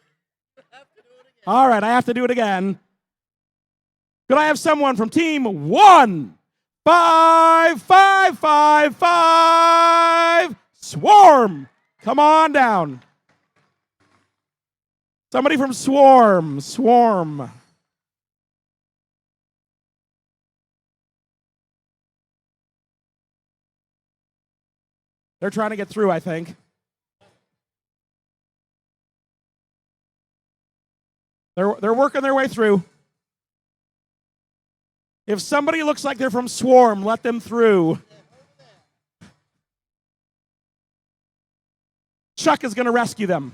S1: All right, I have to do it again. Could I have someone from team 15555 Swarm? Come on down. Somebody from Swarm. They're trying to get through, I think. They're working their way through. If somebody looks like they're from Swarm, let them through. Chuck is going to rescue them.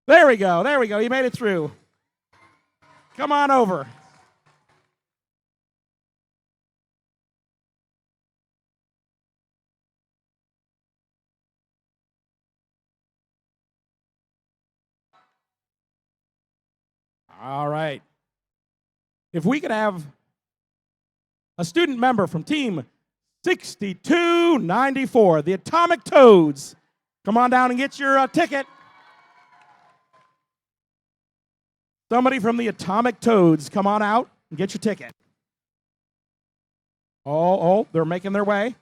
S1: There we go. You made it through. Come on over. All right. If we could have a student member from team 6294, the Atomic Toads, come on down and get your ticket. Somebody from the Atomic Toads, come on out and get your ticket. Oh, they're making their way.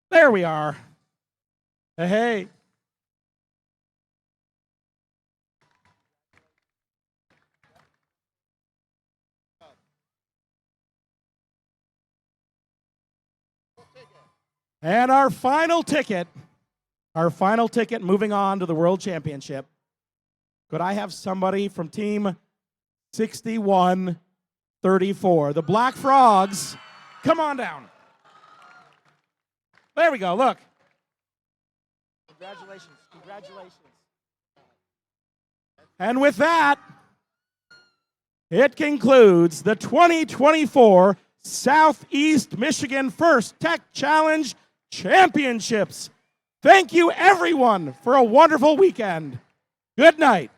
S1: There we are. Hey. And our final ticket moving on to the World Championship. Could I have somebody from team 6134, the Black Frogs, come on down. There we go, look. Congratulations. And with that, it concludes the 2024 Southeast Michigan First Tech Challenge Championships. Thank you, everyone, for a wonderful weekend. Good night.